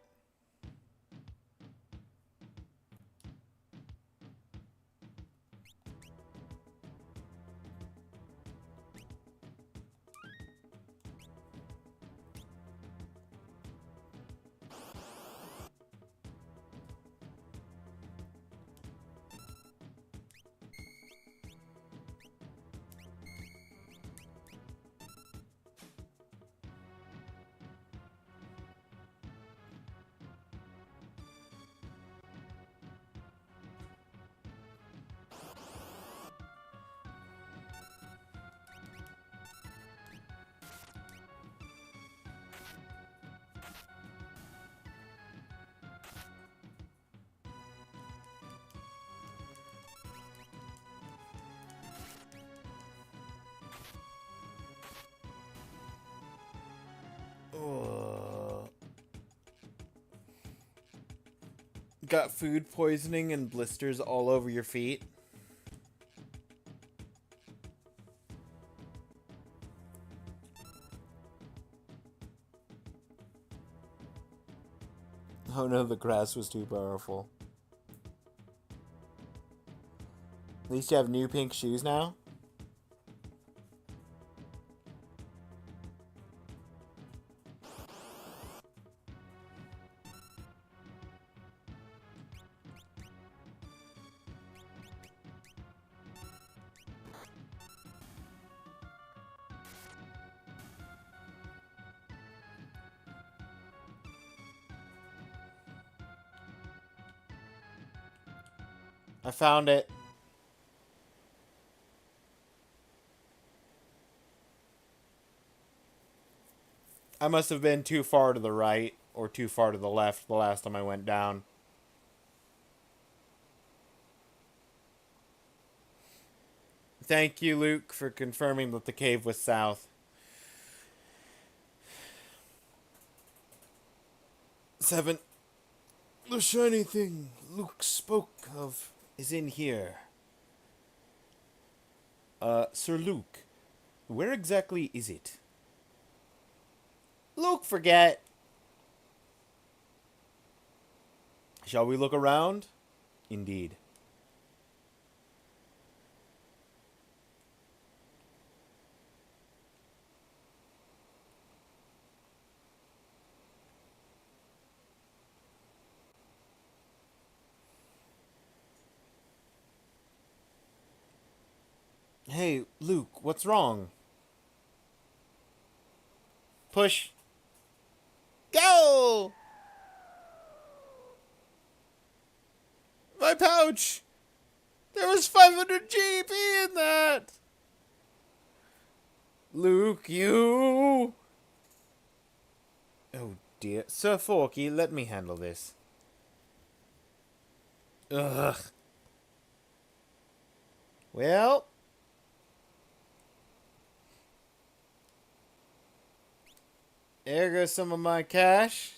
Ugh. Got food poisoning and blisters all over your feet. Oh no, the grass was too powerful. At least you have new pink shoes now? I found it. I must have been too far to the right or too far to the left the last time I went down. Thank you, Luke, for confirming that the cave was south. 7. The shiny thing Luke spoke of is in here. Sir Luke, where exactly is it? Luke, forget. Shall we look around? Indeed. Hey, Luke, what's wrong? Push. Go! My pouch! There was 500 GP in that! Luke, you... Oh dear. Sir Forky, let me handle this. Ugh. Well... There goes some of my cash.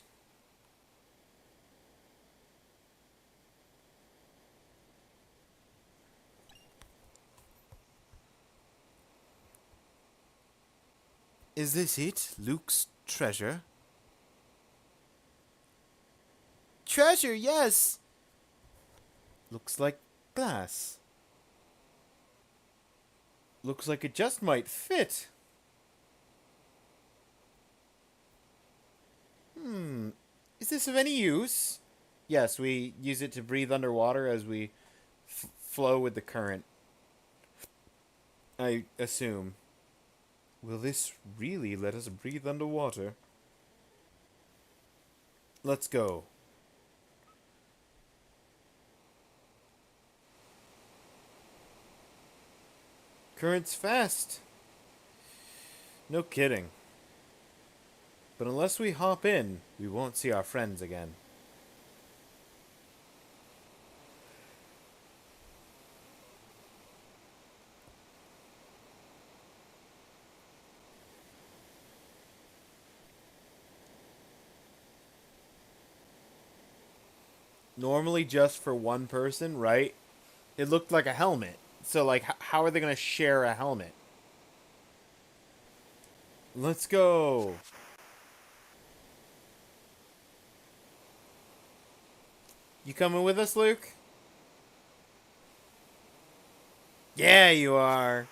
Is this it? Luke's treasure? Treasure, yes! Looks like glass. Looks like it just might fit. Is this of any use? Yes, we use it to breathe underwater as we flow with the current. I assume. Will this really let us breathe underwater? Let's go. Current's fast. No kidding. But unless we hop in, we won't see our friends again. Normally just for one person, right? It looked like a helmet. So, like, how are they going to share a helmet? Let's go. You coming with us, Luke? Yeah, you are.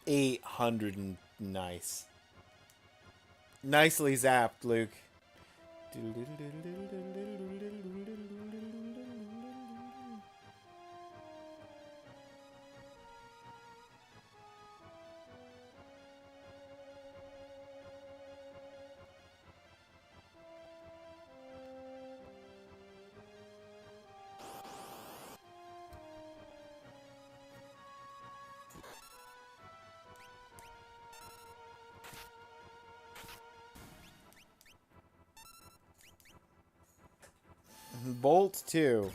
800 and nice. Nicely zapped, Luke. Bolt 2.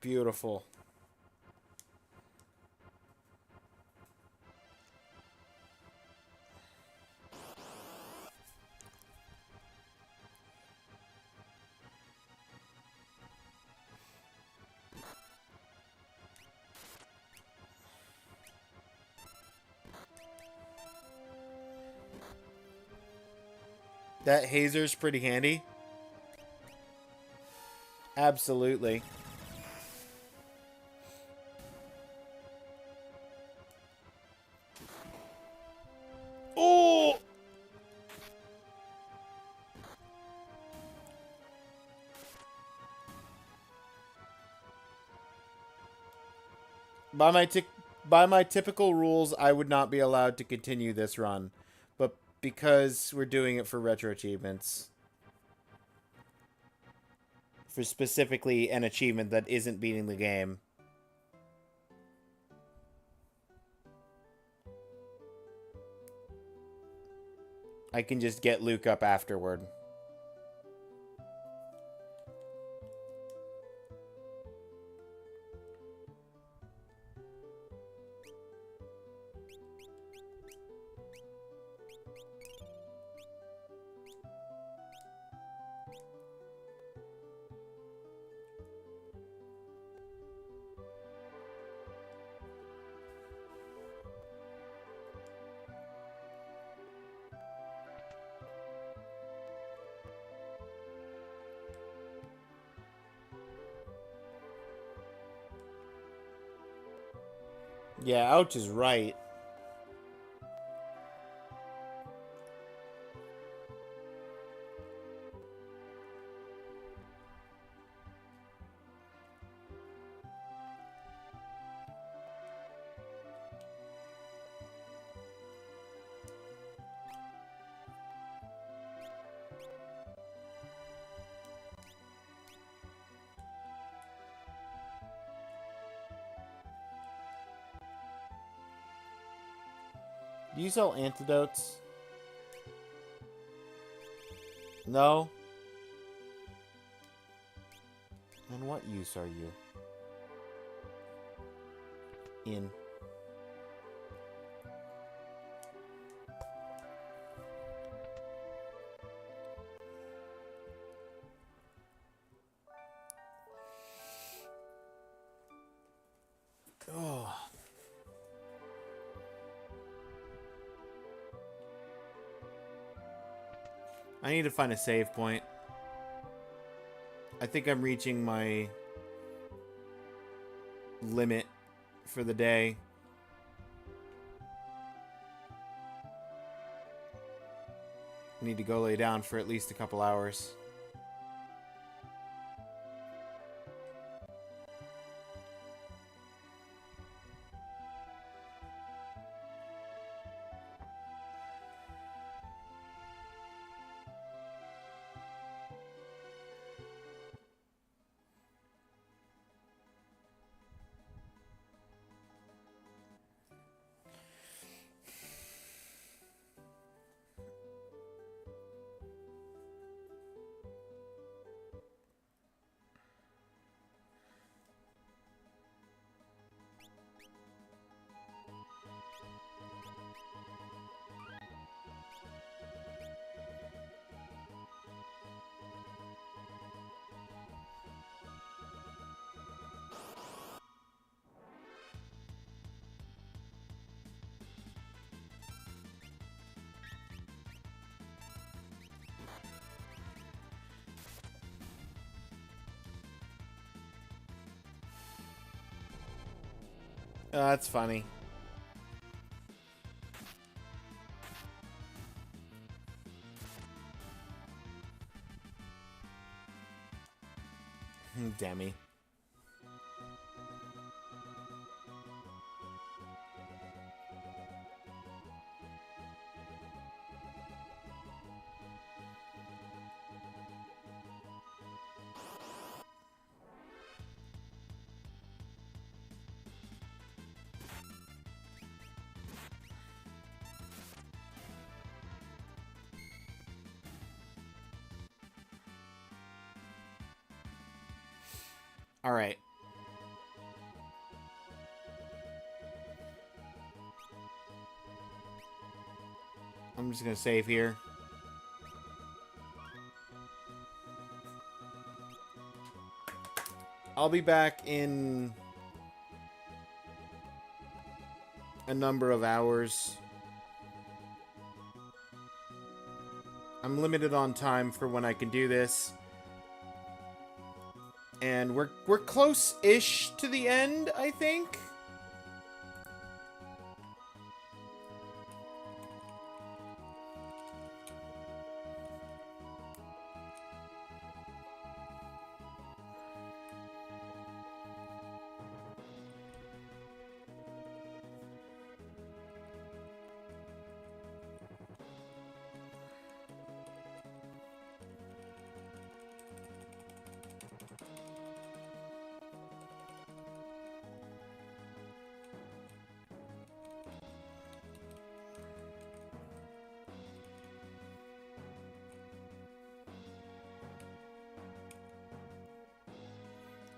Beautiful. That hazer's pretty handy. Absolutely. Oh! By my typical rules, I would not be allowed to continue this run. But because we're doing it for retro achievements, for specifically an achievement that isn't beating the game, I can just get Luke up afterward. Yeah, ouch is right. Do you sell antidotes? No? Then what use are you in? Oh. I need to find a save point. I think I'm reaching my limit for the day. I need to go lay down for at least a couple hours. That's funny. Demi. All right. I'm just gonna save here. I'll be back in a number of hours. I'm limited on time for when I can do this. And we're close-ish to the end, I think.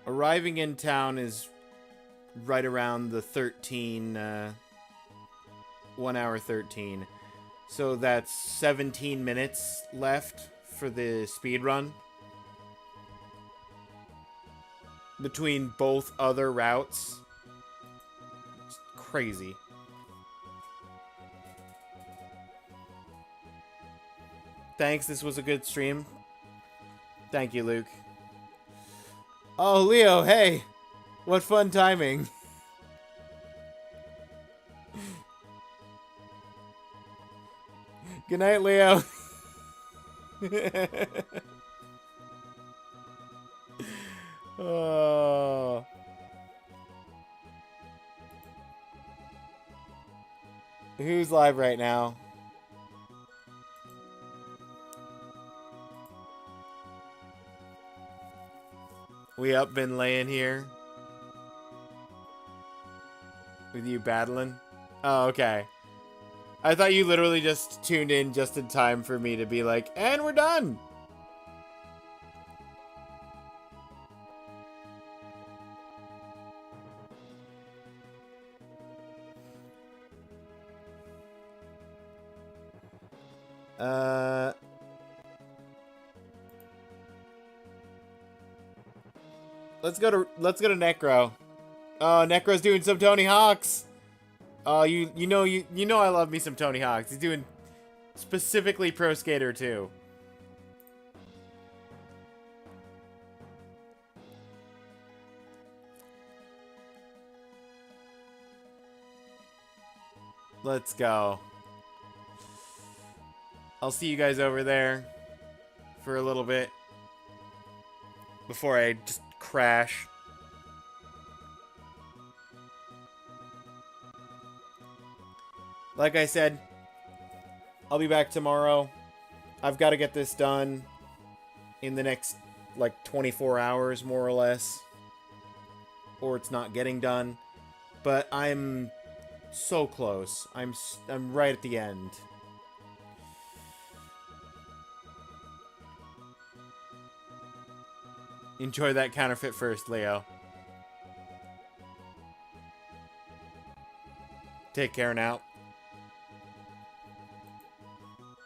Arriving in town is right around the 1 hour 13. So that's 17 minutes left for the speed run. Between both other routes. It's crazy. Thanks, this was a good stream. Thank you, Luke. Oh, Leo, hey! What fun timing. Good night, Leo. Oh. Who's live right now? We up been laying here with you battling? Oh, okay. I thought you literally just tuned in just in time for me to be like, and we're done. Let's go to Necro. Oh, Necro's doing some Tony Hawks. Oh, you know I love me some Tony Hawks. He's doing specifically Pro Skater 2. Let's go. I'll see you guys over there for a little bit before I just crash. Like I said, I'll be back tomorrow. I've got to get this done in the next, like, 24 hours, more or less. Or it's not getting done. But I'm so close. I'm right at the end. Enjoy that counterfeit first, Leo. Take care now.